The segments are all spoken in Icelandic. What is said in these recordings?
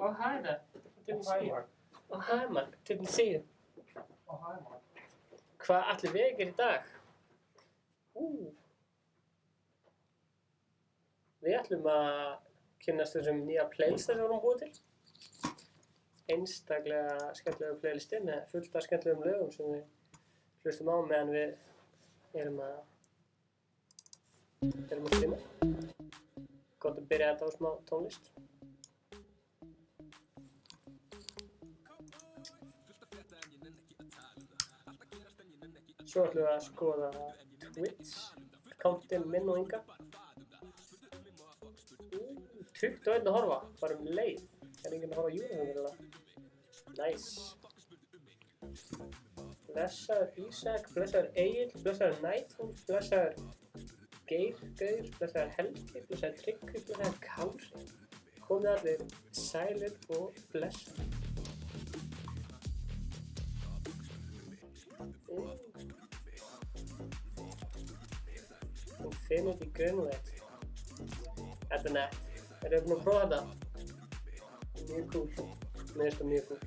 Oh, hi there. Didn't see you. Mark. Oh, hi, Mark. Didn't see you. Oh, hi, Mark. Hvað ætli við gerum í dag? Við ætlum að kynnast þessum nýja playlistar sem við erum búið til. Einstaklega skemmtilegu playlisti með fullt af skemmtilegum lögum sem við hlustum á meðan við erum að streama. Gott að byrja þetta á smá tónlist. Svo ætlum við að skoða Twitch-accountinn minn og Inga. 21 að horfa, bara leið. Enginn að horfa á Eurovision. Nice. Blessaður Ísak, blessaður Egill, blessaður Nætún, blessaður Geir, blessaður Helgi, blessaður Tryggvi, blessaður Kári. Komið allir sælir og blessaður. Infinity Gunlight. Þetta er nett. Eru þið búin að prófa þetta? Mjög cool. Mér finnst það mjög cool.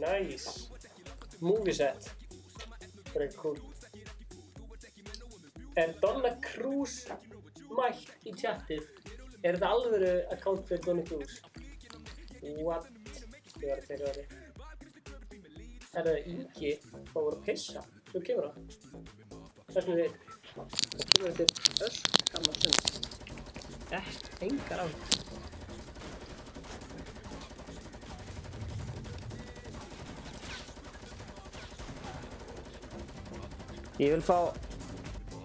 Nice. Movie set. Very cool. Er Donna Cruz mætt í chatið? Er þetta alvöru account fyrir Donna Cruz? What? Ég var að tegja það. Er það Ingi að voru að pissa? Svo kemur það. Þessum við. Það kemur þetta öskamma stund. Engar á. Ég vil fá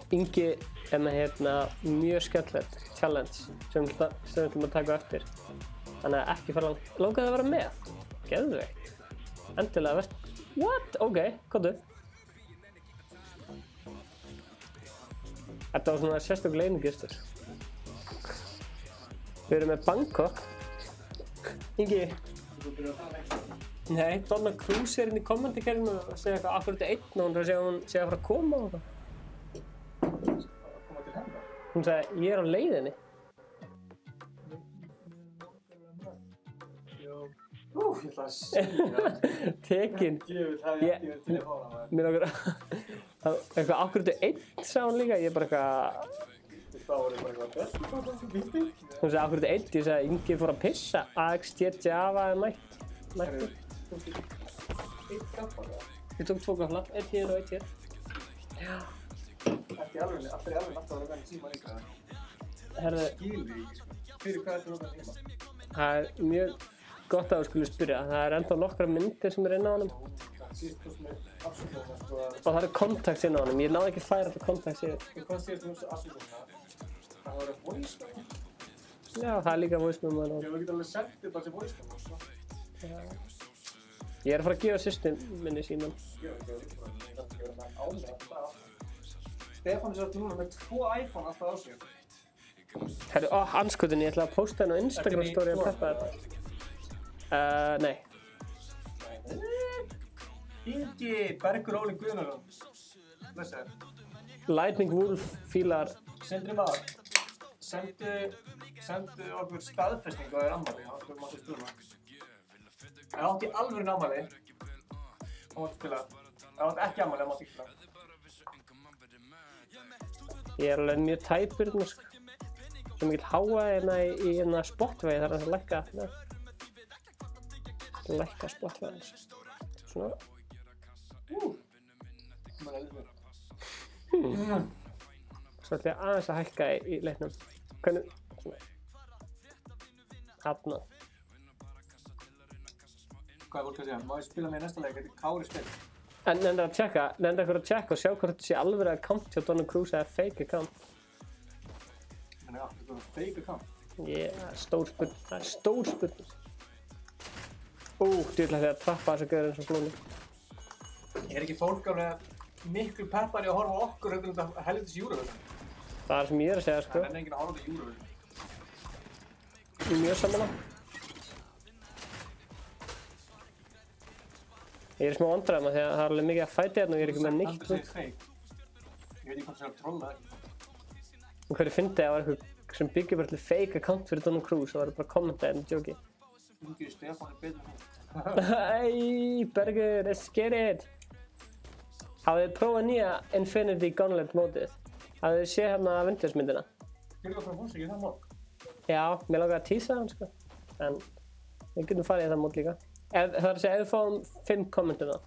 Ingi mjög skemmtilegt challenge sem við ætlum að taka eftir. Þannig að ekki fara langaði að vera með. Geðveikt. Endilega verð. What? Ok, komdu. Þetta var svona sérstök leynigestur. Við erum með Bangkok. Ingi. Nei, Donna Cruz inn í kommentakerfinu og segja eitthvað af hverju þetta einn og hún segja að hún sé að fara að koma og eitthvað. Koma til hennar? Hún sagði, ég er á leiðinni. Úf, ég ætla að segja. Tekin. Djöfull hafði ég ekki verið til að fá hana. Mér okkur eitthvað, af hverju þetta einn, sagði hún líka. Ég bara eitthvað... Það voru bara eitthvað best. Hún sagði, af hverju þetta einn, ég sagði, Ingi fór að pissa. AXT Java er mætt. Eitt gafla, já. Ég tók 2 gafla, 1 hér og 1 hér. Já. Allt í alveg alltaf að vera með tíma líka. Herðu, Skilur ég ekki, sko. Fyrir hvað þetta er tíma? það er mjög gott að þú skulle spyrja. Það er ennþá nokkra myndir sem er inn á honum. Síðust þú sem er afsökunna, sko að... Og það eru contacts inn á honum. Ég náði ekki að færa þetta contacts yfir. Hvað síðust þú sem afsökunna? Það var að voice memo? Já, það er líka voice memo. Já, þú getur alveg sendið bara til voice memo, sko. Já. Ég er að fara að gefa systur minni síman. Já, ég er að vera með álega alltaf. Stefán er svolítið núna með 2 iPhone alltaf á sig. Herru, anskotin, ég ætla að posta henni á Instagram story að preppa þetta. Nei. Ingi, Bergur Óli Guðnarsson. Blessaður. Lightning Wolf fílar. Sindri maður. Sendu okkur staðfestingu á þér ammali. Það máttu stúrna. Það átti í alvöru ammali. Það máttu spila. Það átti ekki ammali, það máttu ekki spila. Ég er alveg mjög tæpur sko. Svo mikill háa í Spotify þar að lækka. Lækka Spotify. Svona. Svo ætla ég aðeins að hækka í leiknum. Hvernig? Svona. Þarna. Hvað er fólk að segja? Má ég spila með í næsta leik? Þetta er Kári spil. En nefndu að tjekka og sjá hvort þetta sé alveg account hjá Donna Cruz eða fake account. Þannig að þetta er fake account. Stór spurning. Það er stór spurning. Dýrlega þegar að trappa þessu gauður eins og flóni. Er ekki fólk alveg miklu peppari að horfa á okkur heldur en þetta helvitis Eurovision? Það er sem ég að segja, sko. Það enginn að horfa á Eurovision. Ég er mjög sammála. Ég er smá vandræðum að því að það er alveg mikið að fæti hérna og ég er ekki með nýtt. Það er fake. Ég veit ekki hvort það er að trolla það. Og hverju fyndi að það var eitthvað sem byggir bara til fake account fyrir Donald Cruz og það var bara að kommenta en djóki. Ingi Stefán er betur en hún. Hey, Bergur, let's get it! Hafið þið prófað nýja Infinity Gauntlet mótið? Hafið þið séð hérna Avengers-myndina? Gerðu það frá hún sig í það mót? Já, mér langar að tísa hann, sko. En við getum farið í það mót líka. Það er að segja, ef við fáum 5 kommentuna.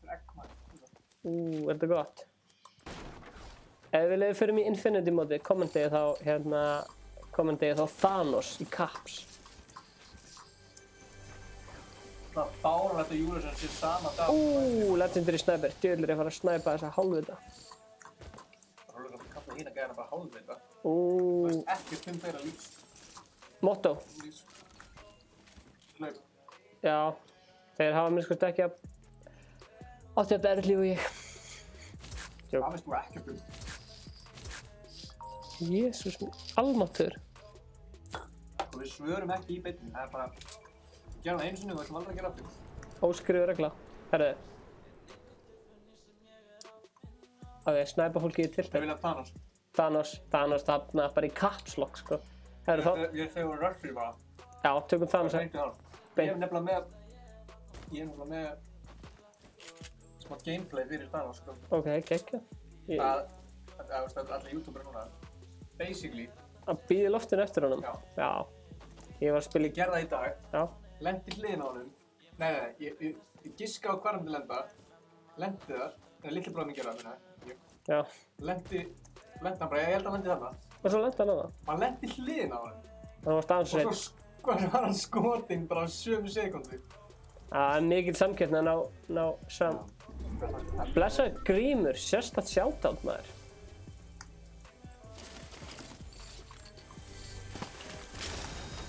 Það er eggmæð. Er þetta gott? Ef við leiðum fyrir mig Infinity mótið, kommentið þá Thanos í caps. Það fáránlegt að Eurovision sé sama dag. Legendary Sniper. Djöðlir er að fara að snæpa þessa hálfvita. Það er alveg að kalla hína gæðina bara hálfvita. Þú veist ekkert þeirra lýst. Motto. Lýst. Hlaup. Já. Þeir hafa minnst ekki að átti þetta erfitt líf og ég. Það veist þú ekkert Jésús almáttur. Og við svörum ekki í beinni. Það er bara gera það einu sinni og við ætlum aldrei að gera aftur. Óskrifuð regla. Herðu. Ok, snæpa fólki í tiltæk. Þeir vilja Thanos. Thanos þarna bara í caps lock, sko. Herðu þá. Ég þegar við röfrið bara. Já, tökum Thanos. Ég er nefnilega með smá gameplay fyrir Thanos, sko. Ok, gekkja. Allir YouTuber núna. Basically. Að býði loftinu eftir honum. Já. Ég var að spila í... Ég gerði það í dag. Já. Lendi hliðin á honum. Nei, ég giska á hvar hann til lenda. Lendi þar. Litli bróðir minn gerði það, minna. Já. Lendi hann bara, ég held að hann lendi þarna. Og svo lendi hann á það. Hann lendi hliðin á honum. Það var stansreitt. Og svo var hann skotinn bara á 7 sekundu. Það er mikil samkeppni að ná Blessaður Grímur, sérstakt shoutout maður.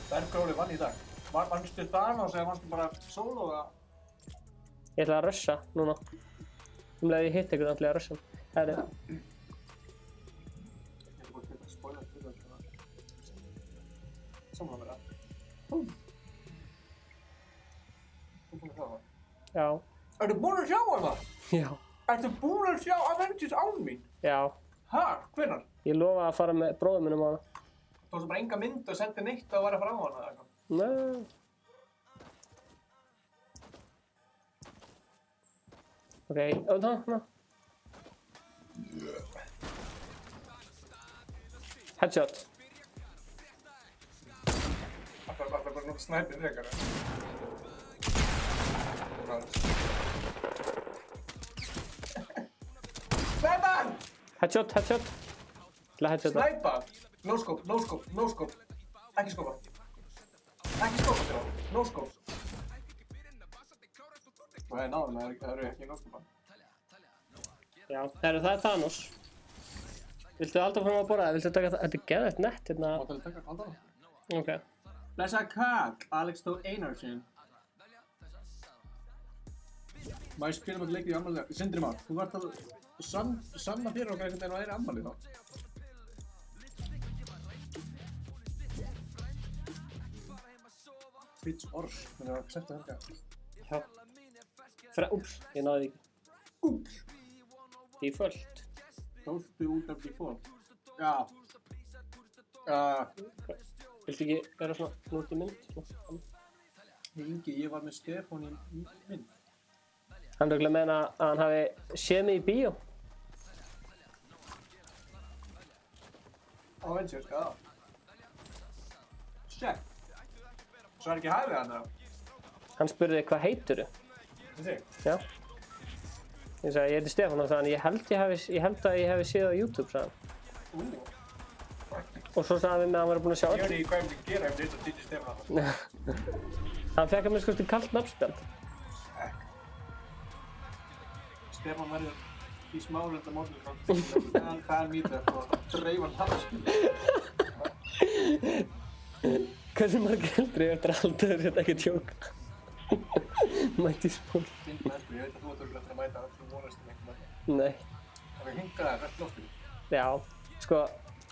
Bergróli vann í dag. Vannstu Thanos eða vannstu bara sólóða? Ég ætla að rössa núna. Leið ég hitt ykkur, ætla ég að rössa. Það er það. Ég ætla bara að spoila þetta. Samla mér það. Þú búinn að sjá það? Já. Ertu búinn að sjá það? Já. Ertu búinn að sjá Avengers án mín? Já. Hæ? Hvenær? Ég lofa að fara með bróður minnum á hana. Þú varst bara enga mynd og sendi neitt að vera að fara á hana eða eitthvað? Nei. Ok, hana. Headshot. Það er bara nokkuð snæpið frekar. Snæpa! Headshot. Headshot. Snæpa! No scope. Ekki skopa. Ekki skopa þér á. No scope. Og það er náðum, það eru ekki no scopa. Já, það er Thanos. Viltu halda fram að borða? Viltu taka það? Þetta er geðvægt nett hérna. Máttu að taka halda það? Ok. Blessa kak, Alex Þór Einarsson. Má ég spila með leikið í afmælið? Sindri Már, þú vart að sanna fyrir okkar einhvern veginn að það er afmælið þá. Fritz Ors, það var sett að helga. Já. Úps, ég náði ekki. Úps! Default. Tóstu út af default. Já. Viltu ekki vera svona út í mynd? Ingi, ég var með Stefán í mynd. Hann röglega meina að hann hafi séð mig í bíó. Á Avengers, já. Check. Svo er ekki hæfið hann þá? Hann spurði hvað heitirðu? Þessi? Já. Ég sagði ég heiti Stefán og sagði hann ég held að ég hefi séð á YouTube, sagði hann. Og svo sagði hann við mig að hann var búinn að sjá Ég veit ekki hvað ég myndi gera ef þetta týndi Stefán. Hann fekk að mér skoðast kallt nafnspjald. Stefán verður í smálenda mótinu frá það er mítið og dreifan nafnspjald. Hversu margir heldur ég eftir að halda þér þetta ekki tjóka? Mætti spól. Finn mennsku, ég veit að þú ert örugglega eftir að mæta öllum vonastum einhverjum að það. Nei. Það er hingað þér, rétt loftinu. Já, sko.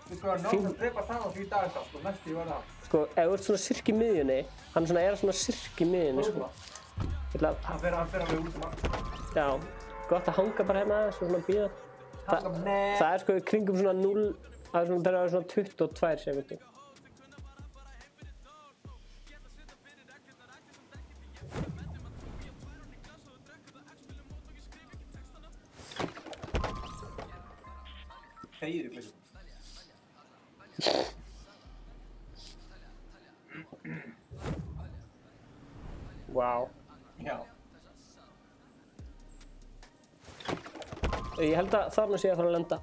Við sko að náttúrulega að drepa Thanos í dag sko, næstu ég verða það. Sko, ef þú ert svona sirk í miðjunni, hann svona er svona sirk í miðjunni, sko. Hann fer alveg út allt. Já, gott að hanga bara hérna aðeins og svona bíða. Það er sko í kringum svona 0, það er svona 22 sekúndur. Þegir í klísum. Vá. Já. Ég held að þarna sé að fara að lenda.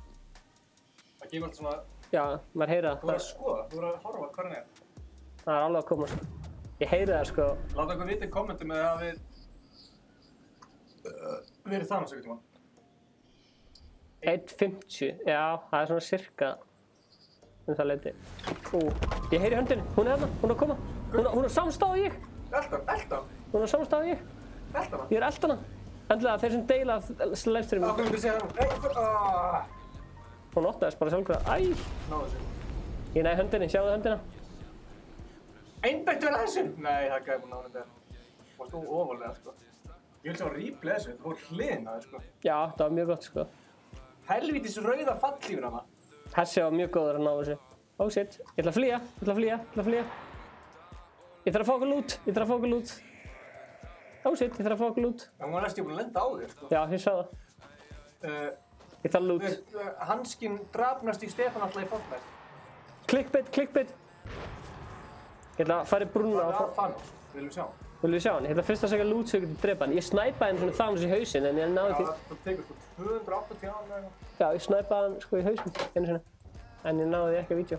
Það gefur alltaf svona... Já, maður heyri það. Þú verður að skoða, þú verður að horfa hvað hann er. Það er alveg að koma, sko. Ég heyri það, sko. Láta okkur vita í kommentum eða að við... verið Thanos einhvern tímann. 1.50, já, það er svona cirka það leyti. Ég heyri höndinni, hún er hérna, hún er að koma. Hún er samstáð og ég. Elta? Hún er samstáð og ég. Elta hana? Ég er elta hana. Endilega þeir sem deila livestreamu. Hvað myndir segja það? Hún opnaðist bara sjálfkrafa. Æ! Náðu þessu. Ég næði höndinni, sjáðu höndina. Einbættu verða þessu? Nei, það gæði búin að náðu þetta. Það var þú ofalega, sko. Ég vil sjá replay þessu, það fór hliðina það, sko. Já, það var mjög gott, sko. Helvítis rauða fallífur hana. Hessi var mjög góður að ná þessu. Oh shit, ég ætla að flýja, ég ætla að flýja. Ég þarf að fá okkur lút, Oh shit, ég þarf að fá okkur lút. En hún var næstu búin að lenda á þér, sko. Já, ég sá það. Ég þarf lút. Hanskinn drafnast í Stefán alltaf í Fortnite. Clickbait. Ég ætla að fara í brúnna og... Það er Thanos, viljum sjá. Viljum við sjá hann? Ég ætla fyrst að segja lút svo ég geti drepa hann. Ég snæpaði hann svona Thanos í hausinn en ég náði því... Já, það tekur sko 280 á hann eða eitthvað. Já, ég snæpaði hann sko í hausinn einu sinni. En ég náði því ekki á vídeo.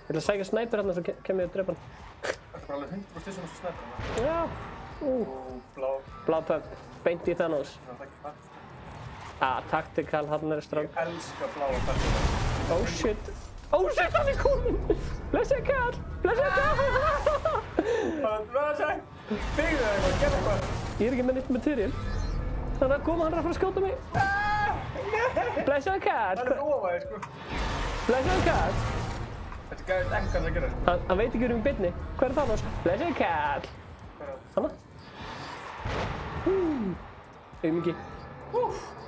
Ég ætla að sækja snæpir hérna svo kem ég að drepa hann. Það er bara alveg 100% sem snæpir hann. Já. Blá pump. Beint í Thanos. Það er ekki fætt. Tactical, hann er strák. Ég elska bláa pump. Oh shit, hann er kominn! Blessaði kall! Byggðu það eitthvað, gerðu eitthvað. Ég er ekki með neitt material. Þannig að koma, hann er að fara að skjóta mig. Blessaði kall! Það er ofaði, sko. Blessaði kall! Þetta gæði ekkert að gera. Hann veit ekki um beinni. Hvað er Thanos? Blessaði kall! Hanna? Auðmingi.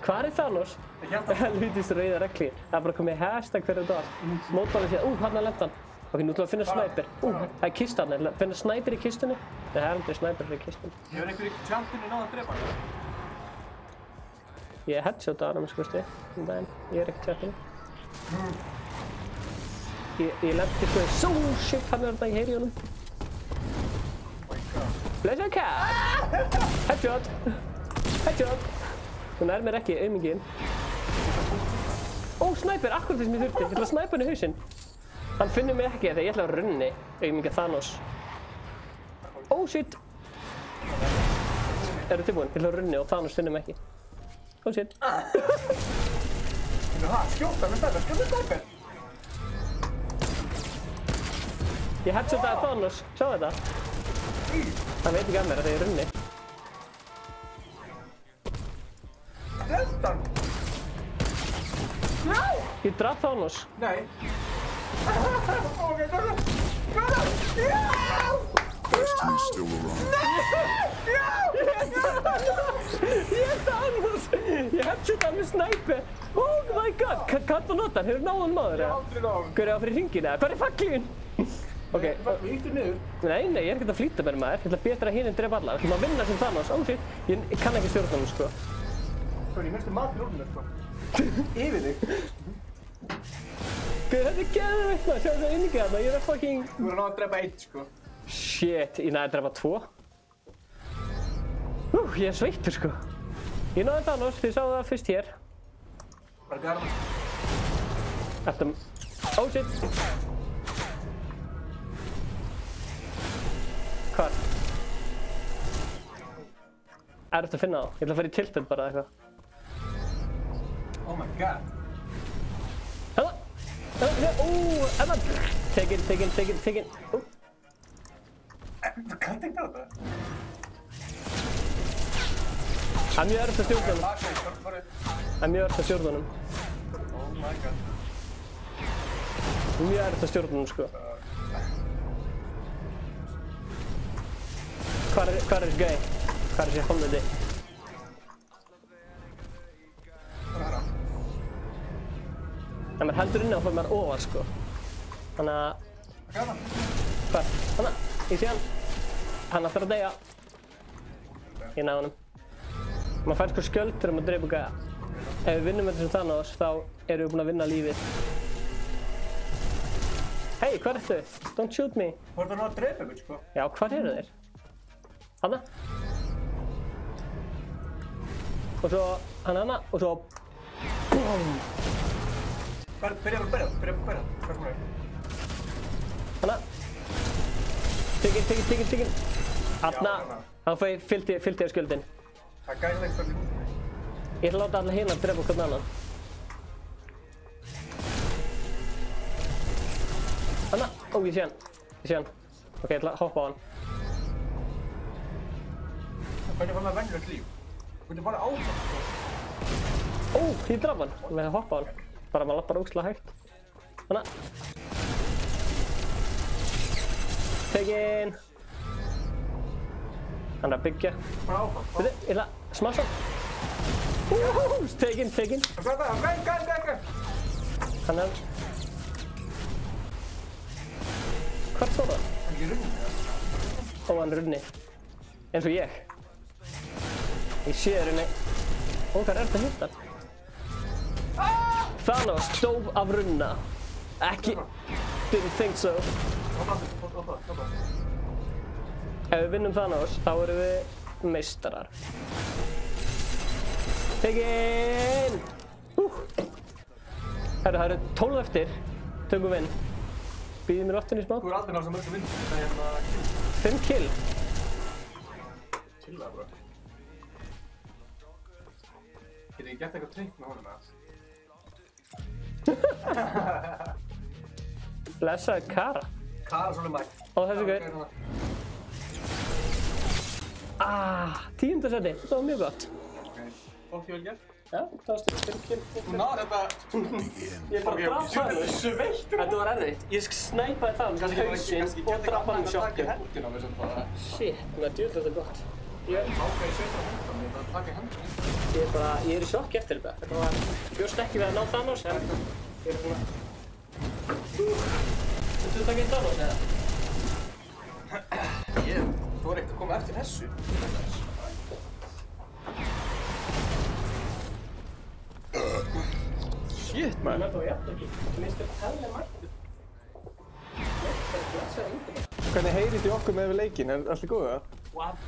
Hvað er Thanos? Helvítist rauða regli. Það er bara komið hashtag fyrir þetta allt. Mótbárið séð, hann er lent hann. Ok, nú ætlum við að finna snæper. Það er kista hann. Finna snæper í kistunni? Nei, það er aldrei snæper í kistunni. Hefur einhver í champinu náð að drepa hann? Ég headshotaði hann að mér skoðusti. Ég er ekki champinu. Ég lenti sko í shit, hann er þarna, ég heyri í honum. Blessaði kall! Headshot! Hún er mér ekki, auðmingin. Snæper, akkurat því sem ég þurfti. Ég ætla að snæpa hann í hausinn. Hann finnur mig ekki þegar ég ætla að runni, auðmingin Thanos. Shit! Eru tilbúin? Ég ætla að runni og Thanos finnur mig ekki. Shit! Skjóta með snæper! Ég headshotaði Thanos, sjá þetta. Hann veit ekki af mér að þegar ég runni. Deltan! Já! Ég draf Thanos. Nei. Ok, já! Destiny's still around. Ég er Thanos! Ég headshot hann með snæper. Oh my god! Hvað þú notar? Hefur náð hann maður? Ég hef aldrei náð hann. Hvað er það fyrir hringin eða? Hvað er faglífin? Ok. Þú íttir niður? Nei, ég er ekkert að flýta mér maður. Ég ætla betra að hininn drepa alla. Við ætlum að vinna sem Thanos. Shit. Ég kann ekki stjórna hann, sko. Ég minnstu matur úr mér, sko. Yfir þig. Þetta er geðveikt maður. Sjáðu það inningið þarna. Ég er fucking... Þú verður náð að drepa 1, sko. Shit, ég næði að drepa 2. Ég er sveittur, sko. Ég náði Thanos, þið sáðu það fyrst hér. Var þetta armast? Eftir... shit. Hvar? Erfitt að finna þá. Ég ætla að fara í tilted bara eitthvað. Oh my god. Hérna! Take in. Þú kannt ekki á þetta? Það er mjög erfitt að stjórna honum. Það er mjög erfitt að stjórna honum. Oh my god. Það er mjög erfitt að stjórna honum, sko. Hvar er þessi gæi? Hvar er þessi hálfnöti? Ef maður heldur inni á fyrir maður ofar, sko. Þannig að... Hvar? Þannig, ég sé hann. Hann ætlar að deyja. Ég náði honum. Maður fær sko skjöld þegar maður dreipur gæja. Ef við vinnum með þessum Thanos, þá erum við búin að vinna lífið. Hei, hvar ertu? Don't shoot me. Þú ert að ná að dreipa ykkur, sko. Já, hvar eru þeir? Hanna. Og svo, hanna, og svo... BOOM! Byrja. Hvað sem er? Hanna. Tekinn. Hanna. Hann fylgdi þér skjöldin. Það gæði ekki spöldið. Ég ætla að láta alla hérna að drepa hvern annan. Hanna. Ó, ég sé hann. Ok, ég ætla að hoppa á hann. Hvernig var maður venjulegt líf? Þú getur bara áfram, sko. Ó, ég draf hann. Með að hoppa á hann. Bara maður lappar ógeðslega hægt. Hanna. Tekinn. Hann er að byggja. Bara áfram. Veitu, ég ætla að smassa hann. Tekinn. Gæ. Hann er... Hvert fór það? Hann ekki runni, eða? Ó, hann runni. Eins og ég. Ég sé runni. Ó, hvað er þetta að hitta? Thanos dó af runna. Ekki... Didn't think so. Hoppa. Ef við vinnum Thanos, þá erum við meistarar. Tekinn! Herru, það eru 12 eftir. Tökum við inn. Býðið mér vatn í smá. Þú er aldrei náðu sem mörgum vinn. Það er hérna... 5 kill. Til það, bro. Getur ég gert eitthvað trikk með honum, eða? Blessaði Kara. Kara svolítið mætt. Ó, þessi gaur. Tíunda seti. Það var mjög gott. Ok. Fólk ég vel gert. Já, það var stund 5 kill. Þú náður þetta... Ég bara draf Thanos. Þetta var erfitt. Ég snæpaði Thanos í hausinn og draf hann í sjokku. Hendina með sem bara... Shit, maður djúðlega þetta gott. Ég Ákveði 17 hendina, ég bara taka hendina. er í sjokki eftir þetta. Þetta var... Bjóst ekki við að ná Thanos, en... Ég er svona... Viltu þú taka einn Thanos, eða? Þú er ekkert að koma eftir þessu. Shit, man. Það var jafn ekki. Þú mistur Pelle mættur. Það er blessaði yngur. Hvernig heyrist í okkur með við leikinn? Er allir góðið það? What?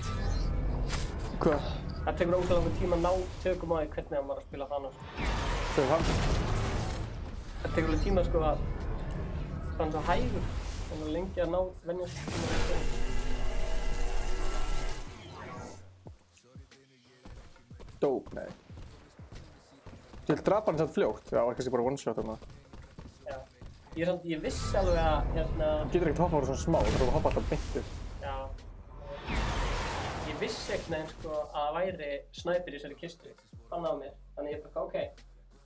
Hvað? Það tekur óslega langur tíma að ná tökum á því hvernig hann var að spila Thanos. Hvað er hann? Það tekur alveg tíma sko að... Hann er svo hægur. Hann er lengi að ná venjast tíma. Dope, nei. Ég drapa hann samt fljótt. Já, kannski bara one shot þarna. Já. Ég vissi alveg að hérna... Þú getur ekkert hoppa á svona smá, þú þarf að hoppa alltaf beint upp. Já. Ég vissi ekkert neginn sko að það væri snæpir í þessari kistu. Fann á mér. Þannig ég bara, ok.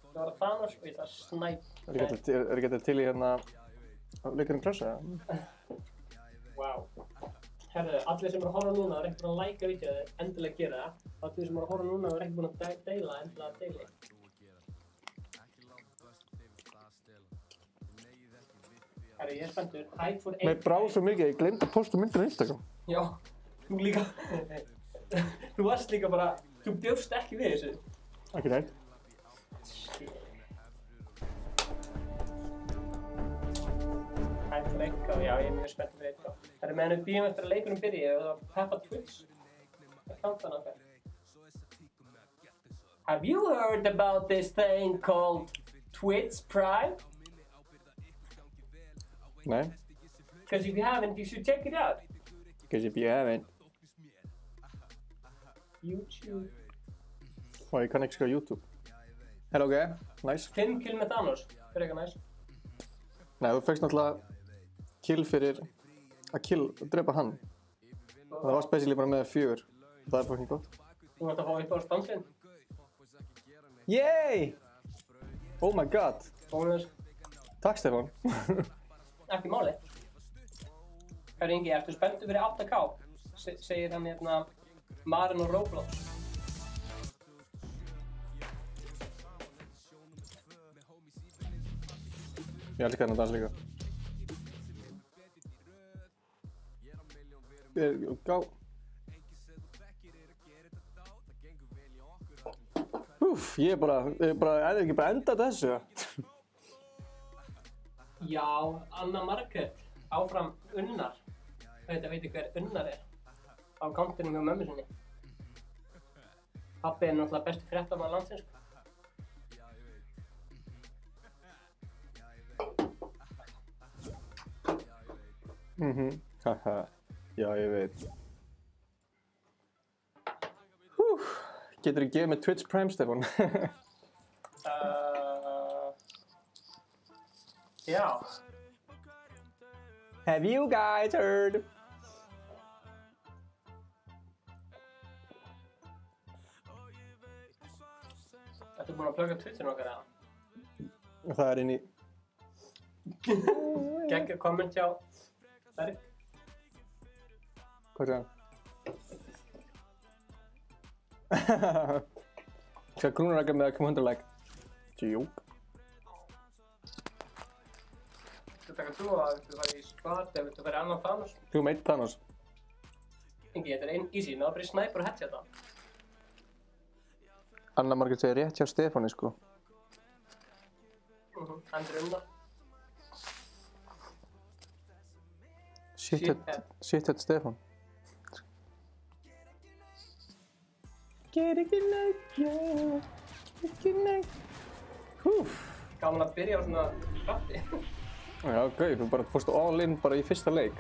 Það var Thanos og ég ætla að snæpa. Er ekki til í hérna... leikurinn Crush, eða? Wow. Herðu, allir sem eru að horfa núna og er ekki búin að læka vídeóið, endilega gera það. Allir sem eru að horfa núna og er ekki búin að deila, endilega deila. Herru, ég er spenntur. Hype for 8K. Mér brá svo mikið, ég glemdi að posta myndir á Instagram. Já, þú líka. Þú varst líka bara, þú bjóst ekki við þessu. Ekki neitt. Shit. Hype for 8K, já, ég er mjög spenntur fyrir 8K. Herru, meðan við býjum eftir að leikunum byrji, og það var peppa Twitch. Það er kannan okkar. Have you heard about this thing called Twitch Prime? Nei. Because if you haven't, you should check it out. Because if you haven't... YouTube. Og ég kann ekki skrifa YouTube. Hello, ok. Nice. 5 kill með Thanos. Það er eitthvað næst. Nei, þú fegst náttúrulega kill fyrir að drepa hann. Það var basically bara með 4. Það er fucking gott. Þú vart að fá upp á stansinn. Yay! Oh my god. Bónus. Takk Stefán. Ekki máli. Herri Ingi, ertu spenntur fyrir 8K? Segir hann hérna Marin og Roblox. Ég elskar þennan dans líka. Gá. Úff, ég er bara ekki bara enda þessu. Já, Anna Margrét. Áfram Unnar. Veit hver Unnar er. Á kantinum hjá mömmu sinni. Pabbi er náttúrulega besti fréttamaður landsins. Haha, já ég veit. Geturðu gefið mig Twitch Prime, Stefán? Já. Have you guys heard? Ertu búinn að plugga Twitchinu okkar eða? Það er inn í... Geggjuð komment hjá Berg. Hvað er það? Skal grúnarækja með að koma 100 like? Djúk. Þú taka þú að viltu fara í skvat eða viltu fara í annan Thanos? Þú meit Thanos. Ingi, þetta er einn easy, náðu bara í sniper og headshota. Anna Margrét segir rétt hjá Stefáni, sko. Hendur Unnar. Shit, Stefán. Get ekki neitt. Húf. Gaman að byrja á svona krafti. Já, gauð, þú bara fórstu all in bara í fyrsta leik.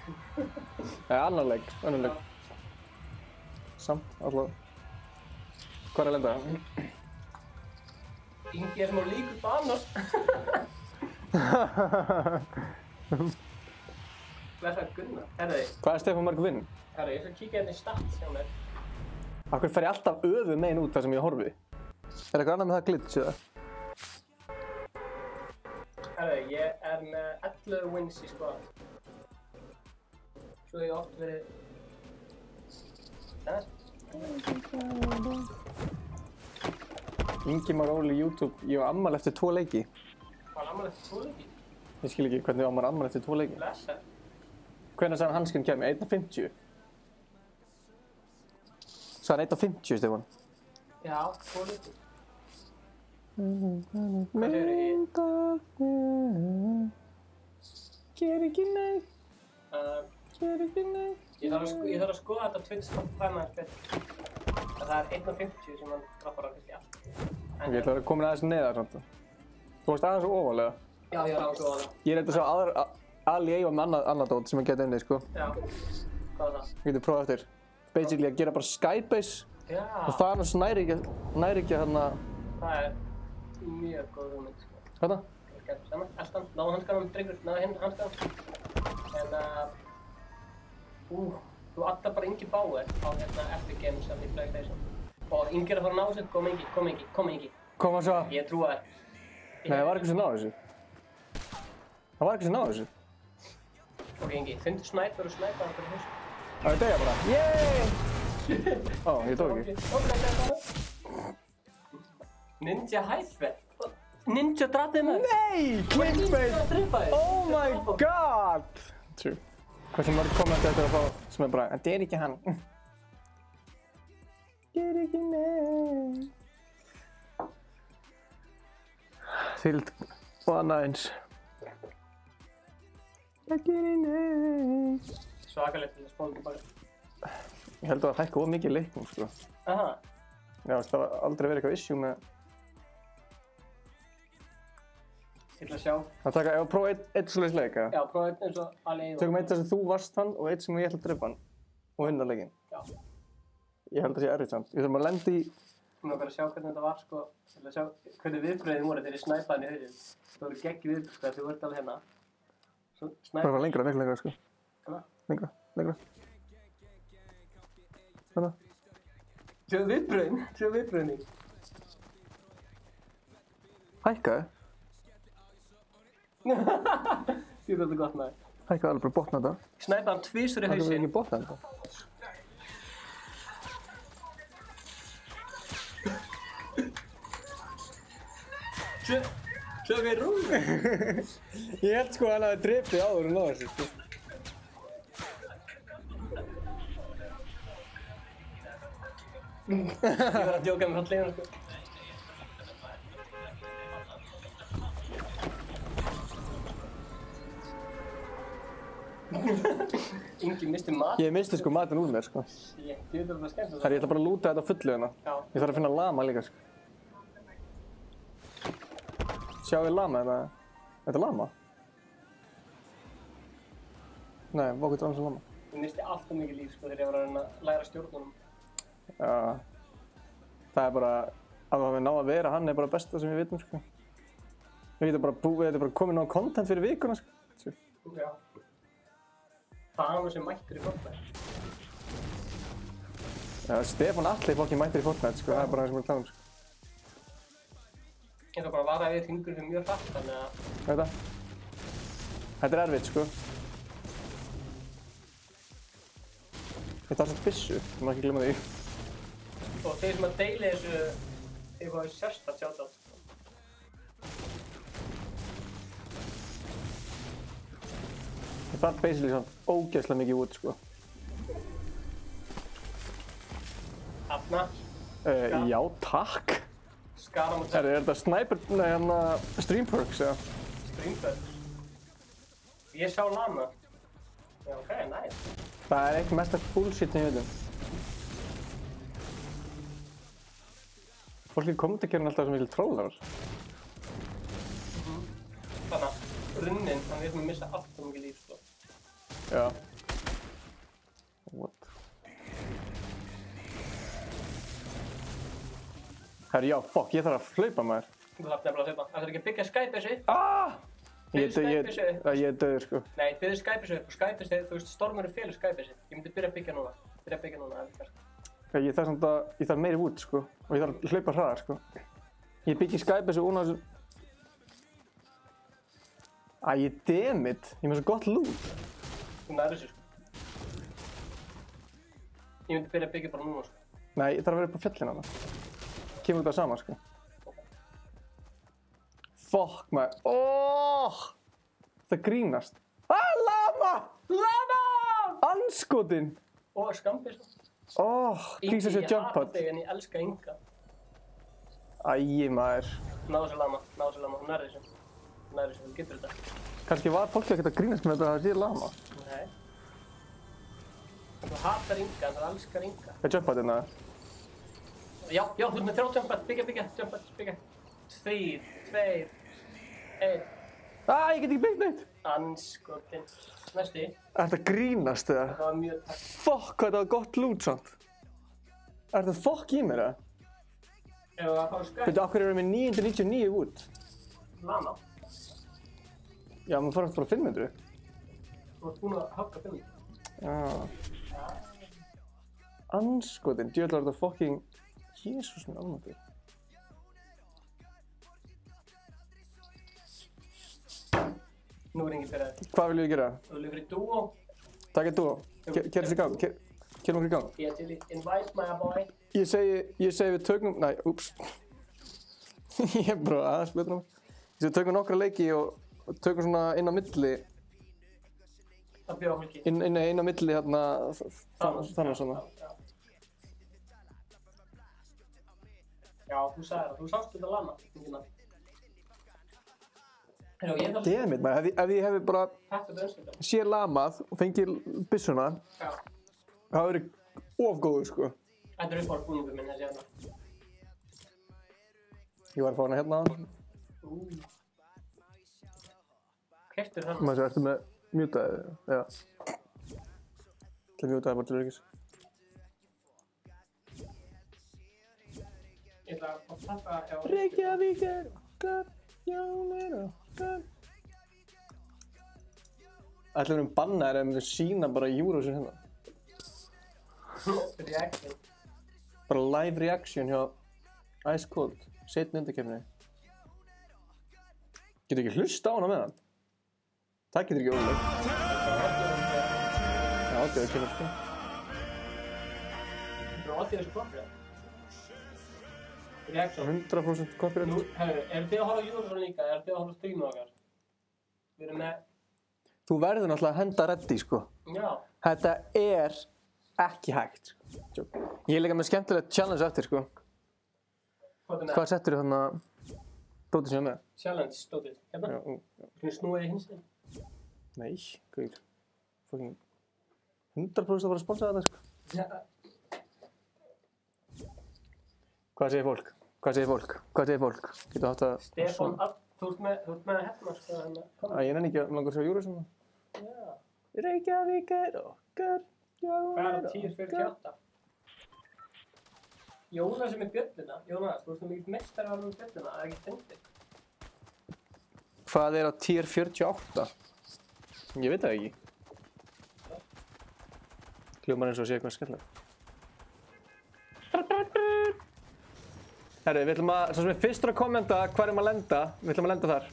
Eða annar leik. Samt, alltaf. Hvað er að lenda? Ingi er smá líkur Thanos. Blessaður Gunnar. Herðu, Hvað er Stefán Mark vinn? ég skal kíkja hérna í stats hjá mér. Af hverju fer ég alltaf öfuð megin út þar sem ég horfi? Er eitthvað annað með það glitch, eða? Herðu, ég er með 11 wins í squad. Svo hef ég oft verið... Ingimar Óli YouTube, ég var afmæli eftir 2 leiki. Var hann afmæli eftir 2 leiki? Ég skil ekki hvernig var maður afmæli eftir 2 leiki. Blessaður. Hvenær sagði hann hanskinn kæmi? 1.50? Sagði hann 1.50, Stefán? Já, 2 leiki. Hvað segirðu í? Ger ekki neitt. Ger ekki neitt. Ég þarf að skoða þetta Twitch top 5 aðeins betur. Það er 1.50 sem hann droppar á kannski allt. Ég ætla að koma aðeins neðar samt. Þú varst aðeins svo ofalega. Já, ég er aðeins ofalega. Ég reyndi að sjá Ali eiga með annað dót sem ég geti unnið, sko. Já, hvað er það? Ég geti prófað eftir. Basically að gera bara Skybase Já. og Thanos næri ekki hérna... Það er mjög góð hugmynd, sko. Hérna? Saman, eldan, náðu hanskanum, drengur, náðu hinn hanskanum. En þú addar bara Ingi Bauer á hérna Epic Games af því PlayStation. Og Ingi er að fara að ná þessu, kom Ingi. Koma svo. Ég trúa þér. Nei, það var eitthvað sem náðu þessu. Það var eitthvað sem náðu þessu. Ok Ingi, fyndu snæper og snæpa hann fyrir þessu. Það er degja bara. Yey! Ó, ég tók ekki. Ninja hæðsveld. Ninja drafðið með. Nei! Clickbait! Oh my god! True. Hversu mörg kommenti þetta að fá sem er bara, þetta er ekki hann. Ger ekki neitt. Þvíld og annað eins. Það gerir neitt. Svakalegt til að spóla tilbaka. Ég held að það hækka of mikið leiknum, sko. Aha. Já, það var aldrei verið eitthvað issue með... Ég ætla að sjá. Það taka, ef að prófa eitt svoleiðis leik, eða? Já, prófa einn eins og Ali. Tökum eitt þar sem þú varst hann og eitt sem ég ætla að drepa hann. Og vinna leikinn. Já. Ég held að það sé erfitt samt. Við þurfum að lenda í... Nú er bara að sjá hvernig þetta var, sko. Ég ætla að sjá hvernig viðbröðin voru þegar ég snæpaði hann í hausinn. Það voru geggjur viðbröð, sko, þú ert alveg hérna. Svo Það var lengra, miklu lengra, sko. Hérna. Lengra. Hérna. Sjáðu viðbröðin mín. Hækkaði? Því þetta gott maður. Hækkaði alveg bara botna þetta. Snæpa hann tvisvar í Það er hausinn. ekki botna þetta. Sjáðu við rúmum. Ég held sko að hann hafi drepið áður en náður þessu. Ég var að djóka með fallegina sko. Ingi misti mat. Ég misti sko matinn úr mér sko. Ég veit það skemmt. Það er ég ætla bara að lúta þetta á fullu hérna. Já. Ég þarf að finna lama líka sko. Sjáu við lama þetta? Þetta er lama? Nei, hvað getur annars lama? Ég misti alltaf mikið líf sko þegar ég var að reyna að læra stjórnunum. Já. Það er bara, að það við ná að vera hann er bara besta sem við vitum sko. Við getum bara búið, þetta er bara komið nóg content fyrir vikuna sko. Já. Það sem mættur í Fortnite. Já, Stefán Atli fokkin mættir í Fortnite sko, það er bara það sem við tala sko. Ég ætla bara að vara við hringurinn fyrir mjög hratt, þannig að... Veit það? Þetta er erfitt sko. Þetta er svolítið byssu, þú má ekki glemma því. Og þeir sem að deili þessu, þeir fá sérstakt shoutout. Það þarf basically svona ógeðslega mikið út sko. Hafna. Já, takk. Skaram og Er þetta sniper, nei hérna stream perks eða? Streamberg. Ég sá lana. Já, ok, nice. Það er eitt mesta bullshit sem ég veit um. Fólk í kommentarkerfinu alltaf sem mikil trollar. Þannig að runnin, hann er að missa alltaf mikið líf, sko. Já. What? Herri, já, fuck, ég þarf að hlaupa maður. Þú þarf nefnilega að hlaupa. Það er ekki að byggja Skype-essi. Ah! Ég er döður sko. Nei, byggðu Skype-essi upp og Skype-essi, þú veist, stormurinn felur Skype-essi. Ég myndi byrja að byggja núna. Ef það er. Ég þarf samt að, ég þarf meiri út sko. Og ég þarf að hlaupa hraðar sko. Ég byggi Skype þessu úr þessu. Æ, dammit. Ég er með svo gott loot. Þú nærður þessu, sko. Ég myndi byrja að byggja bara núna, sko. Nei, ég þarf að vera upp á fjallina það. Kemur þetta saman sko. Fuck maður. Oh! Það grínast. Ah, lama! Lama! Anskotin! Og skambir, sko. Oh, kýsa sér jump pad. Ég hata þig en ég elska Inga. Æi maður. Náðu þessu lama, hún nærður þessu. Þú getur þetta. Kannski var fólki ekkert að grínast með þetta að það sé lama. Nei. Þú hatar Inga en þú elskar Inga. Er jump padina? Já, þú ert með 3 jump pad, byggja, jump pad, byggja. 2, 1. Ah, ég get ekki byggt neitt. Anskotin. Næsti. Er þetta grínast eða? Það var mjög takk. Fuck, hvað þetta var gott loot samt. Er þetta fuck í mér eða? Ef það fá skæð. Veitu, af hverju erum við 999 wood? Lama. Já, maður fór eftir bara 500. Þú ert búinn að hugga 5. Já. Anskotin, djöðlar er þetta fucking... Jésús minn almáttugur. Nú er Ingi byrjaði. Hvað viljum við gera? Þú viljum fyrir duo. Takk eitt duo. Kerum þessi í gang. Kerum okkur í gang. Ég er til í invite my boy. Ég segi við tökum... Nei, úps. Ég er bara aðeins betur á mig. Ég segi við tökum nokkra leiki og tökum svona inn á milli. Það bjóða fólki. Inn á milli hérna... Þannig svona. Já, þú sagði það. Þú sást þetta lama. Dammit maður, ef ég hefði bara sér lamað og fengið byssuna, það hefði verið ofgóður sko. Þetta er uppáhald búningur minn þessi hérna. Ég var að fá hana hérna. Keyptir hana? Maður ertu með mjútaði, já. Það mjútaði bara til öryggis. Ég ætla að taka hjá... Reykjavík er okkar, jólin okkar. Ætli við erum bannaðir ef við myndum sína bara Eurovision hérna. Reaction. Bara live reaction hjá Ice Cold, seinni undankeppni. Getur ekki hlusta á hana með hann? Það getur ekki ólög. Já, það kemur sko. Það er 80 copyright. Reaction. 100% copyright. Nú, herru, þið að horfa á Eurovision líka? Þið að horfa á streamið okkar? Við erum með... Þú verður náttúrulega að henda reddi, sko. Já. Þetta er ekki hægt, sko. Ég er líka með skemmtilegt challenge eftir, sko. Hvað er með? Hvað settur þú þarna dótið sem ég með? Challenge stótið. Hérna? Já, Hvernig snúið þið hins veginn? nei, gauð. Fucking 100% að fara að sponsa þetta, sko. Já. Hvað segir fólk? Hvað segir fólk? Hvað segir fólk? Getur haft að... Stefán, þú ert með að hefna, sko, hérna. Ég nenni ekki að langar að sjá Eurovision. Já. Reykjavík er okkar. Hvað er 10:48? Jónas er með bjölluna. Jónas, þú ert svo mikill meistari að vera með bjölluna. Það er ekki fyndið. Hvað er á tier 48? Ég veit það ekki. Hljómar eins og sé eitthvað skemmtilegt. Herru, við ætlum að, svo sem er fyrstur að kommenta hvar erum að lenda, við ætlum að lenda þar.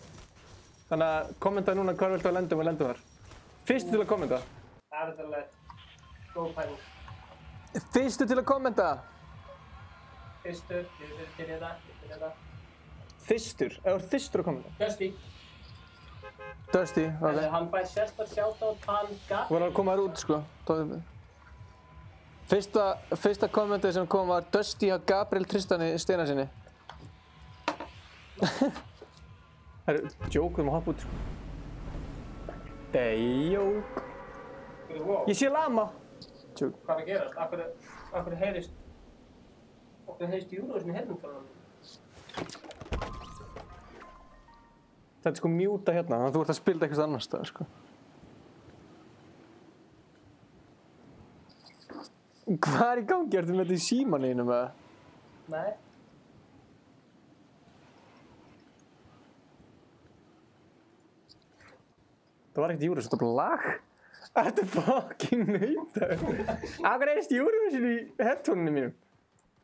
Þannig að kommenta núna hvar viltu að lenda og við lendum þar. Fyrstur til að kommenta. Það er alveg góð pæling. Fyrstur til að kommenta. Fyrstur, ég byrja þetta. Fyrstur, ef þú ert fyrstur að kommenta. Dusty. Dusty, ok. Hann fær sérstakt shoutout, hann Þú voru að koma þér út, sko. Fyrsta kommentið sem kom var Dusty hjá Gabriel Tristani Steinarsinni. Herru, joke, við erum að hoppa út, sko. Joke. Wow. Ég sé lama. Joke. Hvað er að gerast? Akkur heyrist Eurovision í heyrnumtólunum? Þetta er sko mjúta hérna, þannig að þú ert að spila eitthvað annars staðar, sko. Hvað er í gangi? Ertu með þetta í símanum eða? Nei. Það var ekkert Eurovision, þetta var bara lag. Þetta er fucking nautaður. Akkur heyrist Eurovision í headphone-inu mínum.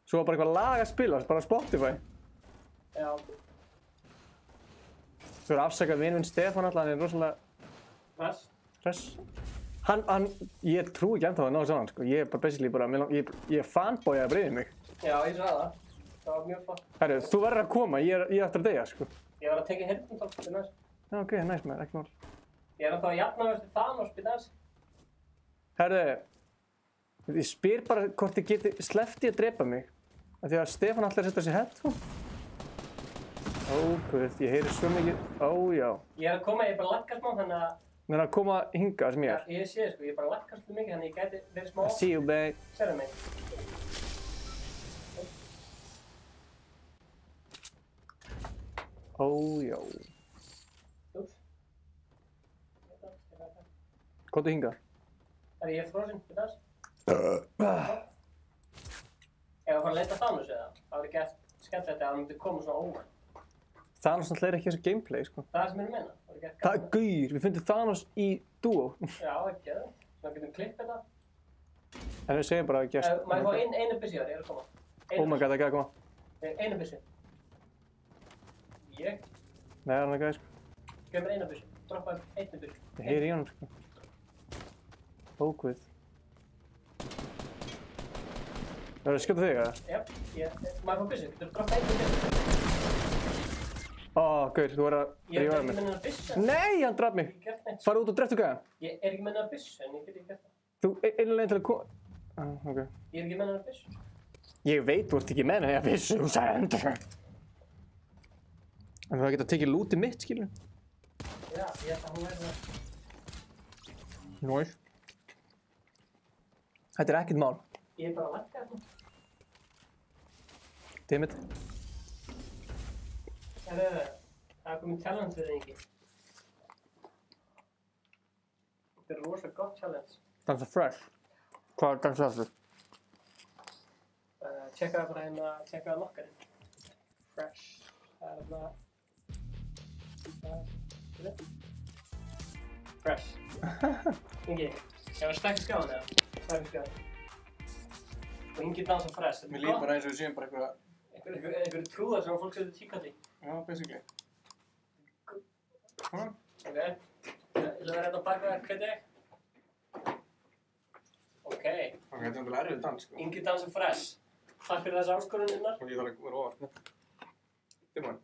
Svo var bara eitthvað lag að spila, bara Spotify. Já. Þú verður afsakað vinur minn Stefán alltaf, hann er rosalega hress. Ég trú ekki ennþá að ná saman, sko. Ég er bara basically bara, ég fanboy að breyði mig. Já, ég sagði það. Það var mjög flott. Herru, þú verður að koma, ég er eftir að deyja, sko. Ég var að tekja heyrnumtól, þetta er næst. Já, ok, næst maður, ekki mál. Ég er að að jafna verður Thanos, býta Herru, ég spyr bara hvort þið geti sleppt í að drepa mig. Af því að Stefán ætlar að setja sér headphone. Ó, guð, ég heyri svo mikið. Ó, já. Ég er að koma, ég er bara að lækka smá, þannig að... Það er að koma hingað sem ég er. Já, ég sé, sko, ég er bara að lækka svolítið mikið, þannig að ég gæti verið smá... I see you, babe. Sérðu mig. Ó, já. Úps. Komdu hingað. Það er ég frosin, býta Ef að fara að leita Thanos eða, það verður gert skemmtilegt að hann myndi koma svona óvænt. Thanos náttúrulega er ekki þessu gameplay, sko. Það er sem ég er að meina. Það er gauð, við fundum Thanos í Duo. Já, ekki það. Svona getum klippið þetta. En við segjum bara að gæst. Má ég fá einu byssi hér, ég er að koma. Oh my god, það er ekki að koma. Einu byssi. Ég? Nei, það er hann ekki að, sko. Gef mér einu byssi. Droppa einu byssi. Ég heyri í honum, sko. Ó, guð. Það er að skjóta þig, eða? Já, má ég fá byssi? Getur þú droppa einu byssi? Ó, gauð, þú verður að Ég er rífa ekki mig. með hennar byssu. Nei, hann draf mig. Ég hef gert neitt. Fara út og dreftu gæða. Ég er ekki með hennar byssu, en ég get ekki gert það. Þú einlega til að koma... ok. Ég er ekki með hennar byssu. Ég veit þú ert ekki með henni, ég vissi, þú sagði endur. En þú geta tekið lútið mitt, skilur. Já, ég held að hún verður það. Nóis. Þetta er ekkert mál. Ég er bara að lækka þetta. Dammit. Það er komið challenge fyrir þig ekki. Þetta er rosa gott challenge. Dansa fresh. Hvað dansa aftur? Tjekkaðu bara hérna, tjekkaðu lokkarinn. Fresh. Það er hérna... Fresh. Ingi, ég var stakk í skjáðan eða? Stakk í skjáðan. Og Ingi dansa frest. Mér líður bara eins og við séum bara eitthvað... Einhverju trúðar sem fólk setur tíkall í. Já, basically. Ok. Ég vil vera hérna á baka þér, hvernig ég? Ok. Ok, þetta er náttúrulega erfið dans, sko. Ingi dansa frest. Takk fyrir þessi áskoruninnar. Og ég þarf að vera ofart. Tilbúin.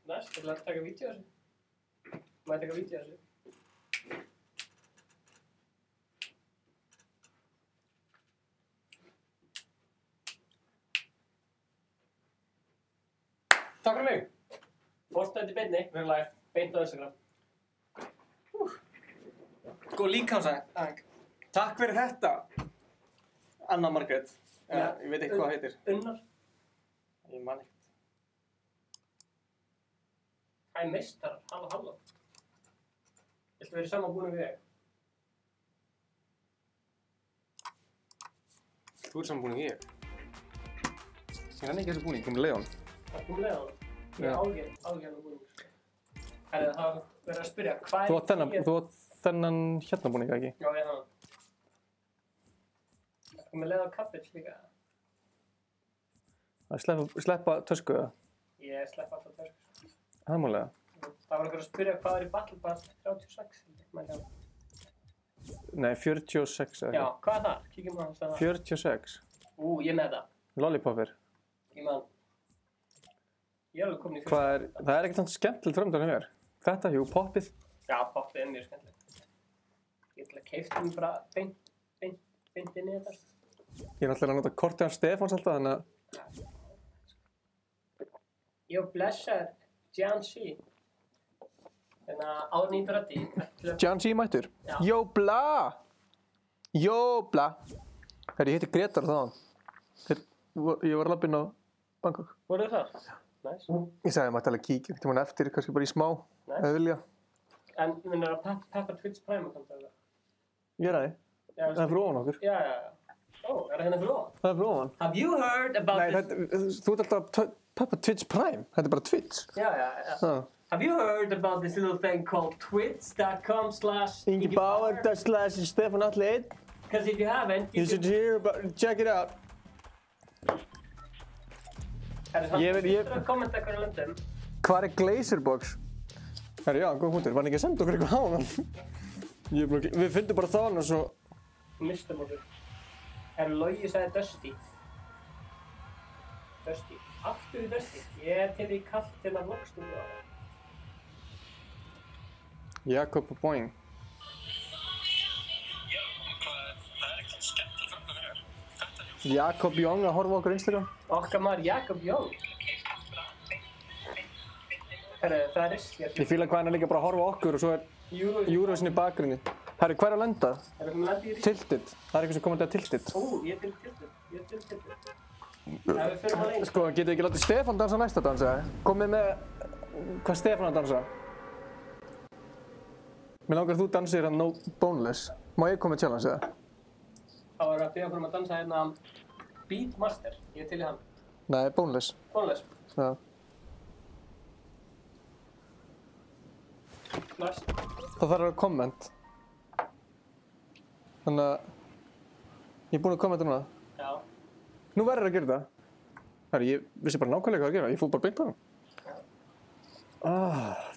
Næst, ég vil að taka vídeo af þessu. Má ég taka vídeo af þessu? Takk fyrir mig. Fortnite í beinni. Við erum live. Beint á Instagram. Góð líkamsæðing. Takk fyrir þetta. Anna Margrét. Ja, Ég veit ekki hvað það heitir. Unnar. Ég man ekkert. Hæ meistar, halló. Viltu verið saman búin við þig? Þú ert saman búin í ég. Ég renni ekki þessu búin, ég kom með Leon. Það kom leið á hann. Ég Já. ágæðan búin. Herri, það verður að spyrja, hvað Þú átt þennan hérna búin ekki? Já, ég hann. Það kom með leið á kappið líka. Að sleppa tösku eða? Ég slepp alltaf tösku. Það er múlega. Það var einhver að spyrja hvað er í Battle Pass 36. Nei, 46 eða Já, ekki. hvað er það? Kíkjum á það. 46. Ég er með það. Lollipopir. Ég man. Ég er alveg komin í Hvað er, það er ekkert þannig skemmtilegt framdæðan hjá mér. Þetta, jú, poppið. Já, poppið er mjög skemmtilegt. Ég ætla að keipta mig bara beint inn í þetta. Ég er náttúrulega að nota kortið hans Stefáns alltaf, þannig að... Jó, blessaður, Jansi. Þannig að árið 1980. John G. mættur. Já. Jó, bla! Jó, bla! Herri, ég heiti Gretar þaðan. Ég var að labba inn á Bangkok. Voruð það? Já. Næs. Ég sagði að ég mætti alveg kíkja, einhvern tímann eftir, kannski bara í smá, Nei. ef þið vilja. En minnur að peppa Twitch Prime account eða? Ég er að þið. Já, Það er fyrir ofan okkur. Já. Ó, er það hérna fyrir ofan? Það er fyrir ofan. Have you heard about Nei, þú ert alltaf að peppa Twitch Prime. Þetta er bara Twitch. Já. Það. Have you heard about this little thing called twitch.com/ Ingi Bauer, / Stefán Atli 1. Because if you haven't, You should hear about, check it out. Ég Þú að kommenta hverju löndum. Hvar er Glazerbox? Herri, já, góð punktur. Var hann ekki að senda okkur eitthvað á hann? Við fundum bara þaðan og svo... Mistum okkur. Logi sagði Dusty. Dusty. Aftur í Dusty. Ég er til í kallt til að vloggstúdíu á það. Jakob og Boeing. Jakob Young að horfa okkur á Instagram. Okkar maður Jakob Jón. Herru, það er risk. Ég fíla hvað hann er líka bara að horfa á okkur og svo er Eurovision í bakgrunni. Herri, hvað er að lenda? Erum við lendið í risk? Tilted. Það er eitthvað sem komandi að Tilted. Ég er til tilted. Ef við fyrir maður einn. Sko, getur ekki látið Stefán dansa næsta dansa? Komið með hvað Stefán að dansa. Mér langar að þú dansir að No Boneless. Má ég koma með challenge eða? Það var að byrja okkur að dansa hérna Beatmaster. Ég er til í hann. Nei, Boneless. Boneless. Já. Næst. Það þarf að vera komment. Þannig að ég er búinn að kommenta núna. Já. Nú verður að gera þetta. Herri, ég vissi bara nákvæmlega hvað að gera. Ég fór bara beint á hann.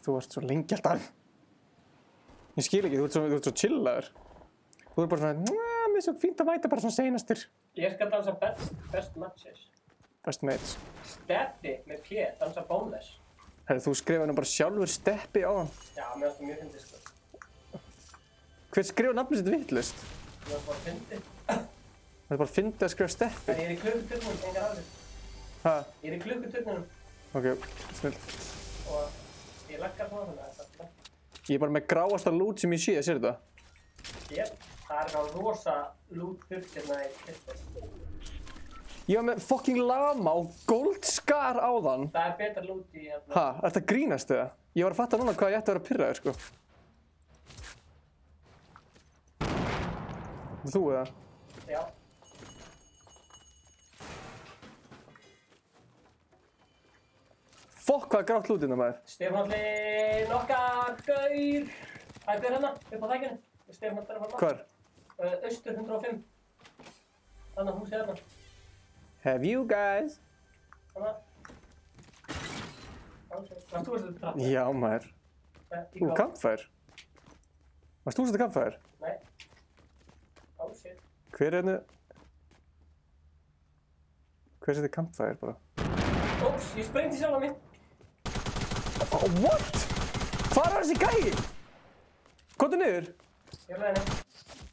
Þú ert svo lengi alltaf. Ég skil ekki, þú ert svo chillaður. Þú ert bara svona, mér er svo fínt að mæta bara svona seinastur. Ég skal dansa best matches. Best mates. Steppi með P, dansa Boneless. Herri, þú skrifaði nú bara sjálfur Steppi á hann. Já, mér finnst það mjög fyndið sko. Hver skrifaði nafnið sitt vitlaust? Mér finnst það bara fyndið. Það er bara fyndið að skrifa Steppi. En ég er í klukkuturnum, engar aðrir. Ha? Ég er í klukkuturnum Ok, snill. og ég laggar svona þannig að þetta. Ég er bara með gráasta lút sem ég sé, sér þetta? Það er eitthvað rosa lút þurft hérna í kiltur. Ég var með fucking lama og goldskar á þann. Það er betra lút í hérna. Ha, ertu að grínast eða? Ég var að fatta núna hvað ég ætti að vera pirraður, sko. Þú eða? Já. Fokk hvað er grátt lútinn það maður. Stefánlinn okkar gaur. Það er hver hérna, upp á þækjunni. Stefán er að fara. Hvar? Austur 105. Þannig húsi hérna. Have you guys? Þannig. Varst þú að setja trappa? Já, maður. Campfire. Varst þú að setja campfire? Nei. Shit. Hver er henni? Hver setja campfire bara? Óps, ég sprengti sjálf mig. Oh, what? Hvar var þessi gæi? Komdu niður. Ég er leiðinni.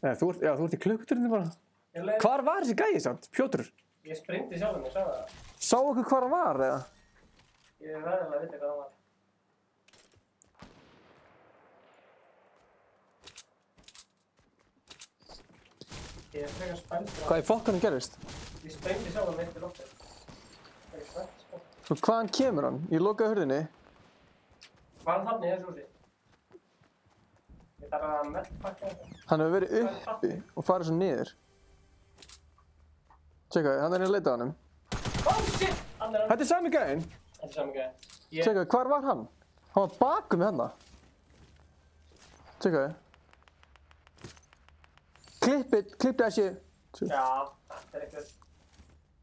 Nei, þú ert í klukkuturinn bara. Ég er leiðinni. Hvar var þessi gæi samt? Pjótur? Ég sprengti sjálf mig, sagði það. Sá okkur hvar hann var, eða? Ég er ræðilega að vita hvað það var. Ég er frekar spældur á. Hvað í fokkanum gerist? Ég sprengti sjálf mig til loftið. Það er spennt, sko. Svo hvaðan kemur hann? Ég lokaði hurðinni. Var hann þarna í þessu húsi? Ég þarf að meðpakka þetta. Hann hefur verið uppi og farið svo niður. Tjekkaði, hann er að leita á honum. Oh shit! Þetta er sami gæinn. Þetta er sami gæði. Tjekkaði, hvar var hann? Hann var bakum við hann. Tjekkaði. Klippið þessi. Já, þetta er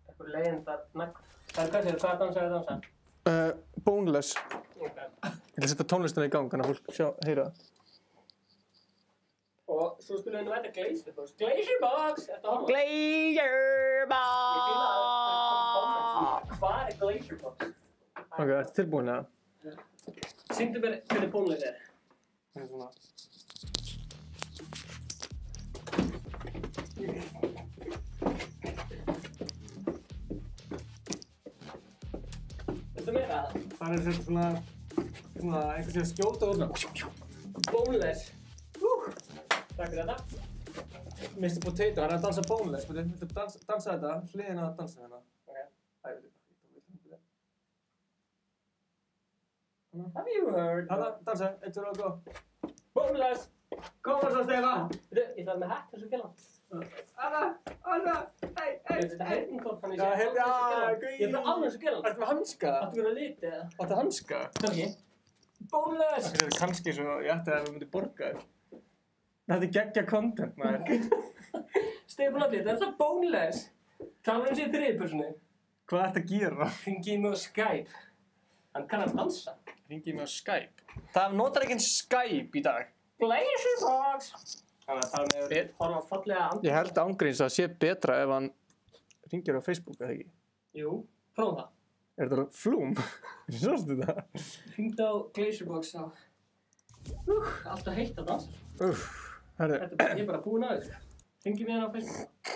einhver leiðindar nagl. Hvað séu, hvað dansa er dansa? Boneless. Ok. Ég ætla að setja tónlistina í gang, þannig að fólk heyra það. Og svo skulum við nú þetta Glazerbox. Glazerbox! Þetta horfa. Glazerbox! Ég fýla að það hvað er Glazerbox? Ok, ertu tilbúin eða? Sýndu mér hvernig bónleis er. Það er svona. Viltu meira það? Það er svona einhvers veginn að skjóta og svona. Bónleis. Takk fyrir þetta. Mr. Potato, hann er að dansa boneless. Viltu dansa þetta, hliðina að dansa hérna? Ok. Have you heard? Hanna, dansa, 1, 2, og go. Bónleis! Koma svo, Stefán! Ég þarf með hætt þessu gæla. Anna, hey! Þetta heyrnum hann í Já, sig. já, Ég þarf alveg þessu gæla. Ertu með hanska? Áttu verið að liti eða? Áttu hanska? Kannski. Bónleis! Þetta er kannski svo, ég ætti að við myndum borga þér. Þetta er geggja content, maður. Stefán Alli, þetta er það bónleis. Talar um sig í þriðpersonu. Hvað ertu að gera? Hringi í mig á Skype. Hann kann að dansa. Hringi mig á Skype. Það notar ekki Skype í dag. Glazerbox! Þannig að tala með horfa fallega andri. Ég held ángríns að sé betra ef hann hringir á Facebook, eða ekki? Jú, prófum það. Er þetta flúm? Sástu þetta? Hringdu á Glazerbox á... alltaf heitt að dansa. Herri. Ég er bara búinn að þessu. Hringi mér á Facebook.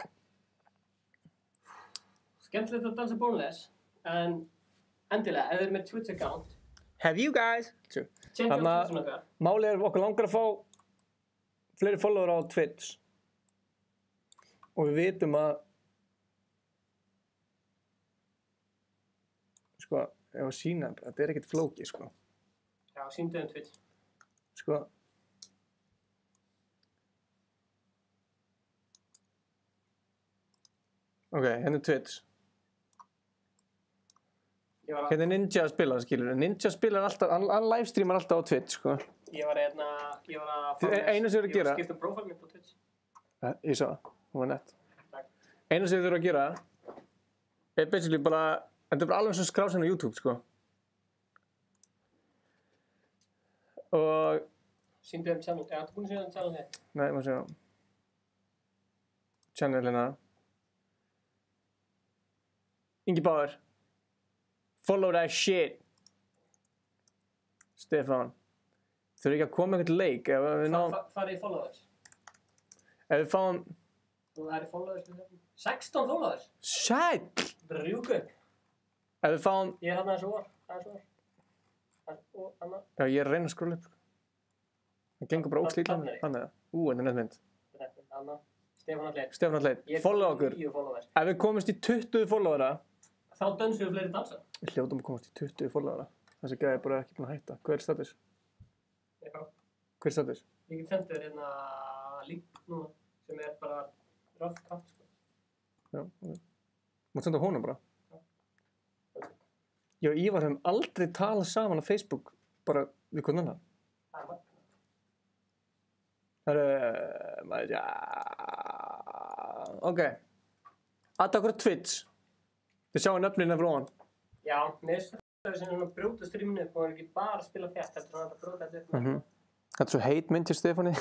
Skemmtilegt að dansa bónleis. En endilega, ef þið er með Twitch account. Have you guys? Tjekka á Twitch okkar. Málið er okkur langar að fá fleiri follower á Twitch. Og við vitum að sko, ef að sína þetta er ekkert flókið, sko. Já, sýndu Twitch. Sko. Ok, hérna er Twitch. Hérna er Ninja að spila, skilur. Ninja spilar alltaf, hann livestreamar alltaf á Twitch, sko. Ég var að Einu sem þú eru að gera. Skipta um prófál mitt á Twitch. Ég sá það, hún var nett. Takk. Einu sem þú eru að gera er basically bara, þetta er bara alveg svo skrásin á YouTube, sko. Og... Sýndu channel. Já, þú búinn að segja channel hér. Nei, maður segja. Channelina. Ingi Bauer. Follow that shit. Stefán. Þurfum ekki að koma einhvern leik ef við náum... Farið í followers. Ef við fáum... Þú er í followers. 16 followers. Sæll! Rjúk upp. Ef við fáum... Ég er hann aðeins og var. Já, ég er að reyna að skróla upp. Það gengur bara óslítið á mig. Þannig að... Þetta er nettmynd. Stefán Alli. Stefán Alli. Follow okkur. Ef við komumst í 20 followera... Þá dönsum við fleiri dansa. Við hljótum að komast í 20 followera. Þessi gæði er bara ekki búinn að hætta. Hver er status? Hver er status? Ég get sendið þér hérna link núna sem er bara rough cut, sko. Já, ok. Mátt senda honum bara. Ég og Ívar höfum aldrei talað saman á Facebook bara við hvern annan. Það er magna. Það er... Ok. Adda okkur á Twitch. Þið sjáum nöfnina frá hann. Já, mér finnst það sem að brjóta streaminu upp og hann er ekki bara að spila fjart, þetta er að brjóta þetta upp. Þetta er svo heit mynd til Stefáni.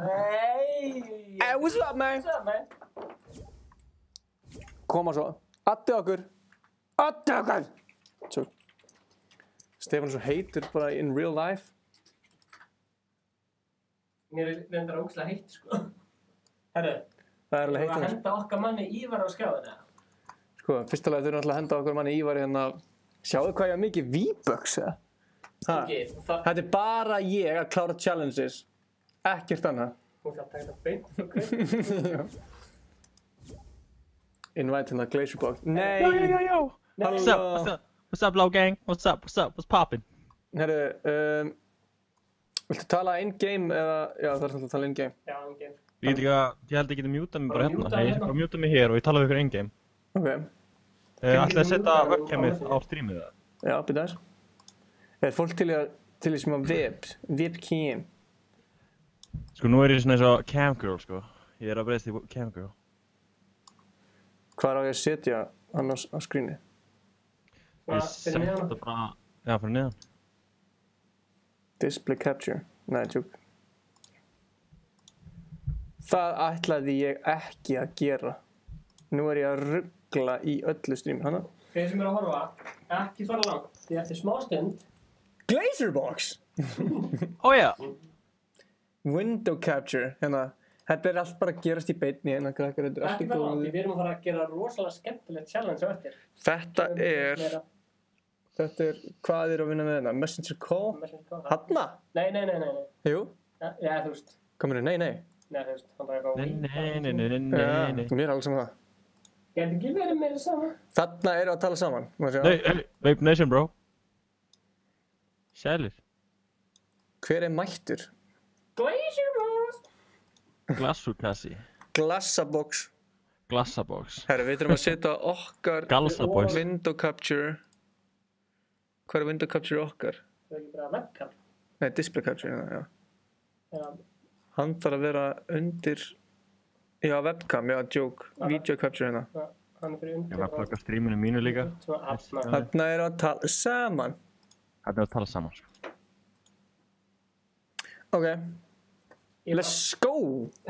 Hey! What's up, man? What's up, man? Koma svo. Addi okkur. Addi okkur! Svo. Stefán er svo heitur bara in real life. Mér er reyndar ógeðslega heitt, sko. Herru, Það er alveg við heitt að hann. henda okkar manni Ívar á skjáðina. Sko, fyrsta lagi þurfum við alltaf að henda okkur manni Ívar hérna. Sjáðu hvað ég har mikið V-bucks, eða? Ha? Ok, það... Þetta er bara ég að klára challenges. Ekkert annað. Hún ætla að taka þetta beint, ok? Invite in the glacier box. Nei! Yo. Halló. What's up, low gang? What's up? What's poppin'? Herru, viltu tala in-game eða... Já, það er svolítið að tala in-game. Já, ok. Ég held ekki að mjúta mig bara Bara hérna. mjúta Nei, ég hérna. skal bara mjúta mig hér og ég tala við ykkur in-game. Ok. Ætlaði að setja webcamið á streamið það? Já, byrja þess. Er fólk til í sem að webcam? Sko, nú er ég svona eins og camgirl, sko. Ég er að breyðast í camgirl. Hvað er á ég að setja hann á screeni? Ég Fyrir setja neðan. bara... Já, fyrir neðan. Display capture. Nei, tjók. Það ætlaði ég ekki að gera. Nú er ég að ruggla í öllu streami. Hanna? Þeir sem eru að horfa, ekki fara langt. Því eftir smá stund, Glazerbox! Oh yeah! Window capture. Hérna. Þetta er allt bara að gerast í beinni hérna, krakkar. Þetta er allt í ekki fara langt. góðu. Við erum að fara að gera rosalega skemmtilegt challenge á eftir. Þetta er, hvað er að vinna með hérna? Messenger call? Hanna? Nei. Jú? Já, þú veist. Kominu, nei. Nei, þú veist. Hann bara eitthvað. Nei. Mér er alveg saman það. Gæti ekki verið meira sama? Þarna eru að tala saman. Má sjá. Hey, Vape Nation, bro. Sælir. Hver er mættur? Glacier Box! Glassukassi. Glassabox. Glassabox. Herra, við þurfum að setja okkar Galsabox. window capture. Hvað er window capture okkar? Það er ekki bara webcam. Nei, display capture, já. Já. Hann þarf að vera undir... Já, webcam, já, joke. Video capture hérna. Hann er fyrir Ég undir. var að plugga streaminu mínu líka. Svona afna. Þarna eru að tala saman. Þetta er að tala saman, sko. Ok, let's go!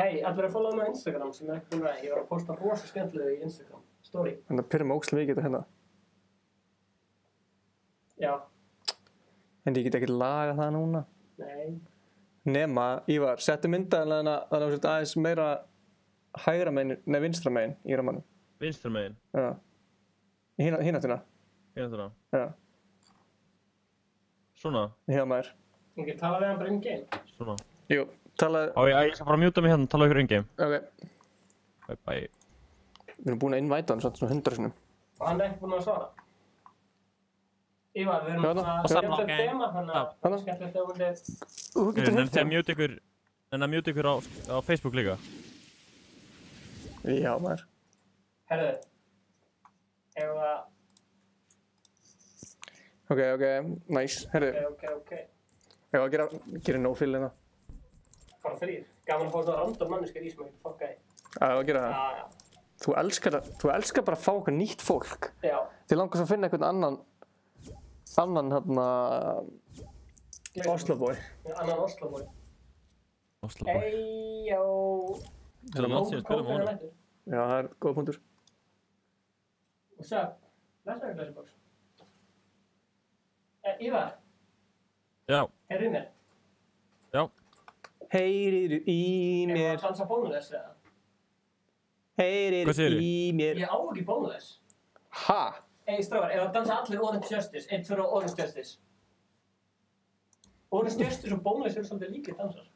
Hei, allir að followa mig á Instagram sem er ekki búin að. Ég var að posta rosa skemmtilegu í Instagram. Story. Þannig að pyrra mig ókslega mikið þetta hérna. Já. En ég get ekkert laga það núna. Nei. Nema, Ívar, settu myndaðanlega þannig að þú sett aðeins meira hægra megin, nei vinstra megin í ramanum. Vinstra megin. Já. Hínáttina. Hérna. Já. Svona. Hjá maður. Ég get tala við hann bara in-game. Svona. Jú, talaði... Ég skal bara mjúta mig hérna og tala ykkur in-game. Ok. Bye. Við erum búin að invita hann svona 100 sinnum. Og hann er ekki búin að svara. Ívar, við erum Hvaða? svona skemmtilegt þema, þannig að skemmtilegt þema myndi... Þú getur En hitt það mjúta ykkur á Facebook líka. Já, maður. Herðu, ef að... Ok, nice. Herru, Ok. ef að gera no-fill hérna. Bara þrír. Gaman að fá svona random manneskar í sem að geta fokkað í. Já, að gera það. Já. Þú elskar bara að fá eitthvað nýtt fólk. Já. Þið langast að finna einhvern annan hérna... Oslo boy. Annan Oslo boy. Oslo boy. Eyjó. Það er langt síðan að spila með honum. Já, það er góð punktur. What's up? Læsaðu Glacier-box. Ívar, Já. heyrðu í mér. Já. Heyriðu í Ef mér, að dansa bónuless eða? Hvað heyriðu segirðu? í mér. Ég á ekki bónuless. Ha? Ey, strákar, ef að dansa allir Orange Justice, einn fyrir Orange Justice. Orange Justice og bónuless eru svolítið líkir dansar.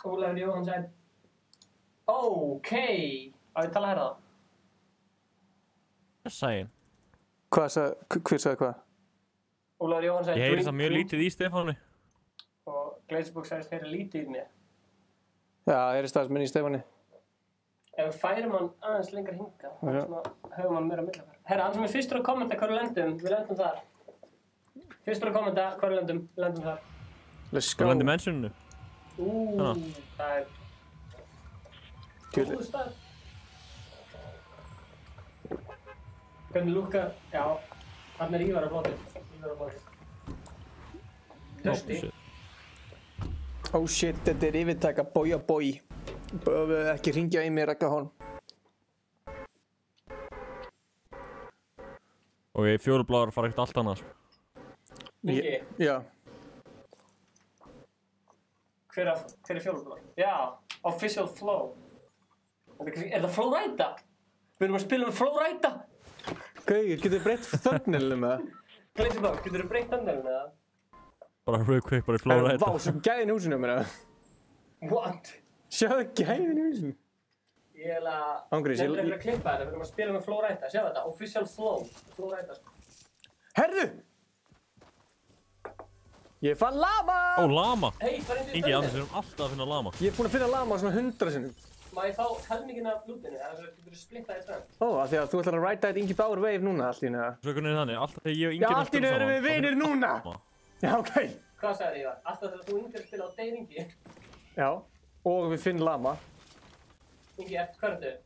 Ólafur Jóhann sagði... Ókei. Á ég tala hérna þá? Sæin. Hver sagði hvað? Ólafur Jóhann sagði... Ég heyri það mjög lítið í Stefáni. Og Glacier-box sagðist heyra lítið í mér. Já, það er staðis minni í Stefáni. Ef við færum hann aðeins lengra hingað, þá höfum hann meira millafæra. Herra, hann sem er fyrstur að kommenta hvað við lendum þar. Fyrstur að kommenta hvað við lendum þar. Let's Hvað go. lendir mentioninu? Það er... Góðu stað. Hvernig lúkkar, já, hann er Ívar á flótið. Þörsti. Oh shit, þetta er yfirtaka boy. Ekki hringja í mig, Rakkahorn. Ok, fjólubláður fara ekkert allt annað, sko. Mikki, Já. hver er fjólubláður? Já, Official Flow. Er það Flowrida? Við erum að spila með Flowrida. Gauður, getur þið breytt thumbnailinu með það? Gleisibá, getur þú breytt thumbnailinu með það? Bara real quick, bara í Það er flóra vá, svo gæðin í húsinu mér það. What? Sjáðu gæðin í húsinu. Ég er Ángríns, nefnilega fyrir að klippa þetta, við erum að spila með Flowrida, sjá þetta, Official Flow, Flowrida sko. Herðu! Ég fann lama! Ó, lama! Hei, hvað er Ingi, annars erum alltaf að finna lama. Ég er búinn að finna lama svona 100 sinnum. Má ég fá helminginn af lútinu, eða svo getur þú splittað í þrenn? Ó, af því að þú ætlar að ræta þetta Ingi Bauer wave núna allt í einu. Svo hvernig er þannig, alltaf þegar ég og Ingi Já, allt í einu erum við vinir núna! Já, ok. Hvað sagði Ívar? Alltaf þegar þú yngir að spila á Dave Ingi? Já, og við finnum lama. Ingi, hvað er þetta?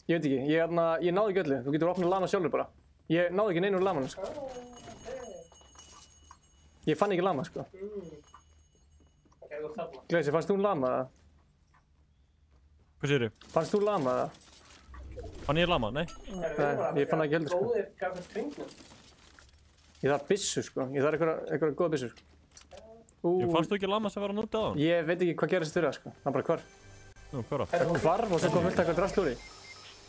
Ég veit ekki, ég náði ekki öllu. Þú getur opnað lama sjálfur bara. Ég náði ekki neinu úr lamanum, sko. Ég fann ekki lama, sko. Ok, þú ert þarna. Gleisi, fannst þú lama það? Hvað segirðu? Fannst þú lama það? Fann ég lama? Nei? Ég fann það ekki heldur, sko. Góðir gafir tringnum. Ég þarf byssu, sko. Ég þarf eitthvað góða byssu, sko. Ég fannst þú ekki lama sem var að núta á hann? Ég veit ekki hvað gerist þurra, sko. Hann bara hvarf. Nú, hvað var? Það hvarf og svo kom fullt eitthvað drastlúri.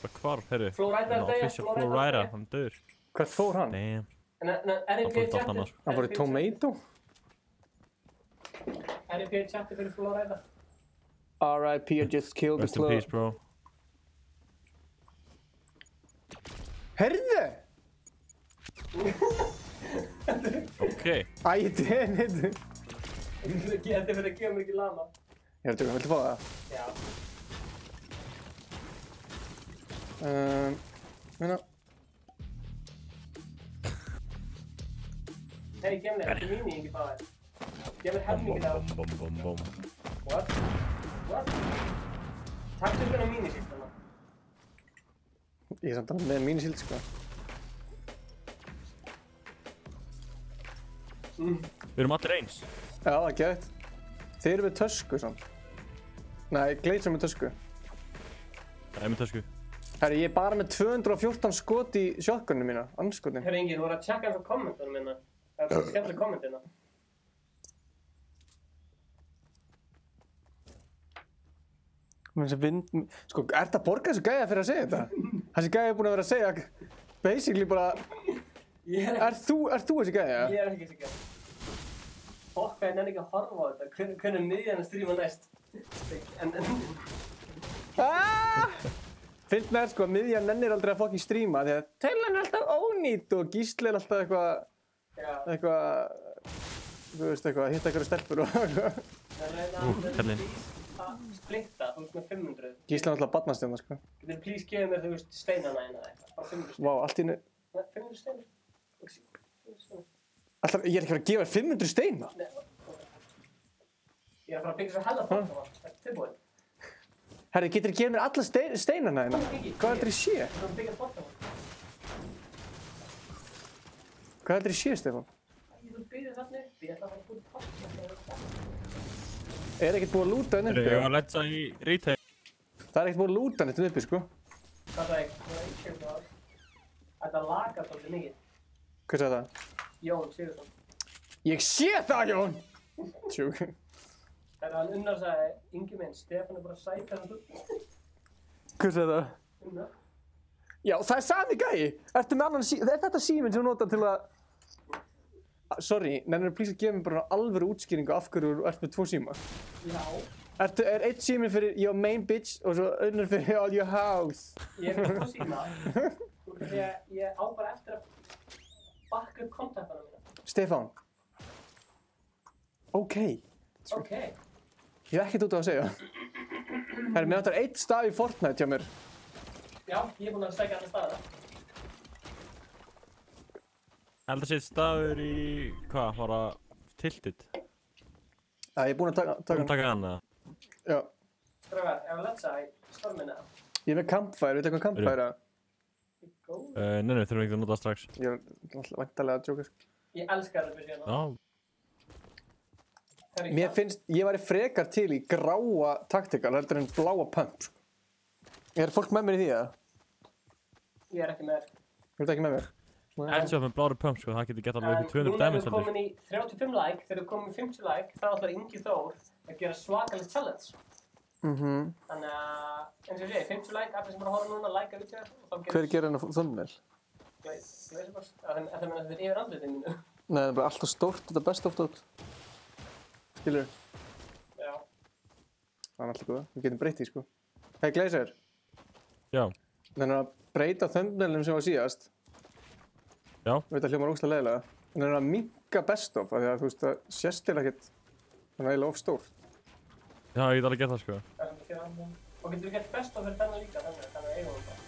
Bara hvarf, heyrðu. Flowrida er degja, Official Flowrida, hann döður. Hvert fór hann? Damn. RIP fór allt chatti. annað. Hann fór í Tomato. RIP chatti fyrir Flowrida. R.I.P. I just killed the Rest in peace, club. bro. Herðu! Ok. Æ, damn it. Þetta er fyrir að gefa mér ekki lama. Ég er að tjóka, viltu fá það? Já. Meina. Hei, gef mér, þetta er mín Ingi Bauer. Gef mér helminginn af... Bom. What? Takk fyrir þennan mínisíldana. Ég er samt alveg með mínisíld, sko. Við erum allir eins. Já, það er gett. Þeir eru með tösku, samt. Nei, Gleits er með tösku. Það er með tösku. Herri, ég er bara með 214 skot í shotguninu mína, anskotin. Herra Ingi, þú voru að tjekka eins á kommentunum minna. Það er skemmtileg kommentina. Sko, ert að borga þessu gæja fyrir að segja þetta? Þessi gæja er búinn að vera að segja, basically bara, ert þú þessi gæja? Ég er ekki þessi gæja. Fokk, ég nenni ekki að horfa á þetta. Hvernig er miðjan að stríma næst? Finnst mér sko að miðjan nennir aldrei að fokkin stríma því að Tellan er alltaf ónýtt og Gísli er alltaf eitthvað, þú veist eitthvað, að hitta eitthvað stelpur og eitthvað. Kallinn. Splitta, þú veist með 500. Gísli er alltaf barnastjarna sko. Getur þú please gefa mér, þú veist, steinana eina eða eitthvað? Bara 500 stein. Vá, allt í einu. 500 steinar? 500 steinar. Alltaf, ég er ekki að gefa þér 500 steina. Nei, ok. Ég er að fara að byggja svo hella portama. Þetta er tilbúið. Herri, getur þið gefið mér alla steinana hérna? Hvað heldur þið sé? Við erum að byggja portama. Hvað heldur þið sé, Stefán? Þú byrðir þarna upp, ég ætla að fara að búið portama. Er ekkert búið að lúta henni uppi? Ég var að letsa í retail. Það er ekkert búið að lúta henni uppi, sko. Hvað það er? Það er ekki það. Þetta lagar svolítið mikið. Hvað sagði það? Jón Sigurðsson. Ég sé það, Jón! Tjúk. Þegar hann Unnar sagði, Ingi minn, Stefán er bara að sæta hann þú. Hvað sagði það? Unnar? Já, það er sami gæi! Ertu með annan síma? Er þetta síminn sem þú notar til að... Sorry, nennir þú please að gefa mér bara alvöru útskýringu af hverju þú ert með 2 síma? Já. Er eitt síminn fyrir your main bitch og svo önnur fyrir all your house? Ég er með 2 síma. Ég á bara eftir að bakka upp kontaktana mína. Stefán. Okay. Ok. Ég hef ekkert út á að segja. Herri, mér vantar 1 staf í Fortnite hjá mér. Já, ég er búinn að sækja hann staða. Held að setja stafur í... Hvað? Var það tilted? Já, ég er búinn að taka hann. Taka hann eða? Já. Strafgar, ef að letsa, stormina? Ég er með campfire, veit eitthvað campfire? Góð. Nei, þurfum ekki að nota það strax. Ég er alltaf væntalega að djóka, sko. Ég elskar þetta fyrir hérna. Já. Mér finnst, ég væri frekar til í gráa taktikal heldur en bláa pump, sko. Er fólk með mér í því, eða? Ég er ekki með þér. Þú ert ekki með mér? Headshot með blári pump, sko, það getur gett alveg upp í 200 damage Núna erum við komin í 35 like, þegar við komum í 50 like, þá ætlar Ingi Þór að gera svakalegt challenge. Þannig að, eins og ég segi, 50 like, allir sem bara horfa núna, like-a vídeó og þá Hver gerir hennar thumbnail? Glazerbox. Það meina þetta er yfir andlitið mínu. Nei, það er bara alltaf stórt, þetta er best oft út. Skilur? Já. Það er alltaf góða, við getum breytt því, sko. Hey, Glazer. Já. Þannig að breyta thumbnailum sem var síðast. Já. Ég veit að hljómar ógeðslega leiðilega. En það er að minnka best of, af því að þú veist, það sést til ekkert, það er eiginlega of stórt. Já, ég get alveg gert það, sko. Það er fyrir andlitið. Og getur við gett best of fyrir þennan líka, þannig að eigum við það.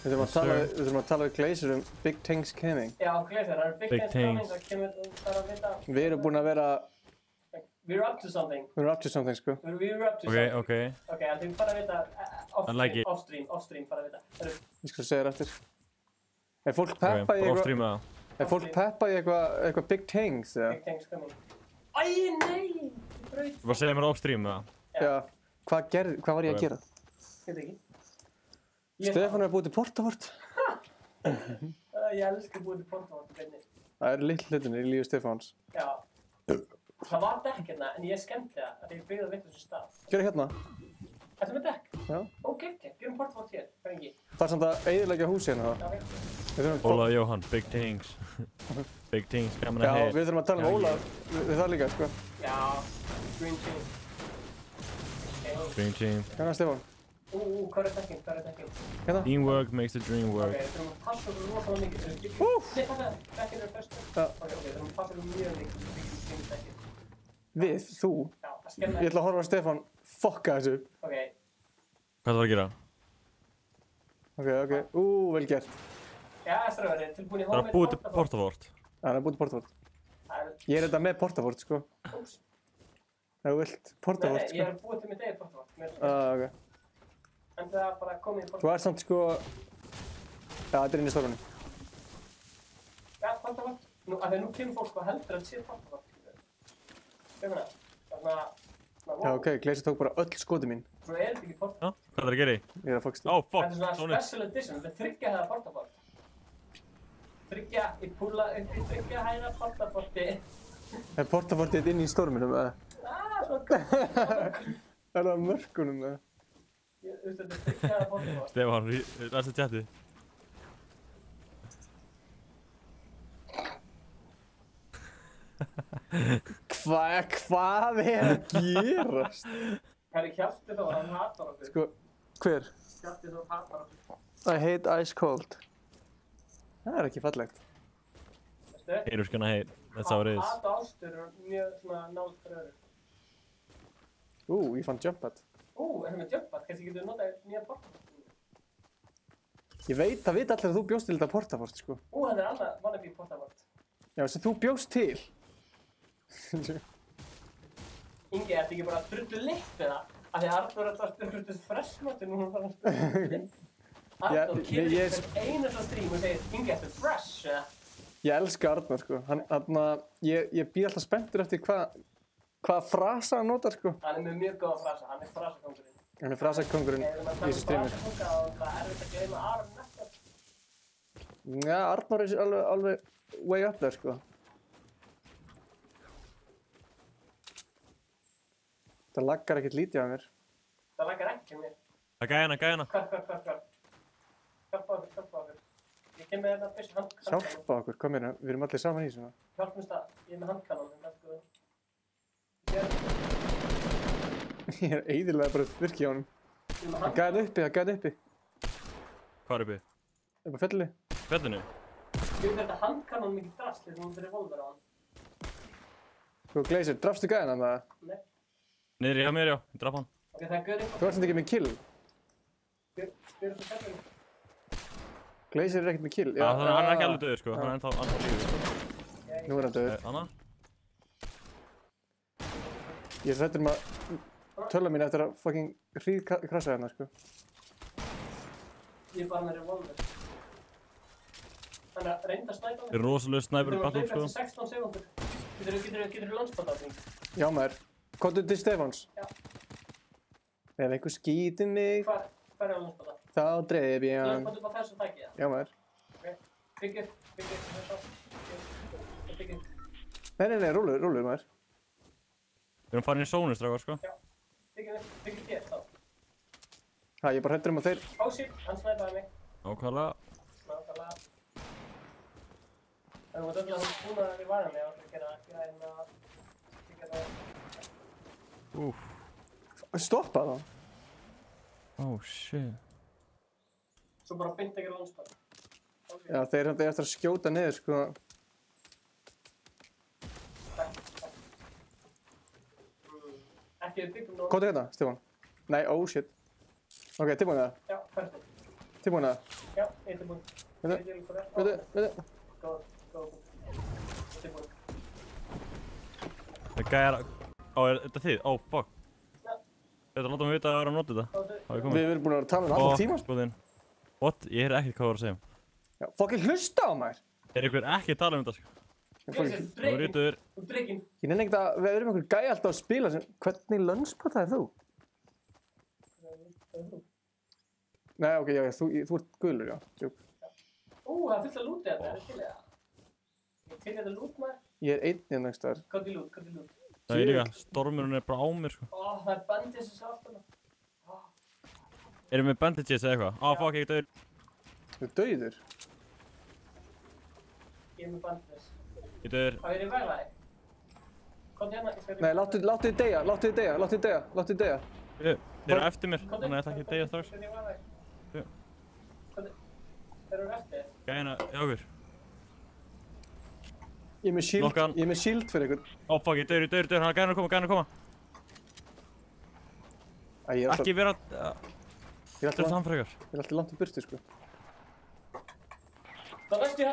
Við þurfum að tala við Glazer Big Things Coming. Já, Glazer, það eru Big Things coming, það kemur, það er að vita. Við erum búin að vera... We're up to something. We're up to something, sko. We're up to something. Ok. Ok, en þið fara að vita off-stream fara að vita. Ég skal segja þér eftir. Er fólk peppa í eitthvað... Er fólk peppa í eitthvað Big Things, eða? Big Things coming. Æ, nei! Þú bara segja mér off-stream, eða? Já. Hvað var ég að gera? Ég veit ekki. Stefán er að búið til Portavort. Ég elskar búið til Portavort, beinni. Það er lill hlutinni í lífi Stefáns. Já. Það var dekk hérna, en ég skemmti það að ég byggði það vitlausum stað. Gjörðu hérna. Ertu með dekk? Já. Ok, gerum Portavort hér, hvað ekki? Það er samt að eyðileggja húsi hérna þá. Já, Óla Jóhann, Big Things. Big Things, gaman Já, að heyra. við þurfum að tala um Óla við það líka, sko. Já, Green Team. Dream Team. Hérna, Stefán. Hvað er dekking? Hérna. Teamwork makes the dream Ok, work. við þurfum að passa okkur rosalega mikið. Nei, passa, dekkinn eru fyrst. Já. Ok, við þurfum að passa okkur mjög mikið. Við dekkinn. Við, þú. Já, að skemma Ég ætla að horfa á Stefán fokka þessu. Ok, Hvað það var að gera? Ok. Vel gert. já, stráðar, tilbúin í Það er homemade að búið til Portavort. Það er búið til Portavort. Það er, Ég er þetta með Portavort, sko. úps. Ef þú vilt Portavort, Nei, ég sko. er búið til mitt eigið Portavort. Ok. En það er bara komið í Þú Portavort. ert samt, sko... Já, þetta er inn í stofunni. Já, Portavort. Af því að nú kemur fólk sko heldur að sé Portavort. Hvað er það? Þannig að, Já, ok. Glazer tók bara öll skoti mín. Svo er þetta ekki Portavort. Já, hvað er það að gera í? Ég er að fokst. Ó, fuck, Þetta er svona Sóni. special edition. Þetta er þriggja hæða Portavort. Ég púla upp í þriggja hæða Portavorti. Er Portavortið inn í storminum, eða? Svona Er það mörkunum, eða? Þú veist, þetta er þriggja hæða Portavort. Stefán, læstu tjatti. Hvað er að gerast? Herri, Hjalti Þór, hann hatar okkur. Sko, hver? Hjalti Þór hatar okkur. I hate ice cold. Það er ekki fallegt. Veistu? Haters gonna hate. That's how it is. Hat og ástur eru mjög svona nált fyrir öðru. Ég fann jump pad. Erum við jumppad? Kannski getur við notað nýja Portavort? Ég veit, það veit allir að þú bjóst til þetta Portavort, sko. Þetta er annað wannabe Portavort. Já, sem þú bjóst til. Ingi, ertu ekki bara drullu litt við það? Af því að Arnór er bara drullu freshmötu núna bara drullu. Arnór kemur í hvern einasta stream og segir Ingi, ertu fresh, eða? Ég elska Arnór, sko. Ég býð alltaf spenntur eftir hvaða frasa hann notar, sko. Hann er með mjög góða frasa, hann er frasakóngurinn. Hann er frasakóngurinn Erum í að tala þessu streami. frasakónga og það er erfitt að gleyma Aron Nettar. Já, Arnór er alveg way up there, sko. Það laggar ekkert lítið á mér. Það laggar ekki mér. Það gæna. Hvar. Hjálpa okkur. Ég kem með þetta fyrst handkannan. Hjálpa okkur, kom hérna, við erum allir saman í þessu. Hjálpum stað, ég er með handkannan. Ég er eiginlega bara virkið á honum. Það gæði uppi. Hvað er uppi? Upp á fjalli. Fjallinu? Ég veit þetta handkannan mikið drast þegar hún fyrir revolver á hann. Sko, Glazer, drafstu gæðina það? Nei. Niðri hjá mér, já. Ég draf hann. Ok, það er gaur Þú ert samt ekki með kill. Spyrir þú fjallinu? Glazer er ekkert með kill. Já, þannig að hann er ekki alveg döður, sko. Hann er ennþá lífið. Nú er hann döður. Anna? Ég er hræddur að tölva mín eftir að fucking krasa hérna, sko. Ég er bara með revolver. Þannig að reynda að snæpa mig. Ég er rosalega snæpur í battle, sko. Þú þurfum að hlaupa eftir 16 sekundur. Geturðu landspott á því? Já, maður. Komdu til Stefáns. Já. Ef einhver skýtir mig, Hvar er landspott á? þá dref ég hann. Landspott upp á þessu tæki, Já, maður. Byggir. Nei, rúlur, maður. Við erum farin í sónu, strákar, sko. Byggir þér þá. Ég er bara hræddur að þeir... Pási, hann snæpaði mig. Nákvæmlega. Nákvæmlega. Það var döglega hún búin að við varum með að gera hérna... Úff. Stoppa þá. Oh, shit. Svo bara beint ekki landspott. Já, þeir eru eftir að skjóta niður, sko. Ekki við byggjum nú. Komdu hérna, Stefán. Nei, oh shit. Ok, tilbúin það. Já, hvernig? Tilbúin það. Já, ég er tilbúin. Veitu. Góð. Tilbúin. Það gæjar... Ó, er þetta þið? Ó, fuck. Þetta láta mig vita að það er að nota þetta. Há ég komið. Við erum búin að tala allan tíma. Skoðinn. What? Ég heyri ekkert hvað þú voru að segja. Já, fucking hlusta á maður. Er ykkur ekki að tala þetta, sko? Þú rítur. Þú drikkinn. Ég nenni ekkert að við erum einhver gæi alltaf að spila sem... Hvernig lönnspota er þú? Nei, ok, já, þú ert gulur, já. Tjók. Það er fullt að lúti þetta, er til í það? Ég til í þetta lút maður. Ég er einn hérna einhvers staðar. Hvað er lút? Það er líka, stormurinn er bara á mér, sko. Það er bandið sem sáttuna. Erum við bandages eða eitthvað? Fuck, ég er döður. Þú er dauður. Ég er með bandið. Ég er döður. Hvað er í veglaði? Komdu hérna, ég skal... Nei, láttu þið deyja. Þeir eru eftir mér, þannig að ég ætla ekki að deyja strax. Já. Þeir eru eftir? Gæna, hjá okkur. Ég er með shield fyrir ykkur. Fuck, ég er döður, hann er gæna að koma. Ekki vera... Ég er alltaf samfrekar. Ég er alltaf langt í burtu, sko. Það er næstu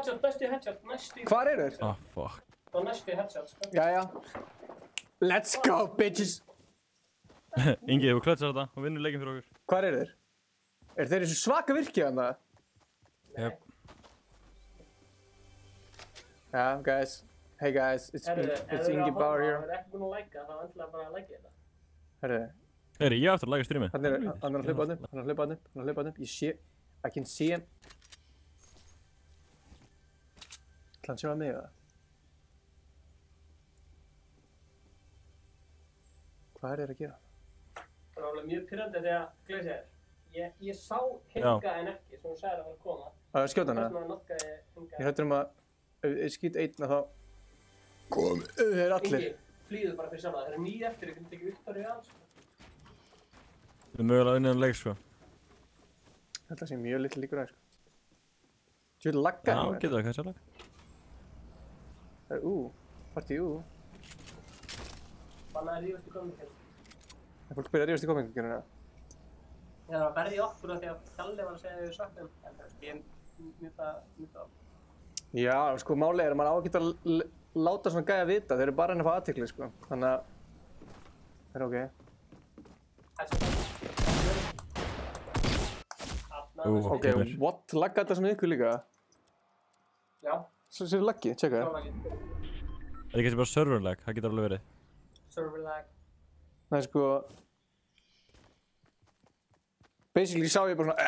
headshot. Hvar eru þeir? Fuck. Það er næstu headshot, sko. Jæja. Let's go, bitches! Ingi, þú klötsar þetta og vinnur leikinn fyrir okkur. Hvar eru þeir? Er þeir þessu svaka virkið hann það? Jep. Yeah, guys. Hey guys, it's Ingi Bauer here. Ef þú er ekki búin að læka, þá endilega bara að læka þetta. Herru. Ég á eftir að læka streamið. Hann er að hlaupa hann upp. Ég sé... I can see him. Ætla hann sjá að mig eða? Hvað er þeir að gera? Það var alveg mjög pirrandi þegar Gleisi er. Ég sá hinga en ekki, sem hún sagði að það var að koma. Það er skjóta hana? Þess vegna nokkaði hinga. Ég hættur að ef ég skýt einn að þá... Þeir eru allir. Ingi, flýðu bara fyrir saman. Það er nýð eftir, ég kundi ekki upptárið á, sko. Við erum mögulega unnið um leik, sko. Þetta sé mjög litlu líkur aðeins, sko. Þú vil lagga hérna? Já, getur það kannski að lagga. Það er partí Bannaði að rífast í kommentarkerfinu. Það fólk byrja að rífast í kommentarkerfinu, Það var að berja okkur af því að Kalli var að segja að við söktum. En það veist, ég mjög það. Já, sko, málið er að maður á ekki að láta svona gæja vita. Þeir eru bara að fá athygli, sko. Þannig að... Það er ok. Ok, what? Lagga þetta svona ykkur líka? Já. Svo séu laggi, tjekka það. Það er kannski bara server lag, það getur alveg verið. Server lag. Nei, sko... Basically sá ég bara svona...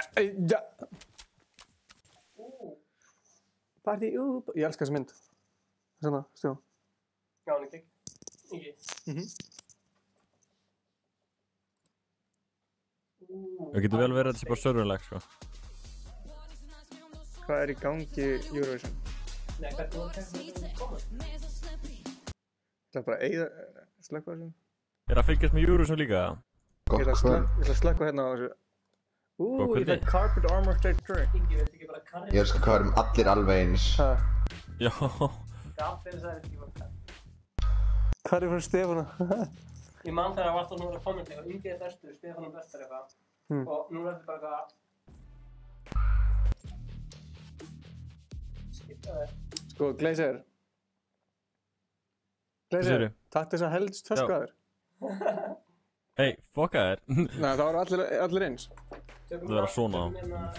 Party, Ég elska þessa mynd. Svona, stjó. Já, hann er klikk. Ingi. Það getur vel verið að þetta sé bara server lag, sko. Hvað er í gangi Eurovision? Nei, hvernig voru kemur koma? Það er bara að slökka þessu. Er það að fylgjast með Eurovision líka? Ég ætla að slökka hérna á þessu. Ég fæ Carpet Armor State 3. Ingi, veit ekki bara karri? Ég elskar hvað erum allir alveg eins. Já. Gafir þess að ekki bara karri. Hvað er fyrir Stefána? Ég man þegar það var alltaf núna að kommenta eitthvað. Ingi er bestur, Stefán er bestur eitthvað. Og nú er þetta bara eitthvað... Skipta þér. Sko, Gleisir. Takk þess að helst töskaður. Hei, fokka þér. Nei, það voru allir eins. Það vera svona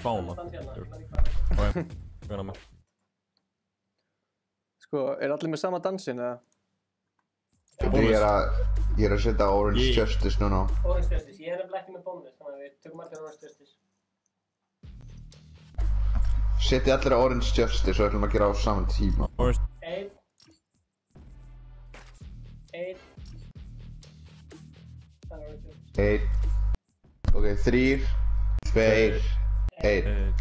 fána. Ok, hvernig með. Sko, allir með sama dansin eða? Ég er að setja Orange Justice núna. Orange Justice, ég er nefnilega ekki með bónus, þannig að við tökum allir Orange Justice. Setja allir Orange Justice og ætlum að gera á saman tíma. Einn. Einn. Ok, 3, 2, 1.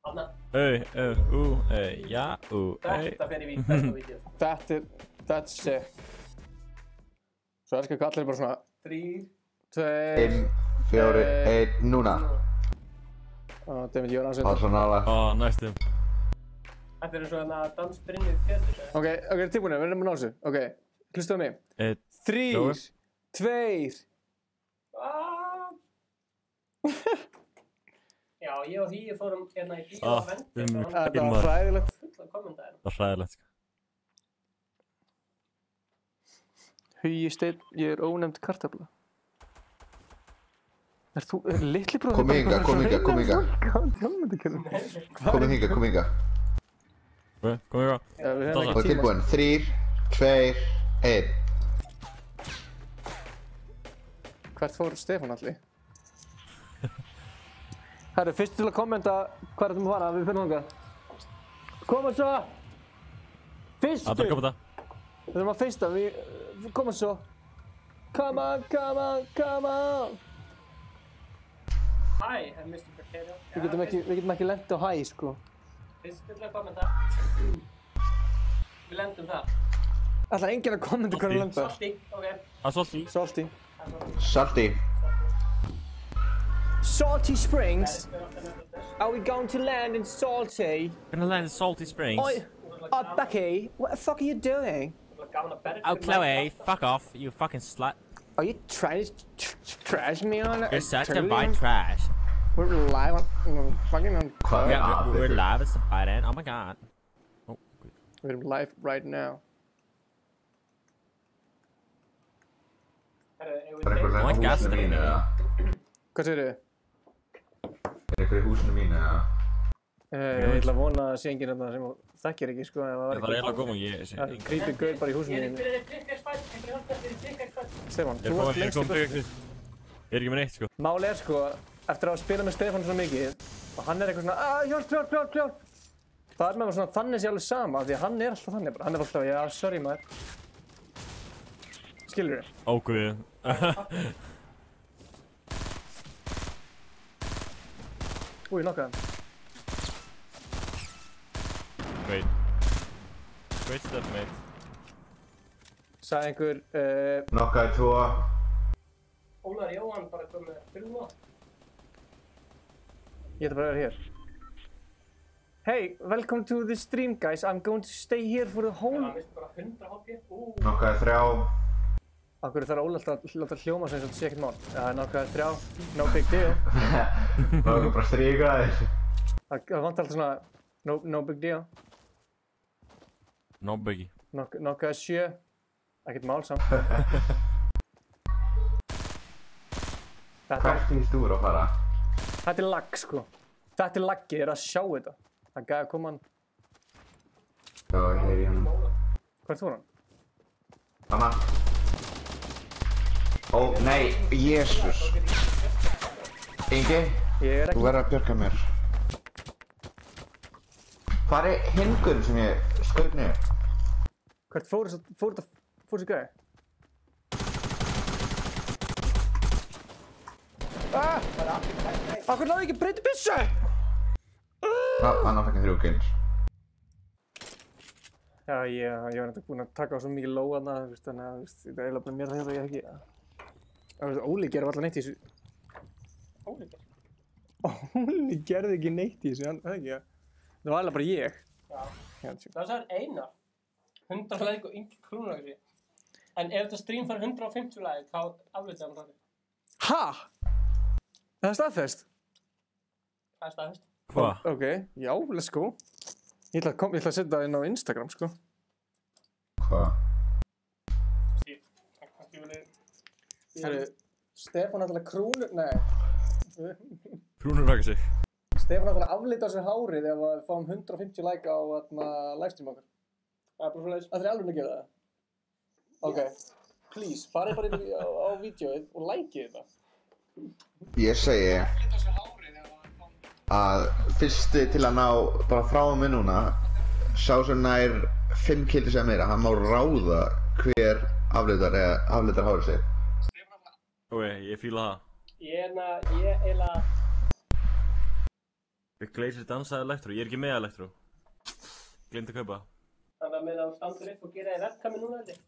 Hanna. Já, Þetta fer í besta vídeó. That's sick. Svo elskar ekki allir bara svona 3, 2, 1, 4, 1, núna. David, ég var Það er svo nálega. næstum. Þetta er svona dansbrynnið Pétur. Ok, tilbúinir, við erum að ná þessu. Ok, hlustu á mig. 3, 2. Já, ég og Hýi fórum hérna í bíó og vendi. Þetta var hræðilegt. Fulla kommentaðir. Það var hræðilegt, sko. Hugi Steinn, ég er ónefnd kartafla. Er þú, litli bróðir? Kom hingað. Kom hingað. Kom hingað. Og tilbúin. 3, 2, 1. Hvert fór Stefán allir? Herru, fyrst til að kommenta hvað þetta má fara, við finnum þangað. Koma svo! Fyrstur! Þetta er komið það. Við þurfum að fyrsta, koma svo. Come on! Hæ, Mr. Potato. Við getum ekki lent á hæ, sko. Fyrst til að kommenta. Við lendum það. Alltaf enginn að kommenta hvað við lendum. Salty, ok. Salty. Salty. Salty Springs? Are we going to land in Salty? We're gonna land in Salty Springs. Becky, what the fuck are you doing? Oh, Chloe, fuck off, you fucking slut. Are you trying to trash me on You're such a white trash. We're live on fucking on. Yeah, we're live as a pirate. Oh my god. Oh, good. We're live right now. What gas er það? Hvað segir þið? Er eitthvað í húsinu mínu, eða? Ég ætla að vona að sé enginn þarna sem þekkir ekki, sko. Það er eiginlega góð og ég sé. Það er creepy gaur bara í húsinu mínu. Stefán, þú varst lengst í burtu. Ég er ekki með neitt, sko. Málið er, sko, eftir að spila með Stefán svo mikið og hann er eitthvað svona hjálp. Það er með mér svona þannig sé alveg sama, því að hann er alltaf þannig bara. Hann er alltaf, já, sorry maður. Skilur þér? Óguð. Úi, nokkaði hann. Wait. Great stuff, mate. Sagði einhver, Nokkaði 2. Ólar Jóhann bara kom með 3 nótt. Ég ætla bara að vera hér. Hey, welcome to the stream, guys. I'm going to stay here for the whole... Það misti bara 100 HP. Nokkaði 3. Akkur þarf Óla alltaf að láta hljóma sem þetta sé ekkert mál. Já, nokkaði 3. No big deal. Það var bara stríkaðir. Það vantar alltaf svona... No big deal. No biggie. Nokkaði 7. Ekkert mál samt. Hvert finnst þú að fara? Þetta er lag, sko. Þetta er laggið, ég er að sjá þetta. Það gæði að koma hann. Já, ég heyri hann. Hvert fór hann? Hanna. Ó, nei, Jésús. Ingi, Ég er þú ekki... verður að bjarga mér. Hvar er hingurinn sem ég skaut niður? Hvert fór þessi gæði? Akkur náðu ekki breyti byssu? Hann á fækkin 3 kills. Já, ég var náttúrulega búinn að taka á svo mikið lóa þarna, þannig að þetta er eiginlega bara mér það hérna ég ekki... Óli gerði alltaf neitt í þessu. Óli gerði ekki neitt í þessu, það ekki, já. Það var alveg bara ég. Já. Það sagði Einar. 100 like og yngi krúnar ekki. En ef þetta stream fær 150 like, þá aflitaði hann það. Ha? Það er staðfest? Það er staðfest. Hva? Ok, já, let's go. Ég ætla að setja það inn á Instagram, sko. Hvað? Kannski vilja... Herru, Stefán ætlaði að krúnu... Nei. Krúnur raka sig. Stefán ætlaði að aflita á sér hárið ef við fáum 150 like á livestream okkar. Það er bara svoleiðis. Það er alveg að gera það. Ok. Please, farið bara á vídeoið og likeið þetta. Ég segi að fyrsti til að ná bara frá mig núna, sá sem nær 5 kildi sem meira, hann má ráða hver aflitar hárið sig. Ok, ég fíla það. Ég eiginlega... Við Glazer dansaði Electro, ég er ekki með Electro. Gleymdi að kaupa. Þannig að meðan þú standur upp og gera þér webcami núna held ég.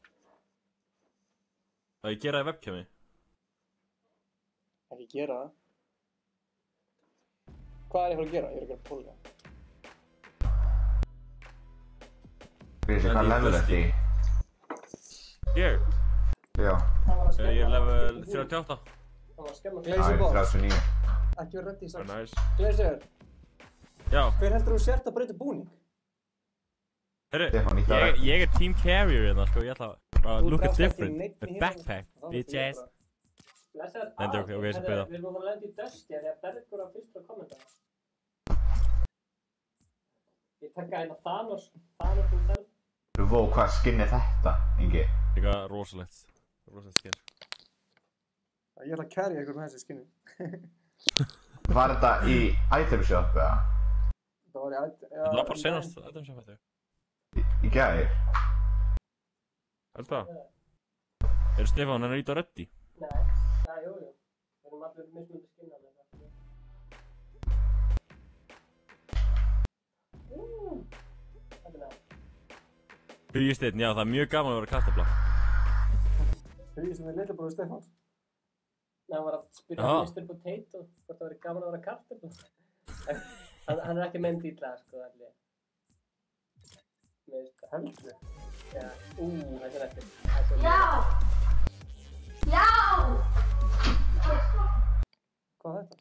Það ég gera það í webcami. Ekki gera það. Hvað er ég að fara að gera? Ég er að gera pólga. Glazer, hvað level ertu í? Ég? Já. Ég er level 38. Það var að skemma. Glazer box. 39. Ekki verið reddi í strax. Nice. Glazer, Já. hver heldur þú sért að breyta búning? Herru, Stefán, nýtt að ég er team carrier hérna sko, ég ætla að look bregst ekki different. neitt í With hérna. backpack, bitch ass. Blessaður. Nei, ok, ég skal byrja. Við erum að lenda í Dusty þegar Bergur á fyrst að kommenta. Ég taka eina Thanos himself. Vó, hvað skinn er þetta, Ingi? Líka rosalegt skil. Ég ætla að carry ykkur með þessi skinni. Var þetta í item shop eða? Það var Þetta var bara senast þetta sem fætti. Í gær? Heldur það? Stefán, hann er ít á reddi. Nei, jú. Við erum allir mismunandi skinna með það. Þetta er það. Hugisteinn, já, það er mjög gaman að vera kartabla. Hugisteinn er litla bróður Stefáns. Nei, hann var að spyrja Mr. Potato hvort það væri gaman að vera kartöflu. Hann er ekki með dýrlega, sko, allir. Mér veist það. Heldur. Já, þetta er eftir. Já! Já! Hvað er þetta?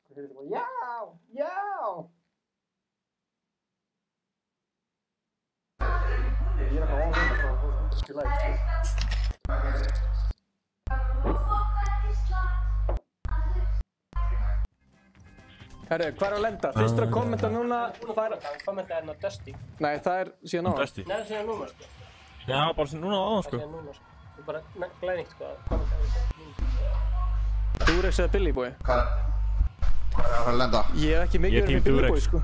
Hvað er þetta? Já! Já! Ég er að fá á þetta frá 150 likes. Herru, hvað er að lenda? Fyrstur að kommenta núna fara... Kommenta er náttúrulega Dusty. Nei, það er síðan á. Dusty. Nei, það er síðan núna, sko. Já, bara núna á það, sko. Það er síðan núna, sko. Þú bara glæðir sko að kommenta er núna. Durex eða Billy Boy? Hvað er að lenda? Ég hef ekki mikið Ég er verið team með Billy Durex. Boy, sko.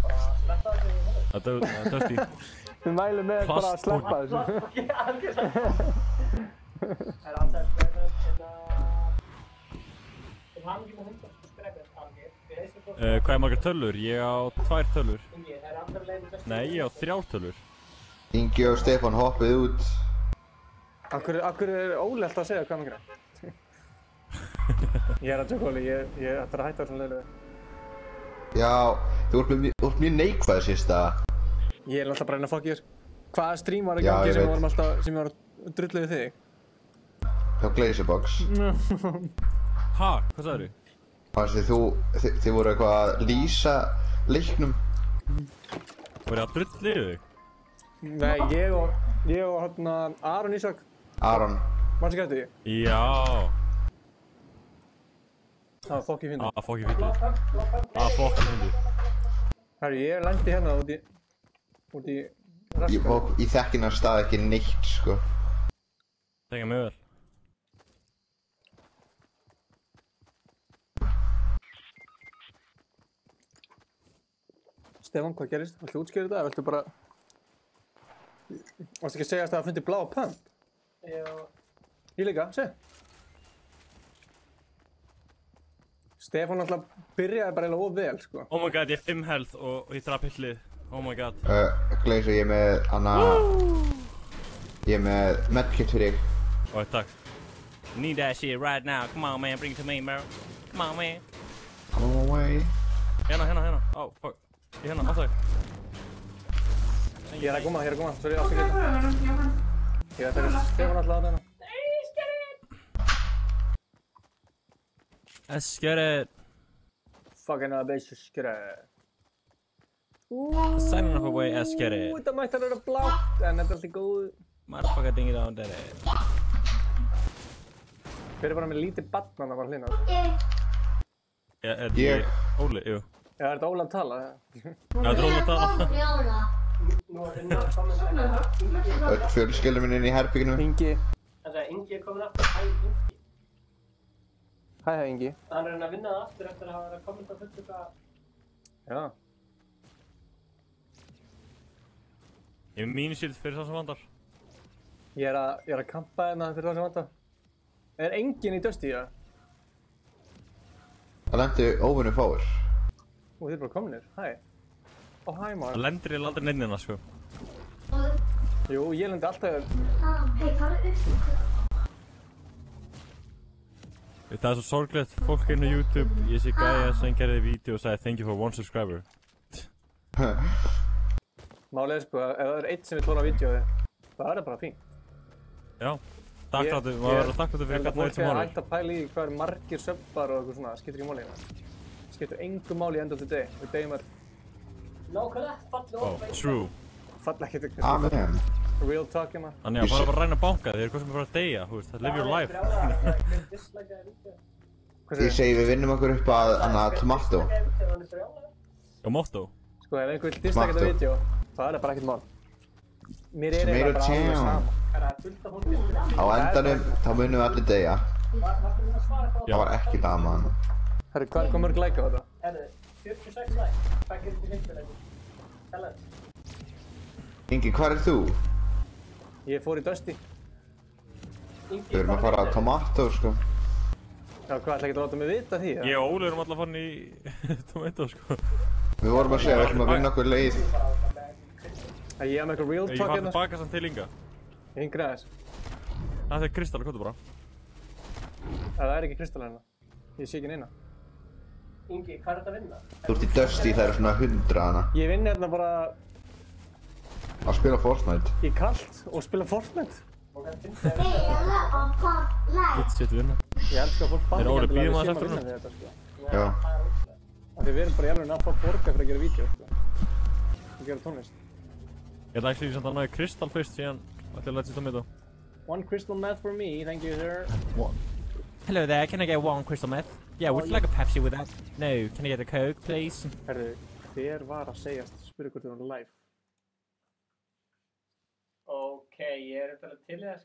Bara sleppa þessu í höfðu. Það er Dusty. Við mælum með bara að sleppa þessu. Já, alveg svo. Það er alltaf hann ekki með 100 skræpir, Algir. Hvað er margar tölur? Ég á 2 tölur. Ingi, það er alltaf leiðin Dusty. Nei, ég á 3 tölur. Ingi og Stefán hoppið út. Akkur er Óli alltaf að segja hvað maður gera? Ég er að tjóka Óli, ég ætla að hætta þessum leiðilegu. Já, þú ert mjög neikvæð sísta. Ég er alltaf bara einn að fokka í þér. Hvaða stream var í Já, gangi ég sem veit. við vorum alltaf, sem við varum að drullu við þig? Hjá Glazerbox. Ha? Hvað sagður þú? Þið voru eitthvað að lýsa leiknum. Voru ég að drullu yfir þig? Nei, ég og hérna Aron Ísak, Aron. mannstu ekki eftir því? Já. Það var fokk í fyndið. Fokk ég fyndið. Fokk ég fyndið. Herru, ég lendi hérna út í raska. Ég þekki hennar stað ekki neitt, sko. Tenga mig vel. Stefán, hvað gerist? Viltu útskýra þetta? Viltu bara... Varstu ekki að segja að það fundið bláa pump? Jú. Ég líka, seg. Stefán alltaf byrjaði bara eiginlega of vel, sko. Oh my god, ég er 5 health og ég draf hillið. Oh my god. Glazer, ég er með Ég er með medkit fyrir þig. Ói, takk. Need that shit right now. Come on, man. Bring it to me, bro. Come on, man. Come away. Hérna. Oh, fuck. Ég hérna, aftur. Ég er að koma. Sorry, afsakið þetta. Ég er að taka Stefán alltaf að þarna. Let's get it. Fucking a bitch, skræ. Sign enough away, let's get it. Þetta mætti að vera blátt, en þetta er alltaf góð. Motherfucker ding it on that. Hver er bara með lítið barn að bara hlýna? Ég. Óli, jú. Já, er þetta Óla að tala? Þetta er Óli að tala. Fjóla. Nú er Unnar komin að Öll fjölskyldum minn inn í herbygginu. Ingi. Þannig að Ingi er komin aftur. Hæ, Ingi. Hæ, Ingi. Hann er að vinna það aftur eftir að hafa verið að kommenta fullt eitthvað. Já. Ég er mínisíld fyrir það sem vandar. Ég er að kampa hérna fyrir það sem vantar. Er enginn í Dusty, já? Það lendi óvinni fáir. Ó, þið er bara kominir. Hæ. Ó, hæ, Það maður. lendir ég aldrei neinnina, sko. Jú, ég lendi alltaf. Hei, farðu upp. Það er svo sorglegt, fólk inn á YouTube, ég sé gæja sem gerði vídeo og sagði thank you for 1 subscriber. Málið er sko, ef það er eitt sem vil hlóna vídeoði, það er bara fínt. Já, þakkláttu, maður verður þakkláttu fyrir Fólk hvern eitt sem er horfir. hægt að pæla í hvað er margir söbbar og eitthvað svona, það skiptir ekki máli hérna. Það skiptir engu máli í end of the day. Við deyjum öll. Nákvæmlega, fallið Oh, true. Falla ekkert eitthvað. Amen. Real talk hérna. Þannig að bara ræna banka, þeir eru hvað sem er bara að deyja, þú veist, það live your life. Ég dislikeaði vídeo. Ég segi við vinnum okkur upp að hana tomato. Hann er brjálaður. Og motto. Sko, ef einhver vil dislike þetta vídeo, það er bara ekkert mál. Mér er Tomato eiginlega bara alveg town. sama. Það er fullt af fólki sem er Á endanum, þá munum við allir deyja. Varstu að svara eitthvað? Það var ekki gaman. Herru, hvað er hvað mörg like á þetta? Herru, 46 like. Hvað gerir þið heimtilegni? Talent. Ingi, hvar er þú? Ég fór í Dusty. Ingi, Við erum að fara á tomato, sko. Já, hvað ætla ekki að láta mig vita því? Ég og Óli erum alltaf farin í tomato, sko. Við vorum að segja, við ætlum að vinna okkur leið. Að ég hef með eitthvað real Ég talk var hérna. tilbaka samt til Inga. Ég hingri aðeins. Það er Kristall, hvað er bara? Það er ekki kristall hérna. Ég sé ekki neina. Ingi, hvað er þetta að vinna? Þú ert í Dusty, það eru svona 100 hana. Ég vinn hérna bara Að spila Fortnite. í kallt og spila Fortnite. Og hvað finnst þið að Hei, vinna? ég er að fá like. Shit, vinna. Ég elskar að fólk banni Er Óli, ekki bíðum að aðeins við eftir séum að honum? vinna við þetta, sko. Já. Það er ótrúlega. Af því við erum bara í alveg að fá borga fyrir að gera vídeo, sko. Og gera tónlist. Ég ætla ekki samt að náði Kristall fyrst síðan ætla að læta sér tomato. One crystal meth for me, thank you sir. Hello there, can I get one crystal meth? Yeah, would you like a Pepsi with that? No, can I get a Coke, please? Herðu, hver var að segjast? Spyrðu hvort þið var live. Ok, ég er eitthvað til í það.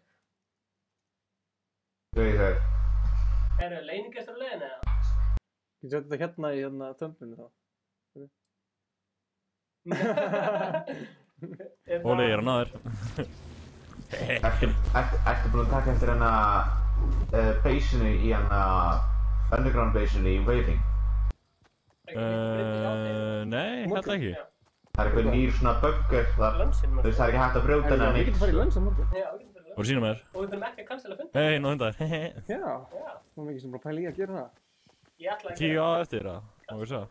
Þau þeir. Herru, leiningestur á leiðinu eða? Ég setja þetta hérna í hérna tömbinu þá. Óli, ég er að náður. Ertu búin að taka eftir hana basinu í hana underground basinu í Waiting? Nei, þetta ekki. Það er eitthvað nýr svona bunker þar. Lönnsinn, Þú veist, það er ekki hægt að brjóta hana Við neitt. getum farið í lönns á morgun. Já, við getum fyrir Voru sína með þér? Og við þurfum ekki að cancela fundi. Hei, ná hundar. Já, Já, nú er mikið sem bara pæla í að gera það. ég ætla að 10 gera á eftir það, má við segja.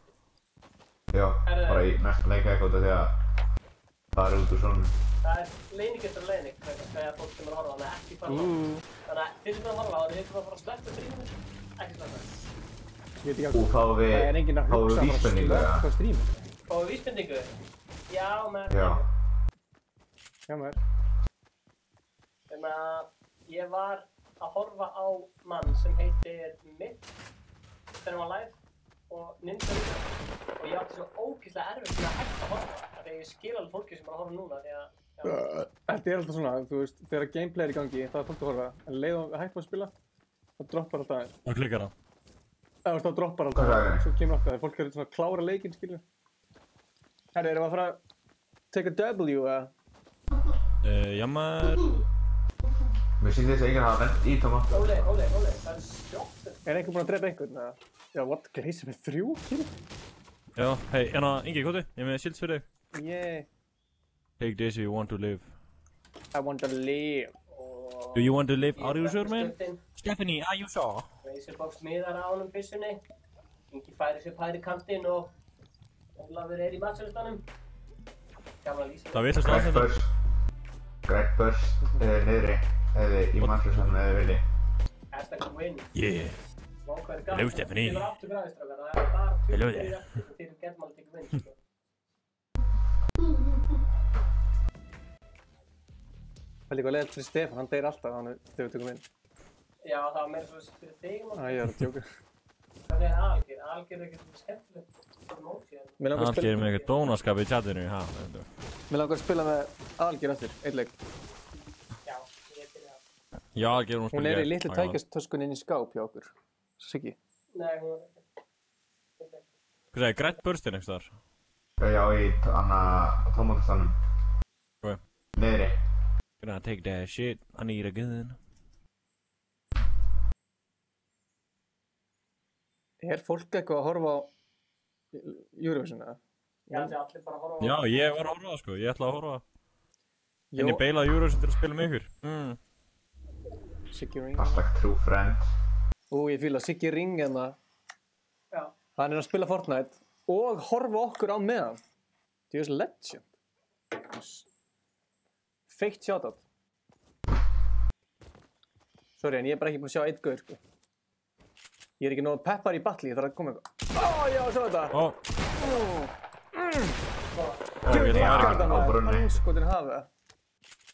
Já, bara í næsta leika eitthvað því að það er út úr svona. það. Er leiningestur á leiðinu, þegar fólk sem er að horfa, þannig að ekki fara á. Þannig að þið sem er að horfa á það, þið þurfum að fara að sleppa stríminu. Ekki sleppa. Ég veit ekki Og að fáum það er enginn að hugsa að vísbendingu, fara að eða? slökka stríminu. Og vísbendingu. Já, með Já. Já, maður. Þannig að ég var að horfa á mann sem heitir Myth þegar hann var live og Ninja líka og ég átti svo ógeðslega erfitt með að hætta að horfa af því að ég skil alveg fólki sem er að horfa núna því að Þetta er alltaf svona, þú veist, þegar gameplay er í gangi, það er fólk að horfa. En leið og hægt að spila, það droppar alltaf aðeins. Og klikkar það. Það veist, það droppar alltaf Hvað sagði? aðeins. Svo kemur alltaf þegar fólk er svona að klára leikinn, skilju. Herri, erum við að fara að take a W, eða? Jammar. Mér sýndi þess að enginn hafa lent í tomato. Óli, það er sjóttur. Er einhver búinn að drepa einhvern, eða? Já, what? Gleysir með 3 kill? Já, hei, Ingi, hvað Ég er með shields fyrir þig. Yeah, Take this if you want to live. I want to live. Do you want to live? Are you sure, man? Stephanie, are you sure? Razorbox miðar á honum byssunni. Ingi færi sér pæri kantinn og Ólafur er í matselustanum. Gamla lýsa. Það villast Greg aðsenda. Bush. Greg Bush niðri. Eða í Manchester eða vilji. Hashtag win. Yeah. Vá, hvað er gaman. Hello, Stephanie. Þið var aftur græðistrákar, það er bara 20 Hello fyrir there. eftir og þið getum alveg tekið vinn, sko. Það er líka leiðilegt fyrir Stefán, hann deyr alltaf þegar við tökum inn. Já, það var meira svo fyrir þig, mann. Æ, ég er að djóka. Það er algjör. Algjör er ekkert skemmtilegt móti. Mér langar að Algjör spila, með eitthvað dónaskap í chatinu, ha. mér langar að spila með Algjör eftir, einn leik. Já, ég byrja það. Já, Algjör hún Hún er í litlu tækjastöskunni inn í skáp hjá okkur. Siggi. Nei, hún er ekki. Hvað segir, grætt burstin einhvers þar? Já, í tómatastanum. Ok. Niðri. Gonna take that shit, I need a gun. Er fólk eitthvað að horfa á Eurovision eða? Já, það er allir bara að horfa á. Já, ég var að horfa á það sko, ég ætla að horfa á það. Jó. En ég beilaði Eurovision til að spila með ykkur. Siggi Ring. Hashtag true friend. Ég fíla Siggi Ring hérna. Já. Hann er að spila Fortnite og horfa okkur á meðan. Það er legend. Feikt shoutout. Sorry, en ég er bara ekki búinn að sjá eitt gaur sko. Ég er ekki nógu peppar í batli, ég þarf að koma eitthvað. Já, sjá þetta! Ég ætla að vera á brunni. Anskotin hafi það.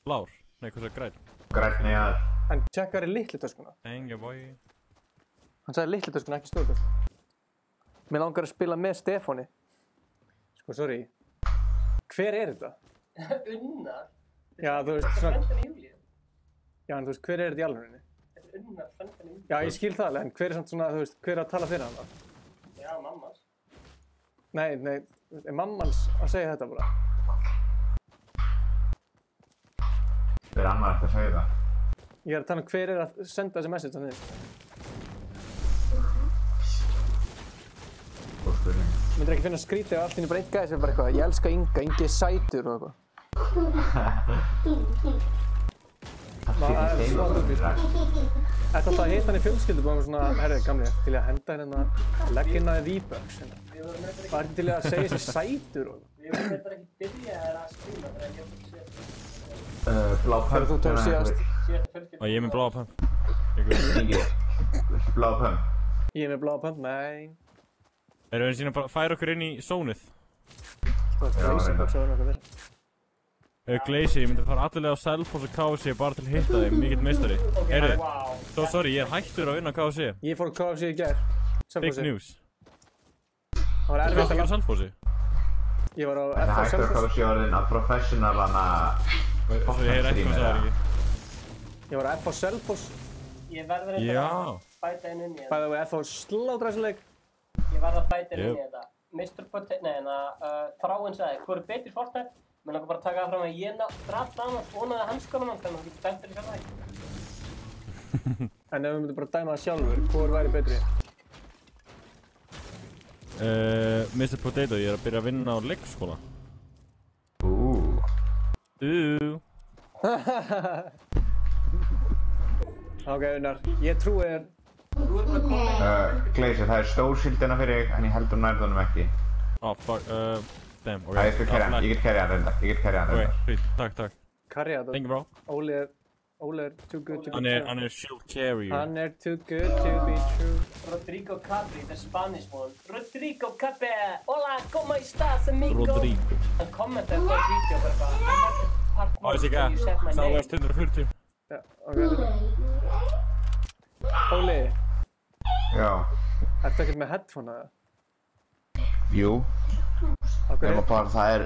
blár. Nei, hvað segir græn? Grænt neðar. Hann tjekkar í litlu töskuna. Engja boy. Hann sagði litlu töskuna, ekki stóru töskuna. Mér langar að spila með Stefáni. Sko, sorry. Hver er þetta? Unnar? Já, þú veist, Þetta er svona... frændin í Júlíu. Já, en þú veist, hver er þetta í alvörinni? Þetta er Unnar, frændin í Júlíu. Já, ég skil það alveg, en hver er samt svona, þú veist, hver er að tala fyrir hann? Já, mammas. Nei, er mammans að segja þetta bara? Hver er annar eftir að segja það? Ég er að tala um hver er að senda þessi message hann inn. Góð spurning. Myndir ekki finna skrítið ef allt inni bara einn gæði sem bara eitthvað, ég elska Inga, Ingi er sætur og eitthvað. Það er smá dugli. Þetta alltaf að hitta hann í fjölskyldubóðum og svona, herrið, gamli, til að henda hérna, leggja inn að V-Bucks hérna. Hvað er þetta til að segja þessi sætur og eitthvað? Við vorum þetta ekki byrjað að stríma þegar ég hef séð. Blá pump. Þegar þú tók síðast. Síðast fjölskyldu. Og ég er með bláa pump. Ingi. Blá pump. Ég er með bláa pump, nei. Erum við síðan bara að færa okkur inn í sónið? Sko, Glazebucks og eitthvað verið. Glaze, ég myndi fara allilega á Selfoss og KFC bara til að hitta þig, mikill meistari. Heyrðu, Wow. so sorry, ég er hættur að vinna á KFC. Ég fór á KFC í gær. Big news. Það var Þú erfitt varst ekki á að... Selfossi? Ég var á Það er FH hægt að Selfoss. kósi orðin að professionalana. Svo ég heyr ekki hvað það er ekki. Ég var á FH Selfoss. Ég verður þetta Já. að bæta inn í þetta. Bæði á FH slátræðsleik. Ég verður að bæta inn Yep. í þetta. Mr. Potato, nei, Þráinn sagði, hvað er betri Fortnite? Mér langar bara að taka það fram að ég draf fram að vonaði hanskunum hans þannig að þú getur dæmt þér í sjálf En ef við myndum bara dæma það sjálfur, hvor væri betri? Mr. Potato, ég er að byrja að vinna á leikskóla. Ok, Unnar, ég trúi þér. Þú er bara komin. Glaze, það er stórsíldina fyrir þig, en ég held nærði honum ekki. Oh, fuck, damn, ok. Ég skal kerja hann, ég get kerja hann reyndar, Ok, frýtt, takk. Karja þetta. Thank you, bro. Óli er too good to be Hann true. er shield carrier. Hann er too good to be true. Rodrigo Capri, the Spanish one. Rodrigo Capri, hola, ¿cómo estás, amigo? Rodrigo. Hann kommentaði á það vídeo bara I had to part Ó, one þessi so you said my það name. var 140. Já, ok. Óli, Já, ertu ekkert með headphone eða? jú. Ok, Nema bara það er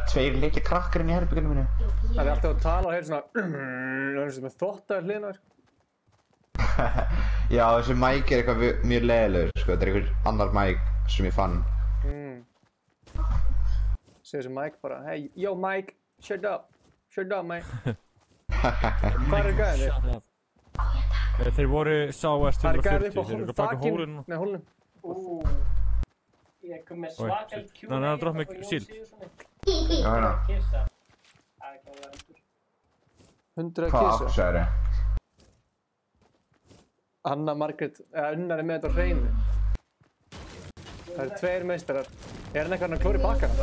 tveir litli krakkar inn í herbygginu mínu. það er alltaf að tala og heyra svona það er sem með þvottaður hliðnar. Já, þessi mic er eitthvað mjög leiðilegur, sko. Þetta er einhver annar mic sem ég fann. Segir þessi Mike bara, hey, yo Mike, shut up, Mike. Hvað er gæðið þig? Þeir voru Southwest Það er gæðið 140, upp á þeir eru að baka þakinn, hólinn. nei hólinn. Ég kom með svakal shit. Nei, hann dropp mig shield. Já, hérna. Kissa. Það er ekki að vera hundur. 100 Hvað kísa. afsæður þið? Anna Margrét, Unnar er með þetta á hreinu. Það eru tveir meistarar. Er hann eitthvað að klóra í bakkana?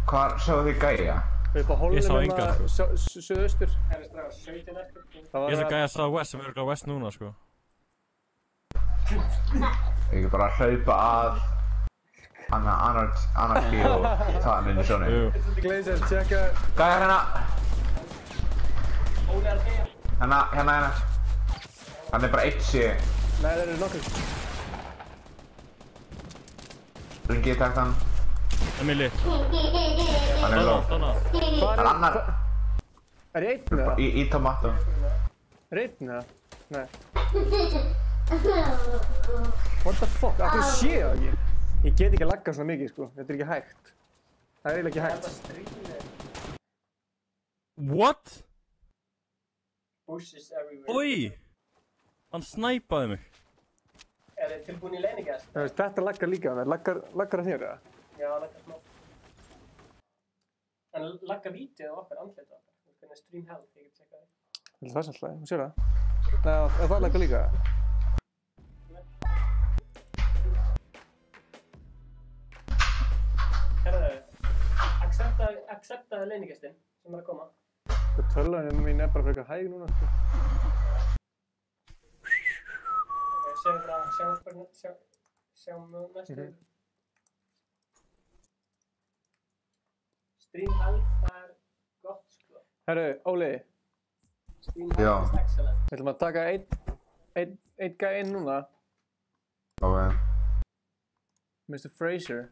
Hvað sáu þið gæja? Upp á Ég sá hólunum engan, suðaustur. Það er strax 17 eftir. Ég er að gæja Southwest sem eru á West núna, sko. Ég er bara að hlaupa að anarki og taða hann inn í sjónu. Jú. Glazer, tjekka. Gæja hérna! Óli er að deyja. Hérna. Hann er bara 1C. Nei, það eru nokkur. Ringið takt hann. Emili. Hann er low. Stanna. Það er annar. Er ég einn eða? Í tomato. Er ég einn eða? Nei. What the fuck? Af hverju sé það ekki? Ég get ekki að lagga svona mikið, sko. Þetta er ekki hægt. Það er eiginlega ekki hægt. What? Bushes everywhere. Oj! Hann snæpaði mig. Er þið tilbúin í leiningast? Þetta laggar líka, það laggar að þér eða? Já, laggar smá. En laggar vítið á okkar andlita okkar. Hvernig stream health, ég get tjekkað því. Það er sannlega, þú sér það. Nei, það laggar líka. Herðu, acceptaði leiningastinn sem er að koma. Tölvunum mín er bara fyrir eitthvað hæg núna, sko. Sjáum næstu. Stream health, það er gott, sko. Herru, Óli, Stream health is excellent. við ætlum að taka einn gæ inn núna. Ok. Mr. Fraser.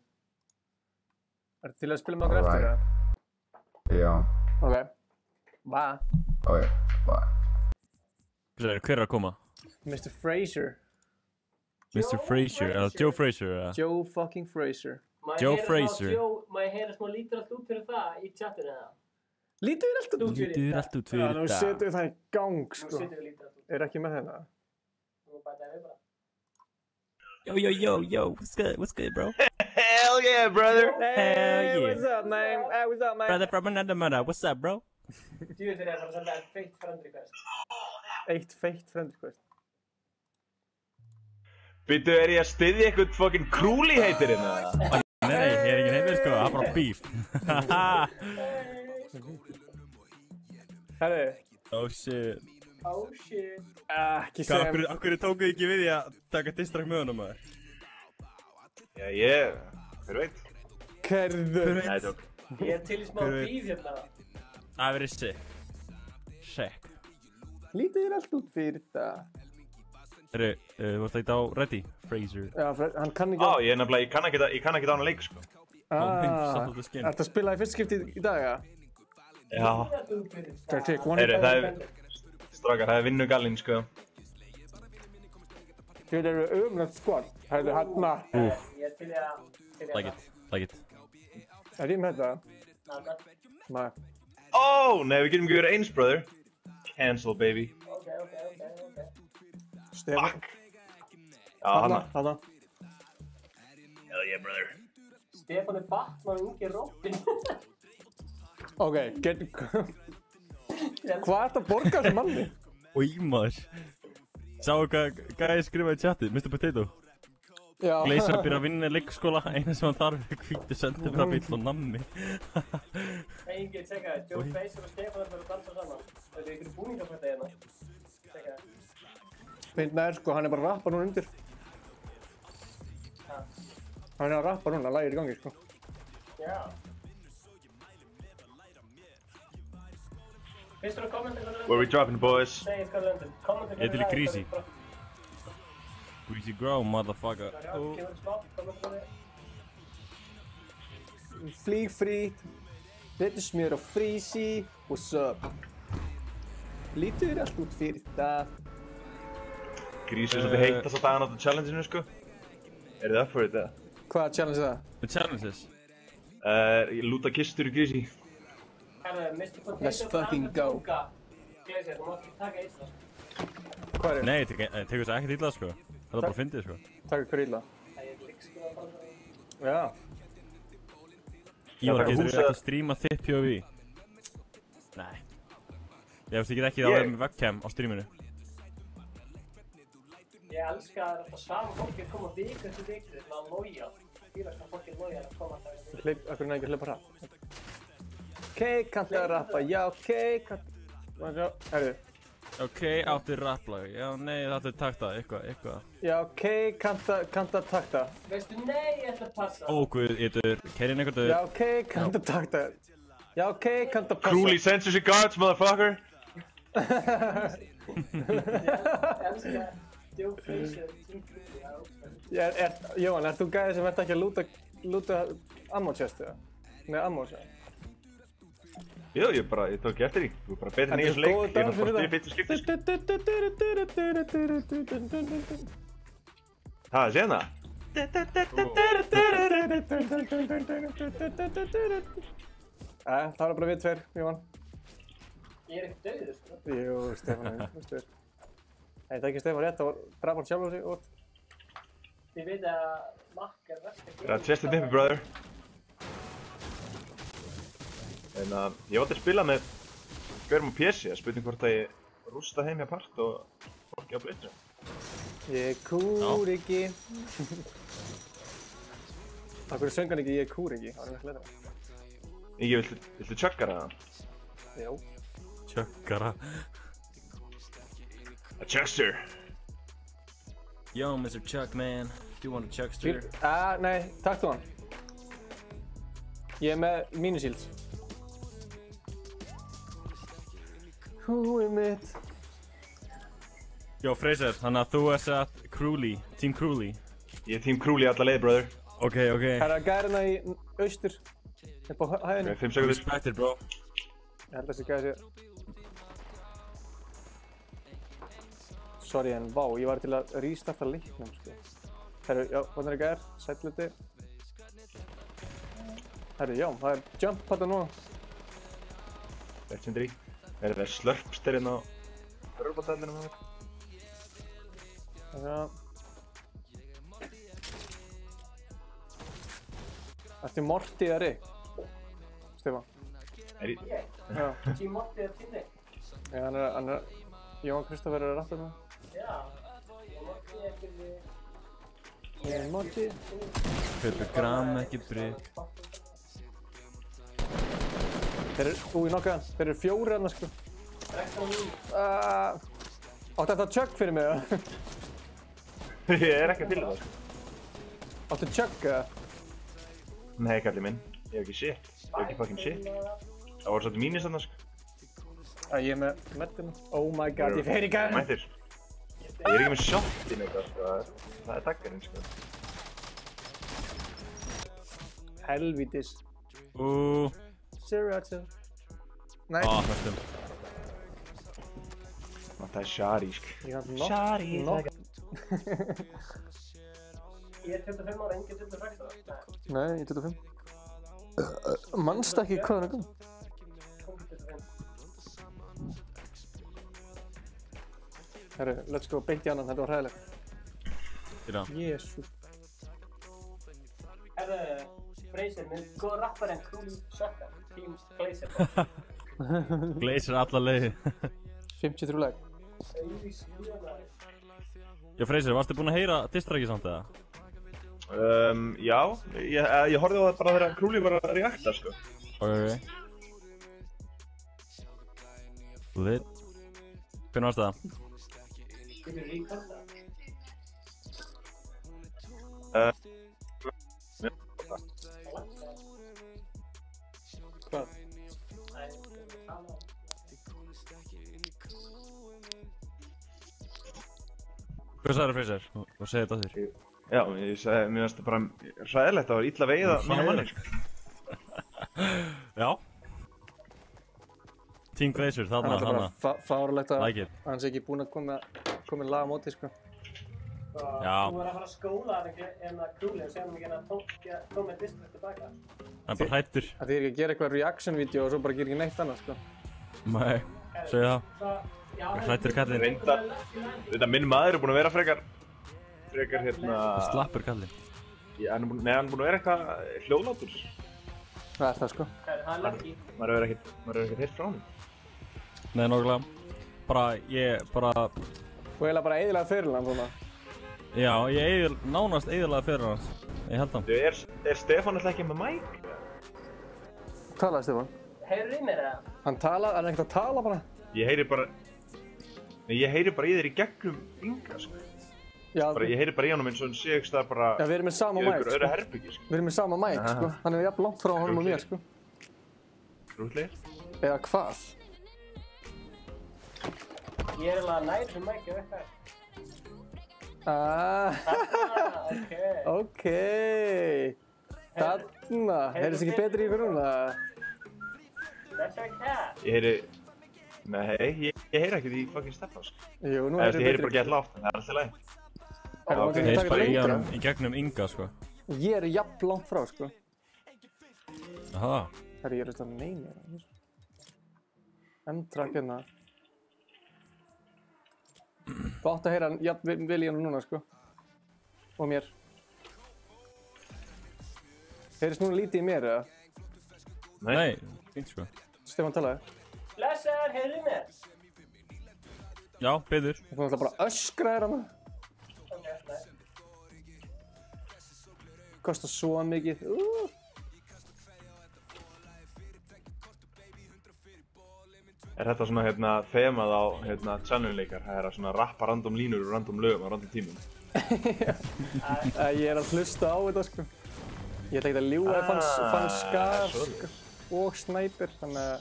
Ertu til að spila með okkur eftir það? Já. Ok. Bye. Ok, bye. Hver er að koma? Mr. Fraser. Mr. Fraser, eða Joe Fraser, eða? Joe fucking Fraser. Joe Fraser. Má ég heyra smá lítur allt út fyrir það í chatinu eða? Lítur þér alltaf út? Lítur allt út Já, fyrir nú það. setum við það í gang, Nú sko. setjum við lítur allt út. Er ekki með þennan? Nú bæta við bara. Yo, what's good, bro? Hell yeah, brother! Hell yeah. What's up, man? Hey, what's up, man? Brother from another mother, what's up, bro? Djúður er að fara að senda feitt friend request. Eitt feitt friend request. Býttu, er ég að styðja eitthvað fucking krúli heitir hérna? Nei, ég er ekki heitir, sko, það er bara beef. Herru. Oh shit. Oh shit. Ekki sem... Akkur tókuð ekki við því að taka distrak með honum, maður? Já, hver veit? Kerðu. Nei, tók. Ég er til í smá beef hérna. Það verið sick. Sick. Lítur þér allt út fyrir það? Herru, þú varst ekki á ready, Fraser? Já, hann kann ekki... Á, ég kann ekki á hana leik, sko. Ertu að spila í fyrst skipti í dag, eða? Já. Heyri, það er... Strákar, það er vinnugallinn, sko. Þið eru ömulegt skvart. Hæðu, hérna. Ég er til í að... Like it. Er ég með þetta? Nei. Ó, nei, við getum ekki verið eins, brother. Cancel, baby. Ok. Stefán. Já, hana. Hana. Hell yeah, brother. Stefán er Batman og ungi Robin. Ok, hvað ert að borga þessu manni? Í maður. Sáu hvað ég skrifaði í chati, Mr. Potato? Já. Gleisar byrja að vinna í leikskóla, eina sem hann þarf er hvítu sendibrabill og nammi. Engin, tjekka það, Joe Fraser og Stefán er bara að dansa saman. Það er ykkur búningafrætti hérna. Tjekka það. Finna sko, hann er bara að rappa núna undir. Hann er að rappa núna, lagið er í gangi, sko. Já. Finnst þú að kommenta hvað löndum? Where we dropping, boys? Segir hvað löndum. Kommenta Ég er til í Greasy. Greasy Grow, motherfucker. Kemur smá, kommenta hvað Flíg frít. Þetta er smjör og frísi. What's up? Lítur þér allt út fyrir það? Greasy er svolítið heittast á daginn á þetta challenge-inu, sko. Er þið up for it, eða? Hvaða challenge er það? The challenges? Ég lúta kistur í Greasy. Let's fucking go. Gleisir, þú mátt ekki taka illa. Hvað er það? Nei, ég tekur þess ekkert illa, sko. Það er bara að fyndið, sko. Takk fyrir illa. Það er líkskóla bara. Já. Ívar, getur þú ekki að stríma þitt POV? Nei. Ég veist, ég get ekki að vera með webcam á streaminu. Ég elskar að sama fólki að koma viku eftir viku, svona lojal. Fýlast að fólki er lojal að koma það. Akkur er ekki að hlaupa hratt. Ok, kanntu að rappa, já, ok, kanntu... Herru. Ok, áttu rapplag, já, nei, það er takta, eitthvað. Já, ok, kanntu að takta. Veistu, nei, ég ætla að passa. Ó, guð, ég dör, kerinn eitthvað dör. Já, ok, kanntu að takta. Já, ok, kanntu að passa. Krúli censorship guards, motherfucker! elska Joe Frazier, Team Cruelty, það Jóhann, ert þú gæði sem ert ekki að lúta ammo chest eða? Nei, ammo chest. Jú, ég tók ekki eftir því. Þú er bara betri en í þessu leik. Ég er náttúrulega bara í fyrstu skipti, sko. Það, sé hana. Það var bara við tveir, Jóhann. Ég er ekkert dauður, sko. Jú, Stefán, veistu þér. Nei, það er ekki Stefán rétt, það var draf hann sjálf á sig og... Þið veit að Mack er verst að Það er chestið uppi, brother. En ég valdi að spila með gaurum á PC, það spurning hvort að ég rústa heim hjá part og fólki á blitru. Ég kúr ekki. Af hverju söng hann ekki ég kúr ekki? Það var mjög letra. Ingi, viltu tjöggara það? Jó. Tjöggara. A chuckster. Yo, Mr. Chuck, man. Do you want a chuckster? Nei, takk þú hann. Ég er með mínusíld. Húið mitt. Jó, Fraser, þannig að þú ert satt Cruelty, Team Cruelty. Ég er Team Cruelty alla leið, brother. Ok. Það er að gærina í austur. Upp á hæðinu. Ok, 5 sekundur. Respected, bro. Ég held að þessi gæði sé... Sorry, en vá, ég var til að restarta leiknum, sko. Herru, já, hvernig er gær? Sætluti. Herru, já, það er jump þetta núna. Legendary. Er það slurpsterinn á rörbátæðinu með mér? Já. Ertu Morty eða Rick? Stefán. Er ég? Já. Team Morty eða Team Rick? Já, hann er... Jóhann Kristoffer er að rappa með. Já, Morty ekki við... Morty. Kaupa gram, ekki brygg. Þeir eru... Í nokkaðan. Þeir eru 4 hérna, sko. Áttu þetta chugg fyrir mig, eða? Ég er ekki að til það, sko. Áttu chugg, eða? Nei, kallið minn. Ég hef ekki shit. Ég hef ekki fucking shit. Það voru svolítið mínus þarna, sko. Ég er með meddum. Oh my god, ég fer í gang! Mættir. Ég er ekki með shot í mig, sko. Það er takkarinn, sko. Helvítis. Sriracha. Nei. Næstum. Það er Shari, sko. Shari. Ég er 25 ára, engin 26 ára. Nei, ég er 25. Manstu ekki hvað hann er komið? Herru, let's go, beint í annan, þetta var hræðilegt. Jésús. Herru, Fraser, minn góð rappar en Cruelty Sucker, Team Glazer. Glazer alla leiði. 53 lag. Já, Fraser, varstu búinn að heyra distracki samt eða? Já, ég horfði á það bara þegar Cruelty var að reakta, sko. Ok. Lit. Hvernig varst það? Getur við rekorda? Hvað? Hvað sagði það, Fraser? Hvað segir þetta á þér? Já, ég sagði, mér finnst það bara hræðilegt að það var illa veiða mína manni, sko. Já. Team Glazer, þarna. Það er bara fárlegt að Like it. hann sé ekki búinn að koma lag á móti, sko. Já. Þú er að fara að skóla en að Cruelty og segja hann ekki að koma með district tilbaka. Það er bara hrættur. Það þýðir ekki að gera eitthvað reaction-vídeó og svo bara gera ekki neitt annað, sko. Nei, segja það. Hrættur kallinn. Þetta minn maður er búinn að vera frekar hérna... Slappur kallinn. Nei, hann er búinn að vera eitthvað hljóðlátur. Það er það, sko. Það er lucky. Maður er ekkert heilt frá hann. Nei, nokkulega. Bara... Þú eiginlega bara eyðilega fyrir hann, svona. Já, ég nánast eyðilega fyrir hans. Ég held það. Er Stefán alltaf ekki með mic? Talaði, Stefán. Heyrðu í mér eða? Hann er ekkert að tala bara. Ég heyri bara í þér í gegnum Inga, sko. Já, Ég heyri bara í honum eins og hann sé ekki stað bara... Já, við erum með sama mic, sko. öðru herbyggi, sko. Við erum með sama mic, sko. Hann er jafn langt frá honum og mér, sko. Rútlegir? Eða hvað? Ég er alveg nær sem mækja eitthvað. Ok. Þarna. Heyrðist ekki betri í ykkur núna? That's our cat. Ég heyri... Nei, ég heyri ekkert í fucking Stefán, sko. Jú, nú Ég heyri bara gett lágt, en það er alltaf leið. Ég heyrst bara í hann í gegnum Inga, sko. Ég er jafn langt frá, sko. Aha. Herri, ég er að neina. M-track hérna. Gott að heyra hann jafn vel í hann núna, sko. Og mér. Heyrist núna lítið í mér, eða? Nei, fínt, sko. Stefán talaði. Blessaður, heyrðu mér. Já, beður. Þú ætla bara að öskra þér hana. Ok, nei. Kostar svo mikið. Er þetta svona þemað á channel-leikar? Það er að svona rappa random línur og random lögum á random tímum? Ég er að hlusta á þetta, sko. Ég ætla ekki að ljúga að fann Scar og Sniper, þannig að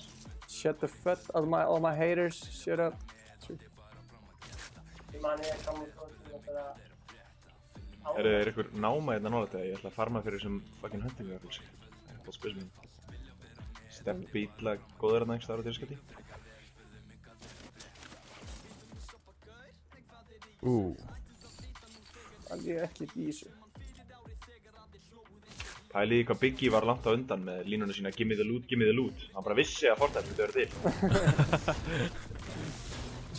shut the fuck all my haters, shut up. Ég mani að koma í tónum og það... Er ykkur náma hérna nálega þegar ég ætla að farma fyrir þessum fucking hunting-rifles? Það er alltaf spesminn. Stepp bítla góður hérna einhvers staðar á tilskatti. Það er ekki í þessu. Pæliði hvað Biggie var langt á undan með línuna sína gimme the loot, gimme the loot. Hann bara vissi að Fortnite myndi vera til.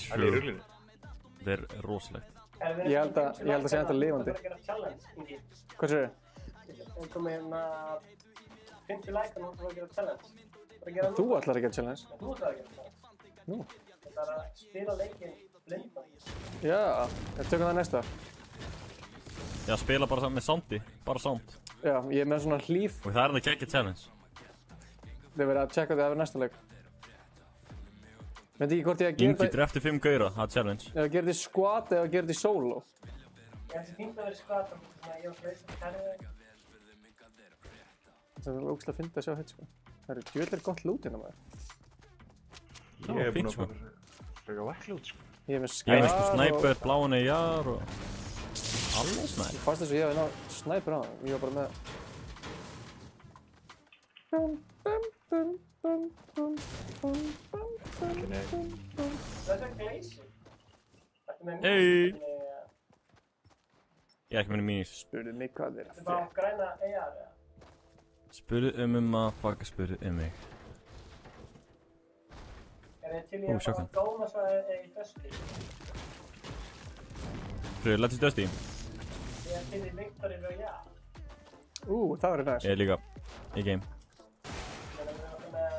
Það er í ruglinu. Það er rosalegt. Ég held að segja þetta lifandi. Þú þarf að gera challenge, Ingi. Hvað séu? Við komum hérna 50 like og þú þarf að gera challenge. Þú ætlar að gera challenge? Þú ætlar að gera challenge. Nú? Þú þarf að spila leikinn blinda. Já, tökum það næsta. Já, spila bara með soundi, bara sound. Já, ég er með svona hlíf. Og það er það geggja challenge. Þið verður að checka það yfir næsta leik. Veit ekki hvort ég að gera Ingi drefti 5 gauðra, það er challenge. Ef að gera þetta í squad eða að gera þetta í solo. Ég held að fínt að vera í squad og ég var hlaust að kærði þig. Það er ógeðslega fyndið að sjá hitt, sko. Það eru djöðlega gott loot hérna, maður. Ég er búinn að fara whack loot, sko. Ég er með Ég er með sniper, bláan ER og... Alveg snæp. Ég fannst þess að ég hefði náð sniper á það. Ég var bara með... Það er Glacier. Hey! Ég er ekki með minis. Spurðu mig hvað þið er að Þetta er bara græna AR, eða? Spurðu motherfucker, spurðu mig. Er þið til í að fara að góma svo eða í Dusty? Fröðu, let's Dusty. Ég er til í Victory Royale. Það verður næst. Ég er líka í game. Við erum með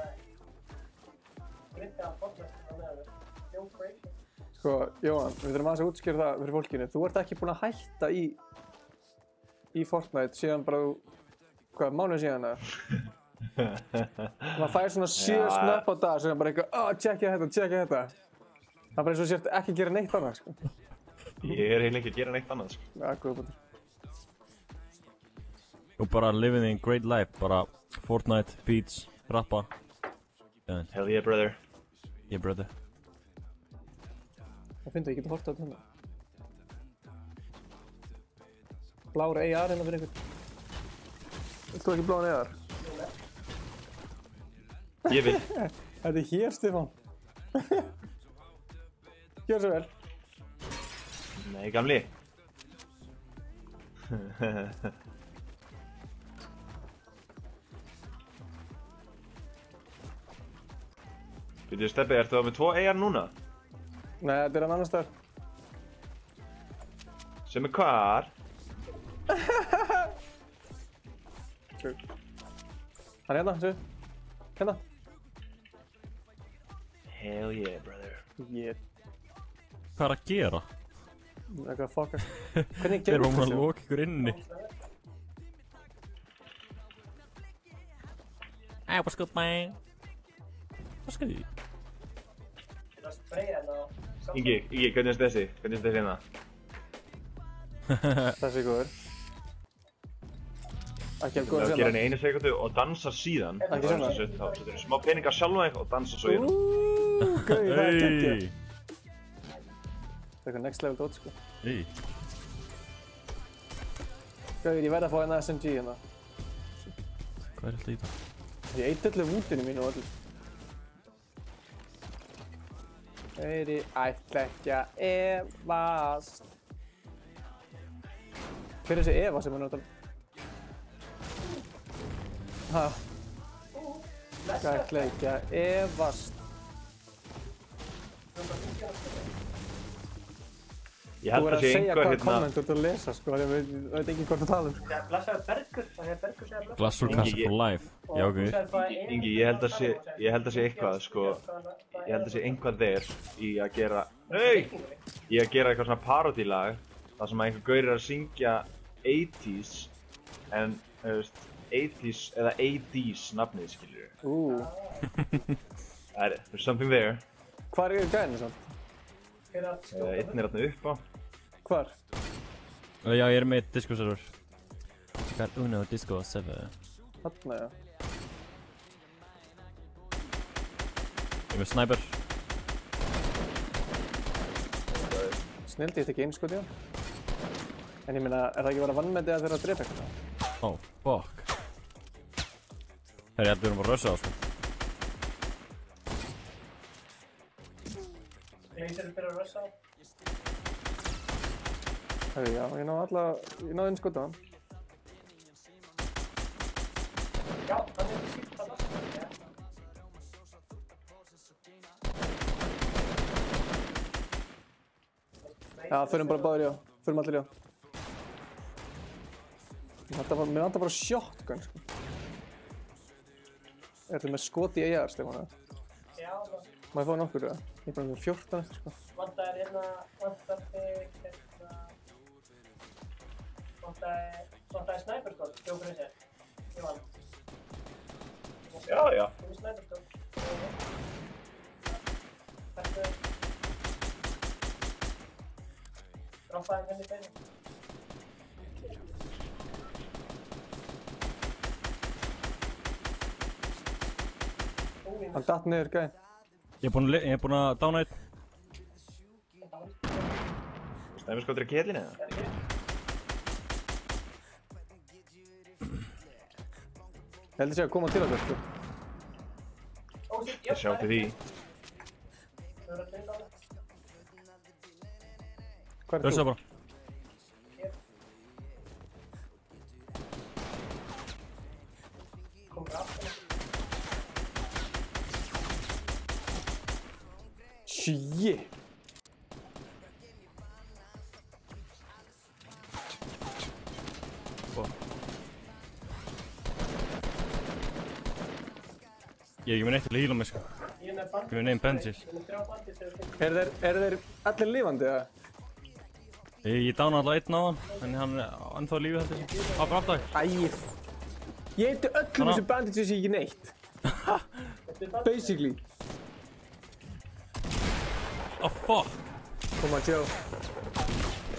grittaðan Fortnite á meðan. Joe Crazy. Sko, Jóhann, við þurfum aðeins að útskýra það fyrir fólkinu. Þú ert ekki búinn að hætta í Fortnite síðan bara, hvað, mánuð síðan eða? Maður fær svona 7 snöpp á dag sem bara eitthvað, tjekkja þetta. Það er bara eins og sért ekki að gera neitt annað, sko. Ég er eiginlega ekki að gera neitt annað, sko. Já, góða búinn. Og bara living a great life, bara Fortnite, beats, rappa. Hell yeah, brother. Yeah, brother. Það finnst ég geti hort á þetta hérna. Blár AR hérna fyrir ykkur. Vilt þú ekki bláan AR? Ég vil. Þetta er hér, Stefán. Gjör svo vel. Nei, gamli. Býtu, Steppi, ertu það með 2 AR núna? Nei, þetta er hann annar staðar. Sem er hvar? Hann er hérna, séu. Hérna. Hell yeah, brother. Yeah. Hvað er að gera? Eitthvað fuckast. Hvernig Þeir gerðu eru að loka ykkur inni. Hey, what's good, man? What's good? Það er sprayað ná. Ingi, hvernig er þessi? Hvernig er þessi hérna? Þessi er góður. Ekki að góða Þú sjálf. gerir henni 1 sekundu og dansa síðan. Ekki svona. Þá setur þú smá peningar sjálf þig og dansa svo í hérna. Gauði, það er geggja. er eitthvað next level dot, sko. Í. Gauður, ég verð að fá hérna SMG hérna. Hvað alltaf í það? Ég eitt öllu vútinu mínu og öllu. Gauður, ætla ekki að efast. Hver þessi Eva sem er náttúrulega? Ha? Ætla ekki að efast. Ég held að sé einhver Þú verður að segja hvaða hérna... komment þú ert að lesa, sko, ég veit ekki hvort þú tala sko. Já, blessaður Bergur, það er Bergur segja blessaður. Glassurkassa for life. Já, ok. Ingi, ég held að sé eitthvað, sko... Ég held að sé einhvað þér í að gera... Í að gera eitthvað svona parodílag þar sem að einhver gaur er að syngja 80s en, þú veist, 80s eða 80s nafnið, skiljur. There's something there. Hvar er gæðinu samt? Einn er þarna upp á. Hvar? Já, ég er með Discord-server. Got Uno Discord-server. Þarna, já. Ég er með sniper. Snildi, ég tek einn skot í hann. En ég meina, er það ekki verið að vannmeti að þeirra að drepa eitthvað? Oh, fuck. Herri, ég held að við erum bara að rössa á, sko. Leysir fyrir að rössa á. Herri, já, ég náði einn skot á hann. Já, það er ekki sítt að lasta. Já, förum bara báðir í á. Förum allir í á. Mér vantar bara shotgun, sko. Ertu með skot í AR, Stefán, eða? Já, það. Má ég fá nokkur, eða? Ég er bara með 14 eftir, sko. Vantar þig hérna... Vantar snæperskot, hljókur í sér. Ég vann. Já, já. Þú er snæperskot. Þetta... Droppaði henni beinu. Hann datt niður, gæðin. Ég er búinn að dána einn. Snæperskottur í kélinu, eða? Ég held að sé að koma til okkur, sko. Það sjá til því. Hvað er Rössa þú? bara. Shit! Ég er ekki með neitt til að hýla mig, sko. Ég er með Ég er með neinn bensis. Ég er með 3 bandis þegar Eru þeir allir lifandi, eða? Ég dána alltaf einn á hann, en hann er ennþá lífið þetta. Á, bara aftak. Æ, ég heiti öllum þessu bandages ekki neitt. Basically. Oh, fuck. Koma, Joe.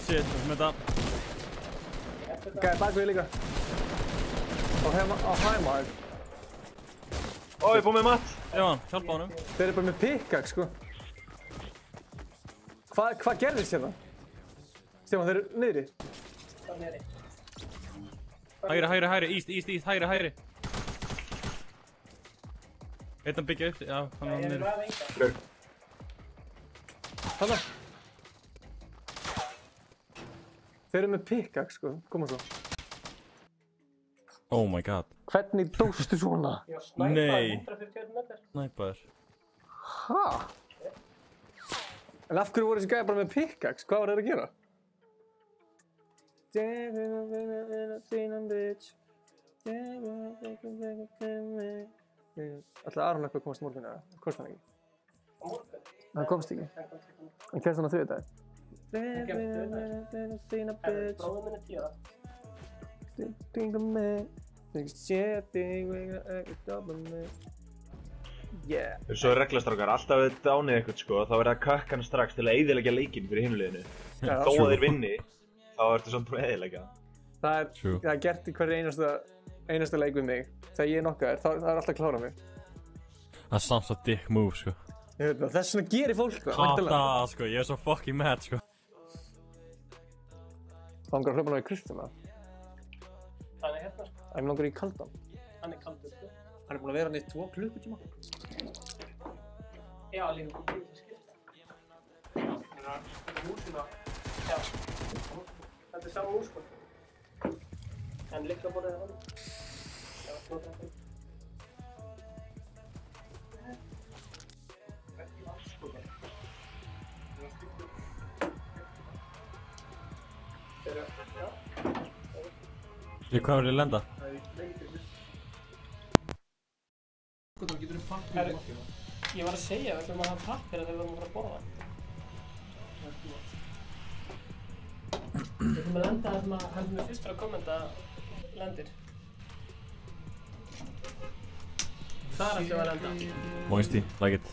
Shit, með það. Gæði bakvið líka. Á hæmark. Ó, ég er búinn með mat. Já, hjálpa honum. Þeir eru bara með pickaxe, sko. Hvað gerðist hérna? Stefán, þeir eru niðri. Það er neri. Hægri, east, hægri. Einn að byggja upp, já, hann var Ég er niður. með enga. Hanna. Þeir eru með pickaxe, sko. Koma svo. Oh my god. Hvernig dóstu svona? Ég var snæpað Nei. 141 metrar. Snæpaður. Ha? En af hverju voru þessi gæði bara með pickaxe? Hvað var þeir að gera? Ætlaði Aron eitthvað að komast morgun, eða? Komst hann ekki? Á morgun. Hann komst ekki. Hann kemst hann á þriðjudaginn. Það er bróðum minni 10 það. Yeah. Svo er reglastrákar, alltaf við dánið eitthvað, sko, þá verður það kökk hann strax til að eyðileggja leikinn fyrir hinuliðinu. Þó að þeir vinni, þá ertu samt búin að eyðileggja. Það er gert í hverju einasta leik við mig. Þegar ég er nokkaður, það er alltaf að klára mig. Það er samt svo dick move, sko. Ég veit það, þess vegna gerir fólk það. Hata, sko, ég er svo fucking mad, sko. Langar að hlaupa ná í Kristjana. Hann er hérna, sko. Ég langar í kaldan. Hann er kaldur, sko. Hann er búinn að vera hann í 2 klukkutíma. Já, líka búinn til þess skipt. Þetta er húsina. Já. Þetta er sama hús, sko. En lyklaborðið er hann. Já, nota þetta. Ekki vatnskókar. Já. Hvað var ég að lenda? Herru, ég var að segja við ætlum að hafa pappir þegar við vorum að fara að borða. Við ætlum að lenda það sem að hann með fyrst frá að kommenta lendir. Þar ætlum við að lenda. Moisty, like it.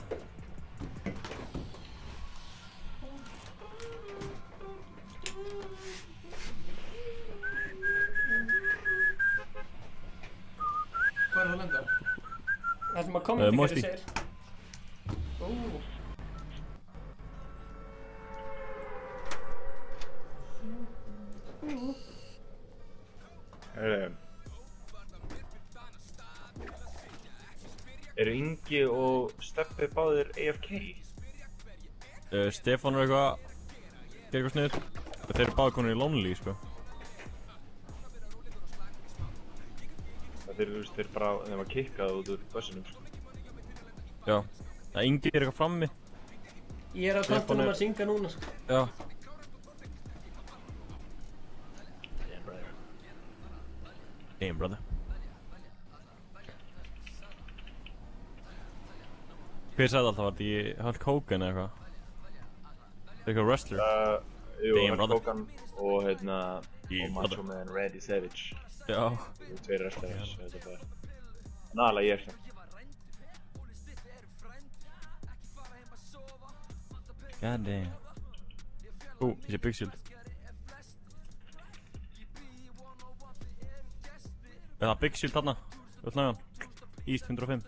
Hvað er það að lenda? Það sem að kommenta Moisty. segir. Eru Ingi og Steppi báðir AFK? Stefán er eitthvað að gera eitthvað sniður. Þeir eru báðir konur í Lonely, sko. Þeir bara, þeim var kickað út úr bussinum, sko. Já. Það Ingi er eitthvað frammi. Ég er á kantinum að syngja núna, sko. Já. Damn, brother. Hver sagði alltaf, var þetta í Hulk Hogan eða eitthvað? Það er eitthvað wrestler? Jú, Damn, Hulk brother. Hogan og hérna, og Macho Man Randy Savage. Já. Það eru 2 wrestlers, þetta er bara... Nálega ég sem. God damn. Ég sé Big Shield. Er það Big Shield þarna? Öll nægan? East 105.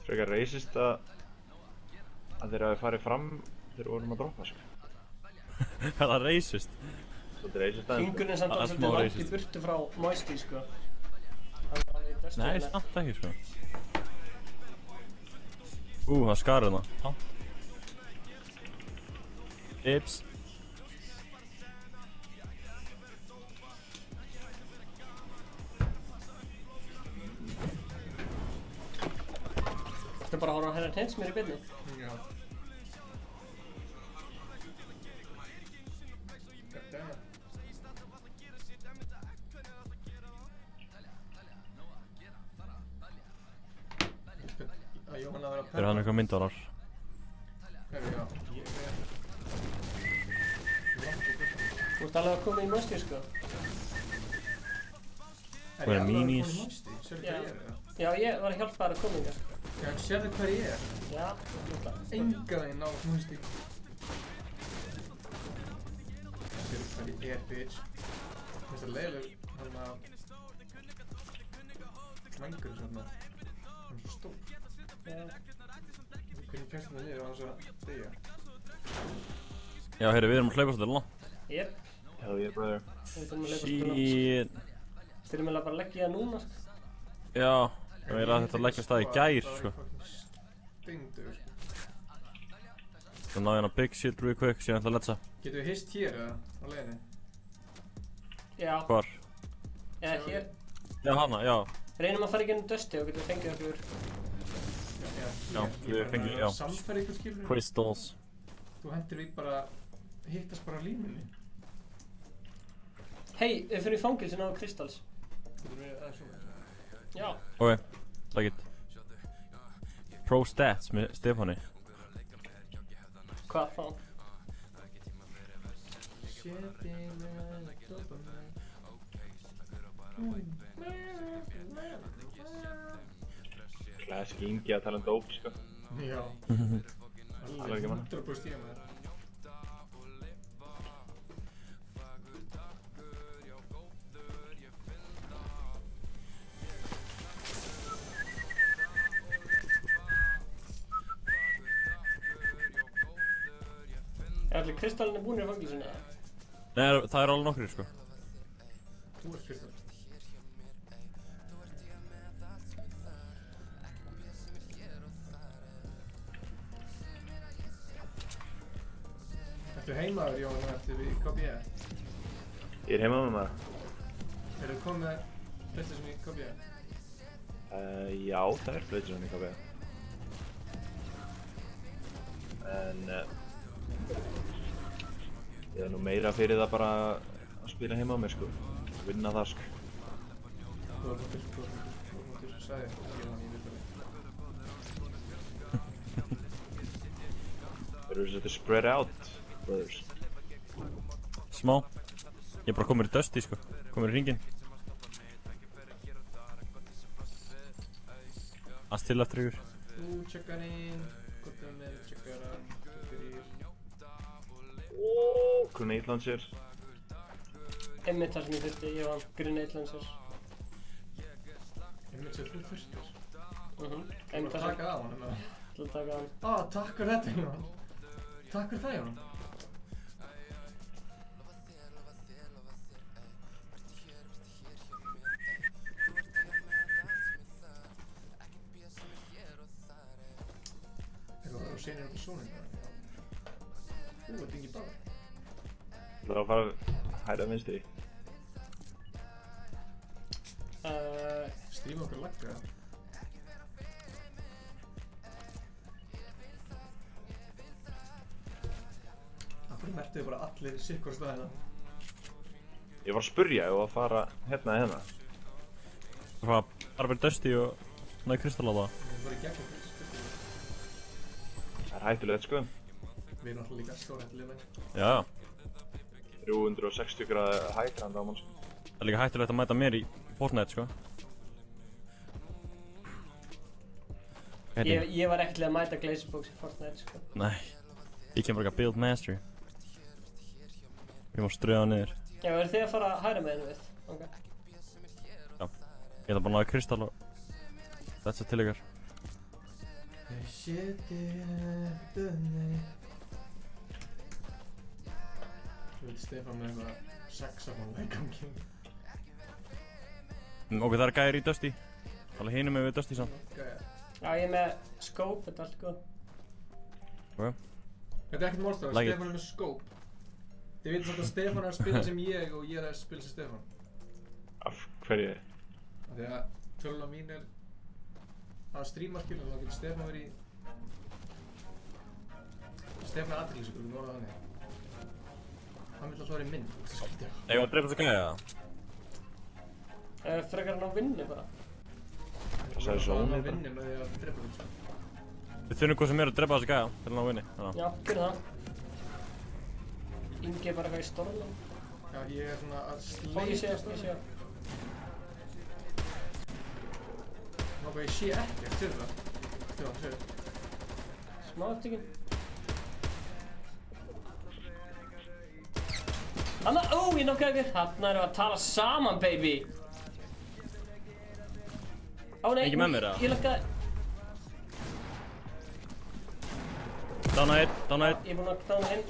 Frekar racist að þeir hafi farið fram þegar vorum að droppa, sko. Er það racist? Svolítið racist aðeins. Hringurinn er samt Það er alveg smá svolítið langt í racist. burtu frá Moisty, sko. Hann er alveg í döstu. Nei, samt ekki, sko. Það er skarið hérna. Ips. Þetta er bara að horfa á hennar hreins mér í byrni. Já. Goddammit. Að Jóhanna vera að Er hann eitthvað myndarar? Herru, já. Ég er... Þú ert alveg að koma í Moisty, sko. Hvað er minis? Sérðu hver ég er, eða? Já, ég var að hjálpa þér að koma í það. Já, sérðu hver ég er? Já, Enga veginn á Moisty. Sérðu hver ég er, bitch. Mér finnst það leiðileg, hann að... Vængur svona. Hann er svo stór. Hvernig kemst það niður á hans að deyja? Já, heyrðu, við erum að hlaupa svolítið langt. Jep. Hell yeah, brother. Við þurfum að hlaupa svolítið langt. Shit. Styrum við bara að leggja það núna, sko. Já, ég er að þetta leggja stað í gær, sko. Steindur, sko. Það náði hann að Big Shield real quick, síðan ætla að letsa. Getum við hist hér, eða? Á leiðinni? Já. Hvar? Eða hér. Já, hana, já. Reynum að fara í gennum Dusty og getum við fengið okkur... Já, við fengið, já. Samferð ykkur, skilur við? Crystals. Þú hendur við bara... hittast bara á línunni. Hei, við fyrir í fangilsin á Crystals. Getum við aðeins svona? Já. Ok, like it. Pro stats með Stefáni. Hvað þá? Classic Ingi að tala um dope, sko. Já. Alveg ekki mann. 100% ég með það. allir kristallinni búinir í fangelsinu eða? Nei, það er alveg nokkrir sko. Þú ert kristall. Ertu heimaður, Jón, eftir við KB? Ég er heima með maður. Eru þið komið með PlayStation í KB? Já, það er PlayStation í KB. En ég er nú meira fyrir það bara að spila heima á mér sko. Vinna það sko. Þú var mútið sagði ég hann í viðtalið. Eru þess að þetta spread out, brothers? Smá. Ég er bara komin í Dusty sko. Komin í hringinn. Allt til eftir ykkur. Tjekkar inn. Kottum með tjekkara. Grenade launcher. Einmitt það sem ég þurfti, ég vann grenade launcher. Einmitt sem þú þurftir? Einmitt það sem... Taka á hann, eða? Til að taka á hann. Takk fyrir þetta, Jón. Takk fyrir það, Jón. Eitthvað var senir út í sóninu. Þetta er ekki bara. Það var að fara hæra vinstri. Stríma okkur lagga. Af hverju mertið bara allir sikkur staðina? Ég var að spurja ef að fara hérna eða hérna. Það var bara verið Dusty og næði kristall á það. Við erum bara í gegnum þessu. Það er hættulegt sko. Við erum alltaf líka stórhættilega menn. Já. 360 gráði hægrand á mann sko. Það er líka hættulegt að mæta mér í Fortnite sko. Ég var ekkert að mæta Glazerbox í Fortnite sko. Nei. Ég kem bara að build mastery. Ég má ströða niður. Já, eru þið að fara að hæra með henni við? Ok. Já. Ég ætla bara að náða kristall og... That's it til ykkar. Þú veit Stefán með eitthvað saxofón leikgangi. Ok, það er gæðir í Dusty. Alveg hinum með við Dusty samt. Já, ég er með scope, þetta er allt góð. Ok. Þetta er ekkert málstafur, Like Stefán er með scope. Þið veitum svolítið að Stefán er að spila sem ég og ég er að spila sem Stefán. Af hverju? Af því að töluna mín er að stríma skilur og þá getur Stefán verið í... Stefán er aðtilískur, við norðað þannig. Hann vil alltaf vera í minn, það skildi ég. Ég var að drepa þessu gæði eða? Frekar hann á vinnu bara. Það sagði svo Hann á vinni með því að drepa þessu. Við finnum hvað sem er að drepa þessu gæða til að ná vinni. Já, fyrir það. Ingi er bara eitthvað í stórlum. Já, ég er svona að Ó, sleita ég sé. Nákvæm, ég sé ekkert, sérðu það? Stefán, sérðu. Smá eftirkinn. Hanna, ég nokkaði ykkur. Hanna erum við að tala saman, baby. Ó, nei, Engin með mér, eða? ég lakkaði. Dána einn. Ég er búinn að dána einn.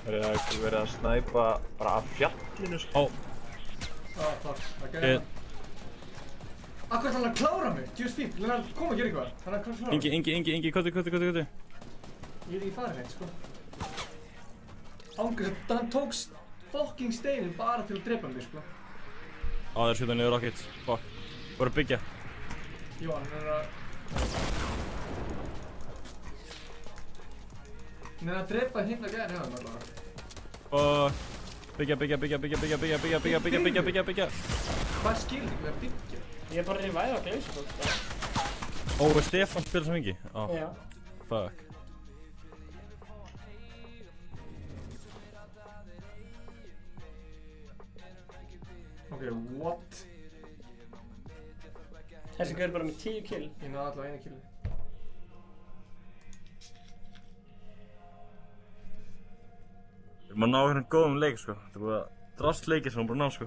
Það er verið að snæpa bara af fjallinu sko. Fuck, það gæði það. Akkur ætla hann að klára mig, just fínt, hann er að koma að gera eitthvað. Hann er að klára mig. Ingi, köttu. Ég er ekki farin eitt, sko. Ángur, hann tók fucking steinin bara til að drepa mig, sko. Á, það er skjótað niður rockets. Fuck. Voru að byggja. Jó, hann er að... Hann er að drepa hinn að gæða hérna allavega. Fuck. Byggja. Hvað skilur þig með að byggja? Ég er bara að ræða á Glazerbox. Ó, er Stefán spila sem Ingi? Ó. Já. Fuck. Ok, what? Þessi gaur bara með 10 kill. Ég náði allavega einu killi. Við erum að ná hérna góðum leik, sko. Þetta er búið að drast leikir sem við erum búin að ná, sko.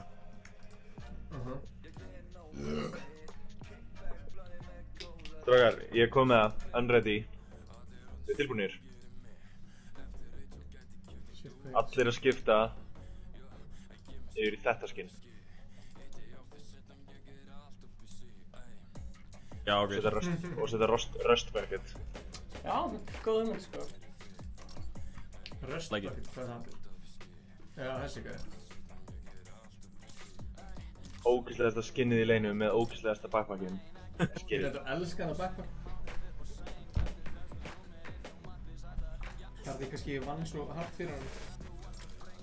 Strákar, ég kom með það, unready. Þið tilbúinir? Allir að skipta yfir í þetta skinn. Já, ok. Og setja Rust Bucket. Já, góð hugmynd sko. Rust Like it. Bucket, hvað er það? Já, þessi gæði. Ógeðslegasta skinnið í leinu með ógeðslegasta backpackinn. Ég reyndar elska hana backpack. Það er því kannski ég vann svo hart fyrir hann.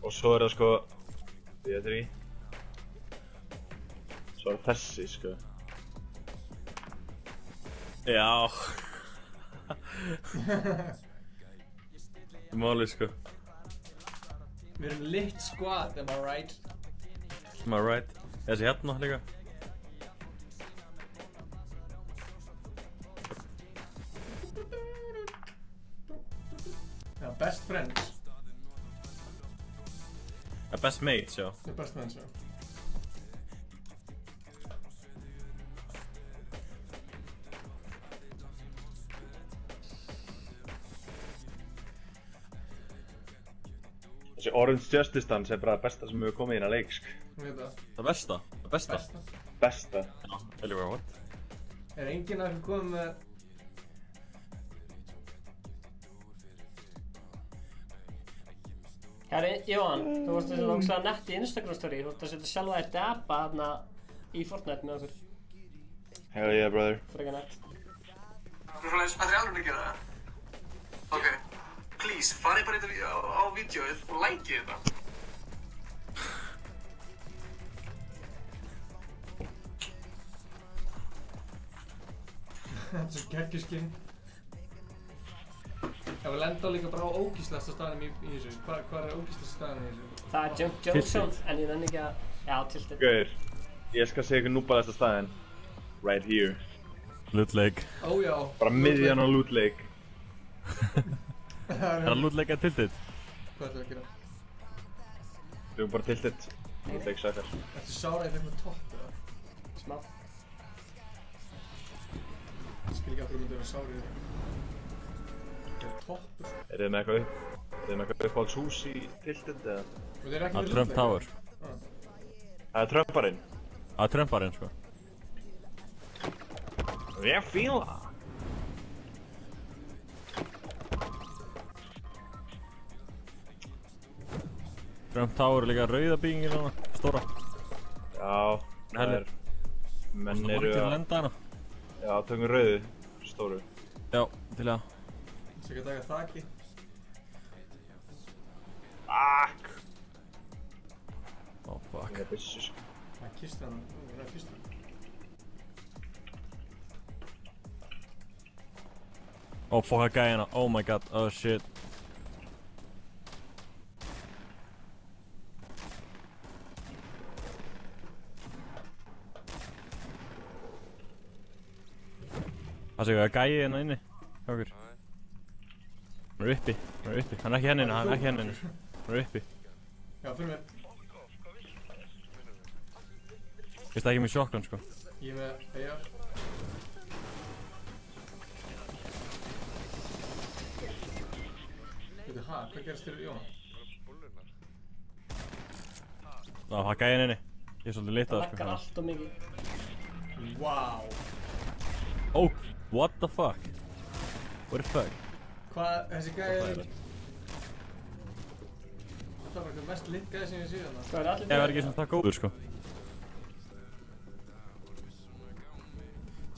Og svo er það sko... Þetta er í... Svo er þessi sko. Já. Máli sko. Við erum lit squad, am I right? Am I right? Þessi hérna líka. Já, best friends. Best mates, já. Það er best friends, já. Þessi Orange Justice dans er bara það besta sem hefur komið inn að leik sko. Ég veit það. Það besta? Það besta? Besta. Já, Eliver, what? Er enginn að komið með... Herri, Jóhann, þú varst þessi lókslega nett í Instagram story. Þú varst að setja sjálfa þér dabba þarna í Fortnite með okkur. Hell yeah, brother. Frekar nett. Það er alveg að gera það. Ok. Please, farið bara þetta á vídeoið og likeið þetta. Þetta er svo geggjuskinn. Ef við lenda líka bara á ógíslegasta staðnum í þessu. Hvað er ógíslegasta staðnum í þessu? Það er Jump Johnson, en ég nenni ekki að... Já, tiltið. Gauðir, ég skal segja ykkur núbalaðasta staðinn. Right here. Loot Lake. Ó já. Bara miðjan á Loot Lake. Er það Loot Lake að tiltið? Hvað ætlum við að gera? Við erum bara tiltið. Loot Lake sakar. Ertu sára að ég fekk með topp eða? Smá. Ég skil ekki af hverju myndi vera sári í þetta. Það er toppur. Er þið með eitthvað uppáhalds hús í tiltið eða? Það er ekki Að Trump Tower. Það er Trumparinn. Að Trumparinn, sko. Ég fíla. Trump Tower er líka rauða byggingin hana, stóra. Já, það er... Menn Svona eru margir að að... lenda hana. Já, tökum rauðu. Stóru. Já, til að. Svo ekki að taka þaki. Fuck! Oh, fuck. Ég er byssu sko. Það er kist hana. Það er kist hana. Oh, fuck, að gæja hana. Oh my god, oh shit. Það sé hvað, að gæja hérna inni. Hjá okkur. Hann er uppi, hann er uppi. Hann er ekki henni, hann er ekki henni. Hann er uppi. Já, fyrir mig. Ég stæði ekki með shotgun, sko. Ég er með AR. Veitu, hvað gerist þér í Jóhann? Það var gæja henni. Ég er svolítið litað, Það sko. lakkar allt og mikið. Wow. Oh, what the fuck? What the fuck? Hvað, þessi gæði er... Það var eitthvað mest lit gæði sem ég sé þarna. Hvað er allir Ég var ekki sem það góður, sko.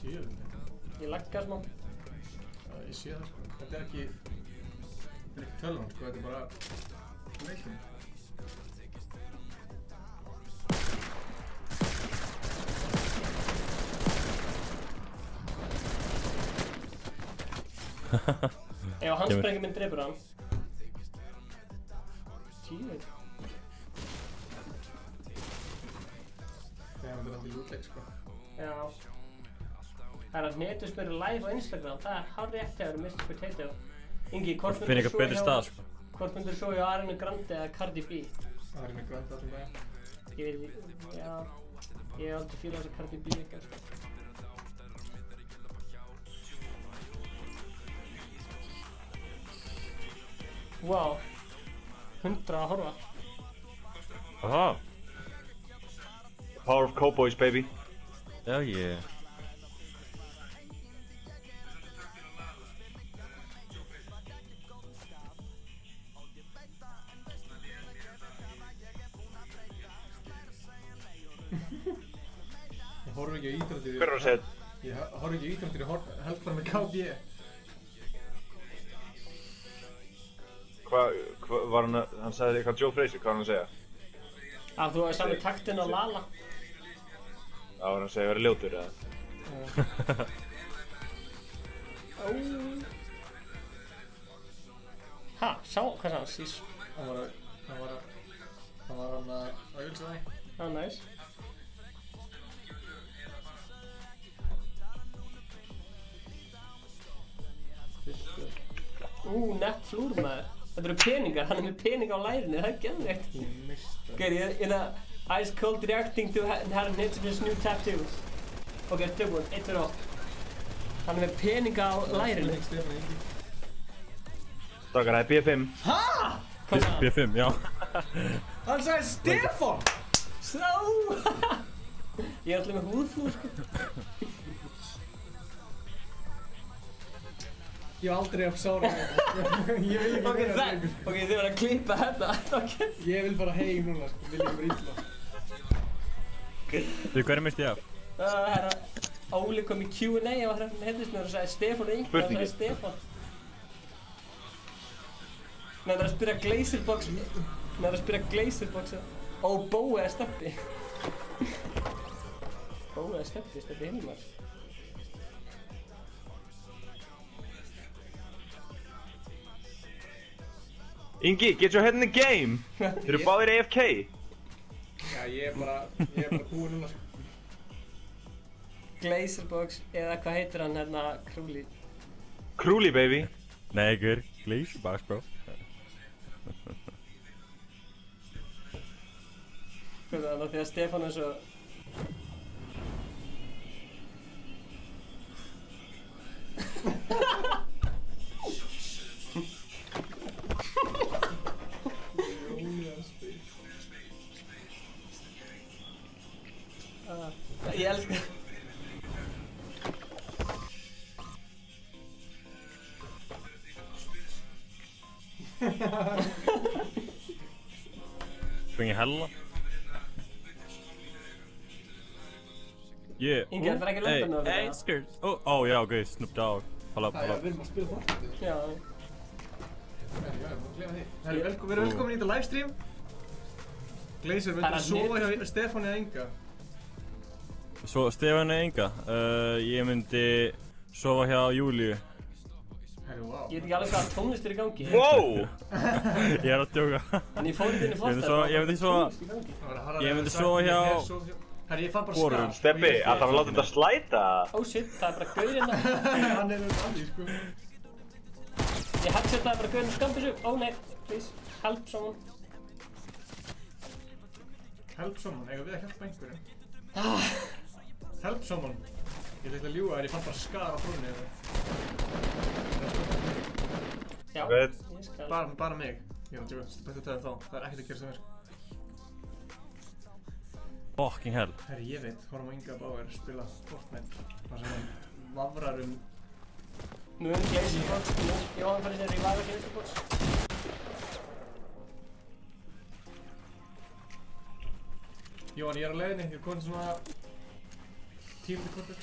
Djöfull. Ég lakkar smá. Já, ég sé það sko. Þetta er ekki... Þetta er ekki tölvan sko, þetta er bara... leikinn. Ef handsprengi minn dreipur hann. Tjöfull. Það er hann til útleik sko. Já. Það er að netusmjöru live á Instagram. Það er hárri eftir að vera Mr. Potato. Ingi, hvort Finn eitthvað betri stað, sko. Hvort myndir þú svo hjá Ariana Grande eða Cardi B? Ariana Grande allir með. Ég veit ekki, já. Ég hef aldrei fílað þess að Cardi B eitthvað, sko. Wow. 100 að horfa. Aha. Power of Cowboys, baby. Hell yeah. Ég horf ekki á íþróttir. Hver er að segja? Ég horf ekki á íþróttir, ég held bara með KB. Hvað var hann sagði eitthvað Joe Frazier, hvað var hann að segja? Að þú hefði samið taktinn á Lala. Já, var hann að segja að vera ljótur eða? Ha, hvað sá hann? Sís. Hann var hann að Ölsvæði. Ah, nice. Nett flúr maður. Þetta eru peningar, hann með peninga á lærinu, það geðveikt. Gauði, ice cold reacting to having hit his new tattoos. Ok, tilbúin, 1 fyrir 8. Hann með peninga á lærinu. Strákar, það er B5. Hæ? Hvað sagði hann? B5, já. Hann sagði Stefán! Ég er alltaf með húðflúr, sko. Ég hef aldrei haft sára með það. Ég vil ekki vera það. Ok, þið verður að klippa þetta, ok? Ég vil fara heim núna, sko. Vil ekki vera illa. Þú, hver misti ég af? Herra, Óli kom í Q&A og hann hefðist mér og sagði Stefán Ingi, hann sagði Stefán. Nei, það er að spyrja Glazerbox. Ó, Bói er Steppi. Bói er Steppi Hilmar. Ingi, get your head in the game! Þeir eru báðir AFK. Já, ég er bara búinn núna, sko. Glazerbox, eða hvað heitir hann hérna, Krúli? Krúli, baby. Nei, ykkur, Glazerbox, bro. Hvað er það, því að Stefán er svo... Ég elskar... Fengi hella. Yeah. Ingi, þetta er ekki löndun á þetta. Hey, skirt. Oh, já, ok, Snoop Dogg. Hold up. Við erum að spila Fortnite. Já. Ég var að gleyma því. Við erum velkomin í þetta livestream. Glazer, viltu sofa hjá Stefán eða Inga? Svo, Stefán eða Inga? Ég myndi sofa hjá Júlíu. Ég veit ekki alveg hvað tónlist er í gangi. Wow! Ég er að djóka. En ég fór þetta inn í fórstar. Ég myndi sofa hjá... Herri, ég fann bara skap. Steppi, að það láta þetta slæta? Oh shit, það er bara gaur hérna. Hann er með allir, sko. Ég headsettaði bara gaurinn skambissu. Oh nei, please, help someone. Help someone, eigum við að hjálpa einhverjum? Help someone. Ég ætla að ljúga þér, ég fann bara skar á brúnni. Já, ég skal. Bara mig. Ég var að djóka, bættu að þá. Það er ekkert að gera sem er. Fucking hell. Herri, ég veit, horfum á Inga Bauer spila Fortnite. Það sem hann vafrar Nú er Glazerbox, Jóhann farið sér í live Glazerbox. Jóhann, ég er á leiðinni, ég er komin svona 10 sekundur.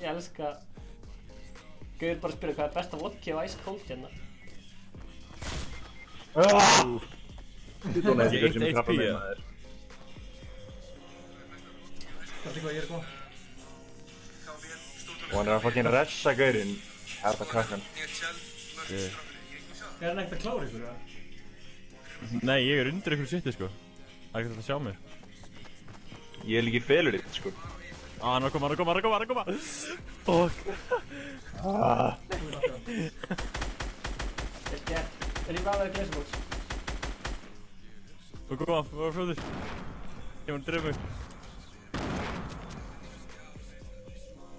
Ég elska Gauður bara að spyrja hvað er besta vodka á ice cold hérna. Þú tónaði þetta sem krabba með maður. Það er hvað ég er góð. Og hann er að fucking ressa gaurinn. Þetta krakkan. Er hann ekkert að klára ykkur, eða? Nei, ég er undir ykkur sitti, sko. Það er ekkert að sjá mig. Ég er líka í felur þitt, sko. Hann er að koma. Fuck. Vel gert. Er ég bara að vera Glazerbox? Þú koma, þú var fljóður. Ég var að drefa mig.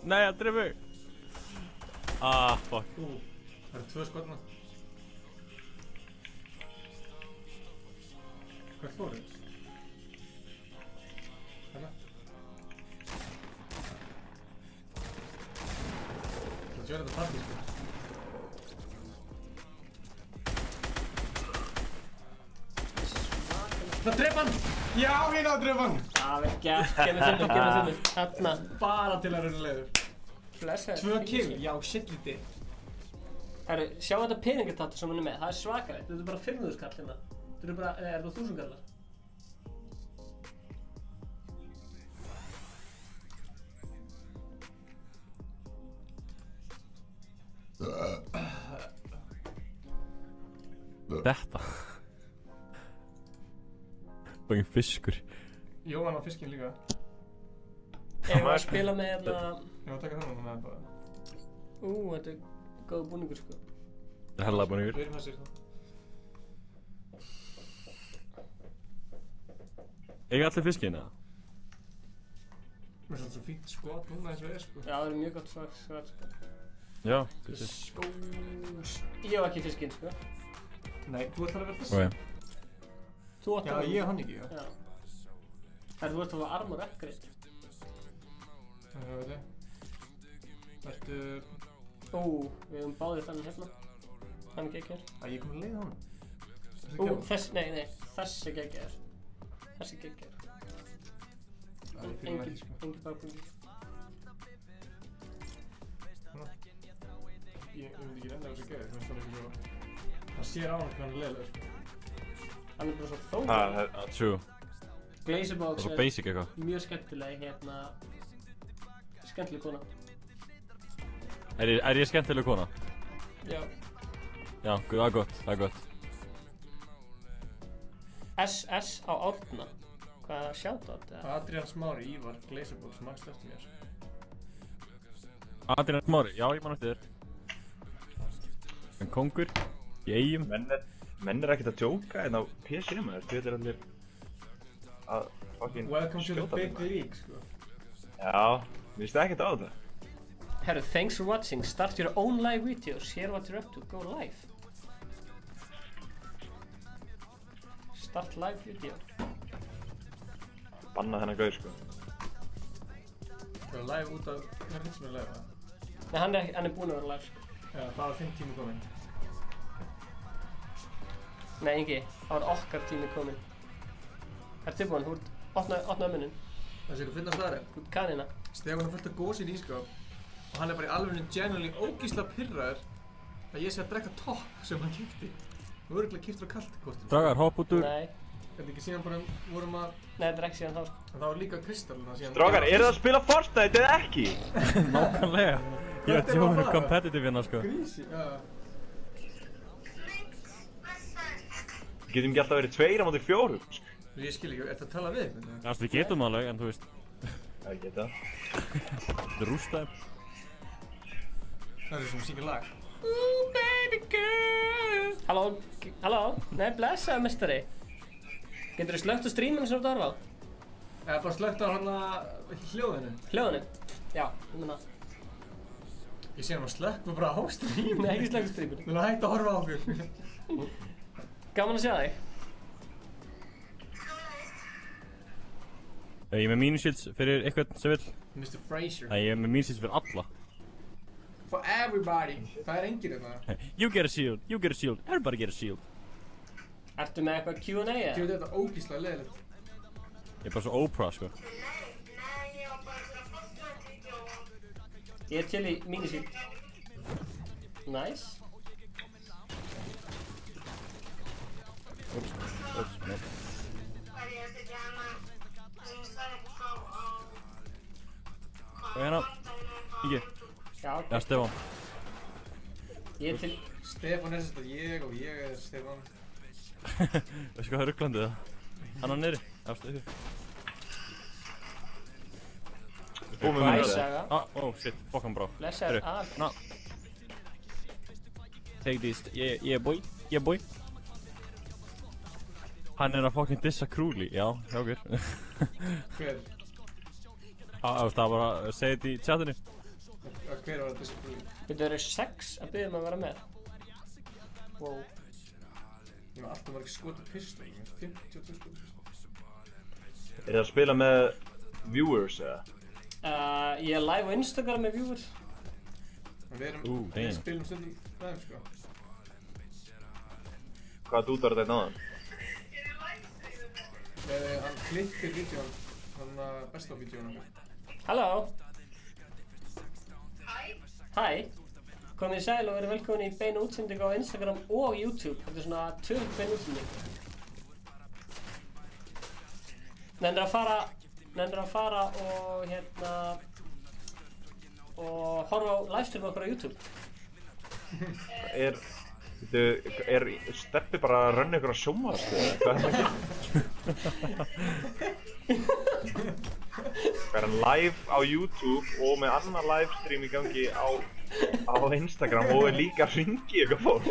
Nei, það dref mig. Ah, fuck. Það eru 2 skotna. Hvert fór þið? Hérna. Það tjóðir þetta partí, sko. Það dref hann! Já, ég náðu dref hann! Það er gert, gefum 5. Þarna. Bara til að runa leiður. Blessaður. 2 kill, já, shit lítið. Herru, sjá þetta peningatattu sem hann er með, það er svakalegt. Þetta er bara 5.000 kall hérna. Þetta er bara, er það 1.000 kallar? Þetta. Bæðin fiskur. Jóhann á fiskinn líka. Ég var að spila með hérna... Ég var að taka þannig með bara. Þetta er góð búningur sko. Þetta er hella búningur. Við erum þessir þá. Eiga allir fiskinn eða? Mér er svolítið svo fínt skot núna eins og sko. Já, það er mjög gott svart sko. Já, gott. Ég hef ekki fiskinn sko. Nei, þú ert alveg að vera þessi. Ok. Þú átt Já, ég og hann ekki, já. Þú ert að fá armor upgrade. Það veit ég. Vertu... Við höfum báðir þannig hérna. Hann er geggjör. Ég kom að leiða hann. Nei, þessi geggjör. Þessi geggjör. Engin bakbúningur. Ég myndi ekki reyna þessu geggjör, það sér á hann hvað hann er leiðilegur. Hann er bara svo þó. True. Glazerbox er basic eitthvað. Mjög skemmtileg hérna. Skemmtileg kona. Er ég skemmtileg kona? Já. Já, það er gott, það er gott. SS á Árna. Hvað er það shoutout? Adrian Smári, Ívar, Glazerbox, Max eftir mér. Adrian Smári, já ég man eftir þér. En kongur, í eigum. Menn er ekkert að djóka en á PC maður, þetta er allir að fucking Welcome to the big league, sko. Já, við veist ekkert á þetta. Herru, thanks for watching. Start your own live videos. Share what you're up to. Go live. Start live video. Banna þennan gaur, sko. Það er live út af... Hvað er hitt sem er live, það? Nei, hann er búinn að vera live, sko. Já, það var 5 tími kominn. Nei, Ingi. Það var okkar tími kominn. Er tilbúin, þú ert opna ömmunin. Það sé hvað finna staðarinn. Þú ert kanina. Stefán er fullt af gósi í ískáp og hann er bara í alvegni genuinely ógísla pirraður að ég sé að drekka topp sem hann kipti. Þú örgulega kiptur á kaltkortinu. Dragar, hopp út úr. Nei. Þetta ekki síðan bara vorum að... Nei, þetta er ekki síðan þá, sko. En það var líka kristallina síðan... Dragar, eru það að spila Fortnite eða ekki? Nákvæmlega. Ég er tjóður competitive hérna, sko. Grísi, já. Getum ekki alltaf verið 2 á móti 4, sko. Ég skil ekki, ertu að tala við einhvern veginn? Já, við getum alveg, en þú veist. Já, ég get það. Þetta er rústaðum. Það er svona syngja lag. Ooh, baby girl. Halló? Nei, blessaðu, mestari. Getur þú slögt á streaminu sem þú ert að horfa á? Eða bara slögt á hana hljóðinu. Hljóðinu? Já, ég meina. Ég sé hann að slögt var bara á streaminu. Nei, ekki slögt á streaminu. Þú er hægt að horfa á okkur. Gaman að sjá þig. Ég er með mínushields fyrir eitthvað sem vill. Mr. Fraser. Nei, ég er með mínushields fyrir alla. For everybody. Það er enginn hérna. You get a shield, everybody get a shield. Ertu með eitthvað Q&A eða? Þetta er ógíslega leiðilegt. Ég er bara svo ópra, sko. Ég er til í mínisíld. Nice. Oops, no. Hvað er hérna? Ingi? Já, ok. Já, Stefán. Ég er til... Stefán er þetta ég og ég er Stefán. Veistu hvað það er rugglandið það? Hann á niðri. Já, Stefán. Æsaga. Oh shit, fuck hann brá. Blessaður að. Take this, yeah boy. Hann er að fucking dissa Krúli, já, hjá okkur. Hver? Það var bara að segja þetta í chatinu. hver var þessi búinn? Þetta eru 6 að biðja að vera með. Wow. Ég var alltaf margir skotið pistol, ég var 52 skotið pistol. Er það að spila með viewers eða? Ég er live á Instagram með viewers. Við spilum stundum live, sko. Hvaða dúdar er þetta náðan? Hann klippir vídeón, hann besta vídeón okkar. Halló. Hæ. Komið í sæl og verið velkomin í beina útsendingu á Instagram og YouTube. Þetta er svona 2 beina útsending. Nennir að fara og og horfa á livestream okkar á YouTube. Er Steppi bara að rönna ykkur á sjónvarpsstöð eða hvað er það að gera? Er hann live á YouTube og með annan livestream í gangi á Instagram og er líka að hringi eitthvað fólk?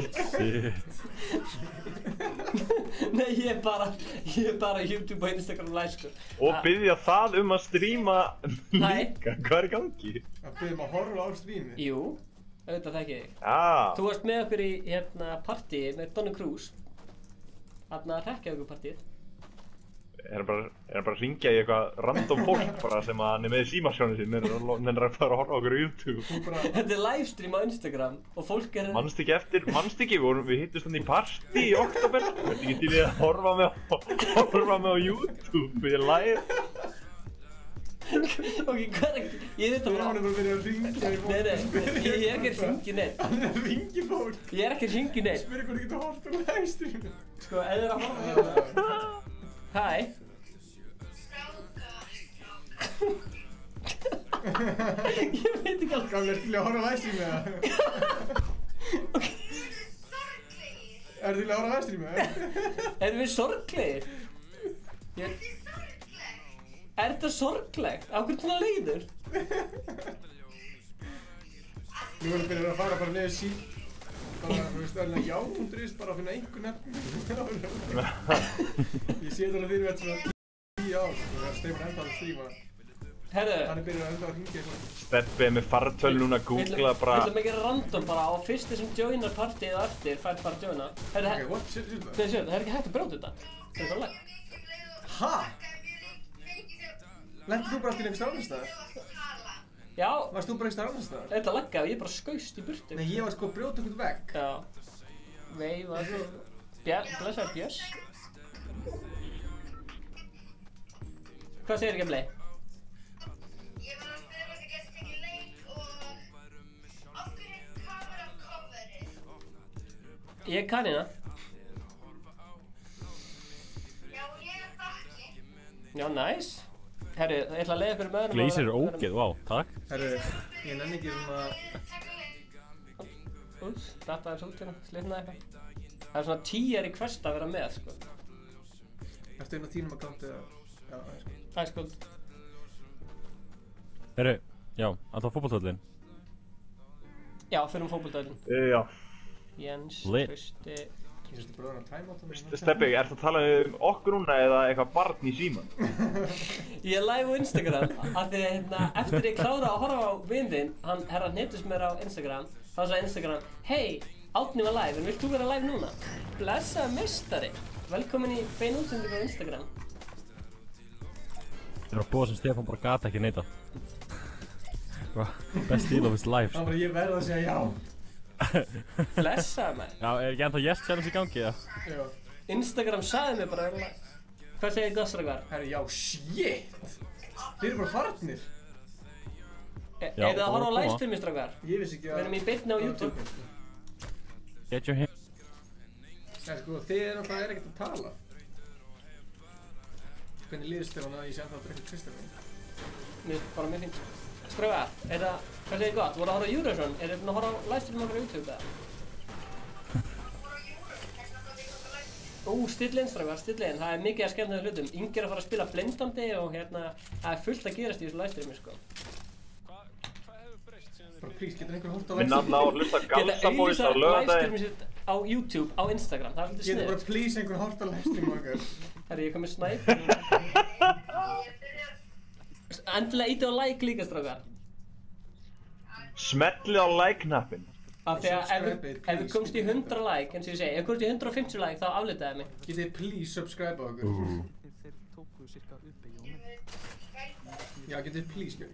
Nei, ég er bara YouTube og Instagram live, sko. Og biðja það að stríma líka, hvað er í gangi? Að biðja að horfa á strími? Jú, auðvitað þekki ég. Þú varst með okkur í partí með Donny Cruz. Þarna Hrekkjavíkurpartíð. Er hann bara að hringja í eitthvað random fólk bara sem að hann er með í símasjónu sín en er að fara að horfa okkur á YouTube? Þetta er livestream á Instagram og fólk er... Manst ekki, við hittust hann í partí í oktober. Þetta ekki til ég að horfa með á YouTube, við erum live. Ok, hvað er ekki? Ég veit að hann er bara að byrja að hringja í fólk. Nei, ég er ekki að hringja neitt. Hann er að hringja fólk. Ég er ekki að hringja neitt. Spyrir hvernig getur hort á livestream. Sko, ef þið er að horfa Hæ. Ég veit ekki alveg. Gamli, ertu til að horfa á livestream eða? Ertu til að horfa á livestream eða? Erum við sorglegir? Er þetta sorglegt? Á hvernig svona leiður? Nú erum við að fara bara niður sín. Bara, þú veist, erlega já.is bara að finna einhver nefn. Ég sé þetta fyrir þetta svona 10 ár, sko, það er Stefán enda að stríma. Herðu. Hann er byrjað enda að hringja í svona. Steppi er með fartöl núna að googla bara... Við ætlum að gera random bara á fyrsti sem joinar partíið og eftir fær bara að joina. Ok, what? Sér þetta? Nei, sér, það er ekki hægt að brjóta þetta. Það er bara lag. Ha? Lentið þú bara allt í einhver stað annars staðar? Já. Varst þú bara einhver stað annars staðar? Þetta laggaði og ég bara skaust í burtu. Nei, ég var sko að brjóta einhvern vegg. Já. Veifa svo... Blessaður Björns. Hvað segir ekki að blei? Ég var að spila hvort ég geti tekið leik og af hverju kamera coverið? Ég er kanina. Já, ég er þakki. Já, næs. Herru, ég ætla að leiða fyrir möðunum Gleysir er ógeð, vá, takk. Herru, ég nenni ekki svona... Úps, þetta er svolítið, slitnaði eitthvað. Það er svona 10 request að vera með, sko. Ertu einn á þínum account eða? Já, það er sko. Það er sko. Herru, já, að það fótboltavöllin. Já, fyrir fótboltavöllin. Já. Jens, Trausti... Ég sérstu bara að vera time out. Steppi, ertu að tala um okkur núna eða eitthvað barn í síman? Ég er live á Instagram af því eftir ég klára að horfa á vindinn, hann hittist mér á Instagram, þá sagði Instagram, hei, Árni var live, en vilt þú vera live núna? Blessaður meistari, velkomin í beina útsendingu á Instagram. Það er að búa sem Stefán bara gata ekki neita. Best deal of his life. Það var ég verði að segja já. Blessaður maður. Já, er ekki ennþá yes challenge í gangi, eða? Já. Instagram sagði mér bara, hvað segir Gossragar? Herri, já, shit! Þeir eru bara farnir. Er það að horfa á livestreami, strákar? Ég vissi ekki að... Við erum í beinni á YouTube. Get your hand. En sko, þið náttúrulega ekkert að tala. Hvernig líðist þér að ég sé ennþá að drekka Kristján? Bara mjög fínt. Strákar, hvað segir gott? Voru að horfa á Eurovision? Er þið búin að horfa á livestreami okkar á YouTube, eða? Still inn, strákar, still inn. Það er mikið að skemmtilegum hlutum. Ingi er að fara að spila blindandi og það er fullt að gerast í þessu livestreami, sko. Bara please, getur einhver hort á Minn alla á að hlusta Galsabóis á laugardaginn. Geta á YouTube, á Instagram, það er svolítið sniðugt. Getur bara please einhver hort á livestream okkar. Herri, ég kom með snæp. Endilega ítið á like líka, strákar. Smellið á like-knappinn. Af því að ef við komst í 100 like, eins og ég segi, ef við komst í 150 like þá aflitaði mig. Getið þið please subscribe á okkur? Já, getið þið please gert.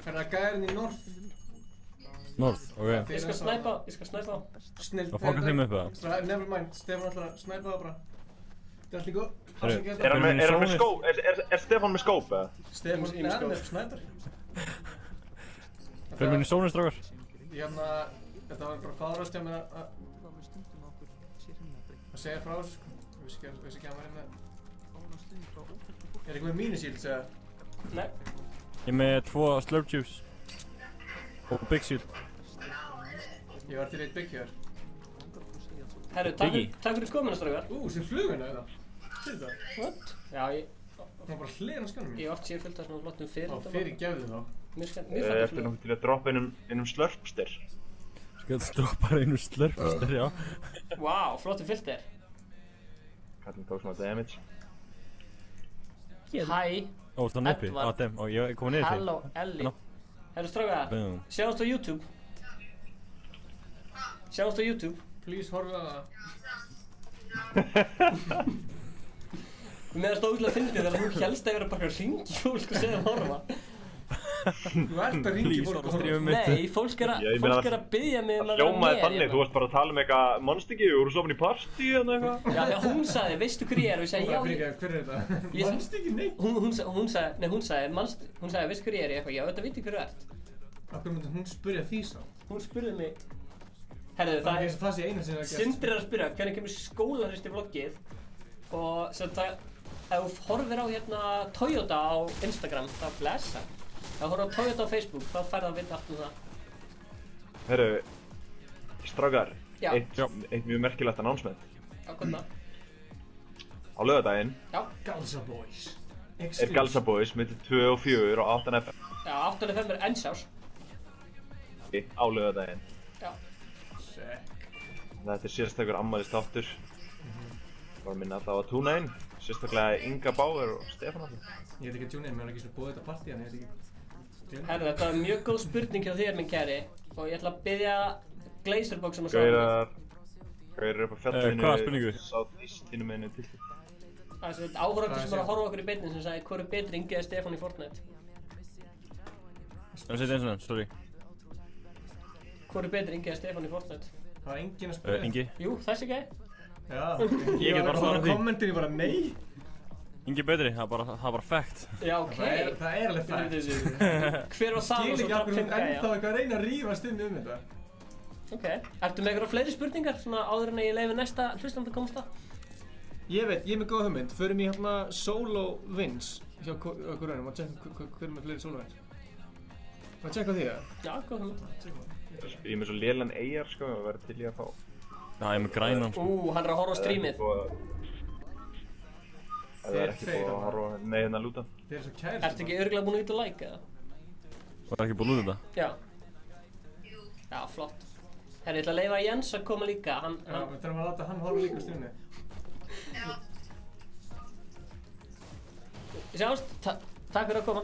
Er það gæðurinn í North? North, ok. Ég skal snæpa á. Snill. Það fokar þeim upp eða? Never mind, Stefán ætlar að snæpa það bara. Þetta er allir góð. Er hann með skóp? Er Stefán með skóp eða? Stefán er með snæpar. Fyrir minni sónum strákar. Þetta var bara fárast hjá mér að segja frá þessu sko. Ég vissi ekki að hann væri með... Er eitthvað með mínusíld eða? Nei. Ég er með 2 slurp juice. Og big shield. Ég var til eitt big hér. Herru, takk fyrir komuna strákar. Sem fluguna eða? Sér þetta? What? Já, Það var bara hliðin á skjánum mér. Ég hef oft séð fullt af svona flottum fyrir. Fyrir gefðu þá. Ertu nokkuð til að droppa einum slurpster? Skal þetta droppa einum slurpster, já. Wow, flottum filter. Kallinn tók svona damage. Hæ. Ó, það er uppi? Á, dem. Ó, ég kom niður til. Halló, Elli. Herru strákar, sjáumst á YouTube. Please horfa að það. Mér finnst það ógeðslega fyndið þegar hún hélst að vera bara að hringi fólk og segja að horfa. Þú ert að hringi fólk og horfa. Nei, fólk er að biðja mig um að vera hljómaði þannig, þú varst bara að tala um eitthvað monstigi, þú voru sofin í partí eða eitthvað. Já, þegar hún sagði, veistu hver ég er? Og ég sagði, já. Hver er þetta? Monstigi, nei. Hún sagði, veistu hver ég er? Ég eitthvað, já, þetta veit ég hver þú ert. Af hverju myndi hún spyrja því svo? Hún spurði mig. Herðu, það sé eina sem það gerst. Sindri er að spyrja, hvernig kemur skólahrist í vloggið? Og sem það, ef þú horfir á hérna Toyota á Instagram, þá blessa. Ef þú horfir á Toyota á Facebook, þá færðu að vita allt um það. Herru, strákar, Já. eitt mjög merkilegt announcement. Já, hvernig það? Á laugardaginn Já. Galsa Boys. Er Galsa Boys milli 2 og 4 á 8 FM. Já, 8. november ensás. Á laugardaginn. Já. Þetta er sérstakur afmælisþáttur. Var að minna alltaf að túna inn. Sérstaklega Inga Bauer og Stefán alltaf. Ég heit ekki að tjúna inn, mér var ekki svona búið þetta partí, en ég heit ekki... Herru, þetta var mjög góð spurning hjá þér, minn kæri. Og ég ætla að biðja Glazerbox um að svara. Gaurar upp á fjallinu. Hvaða spurningu? Southeastinu meðinu til því. Það er svona áhorfandi sem var að horfa okkur í beinni sem sagði hvor er betri, Ingi eða Stefán í Fortnite? Það setja eins og þann, sorry. Hvor er betri, Ingi eða Stefán í Fortnite? Það var enginn að spyrja. Ingi. Jú, þessi gæi. Já. Ég get bara svarað því. Kommentin bara nei. Ingi betri, það er bara fact. Já, ok. Það er alveg fact. Hver var Thanos og top 5 gæja? Skil ekki af hverju ennþá eitthvað að reyna að rífast inn þetta. Ok. Ertu með eitthvað fleiri spurningar svona áður en að ég leyfi næsta hlustandi að komast að? Ég veit, ég er með góða hugmynd. Förum í hérna solo wins hjá okkur raunum og tjekkum hver með fleiri solo wins. Má tjekka því það? Já, góð hugmynd. Ég er með svo lélan eigar sko, og verður til ég að fá. Já, ég er með grænan sko. Hann er að horfa á streamið. Það er ekki búið að horfa nei hérna að lúta. Þeir eru svo kæri. Ertu ekki örugglega búinn að hita like eða? Var ekki búinn út þetta? Já. Já, flott. Herri, ég ætla að leyfa Jens að koma líka. Já, við þurfum að láta hann horfa líka á streamið. Sjáumst, takk fyrir að koma.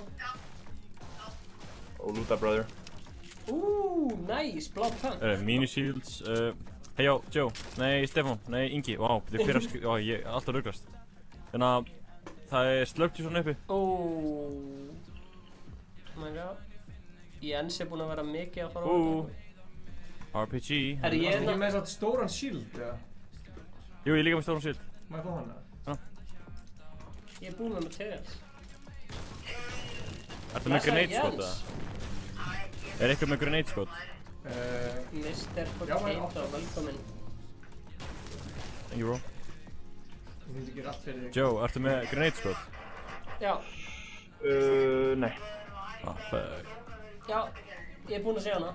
Og lúta brother. Nice, blá punk. Mini-shields, hei já, Joe, nei Stefán, nei Ingi, vá, þetta er fyrir að ég er alltaf rugglast. Þannig að það er slurpti svona uppi. Oh my god. Jens er búinn að vera mikið að fara á þetta. RPG. Er ég ekki með svona stóran shield, eða? Jú, ég er líka með stóran shield. Má ég fá hana? Já. Ég er búinn með materials. Ertu með grenade skot eða? Er eitthvað með grenade skot? Mr. Potato, velkomin. Thank you bro. Ég myndi ekki allt fyrir þig. Joe, ertu með grenade skot? Já. Nei. Ah, fuck. Já, ég er búinn að segja hana.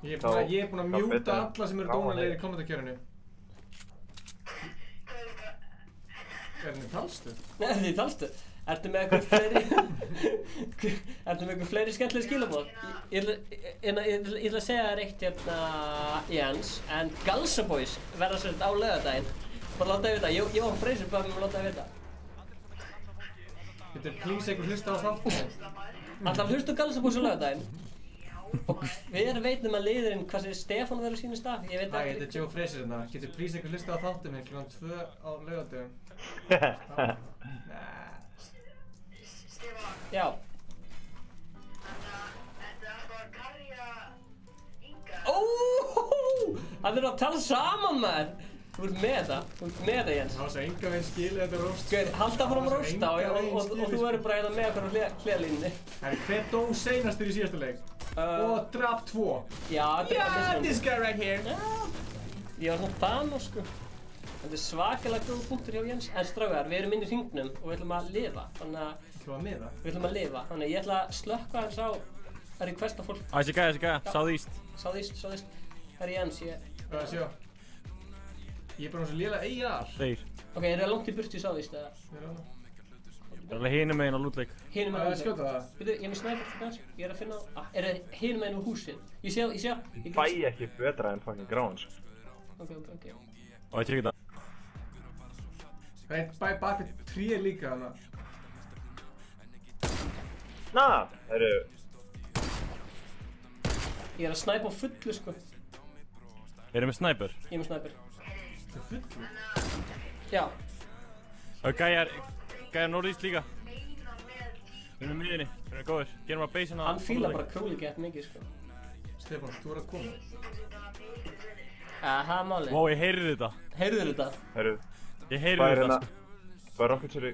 Ég er búinn að mjúta alla sem eru dónalegir í kommentarkjörinu. Er henni talstuð? Nei, það er talstuð. Ertu með eitthvað fleiri skemmtileg skilaboð? Ég ætla að segja þér eitt hérna, Jens, en Galsa Boys verða sér á laugardaginn. Bara láta þig vita, ég var freysur bara með að láta þig vita. Getur please einhver hlusta á þáttunum? Alltaf hlustu Galsabús á laugardaginn. Og hver veit að liðurinn hvað sem Stefán verður á sínum stað? Ég veit Hæ, ekki. þetta er Joe Fraser hérna. Getur please einhver hlusta á þáttum hér klukkan 2 á laugardögum? Stefán, Já. þetta er bara að karja Inga. Það þurfa að tala saman maður. Þú ert með það. Þú ert með það, Jens. Það var svo enga veginn skilið þetta róst. Gauð, halda fram að rósta og þú verður bara hérna með okkur á hliðalínunni. Hver dó seinastur í síðasta leik? Og drap 2. Já, þetta er Yeah, this guy right here. Ég var svona Thanos, sko. Þetta er svakalega góð punktur hjá Jens. En strákar, við erum inn í hringnum og við ætlum að lifa. Þannig að við ætlum að lifa. Þannig að ég ætla að slökkva hans á að requesta fólk. Þessi gæja, southeast. Southeast. Það er Jens, Hvað er að sjá? Ég er bara svo lélega AR. Þeir. Ok, er það langt í burtu í Southeast eða? Ég er alveg. Það er alveg hinum meginn á lootleik. Hinum meginn á lootleik. Skjóta það. Veitu, ég er með snæper til hans. Ég er að finna á... Er það hinum meginn á húsið? Ég sé. Fæ ekki betra en fucking gráðan, sko. Ok. Og ég tjekkir það. Það er baki 3 líka þarna. Það eru... Ég er að snæpa á fullu, sko. Erum við snæper? Ég er með snæper. Það er fullu? Já. Og gæjar norðíst líka. Við erum með miðinni, við erum góðir. Gerum að baseina. Hann fílar bara króli gett mikið, sko. Stefán, þú verður að koma. Það er málið. Vá, ég heyrði þetta. Heyrðu þetta? Herru. Ég heyrði þetta, sko. Hvað er rocket sér í...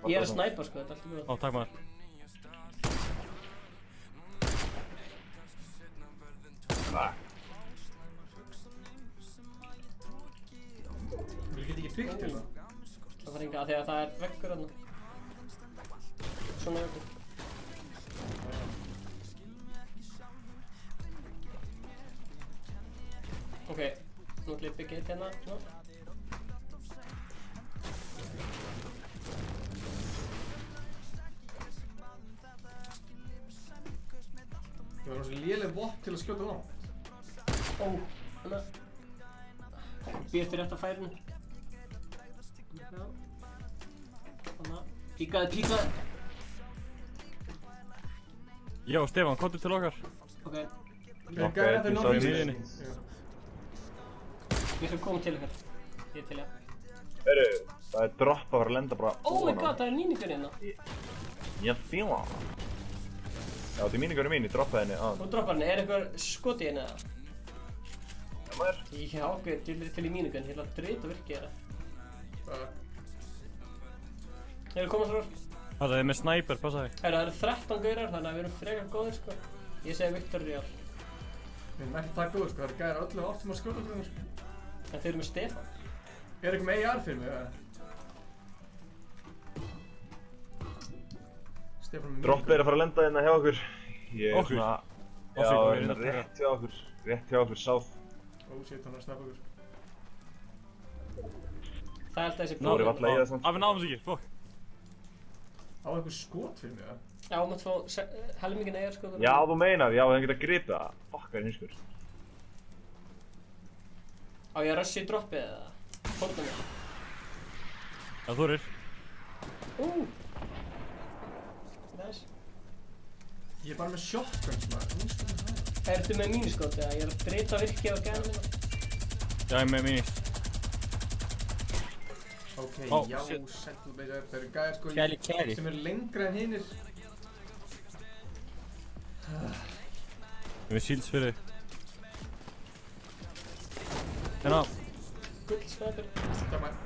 Ég er að snæpa, sko, þetta er alltaf góð. Ó, takk maður. Vil geta ekki byggt til það? Það var enga, þegar það er vekkur þarna. Svona vekkur. Ok, nú ætlum ég að byggja eitt hérna, svona. Ég var svo léleg vopn til að skjóta langt. Ó, hérna. Býr eftir rétt að færinu. Þannig, píkaði. Já, Stefán, komdu til okkar. Ok. Það gæði þetta Miðinni. Ég skal koma til ykkur. Ég er til, já. Herru, það er dropp að vera að lenda bara Oh my god, það er mínigur hérna. Ég fíla það. Já, þetta er mínigurinn mín, ég droppaði henni að. Þú droppar henni, er eitthvað skot í henni eða? Já, maður. Já, ok, til í mínigurinn, ég ætla að drita virkið hérna. Hefur komað svo orð? Það er með snæper, passa þig. Það eru 13 gaurar, þannig að við erum frekar góðir, sko. Ég segi Victor Real. Við erum ekki það góður, sko. Það gæðir öllu átt sem að skjóta til henni, sko. En þeir eru með Stefán. Er eitthvað með AR fyrir mig, eða? Stefán með Droppið er að fara að lenda hérna hjá okkur. Ég er Okkur? svona... Já, hérna rétt hjá okkur. Rétt hjá okkur, south. Ó, shit, hann er að snappa okkur. Það er alltaf þessi Nú er ég valla í það samt. Við náðum þess ekki, fuck. Á eitthvað skot fyrir mig, eða? Já, maður fá helmingin eigar, sko. Já, þú meinar, já, það geta gripið það. Fuck, það er hinskur. Á ég að rusha í droppið eða? Fórna mig. Já, þú erir. Nice. Ég er bara með shotguns, maður. Ertu með míniskot eða? Ég er að drita virkið á gæna minna. Já, ég er með minis. Ok, Ó, já, shit. settle betur. Það eru gæðir, sko, Carry. sem eru lengra en hinnir. Ég er með shields fyrir þig. Hérna. Gullsnæpir. Takk maður.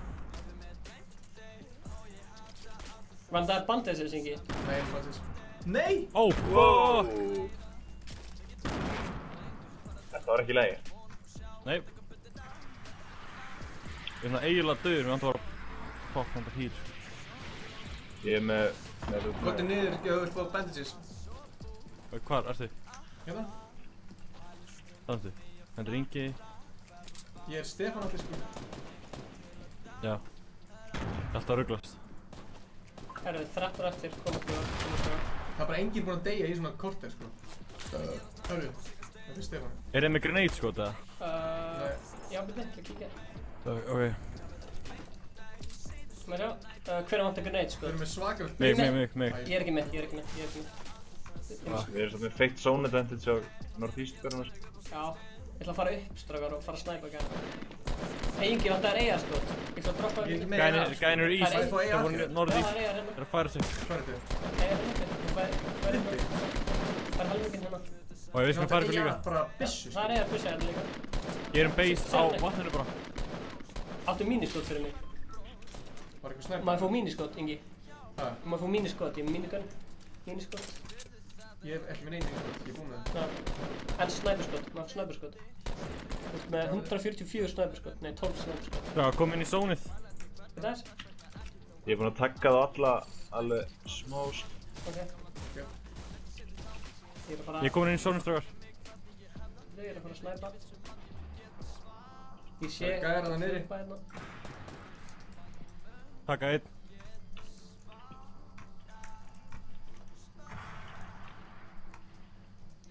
Vandaði bandið þessi ekki? Nei, Francis. Nei! Ó, fuck! Þetta var ekki leiði. Nei. Ég er svona eiginlega döður, við vantum að fuck, hann er hýr. Ég er með... Kottu niður, ég hafði fóð bandages. Hvar, ertu? Hérna. Það ertu. Hann er Ingi. Ég er Stefán allir, sko. Já. Alltaf rugglast. Það eru 13 eftir, komast við á. Það er bara enginn búinn að deyja í svona korter, sko. Hörru, þetta er Stefán. Er það með grenade skot eða? Já, byrju, ekki að kíkja. Ok. Maður sjá, hver er vantar grenade, sko? Við erum með svakar... Mig. Ég er ekki með. Við erum svona með feitt zone advantage á northeast-görnum. Já, ég ætla að fara upp, strákar, og fara að snæpa gæna. Engi, þetta er eiga, sko. Ég ætla að droppa upp. Gæn eru east, það voru northeast. Það er eiga hérna. Það er að færa sig. Eiga hérna. Það er halvmikinn hérna. Og ég veist hvað færa ykkur líka. Það er eiga byssu hérna líka. Ég er base á vatninu bara. Áttu míniskot fyrir mig. Var eitthvað snæp? Maður fór míniskot, Ingi. Maður fór míniskot, ég er með mínigun. Míniskot. Ég hef ekki með neina míniskot, ég er búinn með það. En snæperskot, maður fór snæperskot. Þú ert með 144 snæperskot, nei 12 snæperskot. Já, kom inn í zónið. Þetta er? Ég er búinn að tagga það alla alveg smá. Ok. Ég er komin inn í zónið, strákar. Ég er að fara að snæpa. Ég sé... Gæjar að það niðri. Taka einn.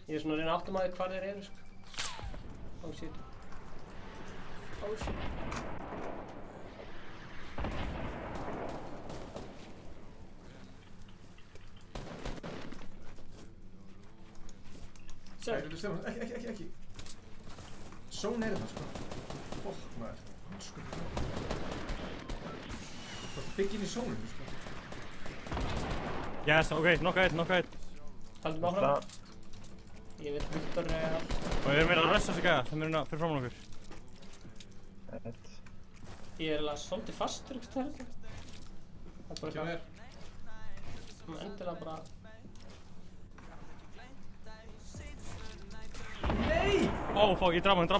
Ég er svona að reyna að átta maður hvar þeir eru, sko. Oh shit. Oh shit. Stefán, ekki. Zone er þetta, sko. Fokk, maður. Það er byggja inn í zóninu, sko. Yes, ok, nokka einn. Haldum áfram. Ég veit Viktor er... Og við erum meira að rössa sig gæða, þeim erum að fyrir framan okkur. Ég er alveg svolítið fastur, ekki stærlega. Það er bara Hvað er? Svona endilega bara... Nei! Ó, fá, ég draf hann.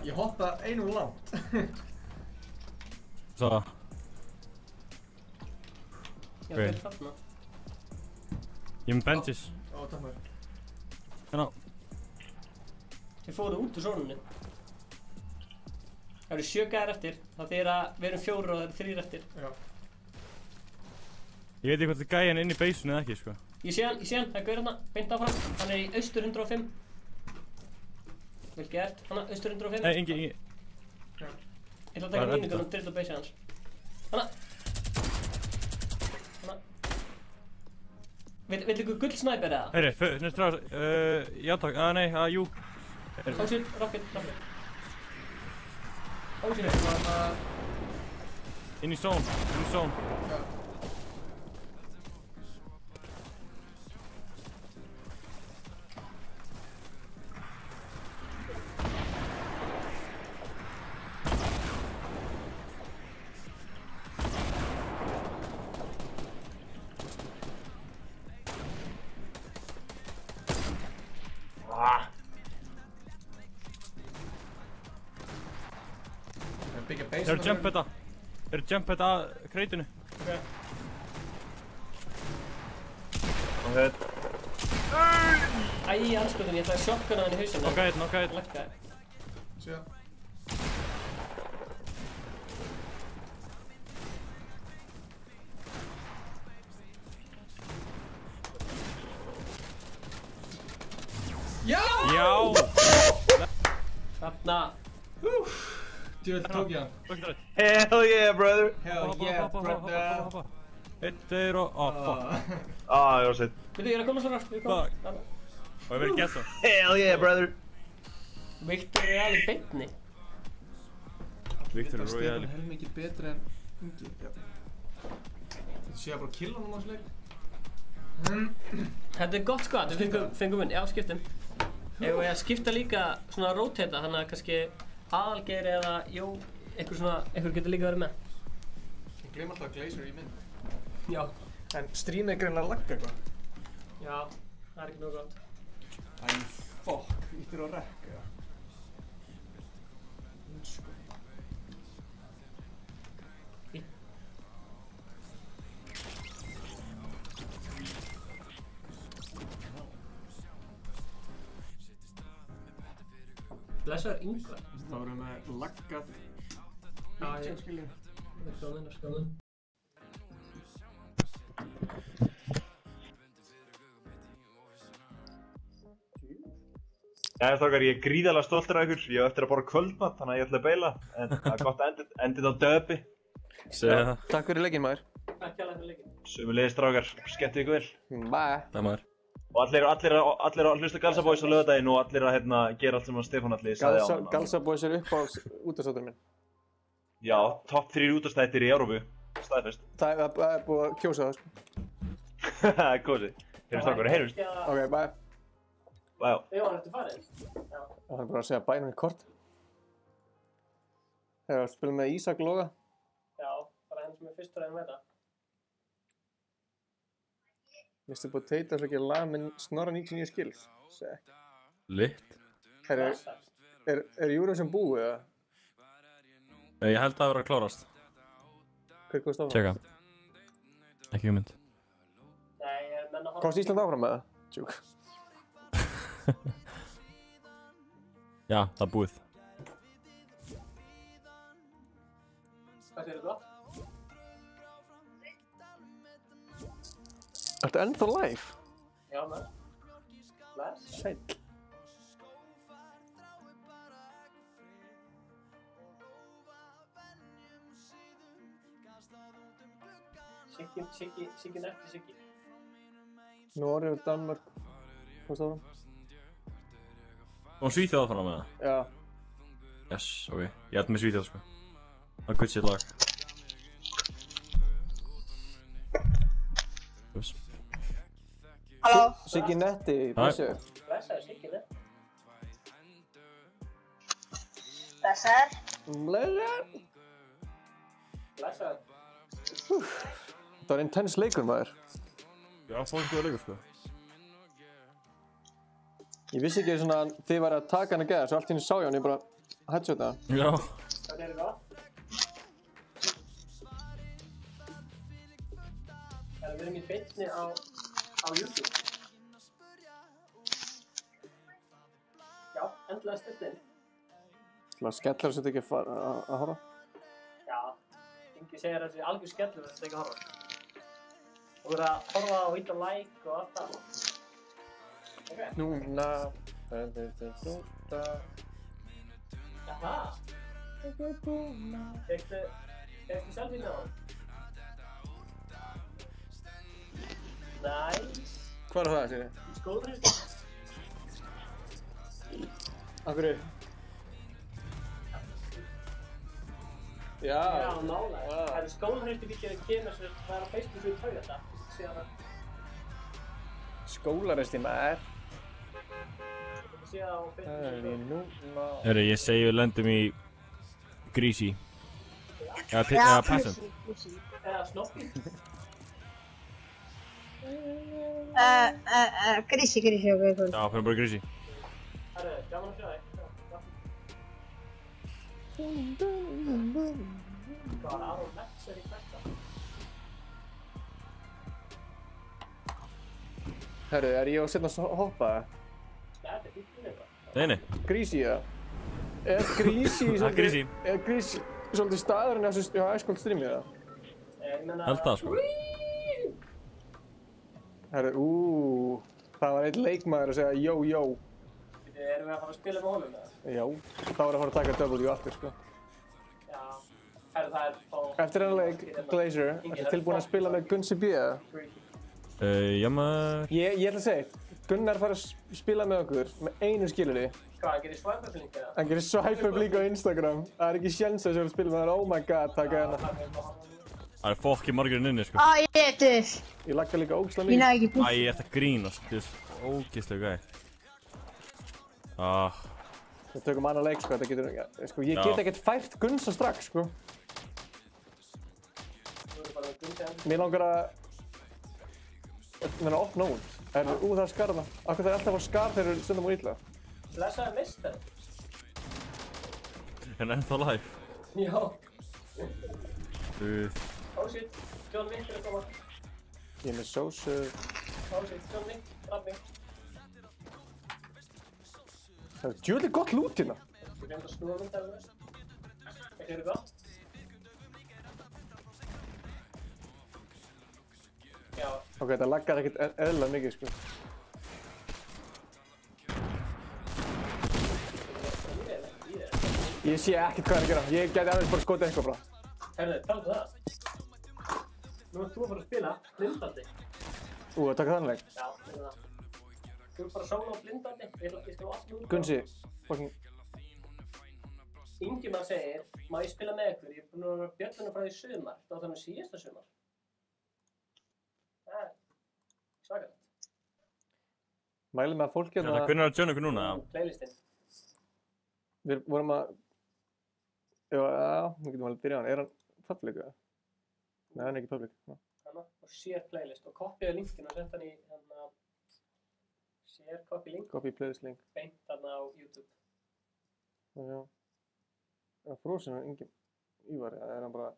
Ég hoppa einu langt. Svo. Já, þeir eru þarna. Ég er með benches. Ó, takk maður. Hérna. Þeir fóru út úr zónunni. Það eru 7 gæðar eftir. Það þýðir að við erum 4 og það eru 3 eftir. Já. Ég veit ekki hvort þið gæja inn í baseinu eða ekki, sko. Ég sé hann, það er gaur hérna, beint áfram. Hann er í austur 105. Vel gert, hann er austur 105. Nei, Ingi. Ég ætla að taka mínugun og drilla baseið hans. Hanna. Vill ykkur guldsnæper eða? Heyri, næstu stráðar, já takk, nei, jú. Oh shit, rocket. Oh shit. Inn í zone. Já. Þeir eru jump þetta að kreitinu. Ok. Æ, anskotin, ég ætlaði að shotgunna hann í hausinu. Nokka einn. Lækkaði. Sjá. Já! Þarna. Djöfull tók ég hann. Hell yeah, brother. Hell yeah, brother. Eitt, þeir og... fuck. Það var sitt. Veitu, ég er að koma svo rætt, Og ég verið gett svo. Hell yeah, brother. Viktor er alveg beinni. Viktor er Stefán helmikið betri en Ingi. Þetta sé að bara killa hann á hans leik. Þetta er gott skvat, við fengum vinn, já, skiptum. Ef við að skipta líka svona rotata, þannig að kannski Aðalgeir eða einhver getur líka verið með. Ég gleym alltaf Glazer í minn. Já. En streamið er greinilega að lagga eitthvað. Já, það er ekki nógu gott. Æ, fokk, íttir á rekka. Blessaður Ingvar. Þá erum við laggað. Já, ég skilja. Skjóðinn. Já, strákar, ég er gríðarlega stoltur af ykkur. Ég hef eftir að borða kvöldmat, þannig að ég ætla að beila. En það er gott að enda þetta á döpi. Segðu það. Takk fyrir leikinn, maður. Sömuleiðis strákar, skemmtu ykkur vel. Bye. Það maður. Og allir að hlusta Galsa Boys á laugardaginn og allir að gera allt sem að Stefán Atli sagði á hann. Galsa Boys er upp á útastátturinn minn. Já, topp 3 útastættir í Evrópu. Staðfest. Það er búið að kjósa það, sko. Það er kosið. Heyrjum strákar, heyrjumst. Ok, bye. Bye. Já, hann ertu farið. Já. Það er bara að segja bænum í kort. Þegar við spilum með Ísak Loga. Já, bara henni sem er fyrstur að með það. Mr. Potato er ekki að laga með Snorra 99 skills. Lit. Er Eurovision búið, eða? Ég held að það vera að klárast. Hver komst áfram? Tjekka. Ekki hugmynd. Nei, ég menna hann... Komst Ísland áfram með það? Tjúk. Já, það er búið. Hvað segir þú? Ertu ennþá live? Já, maður. Bless. Sæll. Siggi nefti Siggi. Noreg, Danmark. Komst áfram? Og Svíþjóð áfram með það? Já. Yes, ok. Ég held með Svíþjóð, sko. Það er gutt sitt lag. Ups. Halló? Siggi Netti, blessaður. Blessaður, Siggi Netti. Blessaður. Blessaður. Blessaður. Það var intense leikur, maður. Já, fóðum góða leikur, sko. Ég vissi ekki svona að þið væri að taka hann að geða, svo allt í henni sá ég hann, ég bara headshota hann. Já. Hvað er það? Við erum í beinni á YouTube. Já, endilega styrtinn. Það skellar þess að þetta ekki að horfa. Já, Ingi segir að þessi algjör skellur þess að þetta ekki að horfa. Þú verður að horfa og íta like og allt það. Ok. Núna. Jaha. Fekstu selfie með hann? Nice. Hvað er það, Sýri? Í skólahrausti. Af hverju? Já. Já, nálega. Það eru skólahrausti vídeói kemur sem það er á Facebook sem við tauga þetta. Síðan það. Skólaresti maður. Síðan á Facebook. Núna. Herri, ég segi við lendum í Greasy. Eða Peasant. Eða Snoppy. Greasy, ok. Já, fyrir bara Greasy. Herru, gaman að sjá þig. Hvað var Aron Metzer í hvert? Herru, er ég að setja að hoppa það? Þetta er fínt bara. Nei. Greasy, já. Er Greasy Greasy. svolítið staðurinn á Icecold streamið það? Held það, sko. Herru, það var einn leikmaður að segja jó. Erum við að fara að spila með honum eða? Já, þá var að fara að taka W aftur, sko. Já. Herru, það er á... Eftir hennar leik, Glazer, ertu tilbúin að spila með Gunsi B? Já, maður... Ég ætla að segja, Gunnar fara að spila með okkur með einu skilurði. Hvað, hann gerir swipe-up-link eða? Hann gerir swipe-up-link á Instagram. Það er ekki sjens að sér að spila með hann, oh my god, taka hérna. Það er fokki margirinn inni, sko. Ég veit þess. Ég lagga líka ógislega Ég mikið. næði ekki búið. Æ, ég ætti að grínast, þú veist, ógeðslega gæði. Við tökum annað leik, sko, þetta getur... Sko, ég get ekkert fært Gunsa strax, sko. Mér langar að... Mér er að opna út. Það er skarða. Akkur það er alltaf að skar þegar þeir stundum á illa. Blessaður meistari. En ennþá live. Já. Oh shit, John Wick er að koma. Ég er með sósu. Oh shit, John Wick, Rabbi. Það er djúðlega gott lút hérna. Ég glemt að snúa mynd af það. Ekki er það gott? Já. Ok, þetta laggar ekkert eðlilega mikið, sko. Ég sé ekkert hvað er að gera. Ég gæti aðeins bara skotið eitthvað, bara. Herðu, talaðu það. Nú ert þú að fara að spila blindandi. Að taka þann leik. Já, það. Þú ert bara að sóla á blindandi. Ég skal á allt út. Gunsi, fucking... Ingimar segir, má ég spila með ykkur? Ég er búinn að vera bjölluna frá því sumar. Það var þannig síðasta sumar. Það er svakalegt. Mælið með að fólk hérna... Hvernig er að joina ykkur núna? Playlistinn. Við vorum að... Já, við getum alveg byrjað hann. Er hann public eða? Nei, hann er ekki public. Hanna, og share playlist. Og koppiða linkinu og senda hann í hérna... Share, copy link. Copy playlist link. Beint þarna á YouTube. Já. Er hann frosin hann engin Ívar eða er hann bara...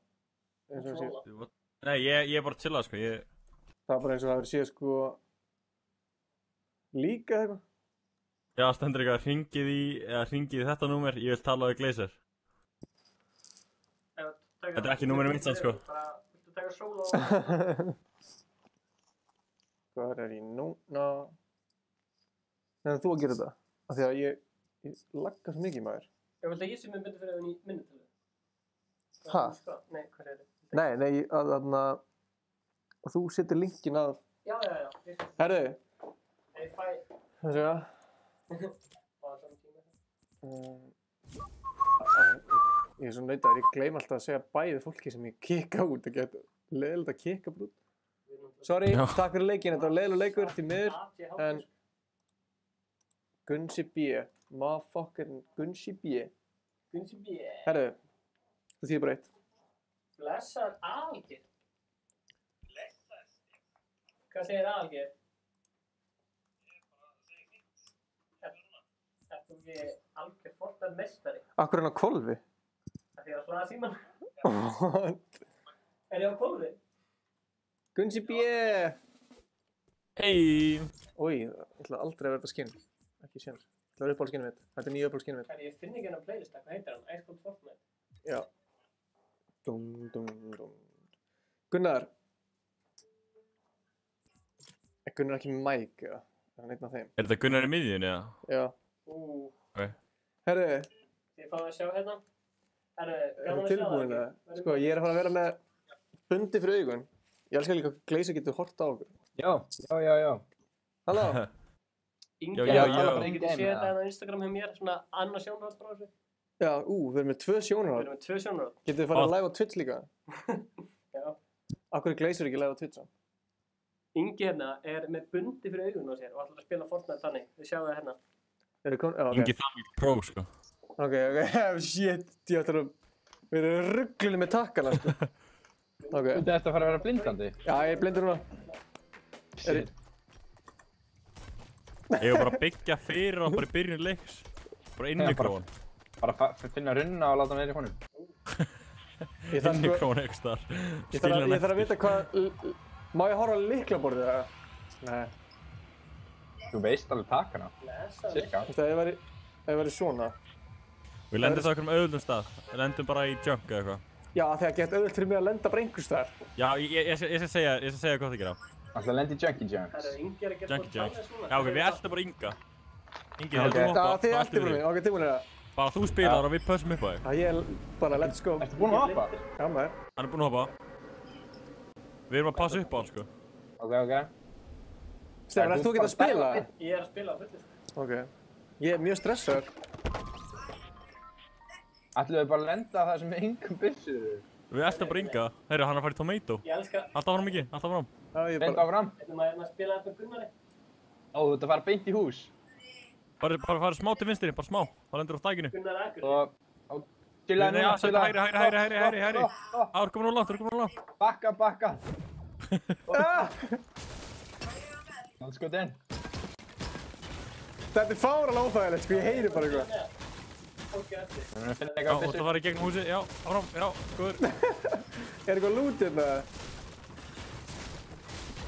eins og hann sé... Nei, ég er bara að chilla sko, Það er bara eins og það hefur séð sko... Líka eða eitthvað? Já, stendur eitthvað, hringið í þetta númer, ég vil tala við Glazer. Þetta er ekki númerið mitt sann sko. Viltu taka solo? Hvað er ég núna? Nei, þú að gera þetta. Af því að ég lagga svo mikið maður. Ég vildi að ég sem myndi fyrir það í minnutölu. Ha? Nei, hvað er þetta? Nei, að þú setur linkin að... Já. Herðu. Ég fæ... Það sé það. Ég er svo nöydaður, ég gleym alltaf að segja bæði fólki sem ég kikka út. Það getur leiðilegt að kikka brút. Sorry, takk fyrir leikinn, þetta var leiðilegur leikur, því miður. En... Gunsi B. Motherfucking Gunsi B. Gunsi B. Herðu, það þýðir bara eitt. Blessar Algir. Hvað segir Algir? Ertu ekki algjör Fortnite meistari? Akkur er hann á hvolfi? Það er að hlaða síman. Er ég á hvolfi? Gunsi B. Hei. Ói, ég ætla aldrei að verða skinn. Ekki séns. Það er uppáhaldsskinnið mitt. Þetta er nýja uppáhaldsskinnið mitt. Ég finn ekki hennar playlista. Hvað heitir hann? Ice Cold Fortnite? Já. Gunnar. Er Gunnar ekki með mic eða? Er hann einn af þeim? Er þetta Gunnar í miðjunni eða? Já. Ok. Herru. Þið fáið að sjá hérna. Herru, gaman að sjá það ekki? Sko, ég er að fara að vera með bundi fyrir augun. Ég elskar líka að Glazer getur hort á okkur. Já. Halló. Ingi, Já. Ég geti séð þetta á Instagram hjá mér, svona annað sjónarhald frá þessu. Já, við erum með 2 sjónarhald. Við erum með 2 sjónarhald. Getið þið farið að live á Twitch líka? Já. Akkur er Glazer ekki live á Twitch á? Ingi hérna er með bundi fyrir augun á sér og ætlar að spila Fortnite þannig. Þið sjáu það hérna. Ingi þannig pro sko. Ok, shit, ég ætla að vera rugglunni með takkana sko. Ok. Þú ert að fara að vera blindandi? Já, ég er blindur núna. Shit. Ég var bara að byggja fyrir og bara í byrjun leiks. Bara inn í króan. Bara finna runna og láta hann vera í honum. Inn í króan ekki þar. Ég þarf að vita hvað... Má ég horfa á lyklaborðið eða? Nei. Þú veist alveg takkana. Cirka. Þetta ef ég væri svona. Við lendum það okkur um auðvöldum stað. Við lendum bara í junk eða eitthvað. Já, þegar gett auðvöld fyrir mig að lenda bara einhvers staðar. Já, ég skal segja hvað það gera. Það lendi Junkie Junks. Junkie Junks. Já, ok, við eltum bara Inga. Ingi, heldur þú hoppa? Já, þið eltum bara mig. Ok, tilbúinir það. Bara þú spilar og við pössum upp á þig. Já, ég er bara let's go. Ertu búinn að hoppa? Já, maður. Hann er búinn að hoppa. Við erum að passa upp á hann, sko. Ok. Stefán, ert þú ekki að spila? Ég er að spila á fullu. Ok. Ég er mjög stressaður. Ætlum við bara að lenda það sem er engum byssur? Við eltum bara Inga. Heyrðu, hann er að fara í Tomato. Ég elska... Alltaf fram ekki, alltaf fram. Beint áfram. Maður að spila þetta með Gunnari. Ó, þú ert að fara beint í hús. Bara fara smá til vinstri, bara smá. Það lendur á dækinu. Gunnar Akur. Og... Chillaði núna, chillaði. Hæri. Ár, komin á langt. Bakka. Náðu skot inn. Þetta er fáralega óþægilegt, sko, ég heyri bara eitthvað. Við erum að finna Já, eitthvað og það var í gegnum húsið, já, áfram, já, góður. Er eitthvað loot hérna?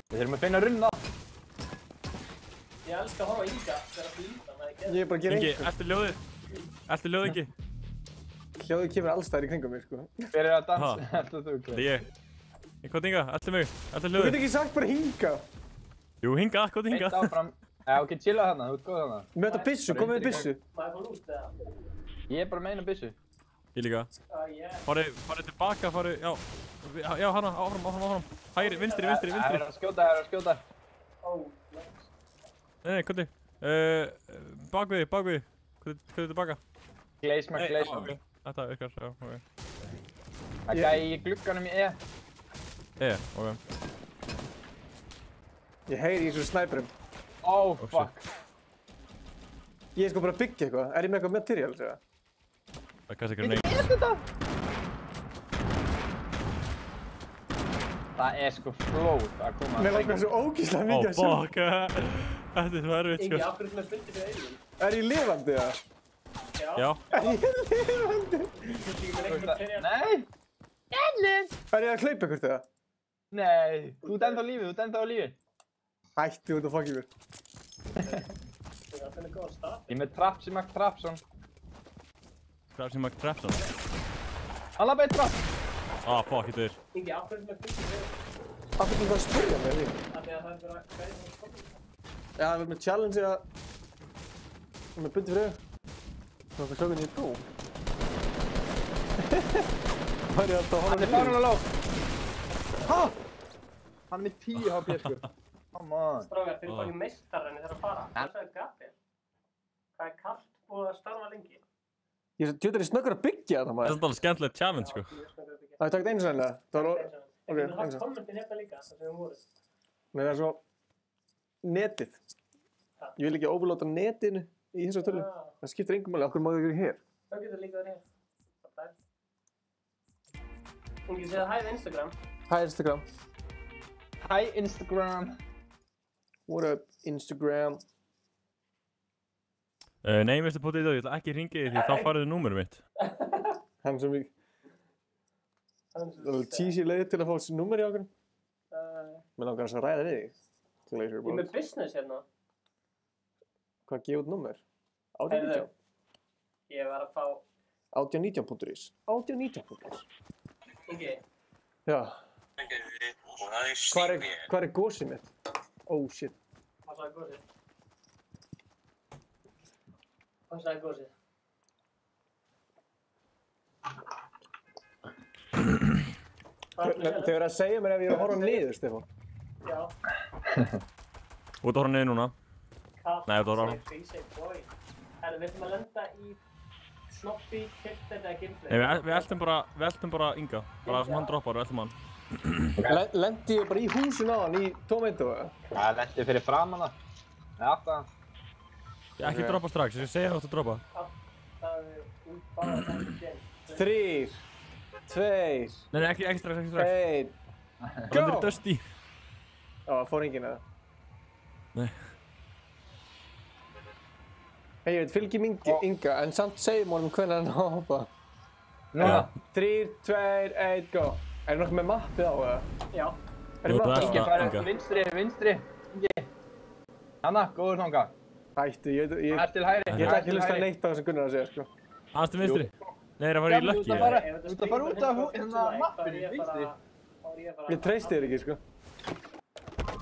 Við þurfum að finna runna. Ég elska að horfa á Inga þegar að flýta, maður er Ég er bara að gera Ingi, einhver. eftir ljóðið Ingi. Hljóðið kemur allstæðir í kringum mig, sko. Hver er að dansa? Þetta þú, Þetta er ég. Hvað Inga, eftir mig, eftir Þú ljóðið. veit ekki sagt bara hinga. Jú, hinga, hvað Inga. Beint áfram. Já, ok, chilla þarna, þú ert góð þarna. Með þetta byssu, komið með byssu. Maður er bara út eða? Ég er bara að meina byssu. Ég líka. Farið tilbaka, já, Já, hana, áfram. Hægri, vinstri. Það er að skjóta. Nei, komdu. Bak við. Hvað er tilbaka? Gleisma. Ok. Þetta virkar, já, ok. Það gæði í glugganum í E. Ok. Ég heyri í þessu snæperum. Oh, fuck. Ég er sko bara að byggja eitthvað. Er ég með eitthvað material, segja? Það er kannski ekki neitt. Hvað er þetta? Það er sko flót að koma að Mér langar svo ógeðslega mikið að sjá. Fuck. Þetta er svo erfitt, sko. Ingi, af hverju sem er bundið fyrir augun? Er ég lifandi, eða? Já. Er ég lifandi? Nei! Ellen! Er ég að hlaupa eitthvað, eða? Nei, þú ert ennþá á lífi. Hætti út að fucking mér. Ég er með Trapsi McTrapson. Trapsi McTrapson? Hann lappa eitt trapp. Fuck, þetta er. Ingi, af hverju sem er bundið fyrir augun? Af hverju þú að spyrja mig, því? Af því að það er bara hverju sem er bundið. Já, það er með challenge að... Það er með bundið fyrir augun. Það er hvernig ég dó. Það er alltaf að Hann er farin að lók. Hann er með 10 HP, sko. Come on. Strágar, þeir eru bara í meistarrenni þegar að fara. Það sagði Gabriel. Það er kallt búið að starfa lengi. Ég er snöggur að byggja þetta, Það maður. er svolítið skemmtilegt challenge, sko. Það er takt einu sinni, eða? Það var... Ok, við höfum kommentin hérna líka, það sem við vorum. Nei, það er svo... Netið. Ég vil ekki overlóta netinu í þessu tölu. Það skiptir engum máli, okkur má þau ekki hér. Það getur líka verið hér. Það er. Ingi, segðu hæ við Instagram. Hi Instagram. Hi Instagram. What up Instagram? Nei, Mr. Potato, ég ætla ekki að ringa því þá farið númerið mitt. Hann sem ég... Það er cheesy leið til að fá þessi númer í okkur. Mér langar að ræða við þig. Ég er með business hérna. Hvað gefur númer? 1819? Ég var að fá... 1819.is 1819.is Ingi. Já. Hvað er gósið mitt? Oh shit. Hvað sagði gósið? Hvað sagði gósið? Þau verður að segja mér ef ég er að horfa niður, Stefán. Já. Þú ert að horfa niður núna. Nei, þú ert að horfa áfram. Herru, við ætlum að lenda í Snobby, Kilter eða Gilfrey. Nei, við eltum bara Inga. Bara það sem hann droppar, við eltum hann. Lendi ég bara í húsin á hann í Tomato, eða? Það lendi fyrir framan það. Nei, aftan það. Ég ekki droppa strax, ég segja þú ætti að droppa. Það er bara það sem 3, 2... Nei, ekki strax. 1... Það er Dusty. Já, fór enginn eða? Nei. Hey, ég veit, fylgjum Inga, en samt segjum honum hvernig hann á að hoppa. Núna. 3, 2, 1, go. Er það nokkuð með mappið á, eða? Já. Er það mappið á? Ingi, farið vinstri. Ingi. Hanna, góður þanga. Hættu, ég Það er til hægri. ætla ekki að hlusta neitt á það sem Gunnar að segja, sko. Hans til vinstri. Nei, það var í Lucky. Þú ert að fara út af hérna mappinu, vinstri. Ég treysti þér ekki, sko.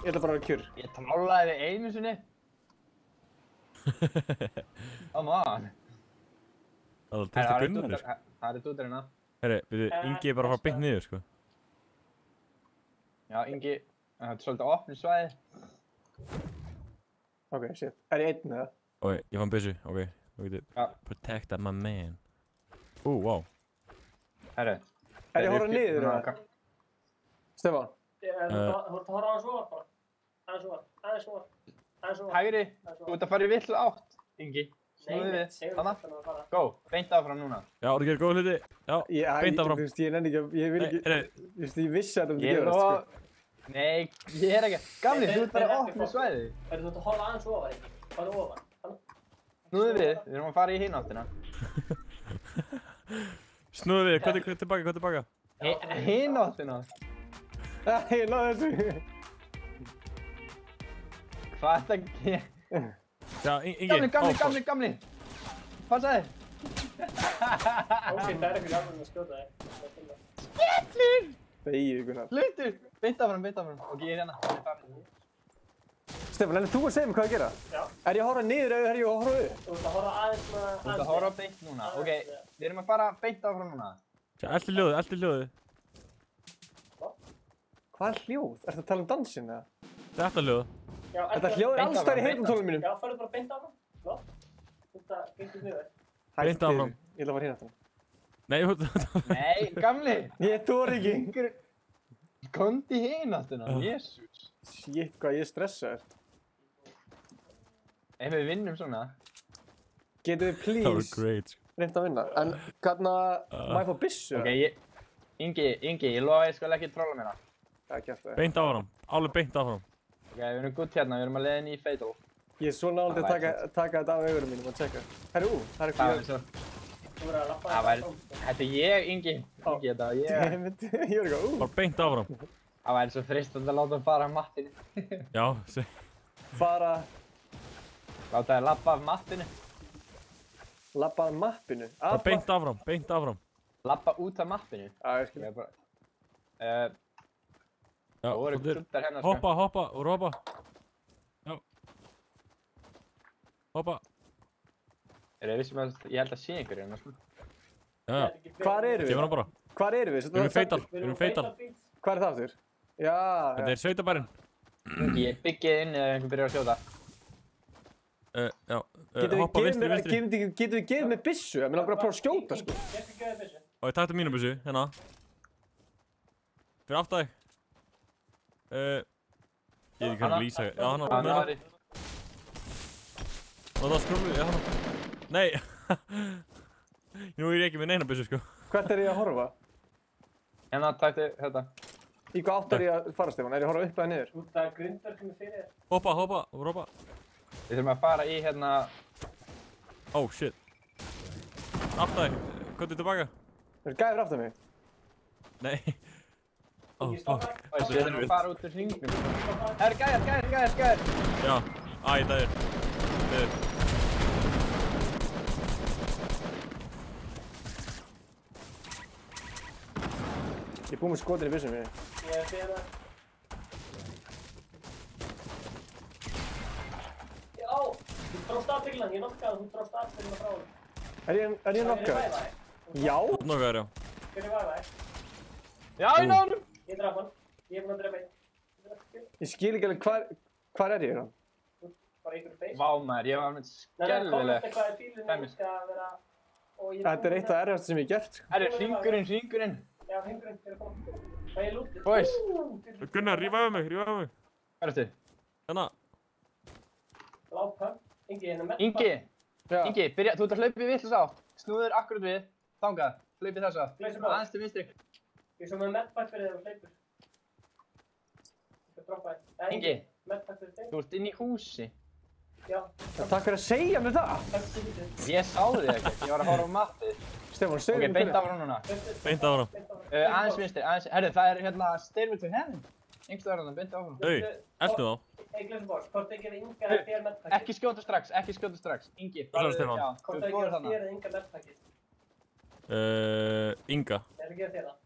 Ég ætla bara að vera kjur. Ég trálaði þig einu sinni. Come on. Það var testa Gunnar, sko. Það er dútur hérna. Herri, Ingi er bara að fara beint niður, sko. Já, Ingi, það er svolítið opnið svæði. Ok, shit. Er ég einn eða? Ok, ég fann byssu, ok. Þú getur protecta my man. Wow. Herri. Er ég að horfa niður, eða? Stefán? Þú ert að horfa aðeins ofar bara. Aðeins ofar. Hægri, þú ert að fara í villu átt, Ingi. Snúðu við, hanna. Go, beint áfram núna. Já, þú gerir góða hluti. Já, beint áfram. Ég nenni ekki, ég vil ekki, ég vissi að það myndi gerast, sko. Nei, ég er ekki. Gamli, þú ert bara að opna svæði. Þú ert að horfa aðeins ofar, Ingi. Farðu ofar. Snúðu við erum að fara í hinn áttina. Snúðu við, hvað er tilbaka? Hinn áttina? Ég náði þessu. Hvað er það ekki? Já, Ingi. Gamli. Passaði. Ósýtt, það er ekki alveg að skjóta þig. Skellur! Þegið, Gunnar. Hlutur! Beint áfram. Ok, ég er hérna. Stefán, þú að segja mér hvað að gera? Já. Er ég að horfa niður eða er ég að horfa upp? Þú ert að horfa aðeins með... Þú ert að horfa beint núna. Ok, við erum að fara beint áfram núna. Elti hljóðið. Hvað er hljóð? Ertu að tala um dansinn eða? Þetta hljóð. Já, Þetta hljóð er alls staðar í heyrnartólunum mínum. Já, farðu bara beint áfram. Flott. Þetta gengur mjög vel. Beint áfram. Ég ætla að fara hérna aftan. Nei, Nei, gamli. Ég þori ekki. Komdu hérna aftan, jésús. Shit, hvað ég er stressaður. Ef við vinnum svona. Getur við það var please great. reynt að vinna? En hvernig má ég fá byssu? Ok, Ingi, ég lofa ég skal ekki trolla mér það. Það er ekki alltaf. Beint áfram. Alveg beint áfram. Ok, við erum gutt hérna, við erum að leiðin í Fatal. Ég er svo nálægt að taka þetta af augurum mínum og tjekka. Herru, það er Það er eitthvað. svo. Þú verður að lappa Það væri, þetta er ég, Ingi. Ingi, þetta var ég. Ég er eitthvað, Bara beint áfram. Það væri svo freistandi að láta hann fara af mattinu. Já, Fara, Láta þér lappa af mattinu. labba að mappinu. bara beint áfram, beint áfram. Lappa út af mappinu. Já, ég skil. Ég bara... Já, Það voru flottur. krúttar hérna, sko. Hoppa og hoppa. Já. Hoppa. Ég vissum að ég held að sé einhverju hérna, sko. Já. Hvar erum við? Gefur hann bara. Hvar erum við? Við erum feital, við erum feital. Hvar er það aftur? Já, Þetta er sveitabærin. Ingi, ég byggið inn eða einhvern byrjar að skjóta. Já, Getum hoppa vinstri. við gefið með byssu? Mér langar að prófa að skjóta, sko. Ég skal gefa þér byssu. Og ég takti mínu byssu, hérna. Fyrir aftan þig. Ég veit ekki hvernig lýsa. Já, hann á meðan. Og það skrúfið, já, hann á. Nei! Nú er ég ekki með neina byssu, sko. Hvert er ég að horfa? Hérna, taktu þetta. Í hvað átt er ég að fara, Stefán? Er ég að horfa upp eða niður? Það er grindar sem er fyrir þér. Hoppa og hoppa. Við þurfum að fara í hérna... Oh, shit. Aftan þig. Komdu tilbaka. Er gæður aftan mig? Nei. Oh, fuck. Við þurfum að fara út úr hringnum. Það er gæðir. Já. Æ, það er. Ég er búinn með skotin í byssum minni. Ég sé það. Já, þú dróst aðbygglan, ég nokkaði, þú dróst aðbygglan frá hún. Er ég nokkaður? Já? Nokkaður, já. Hver er væðaði? Já, ég náðum hann. Ég draf hann. Ég er búinn að drepa einn. Ég skil ekki alveg hvar er ég hérna? Bara einhverju feys. Vá maður, ég var með skelvilegt. Nei, hvað er fílunni skal vera... Þetta er eitt af erfiðasta sem ég hef gert. Það er hringurinn. Já, hringurinn, er að koma. Það er lútið. Boys. Gunnar, rífa af mig. Hvað ertu? Hérna. Lápa. Ingi, hérna með. Ingi, byrja, þú ert að hlaupa í vitlaus átt. Snúður akkurat við, þangað, hlaupið þess átt. Aðeins til vinstri. Ég er svo með medpack fyrir þegar þú hlaupur. Ég skal droppa þér. Ingi, medpack fyrir þig. þú ert inn í húsi. Já. Takk fyrir að segja mér það. Takk fyrir lítið. Ég sá þig ekkert, ég var að horfa á mappið. Stefán, segðu Ok, beint áfram núna. Beint áfram. Aðeins vinstri, herru, það er hérna Stairway to Heaven. Einhverstaðar hérna, beint áfram. Ertu þá? Glömsum bort, hvort ekki við Inga eða þér medpackið? Ekki skjóta strax. Ingi, Það er Stefán. já, Hvort þú ert ekki góður við þarna. þér eða Inga medpackið? Inga. Ég ætla að gefa þér það.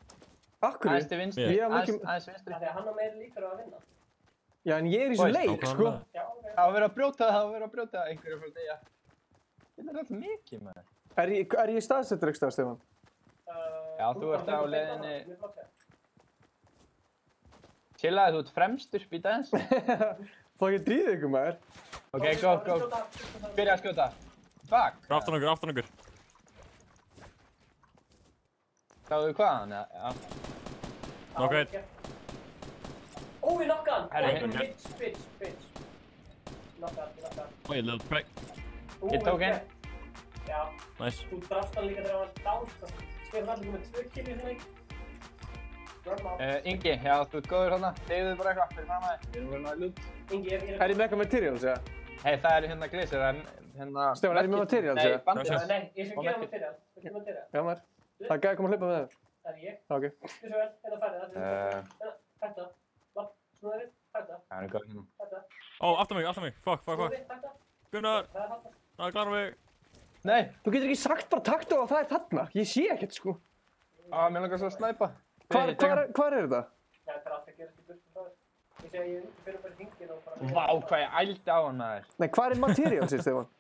Akkur? Aðeins til vinstri, aðeins vinstri. Af því að hann á meiri líkur á að vinna. Já, en ég er í svo leik, sko. Já, ok. Það var verið að brjóta einhverju fyrir því að... Þetta er alltaf mikið, maður. Er ég staðsettur ekki stað, Stefán? Já, þú ert á leiðinni... Chillaði, þú ert fremstur, býta eins. Fá ekki dríðið ykkur, maður. Ok, go. Byrja að skjóta. Fuck. Aftan okkur. Sáðu hvaðan, já. Nokka einn. Ó, ég nokka hann! Herri, Bitch. Nokka hann. Ó, ég lögði pregg. Ég tók einn. Já. Nice. Þú drafst hann líka þegar hann var down, sko. Stefán allir með 2 kill í þessum leik. Ingi, já, þú ert góður hérna. Segðu þið bara eitthvað fyrir fram að þið. Við erum verið að lút. Ingi, Er ég með eitthvað materials, eða? Hei, það er hérna glísir, hérna... Stefán, er ég með materials, eða? Nei, bandið. Nei, ég skal gera material. Viltu material? Já, maður. Það er gæði að koma að hlaupa með það. Það er ég. Ok. Þú svo vel, hérna færði það. Takk það. Lapp, snúðu við. Takk það. Það er góð hérna. Takk það. Ó, aftan mig. Fuck. Snúðu við, takk það. Gunnar. Það er haldast. Það er klára mig. Nei. Þú getur ekki sagt bara taktu og það er þarna. Ég sé ekkert, sko. Mér langar svo að snæpa. Hvar er þetta? Já, það er alltaf að gerast í burtu frá þér. Ég segi að ég fyrir bara hringin og bara... Vá, hvað ég ældi á hann, maður. Nei, hvar er materials, Stefán?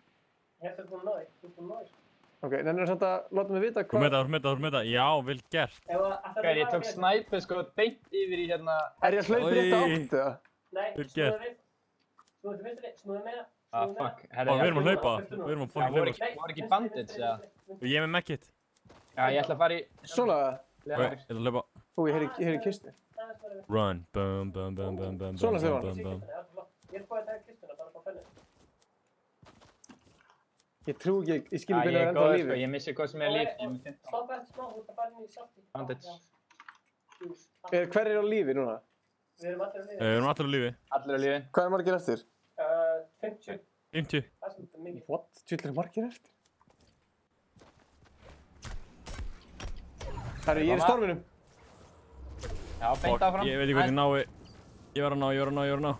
Hérna er búin að ná þig. Þú er búin að ná þig. Ok, nennir samt að láta mig vita Þú með það, já, vel gert. Ok, ég tók snæpið sko beint yfir í hérna... Er ég að hlaupa rétt átt eða? Nei, Vel gert. snúðu til vinstri, snúðu meira. Ah, fuck. Við erum að hlaupa. Við erum að fucking hlaupa. Voru ekki bandits, eða? Ég er með mekkit. Já, ég ætla að fara í... Svona? Ég ætla að hlaupa. Ú, ég heyri kistu. Run, bum, bum, bum, bum, bum, Svona, Stefán. bum, bum. Ég er búið að taka kistuna, bara á fennið. Ég trú ekki, ég skil Já, ekki ég er enda á góður lífi. sko, ég missi hvað sem er líf. Stoppa eftir smá, þú ert að fara inn í safti. Bandits. Hver er á lífi núna? Við erum allir á lífi. Við erum allir á lífi. Allir á lífi. Hvað er margir eftir? 50. 50. Það er svolítið mikið. What? Tjúllir er margir eftir? Herru, ég er í storminum. Já, beint áfram. Ég veit ekki hvað ég nái. Ég var að ná.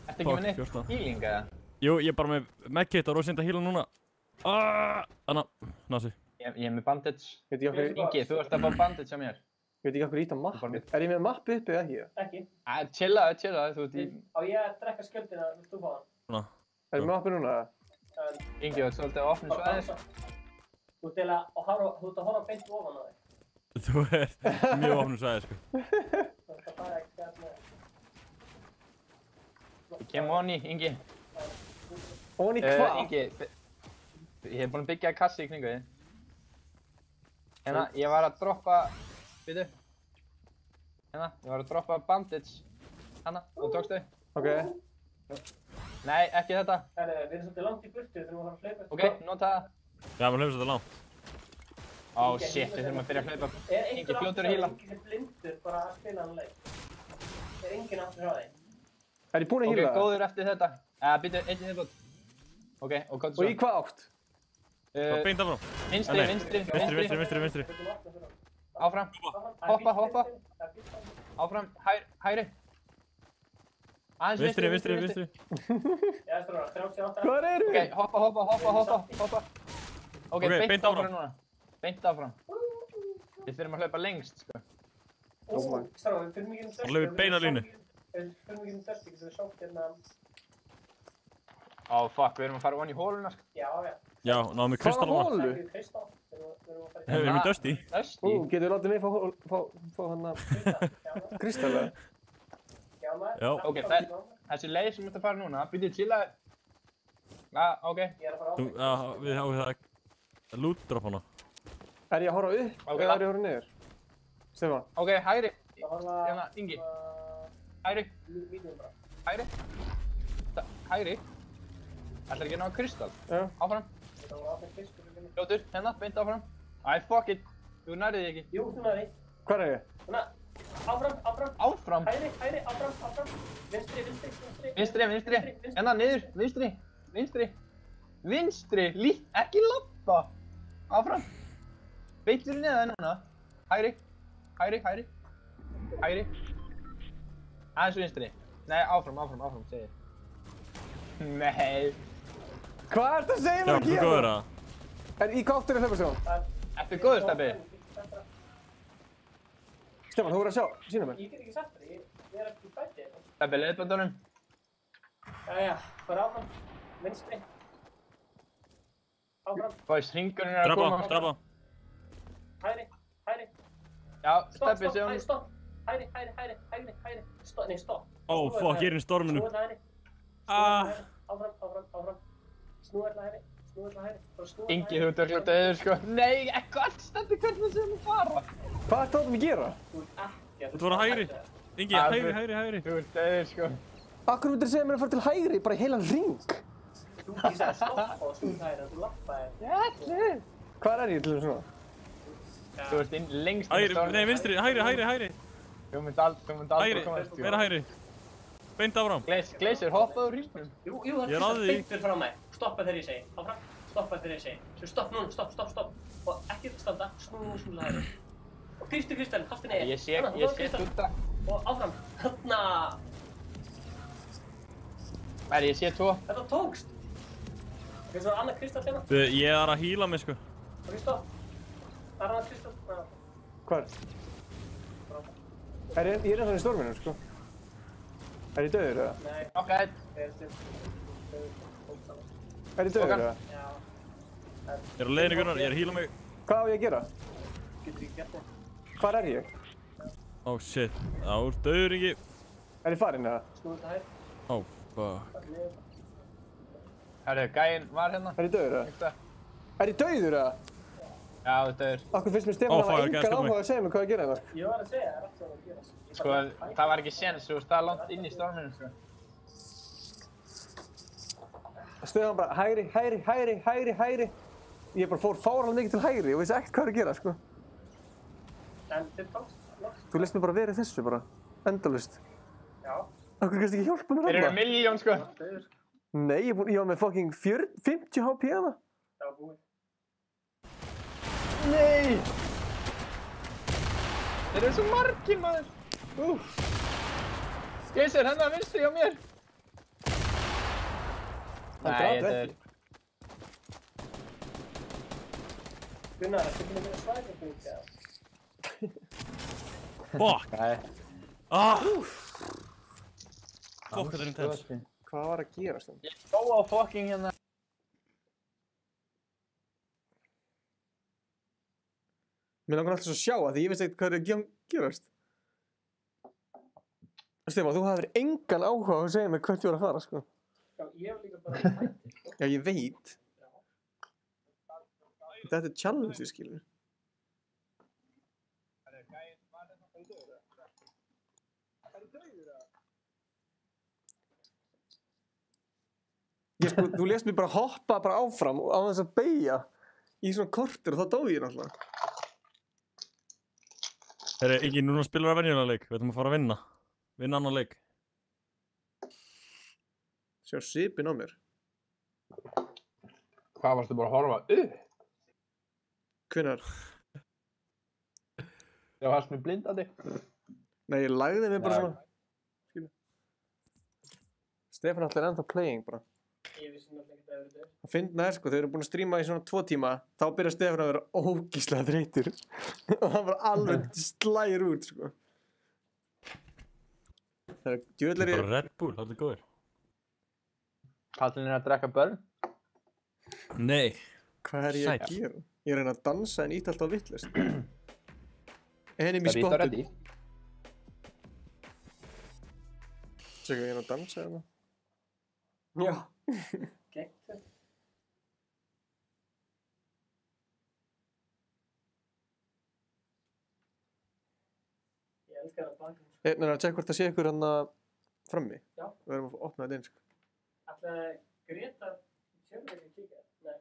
Ertu ekki með neitt healing eða? Jú, ég er bara með mekkit og rosinda heala núna. Þannig, nási. Ég er með bandits. Veit ég okkur... Ingi, þú ert að fá bandits á mér. Veit ég okkur ít á mappi? Er ég með mappi uppi eða ekki? Ekki. Chillaðu, þú ert í... Á ég að drekka skjöldina, vilt þú fá hann? Svona. Er ég með mappi núna? Ingi, þú ert svolítið að opna svæðis. Þú ert að horfa beint ofan á þig. Þú ert mjög opnum svæði, sko. Þú ert að fara ekkert með. Ég kem onni, Ingi. Onni hvað? Ingi, ég hef búin að byggja kassi í kringu þig. Hérna, ég var að droppa... Býtu. Hérna, ég var að droppa bandits. Hanna, og tókst þau. Ok. Nei, ekki þetta. Við erum svolítið langt í burtu, við þurfum að fara að hlaupa. Ok, nota það. Já, maður hlaupa svolítið langt. Ó, shit, við þurfum að byrja að hlaupa. Ingi, fljótur að hýla. Ingi sem blindur bara að spila hann leik. Enginn aftur hjá þig. Er ég búinn að hýla það? Ok, góður eftir þetta. Býtu, einn í þitt. Ok, og hvað þú svo? Og í hvað átt? Beint áfram. Vinstri. Áfram. Hoppa. Áfram, hægri. Aðeins vinstri. Já, stráðar, 38. Hvað eru? Ok, hoppa. Ok, beint áfram núna. Beint áfram. Við þurfum að hlaupa lengst, sko. Stráðar, við fyrir mikið um Og hlaupa beina línu. Við fyrir mikið um dörsti, getur við sjátt hérna. Ó, fuck, við erum að fara onni í hóluna, sko. Já. Já, náðum við kristall á Hvaða hólu? Við erum í dösti. Ú, getur við látið mig fá hann að... Kristalla? Já. Ok, þessi leið sem við ætlum að fara núna, byrjuðu chilla. Ok. Við háum það loot drop hana. Er ég að horfa upp eða er ég að horfa niður? Stefán. Ok, hægri. Hérna, Ingi. Hægri. Ætlar ekki að ná kristall? Já. Áfram. Fljótur, hérna, beint áfram. Æ, fuck it. Þú nærið þig ekki. Jú, þú nærið. Hvar er ég? Áfram. Hægri, áfram. Vinstri. Hérna, niður. Vinstri. Ekki lappa. Áfram. Beittur neðan hérna. Hægri. Aðeins vinstri. Nei, áfram, segi ég. Nei. Hvað ert að segja mér að gera? Já, þú góður það. Í hvað áttur er hlaupa, Stefán? Ertu góður, Steffi? Stefán, þú verður að sína mér. Ég get ekki sagt það, ég er ekki í fæti. Steffi, leiðböndunum. Jæja, fara áfram. Vinstri. Áfram. Boys, hringurinn er að koma. Drapa. Hægri. Já, Steffi, séum. Hægri, stopp. Hægri. Stopp. Ó, fuck, ég er í storminu. Snúðu hægri. Áfram. Snúðu hægri. Ingi, þú ert örugglega dauður, sko. Nei, ekkert, Steffi, hvernig séum við fara? Hvað ert það að gera? Þú var að hægri. Ingi, hægri. Þú ert dauður, sko. Akkur myndir segja mér að fara til hægri, bara í heilan hring? Þú sagði stoppa og snúðu hægri, þú lappaði. Jætli. Hvar er ég til svona? Þú ert lengst inn í Hægri, storminu. nei, vinstri, hægri. Þú mynd aldrei Hægri, komast, sko. vera hægri. Beint áfram. Gleisir, hoppaðu úr hringnum. Jú, Ég er það að er því. beint fyrir frá mig. Stoppa þegar ég segi. Áfram. Stoppa þegar ég segi. Svo stopp núna, stopp. Og ekki standa, snúðu hægri. Og kristallinn, haltu niður. Ég sé túta. Og áfram. Þarna. Ég sé tvo. Þetta tókst. Það er svona annað kristall hérna. Ég er að hýla mig, sko. Ok, stopp. Það er annað kristall. Hvar? Ég er eins og í storminu, sko. Er ég döður, eða? Nei. Ok. Er ég döður, eða? Já. Ég er á leiðinni Gunnar, ég er að heala mig. Hvað á ég að gera? Getur ekki gert það. Hvar er ég? Oh shit, þú ert dauður Ingi. Er ég farinn eða? Snúðu þetta hægt. Oh fuck. Herru, gæinn var hérna. Er ég dauður eða? Er ég dauður eða? Já, þú ert dauður. Okkur finnst mér Stefán hafa engan áhuga að segja mér hvað að gera hérna. Ég var að segja, það er alltaf að gera. Sko, það var ekki séns, þú veist það langt inn í storminu, sko. Stefán bara hægri, hægri, hægri, hægri, hægri. Ég bara fór fáránlega mikið til hægri og vissi ekkert hvað er að gera, sko. En þið tókst. Þú leist mér bara verið þessu bara, endalaust. Já. Okkur kannski ekki hjálpa mér Þeir eru milljón, sko. Nei, ég var með fucking 50 HP hana. Það var búið. Nei! Þeir eru svo margir, maður. Geysir, hennar vinstri hjá mér. Nei, ég er dauður. Gunnar, ertu búinn að vera svæðingbúið eða? Fuck! Nei. Fuck, þetta er intense. Hvað var að gerast þannig? Ég stóð á fucking hérna. Mér langar alltaf að sjá það því ég veist ekkert hvað er að gerast. Stefán, þú hafðir engan áhuga á að segja mér hvert ég var að fara, sko. Já, ég var líka bara að fæti, sko. Já, ég veit. Þetta er challenge, ég skilur. Ég sko, þú lést mér bara hoppa bara áfram á þess að beygja í svona kortur og þá dó ég náttúrulega. Herri, Ingi, núna spilur við venjulega leik. Við ætlum að fara að vinna. Vinna annan leik. Sjá svipinn á mér. Hvað varstu bara að horfa upp? Hvenær? Já, varstu mér blindandi? Nei, ég lagði mig bara svona. Skilur. Stefán alltaf er ennþá playing bara. Ég vissi náttúrulega ekki að það hefur döð. Það finna sko, þegar við erum búin að stríma í svona 2 tíma, þá byrjar Stefán að vera ógíslega þreytur. Og hann bara alveg slægir út, sko. Það er djöðlega... Bara Red Bull, það er góður. Kallinn er að drekka börn? Nei. Hvað er ég að gera? Ég er að reyna að dansa en ít alltaf vitlaust. Enemy spotted. Sjöku, ég er að dansa hérna. Já. Gegn þetta. Ég elskar að baka. Nei, að tjekka hvort það sé ykkur hann frammi. Já. Við erum að opna þetta eins. Ætlaði Greta sjöfum ekki að kíka? Nei.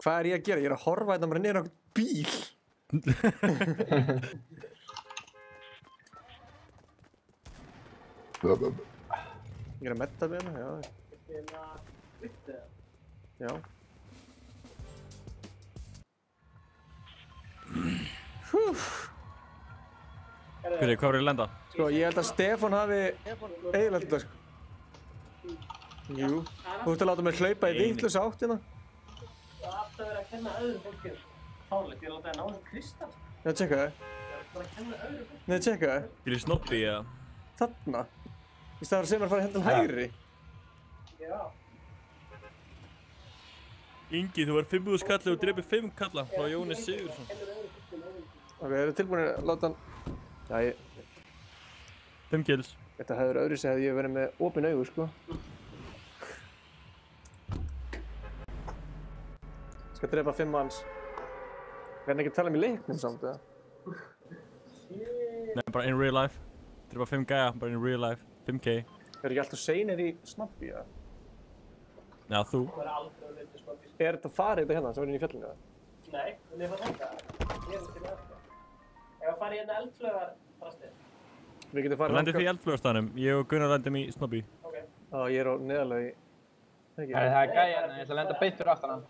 Hvað er ég að gera? Ég er að horfa þetta bara niður á bíl. Ég er að metta við hana, já. Þetta er að lyfta það. Já. Hvernig, hvað verður að lenda? Sko, ég held að Stefán hafi eiginlega þetta, sko. Jú. Þú ert að láta mig hlaupa í vitlausa áttina. Það átti að vera að kenna öðru fólki. Fárlegt, ég er að láta að ná þessum kristall. Já, tjekka það. Það er bara að kenna öðru fólki. Nei, tjekka það. Vil ég snoppi, eða? Þarna. Í staðar sem er að fara hérna til hægri. Já. Ingi, þú var 5.000 kalli og drepið 5 kalla frá Jóni Sigursson. Ok, eru tilbúinir að láta hann... Já, ég... 5 kills. Þetta hefur öðru sig að ég hef verið með opin augu, sko. Skal drepa 5 manns. Verðin ekki að tala um í leiknum samt, eða? Nei, bara in real life. Drepa 5 gæja, bara in real life. 5k. Er ekki alltaf seinir í snabbi, eða? Já, þú. Er þetta farið þetta hérna, sem er inn í fjallinu, eða? Nei, en ég var þangað. Ég er til aðeins. Ef að fara í hérna eldflögar frastið. Við getum farið... Þú lendir því í eldflögarstaðnum. Ég og Gunnar lendum í snobby. Ok. Já, ég er á neðalagi. Það er gæja hérna, ég ætla að lenda beint fyrir aftan hann.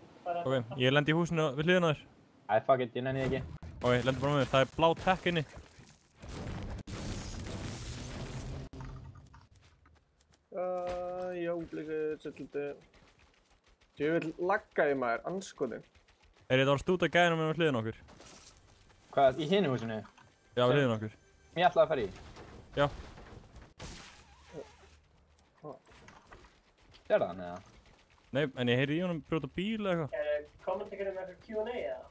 Ok, ég lendi í húsinu við hliðina þér. Æ, fuck it, ég nenni ekki. Ok, lendi bara með þér. Það er blá tech inni. Já, blikið, svolítið... Ég vil lagga í maður, anskotin. Er þetta að stúta gæðina með hliðina okkur? Hvað, í hinu húsinu? Já, við hliðina okkur. Ég ætlaði að fara í. Já. Sérðu hann eða? Nei, en ég heyri í honum brjóta bíl eða eitthvað. Kommentekur um eitthvað Q&A eða?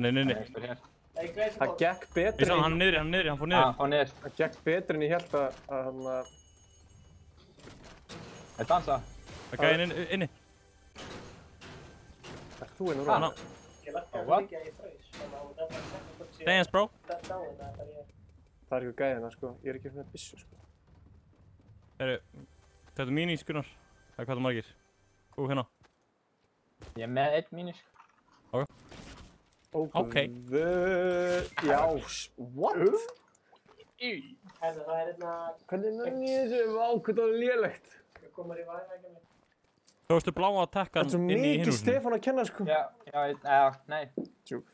Nei. Það gekk betur en... Hann er niðri, hann fór niður. Hann fór niður. Það gekk betur en ég held að hann að... Það dansa. Það gæði inni. Er þú inn úr hana? Ég lakka að líka í fröys. Dance, bro. Það er eitthvað gæði hérna, sko. Ég er ekki með byssu, sko. Þetta er mínis, Gunnar. Það er hvað það margir. Hérna. Ég er með 1 mínis. Ok. Já, what? Það er einna... Hvernig nenni ég þessu? Vá, hvað það var lélegt. Það komur í væða ekki með. Þú veistu bláa að tekka hann inn í hinhúsinu. Það er svo mikið Stefán að kenna, sko. Nei. Tjúk.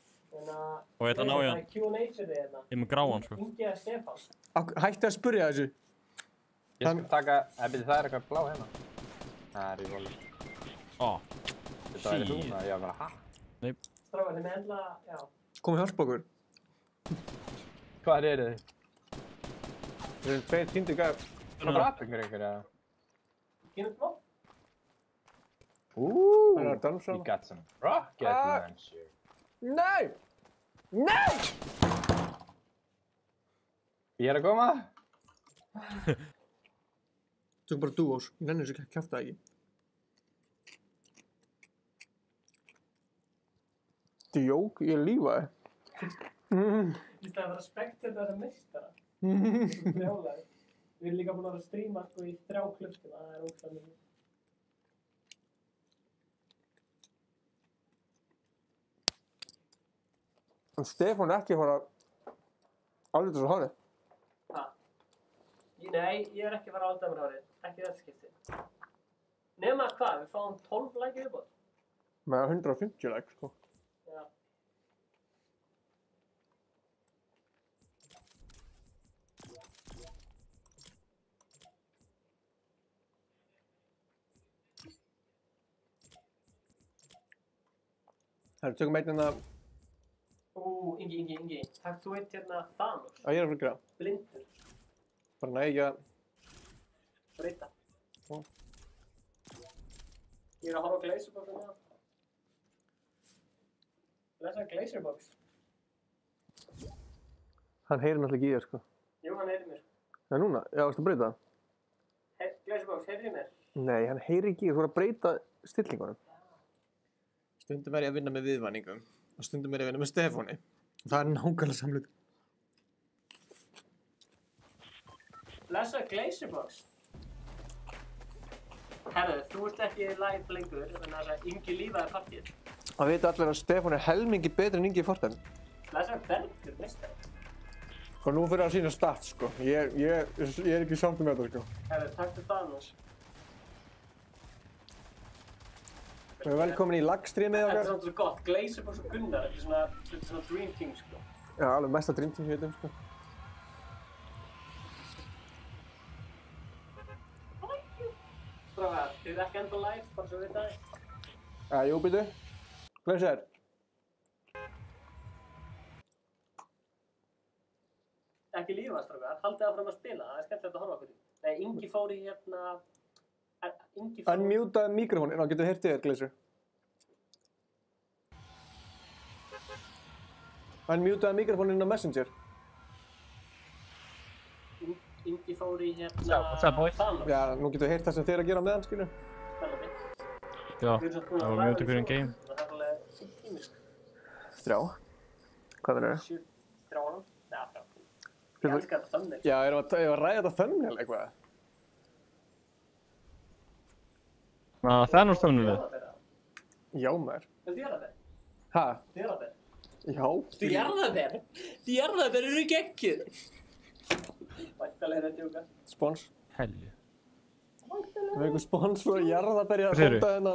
Og þetta ná ég hann. Það er Q&A fyrir þig hérna. Ég er með gráan, sko. Ingi að Stefán. Hætti að spyrja þessu. Ég skal taka... Það er eitthvað blá hérna. Það er í voli. Þetta er svona, ég var bara, hæ? Nei. Strákar, þið með endla, já. Komið hjálpa okkur. Hvað eru þið? Við erum 2 týndir gæðar. Það er aðbyggnir ykkur, eða? Kynum smá? Það er að dansa. You got some rocket launcher. Nei! Ég er að koma. Tökum bara dúós. Ég nenni þessu kjafta ekki. Djók, ég lífaði. Ég ætlaði að vera spekt þetta þessa meistara. Brjálæði. Við erum líka búin að vera að stríma sko í 3 klukktíma, það er ógeðslega mikið. En Stefán er ekki að fara að álita svo hárið. Nei, ég er ekki að fara að álita mér hárið. Ekki þetta skipti. Nema hvað, við fáum 12 læki viðbót. Með 150 læk, sko. Já. Það tökum einn hérna... Ingi. Takk þú eitt hérna Thanos. Ég er að fara að Blindur. Bara næ ekki að... Breyta. Ég er að horfa á Glazerbox hérna. Lesa Glazerbox. Hann heyrir náttúrulega ekki í þér, sko. Jú, hann heyrir mér. Já, núna? Já, varstu að breyta það? Glazerbox, heyrir mér? Nei, hann heyrir ekki í þér. Þú voru að breyta stillingunum. Stundum er ég að vinna með viðvæningum og stundum er ég að vinna með Stefáni. Og það er nákvæmlega samlut. Lesa Glazerbox. Herðu, þú ert ekki live lengur, þannig að Ingi lífaði partíð. Það veit allir að Stefán er helmingi betri en Ingi í Fortnite. Lesa Bergur, meistari. Og nú fyrir að sína stats, sko. Ég er ekki samt með þetta, sko. Herðu, takk til Thanos. Við erum velkomin í lagstreamið okkar. Þetta er svona gott, Glazerbox og Gunnar, þetta er svona dream team, sko. Já, alveg mesta dream team ég veit sko. Strákar, þið eru ekki enda live, bara svo við það. Jú, býtu. Glazer. Ekki lífa, strákar. Haldið áfram að spila, það er skemmtilegt að horfa okkur í. Nei, Ingi fór í hérna... Unmutaði mikrofónin. Ná, getur heyrt í þér, Glazer. Unmutaði mikrofónin á Messenger. Ingi fór í hérna... What's up, boys? Já, nú getur heyrt það sem þið er að gera á meðan, skilju. Spennandi. Já, það var mjög til fyrir en game. Það er alveg 5 tími, sko. 3. Hvað er það? 3 árum? Já, 3. Ég elskar þetta thumbnail. Já, ég var að ræða þetta thumbnail eitthvað. Það er nú thumbnailið. Já, maður. Viltu jarðaber? Ha? Jarðaber? Já. Jarðaber? Jarðaber eru geggjuð. Væntanlega er þetta djúka. Spons. Helju. Það er eitthvað spons frá jarðaber að konta hérna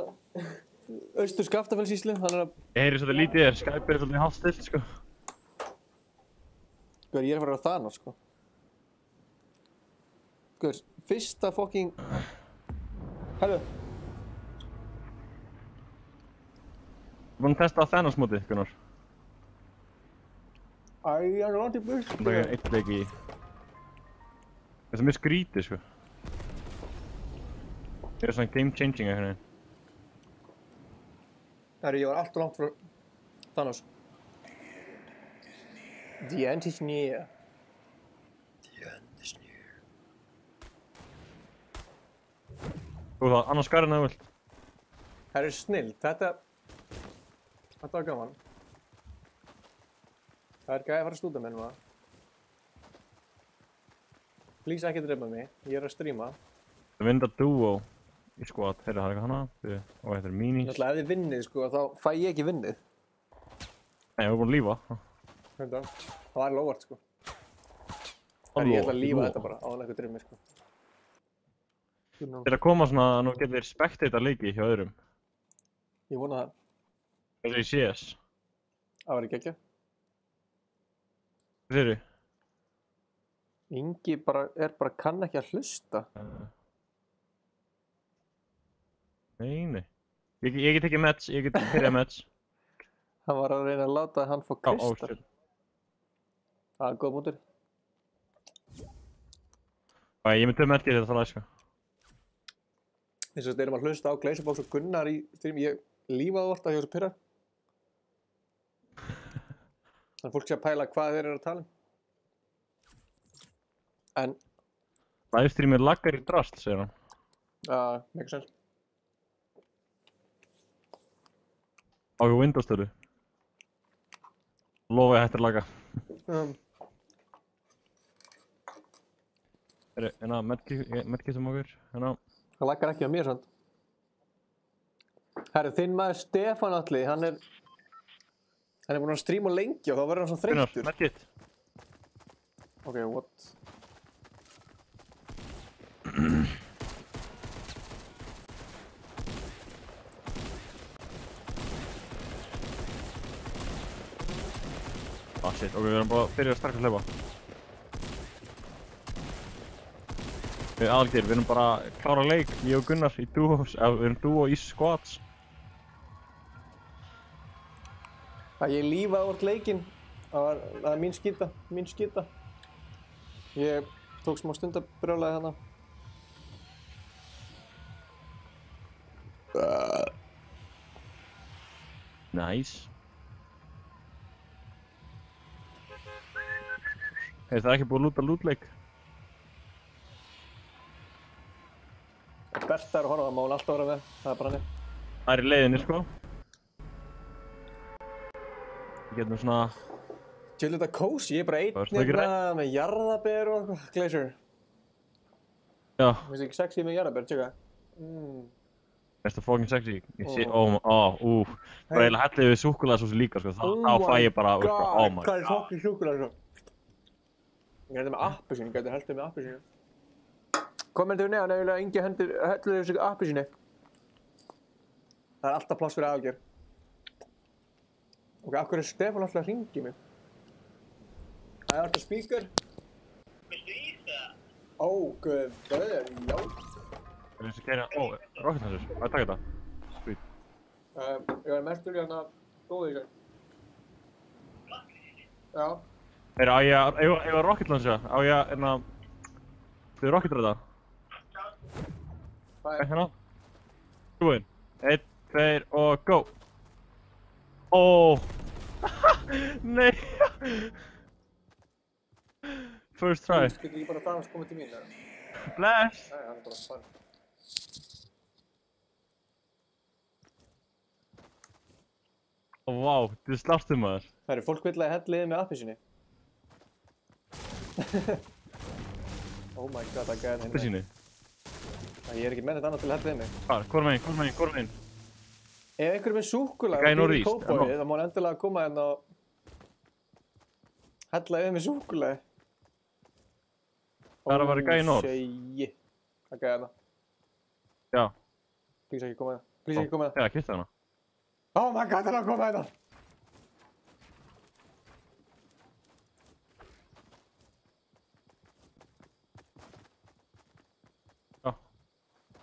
austur Skaftafellssýslu. Ég heyri svolítið lítið þér, Skype er svolítið hálft stilt, sko. Guður, ég er að fara á Thanos, sko. Guður, fyrsta fucking... Hælu. Þú búinn að testa á Thanos mótið, Gunnar? Æ, hann er langt í burtu. Það er eitt leik í. Það er mjög skrítið, sko. Það er svona game changing eitthvað neginn. Herri, ég var alltaf langt frá Thanos. The end is near. The end is near. Þú það, annars skarinn að þú vilt. Það er snill, þetta var gaman. Það er gæði að fara að stúta með núna. Please ekki drepa mig, ég er að stríma. Það vinda duo í squad, heyrðu það eitthvað hana? Og þetta er minis. Náttúrulega ef þið vinnið sko, þá fæ ég ekki vinnið. Nei, við erum búin að lífa. Það var lóvart sko. Ég ætla að lífa þetta bara, án eitthvað drifmi sko. Til að koma svona að nú getur spectata leiki hjá öðrum. Ég vona það. Þessi í CS. Það var ekki ekki. Hvað segirðu? Ingi kann ekki að hlusta. Nei. Ég get ekki match, ég get byrjað match. Hann var að reyna að láta hann fá kristal. Það er góð mútur. Ég með 2 matchir þetta lag, sko. Þess að þeir eru að hlusta á Glazerbox og Gunnar í stream. Ég lífaði orta hjá þessu pyrrar. Þannig að fólk sé að pæla hvað þeir eru að tala um. En Livestreamir laggar í drast, segir hann. Makes sense. Á ekki Windows-stölu. Lofa ég hættir að lagga. Hérna, medkistum okkur. Hérna. Það laggar ekki á mér, sant? Herru, þinn maður Stefán Atli, hann er búinn að stríma lengi og þá verður hann svo þreyttur. Medkit. Ok, what? Shit, ok, við erum bara að byrja strax að hlaupa. Við aðalgeir, við erum bara að klára leik, ég og Gunnar í duos, við erum duo í squads. Ég lífaði úr leikinn, það er mín skýta. Ég tók smá stund að brjálaði hana. Nice. Það er ekki búið að lúta lútleik. Best er að horfa, það má hún alltaf vera með, það er bara hann. Það er í leiðinni, sko. Við getum svona... Tjóðlega þetta cozy, ég er bara einn hérna með jarðaber og eitthvað, Glazer. Já. Finnst þið ekki sexy með jarðaber, tjóka? Finnst það fucking sexy? Ég sé, Það er eiginlega hellið við súkkulaðsósu líka, sko. Þá fæ ég bara, oh my god. Hvað er fucking súkkulaðsósu? Ég gæti með appelsínu, ég gæti hellið með appelsínu. Kommentið við neðan ef vilja Ingi hellið þessu appelsínu. Það er alltaf pláss fyrir aðalgeir. Ok, af hverju er Stefán alltaf að hringja mig? Það er alltaf speaker. Viltu ís það? Ó, guð, já. Er þessi keina, Rocket Launcher, hvað er takk þetta? Sweet. Ég var mestur hérna, góðið í sig. Já. Á ég að Rocket Launcher, á ég að, hérna... Þið er Rocket Launcher þetta? Hvað er? Hérna. Búinn. 1, 2 og go! Nei! First try. Getur ég bara Thanos komið til mín, eða? Bless! Nei, hann er bara farin. Vá, þið slástu maður. Það eru fólk vill að hellið með appelsínu. Oh my god, það gæði henni. Appelsínu? Ég er ekki með þetta annað til að hellið mig. Hvor megin? Ef einhver er með súkkulaði Gæði og býr í norðíst, Kópavogi, þá má hann endilega koma hérna og hella yfir með súkkulaði. Það er að vera gæði norð? Það gæði hérna. Já. Please ekki koma hérna. Já, kitta hana. Oh my god, það er að koma hérna.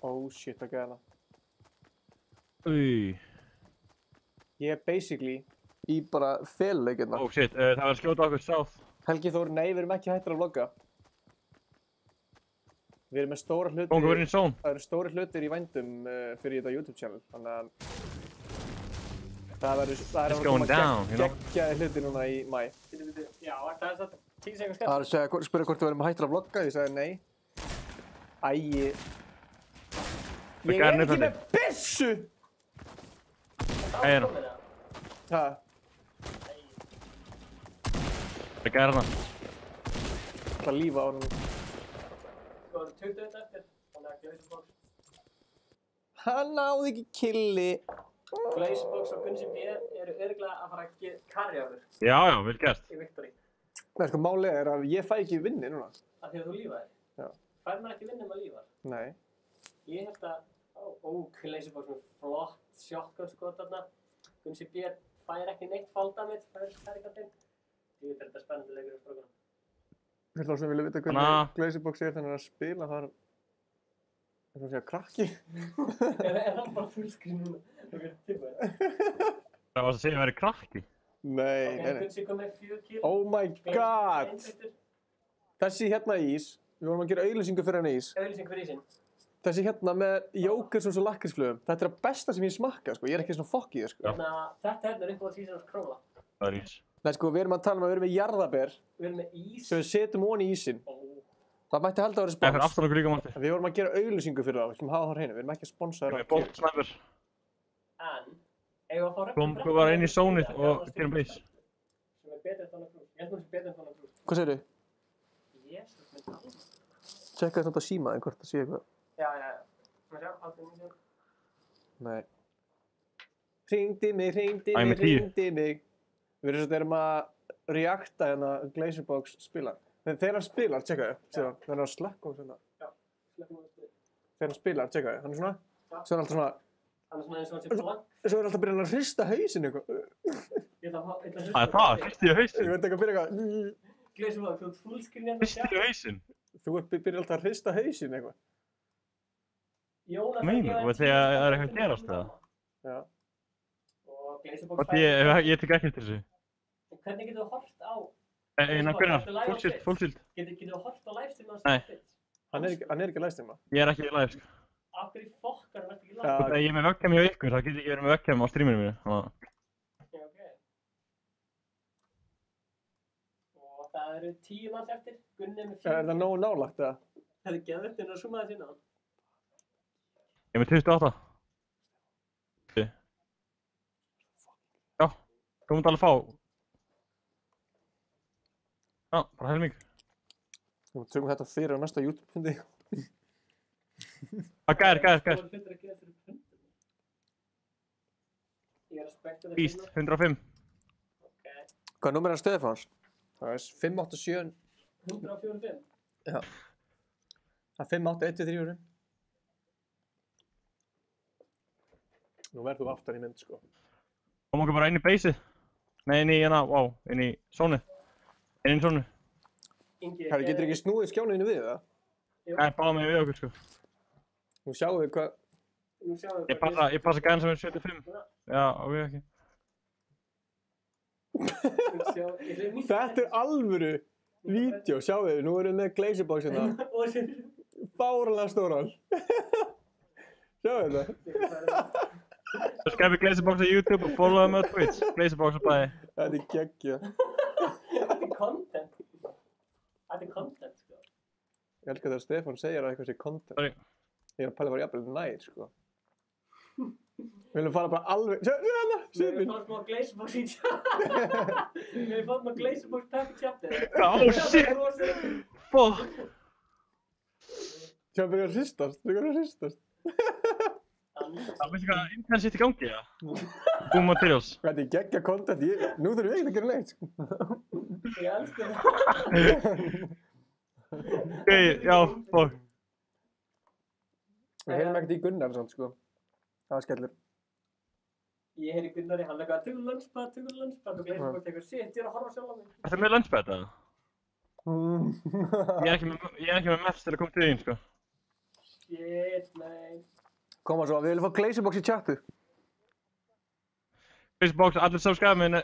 Oh shit, það gæði hana. Új. Ég er basically í bara feluleikirna. Oh shit, það var að skjóta okkur south. Helgi Þór, nei, við erum ekki hættir að vlogga. Við erum með stóra hluti... Góðum við verið í zone. Það eru stóri hlutir í vændum fyrir þetta YouTube channel, þannig að... Það er að koma geggjaði hluti núna í mæ. Já, það er það 10 sekúndur skemmt. Það er að spyrja hvort við verðum hættir að vlogga, ég sagði nei. Æi... Ég er ekki með byssu! Ægir hann. Hæ? Það gæri hana. Það lífa á hann. Sko, það er 20 eftir, þannig að Glazebox. Hann náði ekki killi. Glazebox og Gunsi B eru örugglega að fara að carry á þér. Já, vel gert. Í Victory. Nei, sko, málið er að ég fæ ekki vinni núna. Af því að þú lífaðir. Já. Fær maður ekki vinni ef maður lífar? Nei. Ég held að, Glazebox með flott shotgun skot þarna. Gunsi B fær ekki neitt fall damage, fær ekki kantinn. Ég veit þetta spennandi leikur í strókunum. Fyrir þá sem vilja vita hvernig Glazebox er þannig að spila þar... Það er svona að segja krakki. Er hann bara fullscreen núna? Það verður tilbúið. Það var að segja að vera krakki. Nei. Gunsi kom með 4 kill. Oh my god! Þessi hérna ís, við vorum að gera auglýsingu fyrir hann ís. Auglýsingu fyrir ísinn. Þessi hérna með jógurtsós og lakkrísflugum. Þetta er það besta sem ég smakka, sko. Ég er ekki svona fokk í það, sko. Þetta hérna er upp á Seasons Króla. Það er ís. Nei, sko, við erum að tala um að við erum með jarðaber. Við erum með ís. Sem við setjum ofan í ísinn. Það mætti halda að vera spons. Það er aftan okkur líka, Marti. Við vorum að gera auglýsingu fyrir það, við skulum hafa það á hreinu. Við erum ekki að sponsa það. Við erum bolt snæper. En, eigum við að fá röfnum Kom bara inn í zónið og gerum base. Sem er betur en Donna Cruz. Ég held hún sem betur en Donna Cruz. Hvað segirðu? Jésus, minn alveg. Tjekka þetta á símaðin hvort það sé eitthvað. Já. Má sjá, 89. Nei. Hringdi mig. Við erum að reakta hérna Glazebox spila. Þegar hann spilar, tjekka þau. Þegar hann er að slekka og svona. Já, slekkum á þessu. Þegar hann spilar, tjekka þau. Hann er svona. Svo er hann alltaf svona. Hann er svona eins og hann sé blank. Svo er alltaf byrjað að hrista hausinn eitthvað. Ég ætla að hrista. Það er það, hristi ég hausinn. Ég veit ekki að byrja eitthvað. Glazebox, þú ert fullscreen hérna. Hristi ég hausinn. Þú byrjar alltaf að hrista hausinn eitthvað. Meinur, og þegar það er eitthvað að gerast það? Já. Og Glazebox ég tek ekki eftir þessu. Hvernig getur þú hort á... Hvernig? Full shield. Getur þú hort á livestream á Nei. Hann er ekki að livestreama. Ég er ekki live, sko. Af hverju fokkar hann ekki live? Ég er með webcam hjá ykkur, þá get ég ekki verið með webcam á streaminu mínu. Ok. Og það eru 10 manns eftir. Gunni með 4. Er það nógu nálagt eða? Það er geðveikt að zooma þess inn á hann. Ég er með 28. Já, þú mútt alveg fá. Já, bara helming. Við tökum þetta fyrir á næsta YouTube-fundi. Gæðir. Beast, 105. Hvað númer er Stefáns? Það er 587... 145? Já. Það er 58123. Nú verður þú aftan í mynd, sko. Kom okkur bara inn í baseið. Nei, inn í hérna, inn í zónið. Inn í zónið. Herri, getur ekki snúið skjáninu við það? Nei, báða mig við okkur, sko. Nú sjáum við hvað... Ég passa gæðin sem er 75. Já, og við ekki. Þetta er alvöru vídeo, sjáum við. Nú erum við með Glazebox hérna. Báralega stóran. Sjáum við þetta. Subscribe Glazebox á YouTube og follow them á Twitch. Glazebox á bæði. Þetta er geggja. Þetta er content. Þetta er content, sko. Ég elskar þegar Stefán segir að eitthvað sé content. Sorry. Ég er að pæla bara jafnvel nær, sko. Við viljum fara bara alveg... Sjáðu hérna, Svipin. Við fáum smá Glazebox í Við fáum smá Glazebox pack í chapter. Oh shit! Fuck! Sjáðu byrja að hristast. Það veistu hvað internet sitt í gangi, já? Boom Materials. Þetta er geggja content. Nú þurfum við ekkert að gera neitt, sko. Ég elskar það. Ok, já, fuck. Við heyrum ekkert í Gunnar samt, sko. Það var skellur. Ég heyri Gunnari, hann eitthvað, tökum lunchpad og Glazebox tekur shit, ég er að horfa sjálf á mig. Þetta er með lunchpad, eða? Ég er ekki með maps til að koma til þín, sko. Shit, nei. Koma svo, við viljum fá Glazebox í chatu. Facebooks, allir subscribe minn,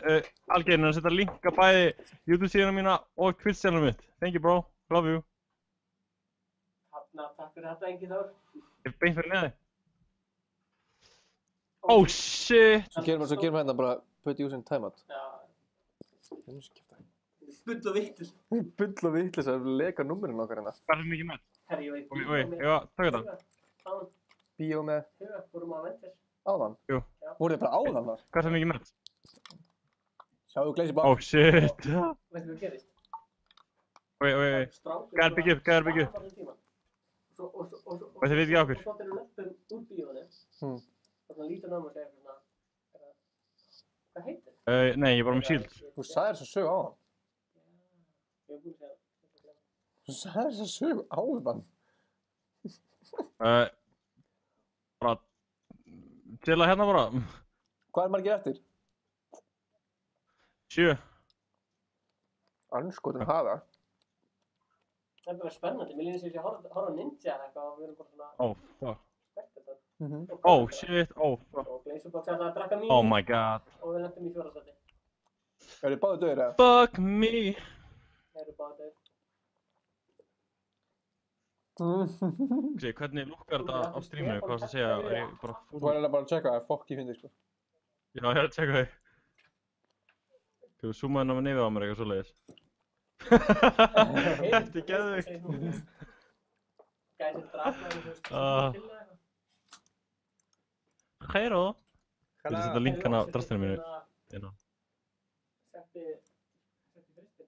algjörinn að setja linka bæði YouTube síðuna mína og Twitch channel mitt. Thank you bro, love you. Takk fyrir þetta Ingi Þór. Ég er beint fyrir neði. Oh shit! Svo gerum við hérna bara put using timeout. Já. Bull og vitlis. Bull og vitlis að leka númerinn okkar hérna. Hvað er það mikið með? Herri, ég veit. Oi, ég var, taka þetta. Áðan. Bíó með? Vorum á Avengers. Áðan? Jú. Voruð þið bara áðan þar? Hvað er það mikið með? Sjáðu Glazy bak. Oh shit! Veistu hvað gerist? Oi. Gæðar byggja upp. Og þið veit ekki á okkur. Og svo þegar við löpum úr bíónu. Þannig lítur hann á mig og segir svona. Hvað heitir þið? Nei, ég er bara með shield. Þú sagðir þess að sögu áðan. Ég hef búin að segja það. Þú sagðir þess að sögu áðan. Bara til að hérna bara. Hvað er margir eftir? 7. Anskotin hafa. Það er bara spennandi. Mér líður sem ég horfa á Ninja eða eitthvað og við erum bara svona. Oh fuck. Spennandi. Oh shit, oh fuck. Og Glazybox ætlaði að drakka mín. Oh my god. Og við lentum í 4. sæti. Er þið báðir döðir eða? Fuck me. Þeir eru báðir döðir. Hvernig lukkar þetta á streaminu? Hvað varst að segja? Er ég bara full? Þú er alveg bara að checka það, fokk ég fyndi sko. Já, ég er að checka þig. Þú zoomaði inn á mig nefið á mér eitthvað svoleiðis. Þetta er geðveikt. Gæsir drafnaði þú veist til eða eitthvað. Hæró. Ég vil setja linkan á drastinu mínu. Setti fristin.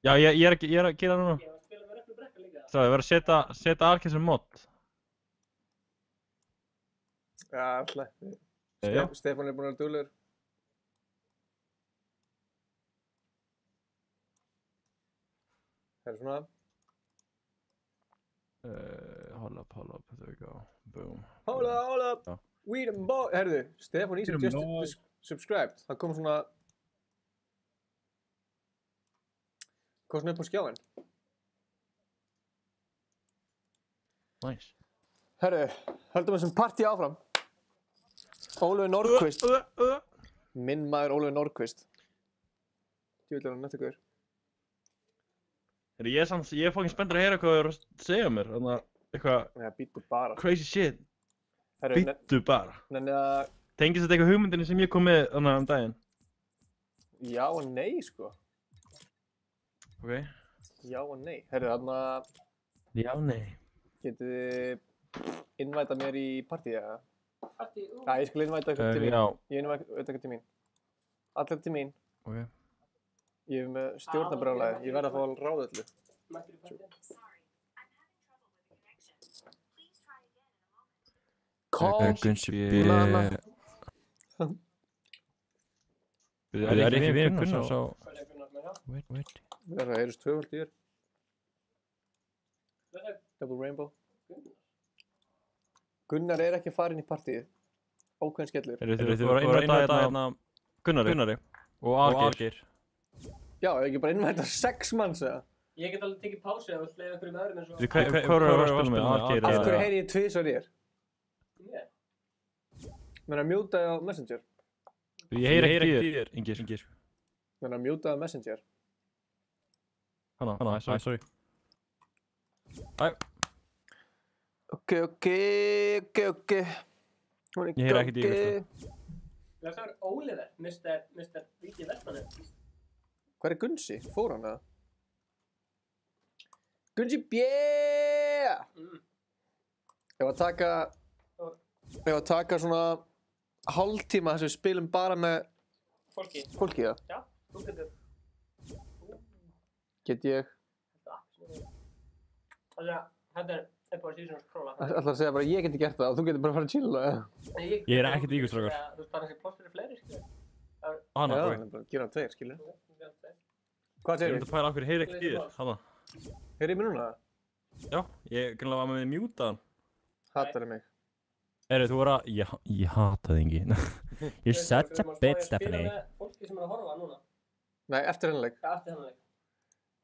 Já, ég er að gera það núna. Ég var að spila með Replu Brekka líka. Svo, ég var að setja Arkane sem mod. Já, alltaf. Já. Stefán er búinn að vera duglegur. Það er svona. Hold up, there we go. Boom. Hold up. Já. We the boy. Herðu, Stefán Ísak just subscribed. Það kom svona. Kom svona upp á skjáin. Nice. Herðu, höldum þessum partí áfram. Ólafur Nordqvist. Minn maður Ólafur Nordqvist. Djúvill er hann nættugur. Ég er fucking spenntur að heyra hvað þú eru að segja mér. Þannig að eitthvað... Já, býttu bara. Crazy shit. Býttu bara. Nenni að... Tengist þetta eitthvað hugmyndinni sem ég kom með þannig daginn? Já og nei, sko. Ok. Já og nei. Herðu, þarna... Já og nei. Getið þið innvæta mér í partí, eða? Partí? Já, ég skal innvæta eitthvað til mín. Já. Ég innvæta eitthvað til mín. Allir til mín. Ok. Ég er með stjórnarbrjálæði. Ég verð að fá ráða öllu. Mættir í partí? Call Mama. Það er ekki vinur Gunnar, svo... Wait. Það heyrðist tvöfald í þér. Double Rainbow. Gunnar er ekki farin í partíið. Ókveðin skellur. Þið voru að innvæta hérna Gunnari og Algeir. Já, ég ekki bara innvæta 6 manns eða? Ég get alveg tekið pásu eða vilt leiða einhverjum öðrum eins og... Hvað eru að spila með Algeir? Af hverju heyri ég tvisvar í þér? Mér? Menn að mjútaði á Messenger. Ég heyri ekki í þér, Ingir. Menn að mjútaði á Messenger. Hanna, sorry. Hæ. Ok. Ég heyri ekkert í þér, sko. Það er Oliver, Mr. Víti Vestmanni. Hvað er Gunsi? Fór hann eða? Gunsi B! Ég var að taka svona hálftíma þess að við spilum bara með Fólki, það. Já, þú getur. Get ég? Þetta er bara síðan að skróla. Ætlar að segja bara ég geti gert það og þú getur bara að fara að chilla, eða? Ég er ekkert ígustrákar. Þú veist bara þessi ploss fyrir fleiri, skilur. Hanna, ok. Já, bara gera hann 2, skilur. Hvað Ég segir myndi að pæla okkur heyri ekkert í þér, hanna. Heyrðu í mér núna? Já, ég grunlega var með mjútaðan. Hatar þið mig. Þú voru að... Ég hata þig ekki. You're such a bitch, Stephanie. Spila með fólki sem er að horfa núna. Nei, eftir hennar leik. Já, eftir hennar leik.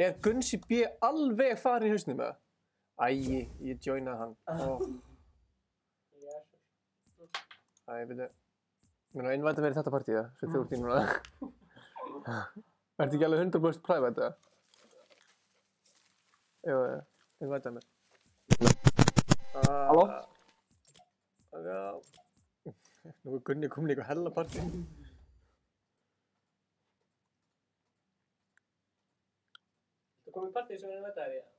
Er Gunsi B alveg farin í hausnum með það? Æi, ég joinaði hann. Æ, veitu. Mér er innvæta mér í þetta partíða, sem þú ert í núna. Ertu ekki alveg 100% private, eða? Jú, innvæta mér. Halló? Já. Nú er Gunni komin í eitthvað hella partí. Þú komið í partí sem við innvæta þér í það?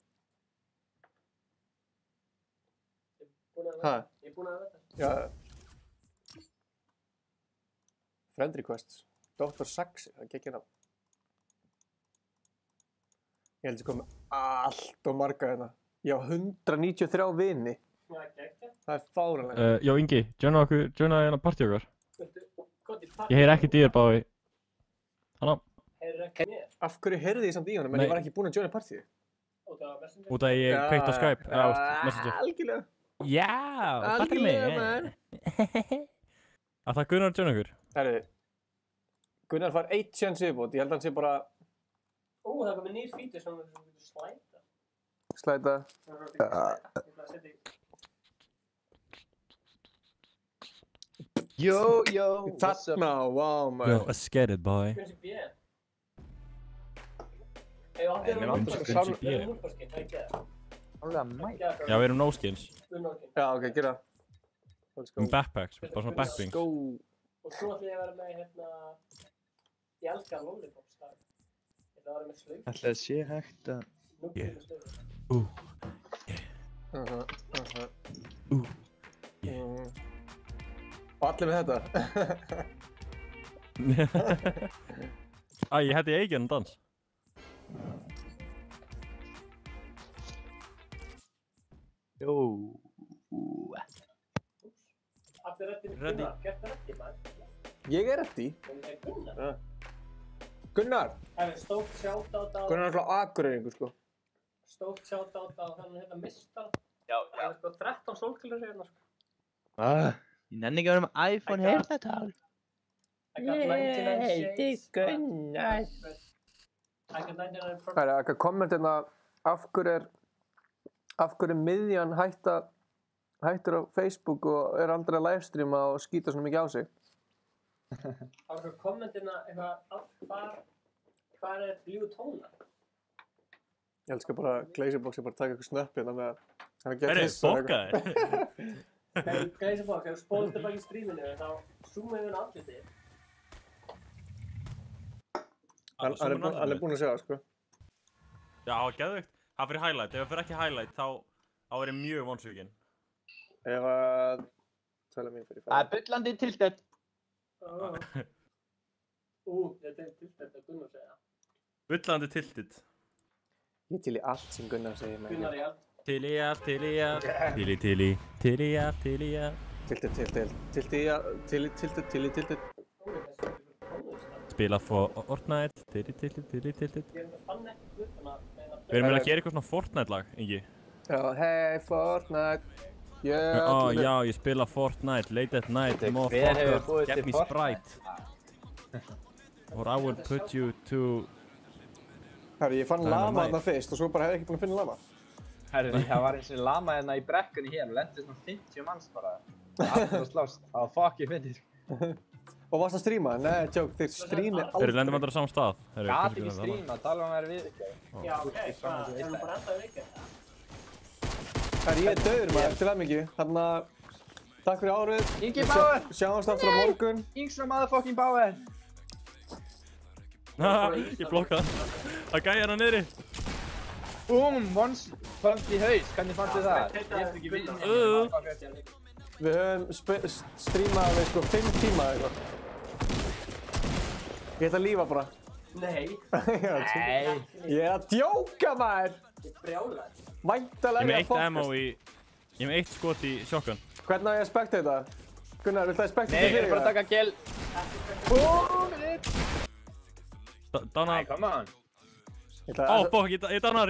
Hæ? Ég er búinn að veta. Já. Friend requests. Dr. Saxi, það gekk hérna. Ég held að ég kom með allt og marga hérna. Ég á 193 vini. Já, gekk. Það er fáránlega. Já, Ingi, joina hérna partí okkar. Ég heyri ekkert í þér, Bái. Hanna. Heyrðu ekki mér? Af hverju heyrði ég samt í honum, en ég var ekki búinn að joina partíu? Út af Messenger? Út af ég kveikt á Skype, eða Messenger. Algjörlega. Já, fattar mig. Að það Gunnar joina ykkur? Herri, Gunnar fær 1 chance viðbót, ég held að hann sé bara... Það komið nýr fítur sem við getum slæta. Slæta. Ég ætla að setja í... Yo, Þarna, wow, man. Yo, let's get it, boy. Gunnsi B. Ef allir eru múlbarskinn, það er ekki það. Já, við erum no-skins. Já, ok, gera. Let's go. Backpacks, bara svona backpings. Let's go. Og svo ætla ég að vera með hérna... Ég elskar lollipops þar. Ég ætla að vera með slaug. Ætli það sé hægt að... Og allir með þetta. Æ, ég hætti ekki en dans. Jó. Allir reddi með Gunnar. Gert það reddi, maður. Ég er reddi. Gunnar. Gunnar. Það er stórt shoutout á... Gunnar er alltaf akureyringur, sko. Stórt shoutout á þannig hérna mistar. Já. Það er sko 13 sólkilur hérna, sko. Ég nenni ekki að vera með iPhone heyrnartól. I got 99 shades. Gunnar. I got 99 Það er eitthvað komment hérna, af hverju er miðjan hættur á Facebook og er aldrei að livestreama og skýta svona mikið á sig? Það var eitthvað kommentina eitthvað, hvar er Blue Tóna? Ég elskar bara Glazerbox bara að taka eitthvað snöpp hérna með hann að Herri, bóka þér. Nei, Glazerbox, ef þú spólast tilbaka í stríminu þá zoomum við andlitið. Hann er búinn að segja það, sko. Já, geðveikt. Það fyrir highlight. Ef það fyrir ekki highlight, þá er ég mjög vonsvikinn. Ef að... Tala mín fyrir Það er bullandi tiltett. Þetta er tiltett að Gunnar segja. Bullandi tiltit. Ég til í allt sem Gunnar segir. Gunnar í allt. Til í allt. Til í allt. Tiltit. Spila Fortnite. Tillit. Við erum að gera eitthvað svona Fortnite-lag, Ingi. Já, hey Fortnite. Já, ég spila Fortnite, late at night, motherfucker, get me Sprite. Or I will put you to... Herri, ég fann lama þarna fyrst og svo bara hef ég ekki búinn að finna lama. Herri, það var eins og lama hérna í brekkunni hér og lenti svona 50 manns bara. Allir að slást, það var fucking fyndið. Og varst að stríma? Nei, tjók, þeir strími aldrei. Þeir lendum aldrei á saman stað. Gat ekki stríma, tala um að vera við ekki. Já, ok, það er bara enda við ekki. Herri, ég er döður maður, til aðmikið. Þannig að, takk fyrir árið. Ingi Bauer! Sjáumst aftur á morgun. Ingi motherfucking Bauer! Ég blokkaði. Það gæði hérna niðri. Once fannst í haus, hvernig fannst þið það? Ég eftir ekki við. Við höfum strímað við sko 5 tíma eða eitthvað. Ég ætla að lífa bara. Nei. Nei. Ég er að djóka maður. Ég brjálar. Væntalega Ég með 1 ammo í... Ég með 1 skot í shotgun. Hvernig á ég að spekta þetta? Gunnar, viltu að spekta þetta fyrir? Nei, ég er bara að taka gel. Dánar. Nei, come on. Fuck, ég dánar.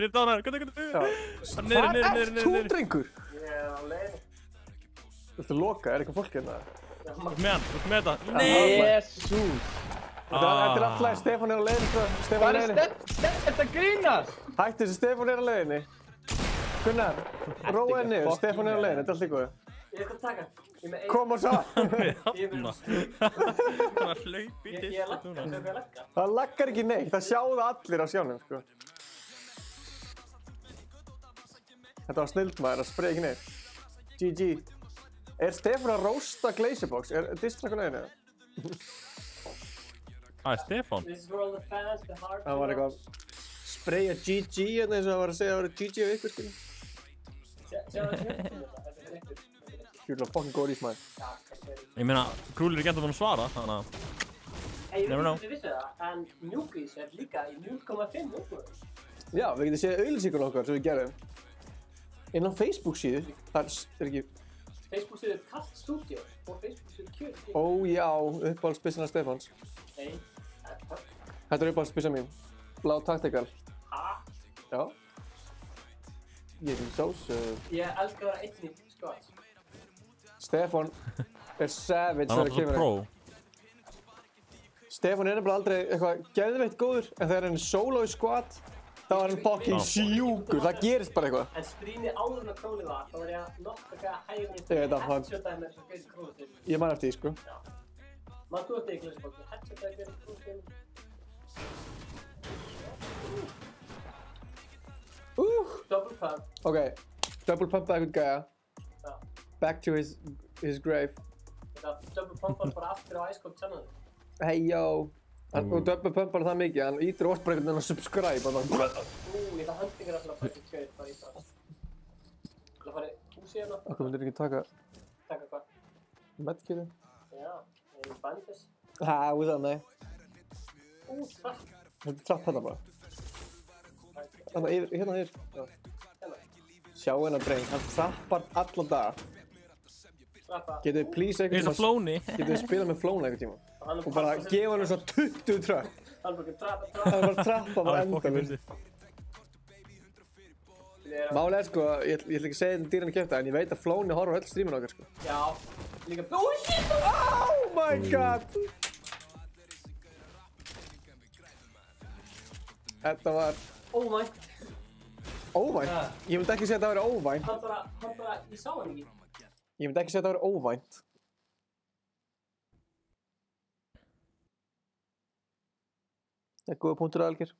Niðri. Þú drengur? Ég er á leiðinni. Viltu loka? Er eitthvað fólk hérna? Þú með þetta. Jesús. Þetta er alltaf læg, Stefán er á leiðinni. Hvað er þetta grínast? Hætti þessi, Stefán er á leiðinni. Gunnar, róaði niður, Stefán er á leiðinni, þetta er allt í góðu. Ég ætla að taka Kom og sá. Bara hlaup í Ég er lagga, það er lagga. Það laggar ekki neitt, það sjáðu allir á skjánum, sko. Þetta var snild maður, það spreyði ekki neitt. GG. Er Stefán að rósta Glazerbox? Er distrack á leiðinu? Stefán. Það var eitthvað spreyja GG hérna eins og það var að segja að það var GG af ykkur, skilja. You're fucking góð ís, maður. Ég meina, Krúlir er ekki enda búinn að svara, þannig að... Ég veit ekki vissi það, en Mjúkís er líka í 0,5 mjúkur. Já, við getum séð auglýsingur okkar sem við gerum. Inn á Facebook síðu, það er ekki... Facebook síðu Kallt Studio og Facebook síðu Kjöl. Ó já, uppáhaldsbissina Stefáns. Nei, Þetta er uppáhaldsbissa mín. Blá taktikal. Ha? Já. Ég er sós. Ég elskar að vera einn í skot. Stefán er savage þegar það kemur. Stefán er nefnilega aldrei eitthvað geðveitt góður, en þegar hann er solo í squad, þá er hann fucking sjúkur. Það gerist bara eitthvað. En stríni áður en að Króli var, þá var ég að nokka hægum í headshot-dæmi sem getur Króli til. Ég man eftir því, sko. Já. Man þú eftir í Glazerbox, headshot-dæmi getur Króli til. Double pump. Ok, double pump eitthvað gæja. Já. Back to his grave. Þetta double pump hann bara aftur á Ice Cold channel. Hey yo. Og double pump hann það mikið, hann ítir ótt bara einhvern veginn að subscribe og það. Ég það handingar alltaf að fara í kjöð, bara í það. Það fara í húsi hérna. Akkur myndir ekki taka... Taka hvað? Medkitið? Já, einu bandis. Ha, úr það, nei. Trapp. Þetta er trapp hérna bara. Hérna yfir. Sjá hennar dreng, hann trappar allan dag. Getur þið please einhvern tíma... Getur þið spila með Flóna einhvern tíma? Og bara gefa hann svo 20 tröpp. Hann bara trappa. Það er bara trappa bara endalaust. Málið er sko, ég ætla ekki að segja þetta dýran að kæfta, en ég veit að Flóni horfir á öll strímin okkar sko. Já, líka... Oh shit! Oh my god! Þetta var... Óvænt. Óvænt? Ég myndi ekki segja að það væri óvænt. Hann bara, ég sá hann ekki. Ég myndi ekki segja að það væri óvænt. Það er góða punktur aðalgir.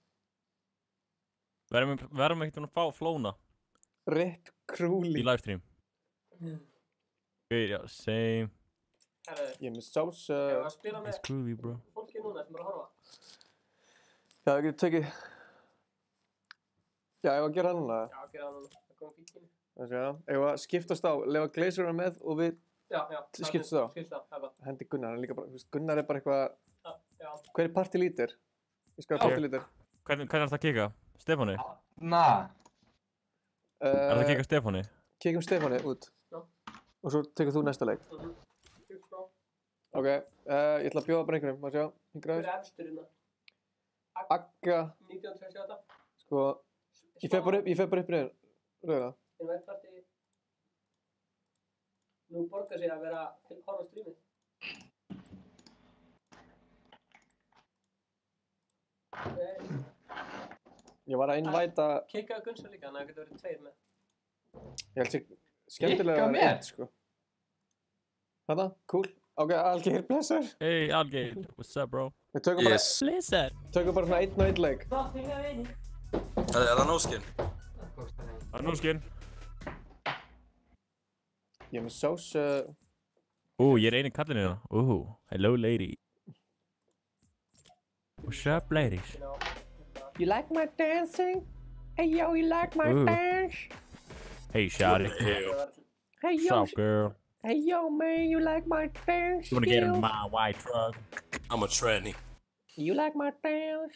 Verðum ekkert að fá Flóna. Rip Krúli. Í livestream. Ok, já, same. Ég er með sás... Ég var að spila með Krúli, bro. fólki núna sem er að horfa. Já, ég geti tekið... Já, ég var að gera hann núna. Já, gera hann núna. Það kom fíkinu. Það sé það. Ég var að skiptast á, lefa Glazer með og við... Já. Skiptast á. Skiptast á, það er bara. Hendi Gunnar, hann er líka bara... Gunnar er bara eitthvað... Já. Hver er partylítir? Ég skal hafa partylítir. Hvernig er það að kika? Stefáni? Na. Er það að kika Stefáni? Kikum Stefáni út. Já. Og svo tekur þú næsta leik. Ok, ég ætla að bjóða bara einhverjum, maður sjá, hingra Hver er efstur hérna? Agga. 1968. Sko, ég fer bara upp í rauða. En verðparti... Nú borgar sig að vera til horfa strímið. Ég var að innvæta... Kikkaðu Gunnsson líka, þannig að það getur verið tveir með. Ég held sér skemmtilega að vera einn, sko. Þarna, cool. Ok, Algeir, blessar. Hey, Algeir, what's up, bro? Við tökum bara... Blessar. Tökum bara svona einn og einn leik. Er það nóskinn? Það er nóskinn. Ég er með sós... Ég er eini kallinn hérna. Hello, lady. What's up, ladies? You like my dancing? Hey, yo, you like my dance? Hey, shawty. Hey, yo. What's up, girl? Hey, yo, man, you like my dance? You wanna get in my white truck? I'm a tranny. You like my dance?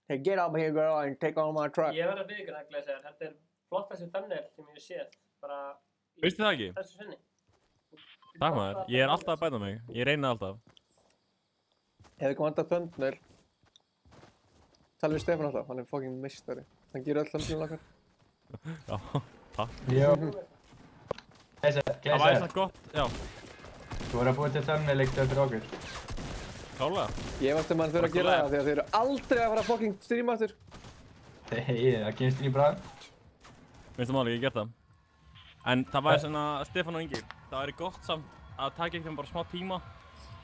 Hey, get up here, girl, and take on my truck. Ég verð að viðurkenna að Glazer, þetta er flottasti thumbnail sem ég hef séð. Bara... Veistu það ekki? Þessu sinni. Takk maður, ég er alltaf að bæta mig. Ég reyna alltaf. Hefur ekki vantað thumbnail. Tala við Stefán alltaf, hann er fucking mistari. Hann gerur öll thumbnail okkar. Já, takk. Jó. Glazer. Það væri svona gott, já. Þú voru að búið til thumbnail eitt fyrir okkur. Klálega. Ég veist að mann þurfa að gera það því að þeir eru aldrei að fara að fucking streama aftur. Hei, það kemst í bræð. Minnstu máli, ég get það. En það væri svona, Stefán og Ingi, það væri gott samt að taka eitthvað bara smá tíma,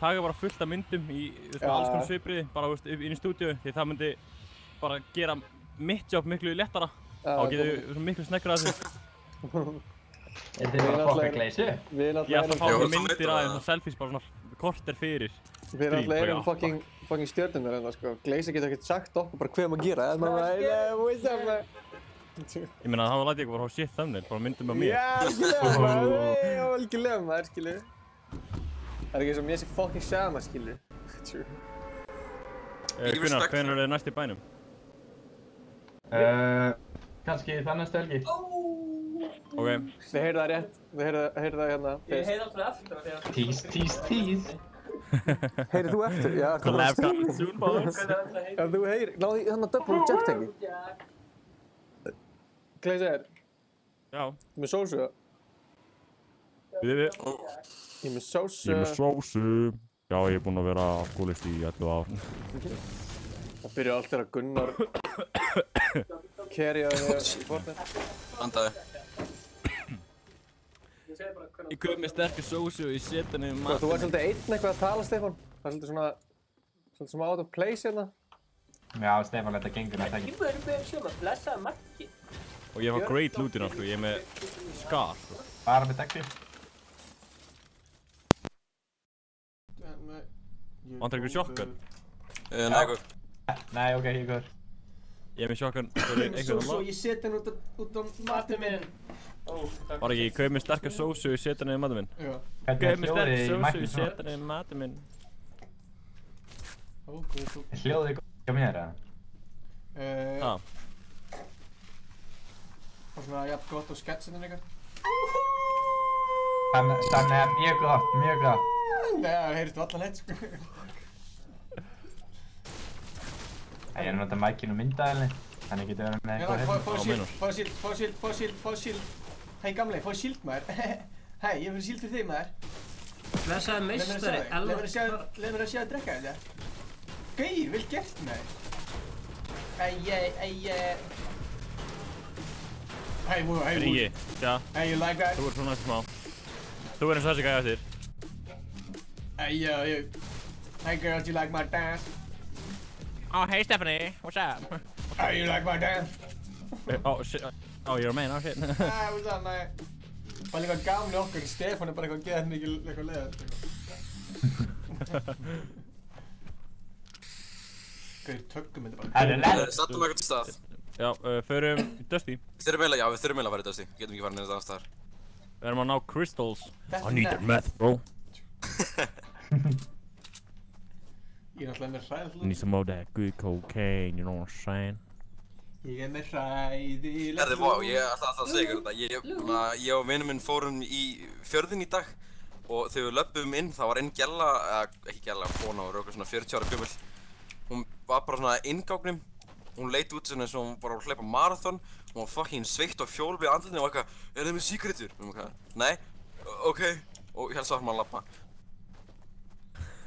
taka bara fullt af myndum í alls konar svipriði, bara inn í stúdíu, því það myndi bara gera mitt jobb miklu léttara. Þá getur við miklu sneggrar að þessu. Er þið bara að fokka Gleisu? Ég ætla að fá okkur myndir aðeins og selfies bara svona korter fyrir. Við erum alltaf fucking stjörnurnar hérna sko. Gleisi getur ekkert sagt okkur bara hvað maður gera. Ég meina þá læti ég bara á shit thumbnail, bara myndum af mér. Já, algjörlega maður, skilju. Það er ekki eins og mér sé fucking sama, skilju. Gunnar, hvenær er þið næst í bænum? Kannski það næstu helgi. Ok. Þið heyrðu það rétt, þið heyrðu það hérna. Ég heyrði alltaf eftir það. Tease. Heyrðu þú eftir? Já, Collab coming soon, boys. Ef þú heyrir, náðu hérna double jack tangi. Gleisi er. Já. Með sósu. Við. Ég með sósu. Ég með sósu. Já, ég er búinn að vera alkoholist í 11 ár. Það byrja allt þegar Gunnar kerjaði í Fortnite. Andaði. Ég kaup mér sterkar sósu og ég set henni í matinn. Þú var svolítið einn eitthvað að tala, Stefán. Það er svolítið svona out of place hérna. Já, Stefán, þetta gengur þetta ekki. Ég verður með sem að blessa marki. Og ég var great lootina, sko. Ég er með skar, sko. Bara með dekki. Vantar ykkur shotgun? Nei, ykkur. Nei, ok, ykkur. Ég er með shotgun fyrir einhvern Svo ég set henn út á matinn minn. Bara ekki, ég kaup mér sterkar sósu og ég set henni í matinn minn. Já. Kaup mér sterkar sósu og ég set henni í matinn minn. Hljóðið ekki á mér, eða? Já. Og svona jafn gott á sketsinum ykkar. Þannig að mjög gott. Nei, það heyrist allan heitt, sko. Ég er notað mækinn og myndaðilni. Þannig getur verið með eitthvað hérna. Fá síld. Hei gamli, fá síld maður. Hei, ég hef fyrir síld fyrir þig maður. Blessaði meistari, Leð mér að sjá að drekka þetta. Gauir, vel gert maður. Hey, Rígi, sjá. Hey, you like that? Þú ert svona eftir smá. Þú er eins og þessi gæði eftir. Hey girls, you like my dance? Oh, hey Stephanie, what's up? Hey, you like my dance? Oh shit, oh you're a man, oh shit. Hey, what's up, man? Það er eitthvað gamli okkur, Stefán er bara eitthvað geðað mikið eitthvað leiðast. Gauðir tökum þetta bara. Sattum eitthvað til stað. Já, förum Dusty. Við þurfum eiginlega að fara í Dusty. Getum ekki farið neina það staðar. Við erum að ná crystals. I need that meth, bro. Ég er náttúrulega með hræðilegt. Need some of that good cocaine, you know what I'm saying? Ég er með hræðilegt. Herði, vá, ég ætla að segja ykkur þetta. Ég og vinur minn fórum í fjörðinn í dag og þegar við löpum inn þá var einn gælla, ekki gælla, kona og rauka svona 40 ára gömul. Hún var bara svona inngáknum. Hún leit út svona eins og hún bara var að hlaupa marathon. Hún var fucking sveitt á fjólubíð á andlitinu og eitthvað, er þið með síkretur? Nei, ok, og hérna sátt maður að labba.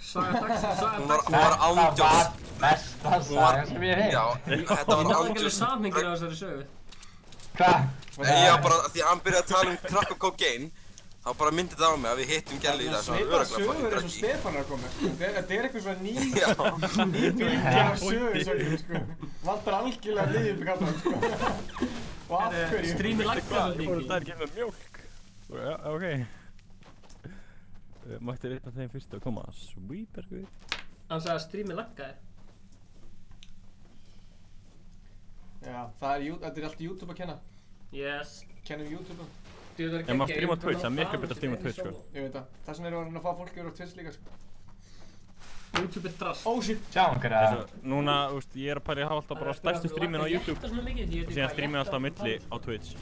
Hún var ándjós. Besta saga sem ég hef. Já, þetta var ándjós. Samhengir á þessari sögu. Hvað? Já, bara því að hann byrjaði að tala crack og cocaine, þá bara myndi þetta á mig að við hittum gæli í það sem var örugglega fucking Sögur eins og druggy. Stefán er að koma. Þetta er eitthvað svona nýbylgja af sögur, sko. Vantar algjörlega liðið upp í kallan, sko. Og af hverju? Strími laggaði Það er ekki með mjólk. Já, ok. Mætti einn af þeim fyrst að koma. Sweet, er guð. Hann sagði að strími laggaði. Já, þetta er allt YouTube að kenna. Yes. Kennum YouTube. Ef maður streama á Twitch, það er miklu betur að streama á Twitch, sko. Ég veit það. Þess vegna erum við að fá fólk yfir á Twitch líka, sko. YouTube er drast. Oh shit. Sjáum hverja. Núna, þú veist, ég er að pæla að hafa alltaf bara stærstu streamin á YouTube og síðan streamin alltaf á milli á Twitch.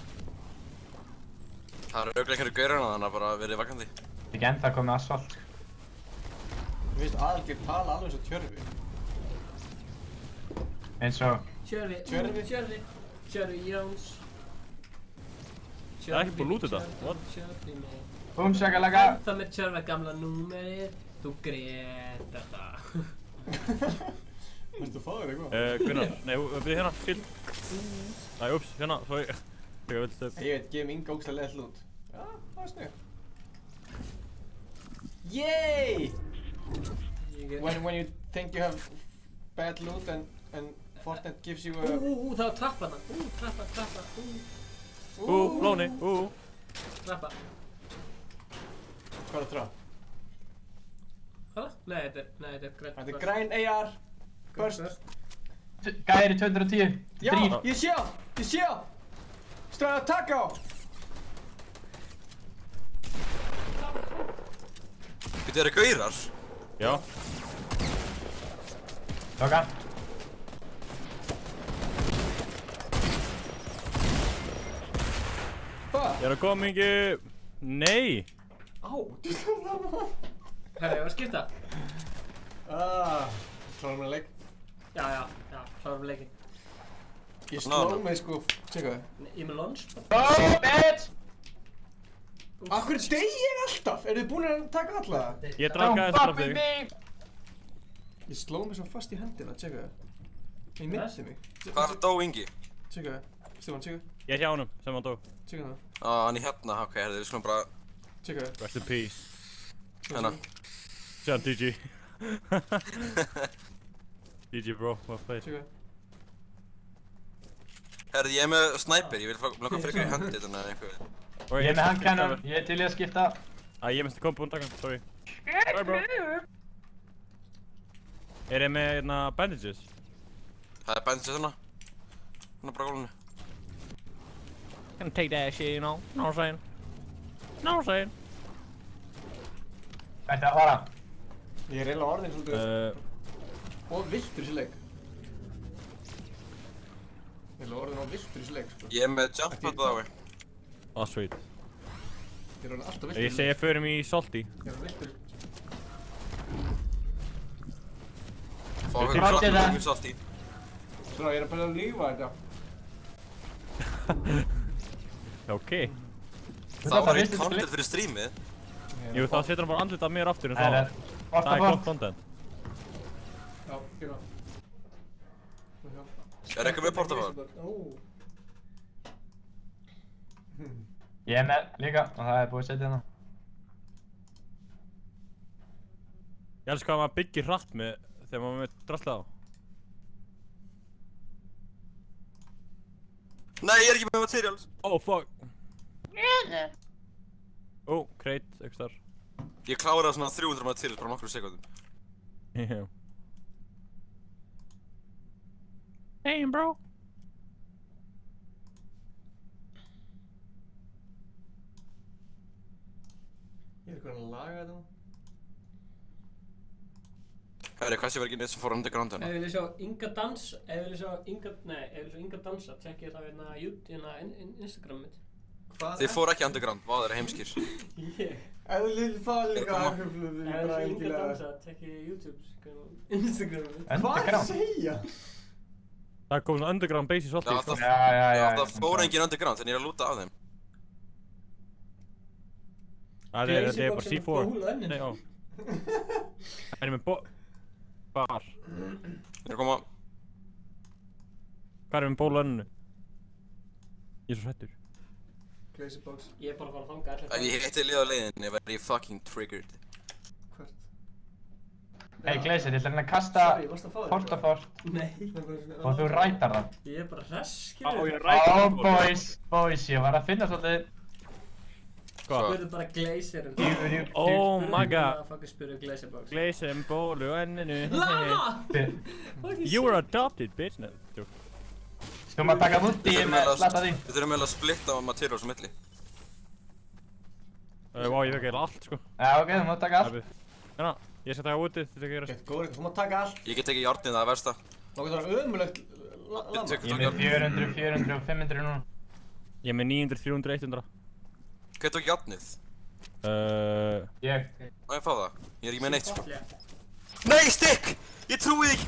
Það eru örugglega einhverju gaurar þannig að bara verið vakandi. Ekki ennþá komið asfalt. Þú veist, Aðalgeir tala alveg eins og Tjörfi. Eins og... Tjörfi Jóns. Það er ekki búin að lúta þetta. What? Búm, shakalega. Það með Tjörfi gamla númerið. Þú grét þetta. Vistu að fá þér eitthvað? Gunnar, nei, við hérna, síld. Æ, ups, hérna, svo ég... Ég veit, gefum Inga ógstlega leiðill út. snið. Yay! When you think you have bad loot and Fortnite gives you a... það var trappa þarna. Trappa. Flóni, Trappa. Hvað er trapp? Hæ? Nei, þetta er grænt. Þetta er græn AR. Burst. Gæri 210. Já, ég sé! Stræði að taka á! Þetta eru gaurar? Já. Tóka. Ég er að koma ekki... Nei! Á! Herra, ég var að skipta. Klárum við leik. Já, klárum við leikin. Ég sló mig sko, tjekka það. Ég er með launch. Oh, bitch! Akkur degi ég alltaf? Eru þið búin að taka alla það? Ég drakk aðeins frá þig. Ég sló mig svo fast í hendina, tjekka það. Ég myndi mig. Hvað er dó Ingi? Tjekka það. Stefán, tjekka. Ég er hjá honum sem hann dó. Tjekka það. Hann er hérna, ok, herðu, við skulum bara... Tjekka það. Rest in peace. Hérna. Sjá, DG. DG bro, well played. Tjekka það. Herðu, ég er með sniper, ég vil langa frekar í handið þannig að einhver... Ég er með handcannon, ég er til í að skipta. Ég misti kombo undan, sorry. Sorry bro. Er ég með hérna bandages? Það er bandages hérna. Hérna bara gólunni. Can take that shit, you know? Know what I'm saying? Ætti að fara. Ég er eiginlega orðinn svolítið. Og viltur í þessu leik. Ég er orðinn á viltur í þessu leik, sko. Ég er með jump pad á þau. Oh, sweet. Ég er orðinn alltaf viltur. Ég segi að förum í salty. Ég er orðinn viltur. Fá okkur krakkar í salty. Svo ég er bara að lífa þetta. Ok. Það var eitt content fyrir streamið. Jú, þá setur hann bara andlit af mér aftur en þá... Það er gott content. Já, gera. Er eitthvað með portafál? Ég er með líka og það er búið að setja hérna. Ég elskar hvað maður byggir hratt með þegar maður með drasla á. Nei, ég er ekki með materials. Oh, fuck. Crate, ekki þar. Ég kláraði svona 300 materials bara nokkru sekundum. Já. Damn, bro. Ég er eitthvað að laga þetta. Herri, hvað sé verið ekki neitt sem fór underground hérna? Ef við viljum sjá Inga dansa, tjekkið það hérna Instagram mitt. Hvað? Þið fóru ekki underground, vá þeir eru heimskir. Ég? Ef þú vil fá líka aðhjöfluðu, Ef við viljum sjá Inga dansa, tjekkið YouTube, Instagram mitt. Hvað er að segja? Það kom svona underground base í salty, sko. Já. Það fóru engin underground, en ég er að lúta af þeim. Það er bara C4. Nei, já. Það er með bar. Ég er að koma. Hvað er með ból önnu? Ég er svo hrættur. Glazybox. Ég er bara að fara að fanga allir. Ef ég hitti lið á leiðinni, verði ég fucking triggered. Hvert? Hey Glazer, ég ætla hérna að kasta portafort. Nei. Og þú rætar það. Ég er bara hreskir. Boys, ég var að finna svolítið. Hvað? Spurðu bara Glazer. Oh my god. Spurðu Glazerbox. Glazer með bólu önninu. Lama! You were adopted, bitch. Nei, tjók. Þú maður taka múti með lata því. Við þurfum eiginlega að splitta materials á milli. Vá, ég veit eiginlega allt, sko. Já, ok, þú maður taka allt. Hérna, ég skal taka útið, þetta gerast. Gett góður, þú maður taka allt. Ég get ekki járnið, það er versta. Nógu það er ömulegt lama. Ég er með 400 og 500 núna. Ég er með 900, 300, 100. Hvað tók járnið? Ég. Má ég fá það? Ég er ekki með neitt, sko. Nei, stick! Ég trúi þig!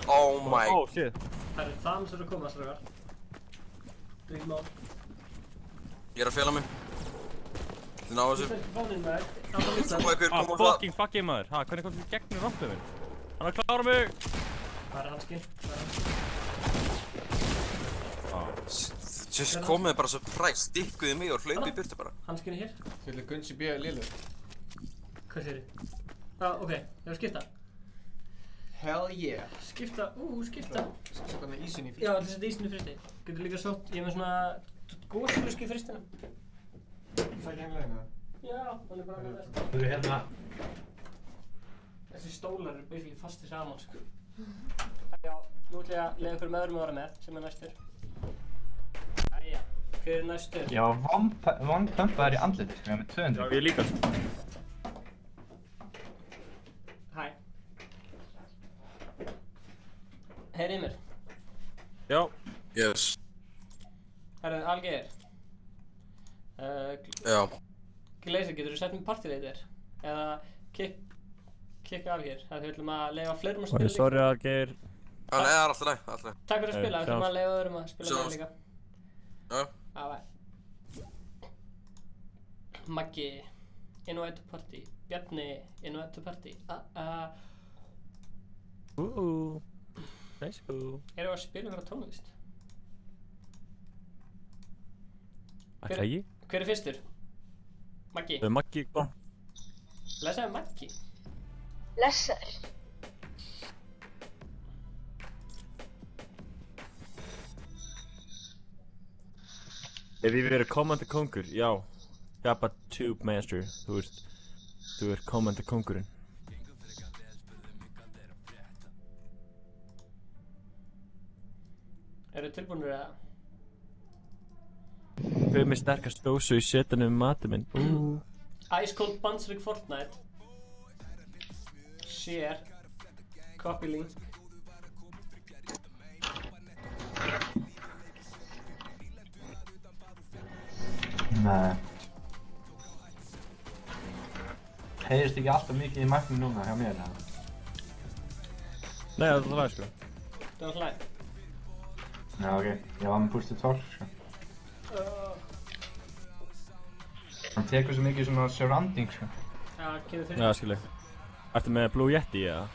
Oh my... Oh, shit. Það er þann sem eru að koma, strákar. Drýgum á. Ég er að fela mig. Þið ná þessu. Fucking maður. Hvernig kom þið gegnum rompið minn? Hann er að klára mig! Hvað er hanskinn? Just komið bara surprise, stikkuði mig og hlaupið í burtu bara. Hanskinu hér. Þú ætla Gunsi B. lélur. Hvað segir þið? Ok, ég var að skipta. Hell yeah. Skipta. Skipta með ísinn í fristi. Já, þetta setja ísinn í fristi. Getur líka sótt, ég er með svona gósflösku í fristina. Sækja heimleginu það? Já, hann er bara með það. Þú eru hérna. Þessi stólar eru basically fastir saman, sko. Já, nú ætla ég að leiða ykkur með öðrum að vera með, sem er næstur. Æja, hver er næstur? Já, one pumpaðar í andlitið, sko, ég er með 200. Já, ég líka. Hæ. Heyrið mér. Já. Yes. Herðu, Algeir. Já. Gleisa, getur þú sett mér partyleitir? Eða kikka Algeir. Það við ætlum að leiða fleirum að spila líka. Sorry Algeir. Já, nei, það er alltaf leið, alltaf leið. Takk fyrir að spila, við ætlum að leiða öðrum að spila með líka. Já. Bye. Maggi, inn á eittu partí. Bjarni, inn á eittu partí. Nice boo. Erum við að spila ykkur á tónlist? Ætla ég? Hver er fyrstur? Maggi? Maggi, hvað? Lesaði Maggi? Lesaður. Ef ég verið Commander Kongur, já. Gabba Tube Master, þú ert Commander Kongurinn. Eru tilbúinir eða? Hver er með sterkast dósu í setanum matið minn? Ice Cold Bandsrik Fortnite. Share. Copy link. Nei. Heyrist ekki alltaf mikið í mæknum núna hjá mér, eða? Nei, það er alltaf læg, sko. Það er alltaf læg. Já, ok. Ég var með pústu 12, sko. Hann tekur svo mikið svona surrounding, sko. Já, kemur fyrir. Já, skilja. Ertu með Blue Yeti, eða?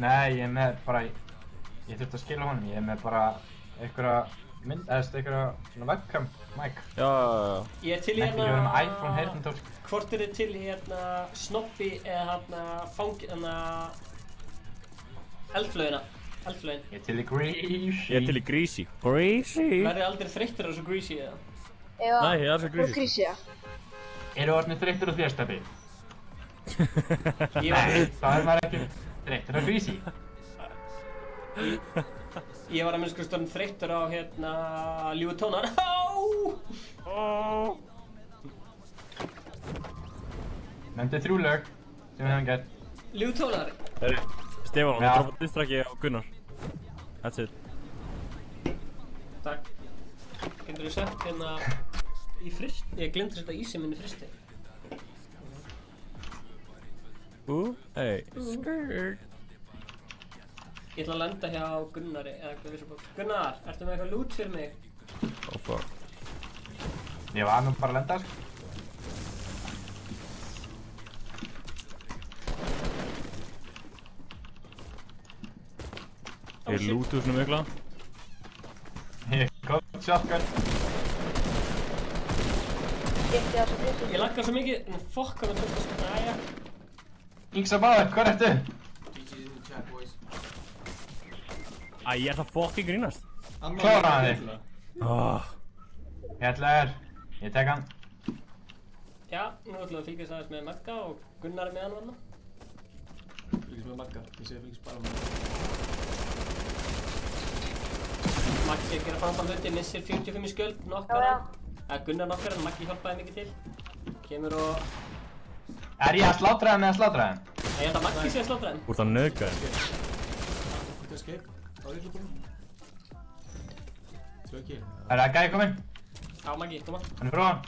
Nei, ég er með bara... Ég þurfti að skila honum. Ég er með bara einhverja mynd... einhverja svona webcam mic. Já. Ég er til í hérna... Ekki verið með iPhone heyrnartól. Hvort er þið til í hérna Snobby eða hérna eldflaugina? Eldflaugin. Ég er til í Greasy. Ég er til í Greasy. Greasy! Verður aldrei þreyttur á svo Greasy, eða? Já. Nei, ég er svo Greasy. Greasy, já. Eru orðnir þreyttur á þér, Stebbi? Nei, þá er maður ekki þreyttur á Greasy. Ég var að minnst orðinn þreyttur á hérna Ljúi tónar. Nefndi 3 lög sem við höfum gert. Ljúi tónar. Stefán, við droppa distraki á Gunnar. That's it. Takk. Getur þú sett hérna í frist? Ég glemdi að setja ísinn minn í fristi. Hey. Skirt. Ég ætla að lenda hjá Gunnari eða hvað við sem búið. Gunnar, ertu með eitthvað loot fyrir mig? Oh fuck. Ég var nú bara að lenda, sko. Ég lootu svona mikla. Gott shotgun. Ég laggar svo mikið, en fokk hann að tóka svo. Næja. Yngsa báður, hvað ertu? Æ, ég er það fucking grínast. Kláraði þig. Hér, ég tek hann. Já, nú ætlum við að fylgjast aðeins með Magga og Gunnar er með hann þarna. Fylgjast með Magga, ég segi fylgjast bara með Maggi gerir framfram hluti, missir 45 í skjöld, nokkar hann. Gunnar nokkar hann, Maggi hjálpaði mikið til. Kemur og... Er ég að slátra hann eða slátra hann? Nei, ég held að Maggi sé að slátra hann. Þú ert að nauðga hann. Þetta er skeip, á líklubúrum. Slöki. Er það gæði kominn? Já, Maggi, koma. Hann er frá hann.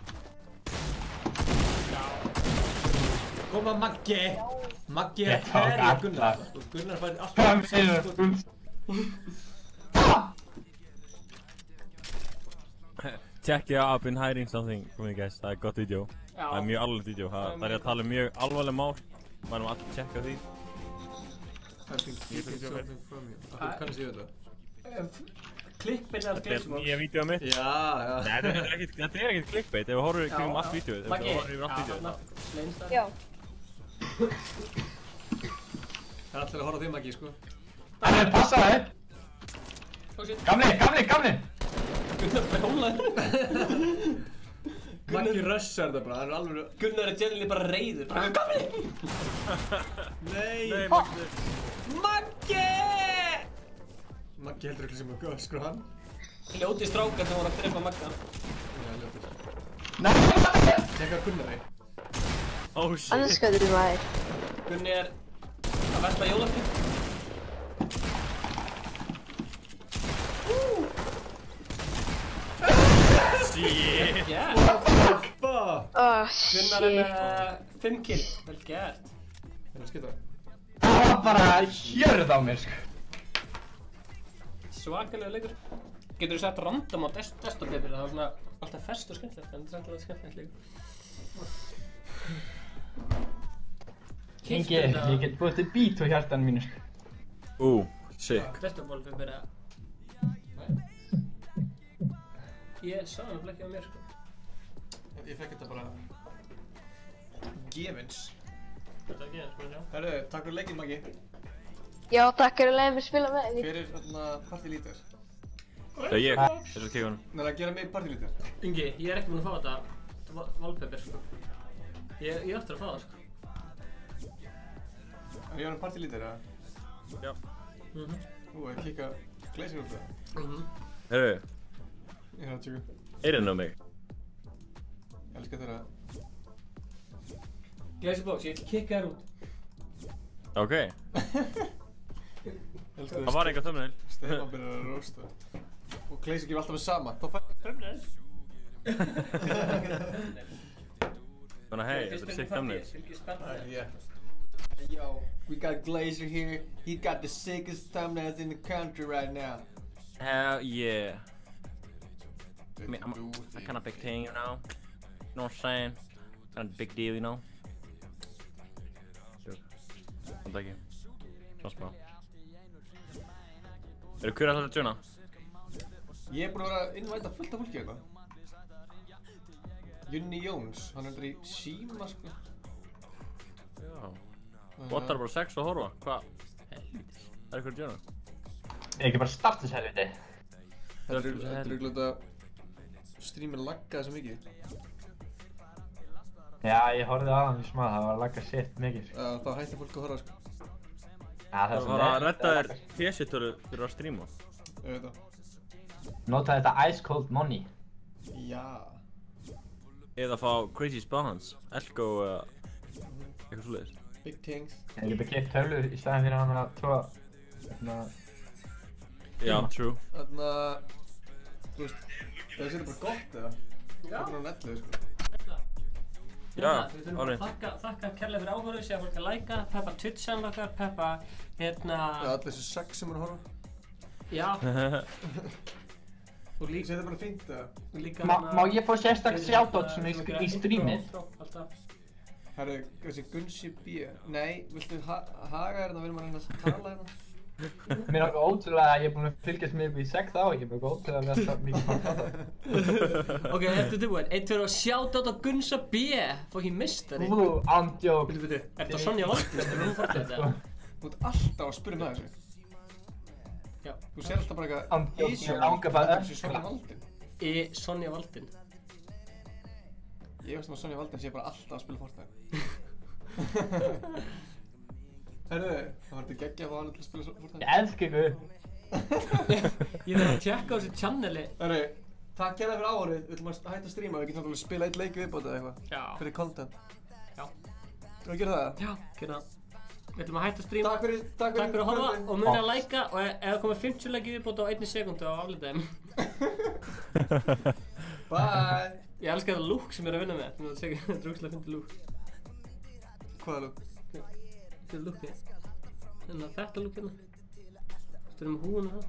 Koma Maggi! Maggi er herri og Gunnar. Gunnar fær alltaf... Hvað segir þú? Check it out, I've been hiding something from you guys. Það er gott vídeo. Já. Það er mjög alvarlegt vídeo. Það er að tala um mjög alvarleg mál. Maður er alltaf að checka því. Something from you. Hvað kannast ég þetta? Klikkbeit eða Glazebox. Nýja vídeoð mitt. Já. Nei, þetta er ekkert klikkbeit ef við horfum kringum allt vídeoð. Maggi, Já. Það er allir að horfa á þig, Maggi, sko. Passa þig! Gamli! Gunnar brjálaður. Maggi rössar þetta bara, hann er alveg... Gunnar er generally bara reiður. Bara gamli! Nei, Maggi! Maggi! Maggi heldur ekki sem að öskra hann. Ljóti strákar sem voru að drepa Magga. Já, ljótir. Nei! Tekka Gunnari. Oh shit. Elskar þú maður. Gunni er að versla jólafrí. Shit. Yeah. What the fuck? Oh, Gunnar er með 5 kill. Vel gert. Það er að skita. Það var bara hjörð á mér, sko. Svakalega leikur. Getur þú sett random á desktop-paper, það var svona alltaf fest og skemmtilegt, en þetta er alltaf skemmtilegt leikur. Ingi, ég get búið til beat á hjartan mínu, sko. Sick. Desktop-paper eða... Ég sá hann ekki á mér, sko. Ég fekk þetta bara... gefins. Þetta er gefins, maður sjá. Herru, takk fyrir leikinn, Maggi. Já, takk fyrir að leiða mig að spila með því. Fyrir þarna partylítar. Það er ég, þessu kíkunum. Nei, að gera mig partylítar. Ingi, ég er ekki búinn að fá þetta wallpaper, sko. Ég ætti að fá það, sko. Er ég á partylítar, eða? Já. Ég kikka Glazer út það. Herru. Ég er að tjóka. Eirinn á mig. Ég elskar þeirra. Glazebox, ég kikka þér út. Ok. Það var enga thumbnail. Stefán byrjar að roasta. Og Glazer gefur alltaf með sama. Þá fær... Thumbnail? Þannig hei, þetta er sick thumbnail. Yeah. Yo, we got Glazer here. He got the sickest thumbnails in the country right now. Hell yeah. I mean, I'm a kind of big thing, you know? You know what I'm saying? Kind of big deal, you know? Þannig ekki. Svona smá. Eru hver alltaf að tjóna? Ég er búinn að vera að innvæta fullt af fólki hérna. Junni Jóns, hann er í síma, sko. Já. Bottar bara 6 að horfa. Hvað? Helvítis. Það er hver að tjóna? Er ekki bara startus helviti? Þetta er auðvitað að streamin laggaði svo mikið. Já, ég horfði á hann í smá, það var að lagga shit mikið. Þá hætti fólk að horfa, sko. Það var að redda þér PC-tölu fyrir að streama. Ég veit það. Nota þetta ice cold money. Já. Eða fá crazy spawns, Elko eða eitthvað svoleiðis. Big things. Ég geta keypt tölur í staðinn fyrir hann að tvo... Já, true. Þarna... Þú veist, það sé bara gott, eða? Já. Það er bara netlu, sko. Já, við þurfum að þakka kærlega fyrir áhverju, sé að fólk að læka, peppa Twitch-channel okkar, peppa hérna... Já, allir þessu 6 sem er að horfa. Já. Og líka... Þetta er bara fínt, eða? Má ég fá sérstak shoutout svona í streamið? Herru, þessi Gunsi B. Nei, viltu haga hérna, við erum að reyna að tala hérna? Mér er okkur ótrúlega að ég er búinn að fylgjast með í 6 ár, ég er bara ótrúlega að vera mikið fann það. Ok, ertu tilbúinn? 1, 2 og shoutout á Gunsa B. Fucking mistari. Andjók. Ertu á Sonja Valdin? Ertu nú fórtið þetta? Þú ert alltaf að spyrja með þessu. Já. Þú sér alltaf bara eitthvað... Andjók, ég langar bara að Sonja Valdin. Sonja Valdin. Ég veist að Sonja Valdin sé bara alltaf að spila Fortnite. Herru, það var þetta geggja að fá hann til að spila Fortnite. Ég elska ykkur. Ég þarf að tjekka á þessu channeli. Herru, takk hérna fyrir áhorfið. Við ætlum að hætta að streama. Við getum náttúrulega að spila 1 leik viðbót eða eitthvað. Já. Fyrir content. Já. Þú að gera það? Já, gera það. Við ætlum að hætta að streama. Takk fyrir að horfa og muni að læka og ef það komið 50 leiki viðbót á 1 sekundu á aflitaðum. Bye! Ég elska þetta look sem ég er að vinna með. Þetta er drúkslega fyndið look. Hvaða look? Þetta er lookið. Þetta look hérna. Þetta er með húuna það.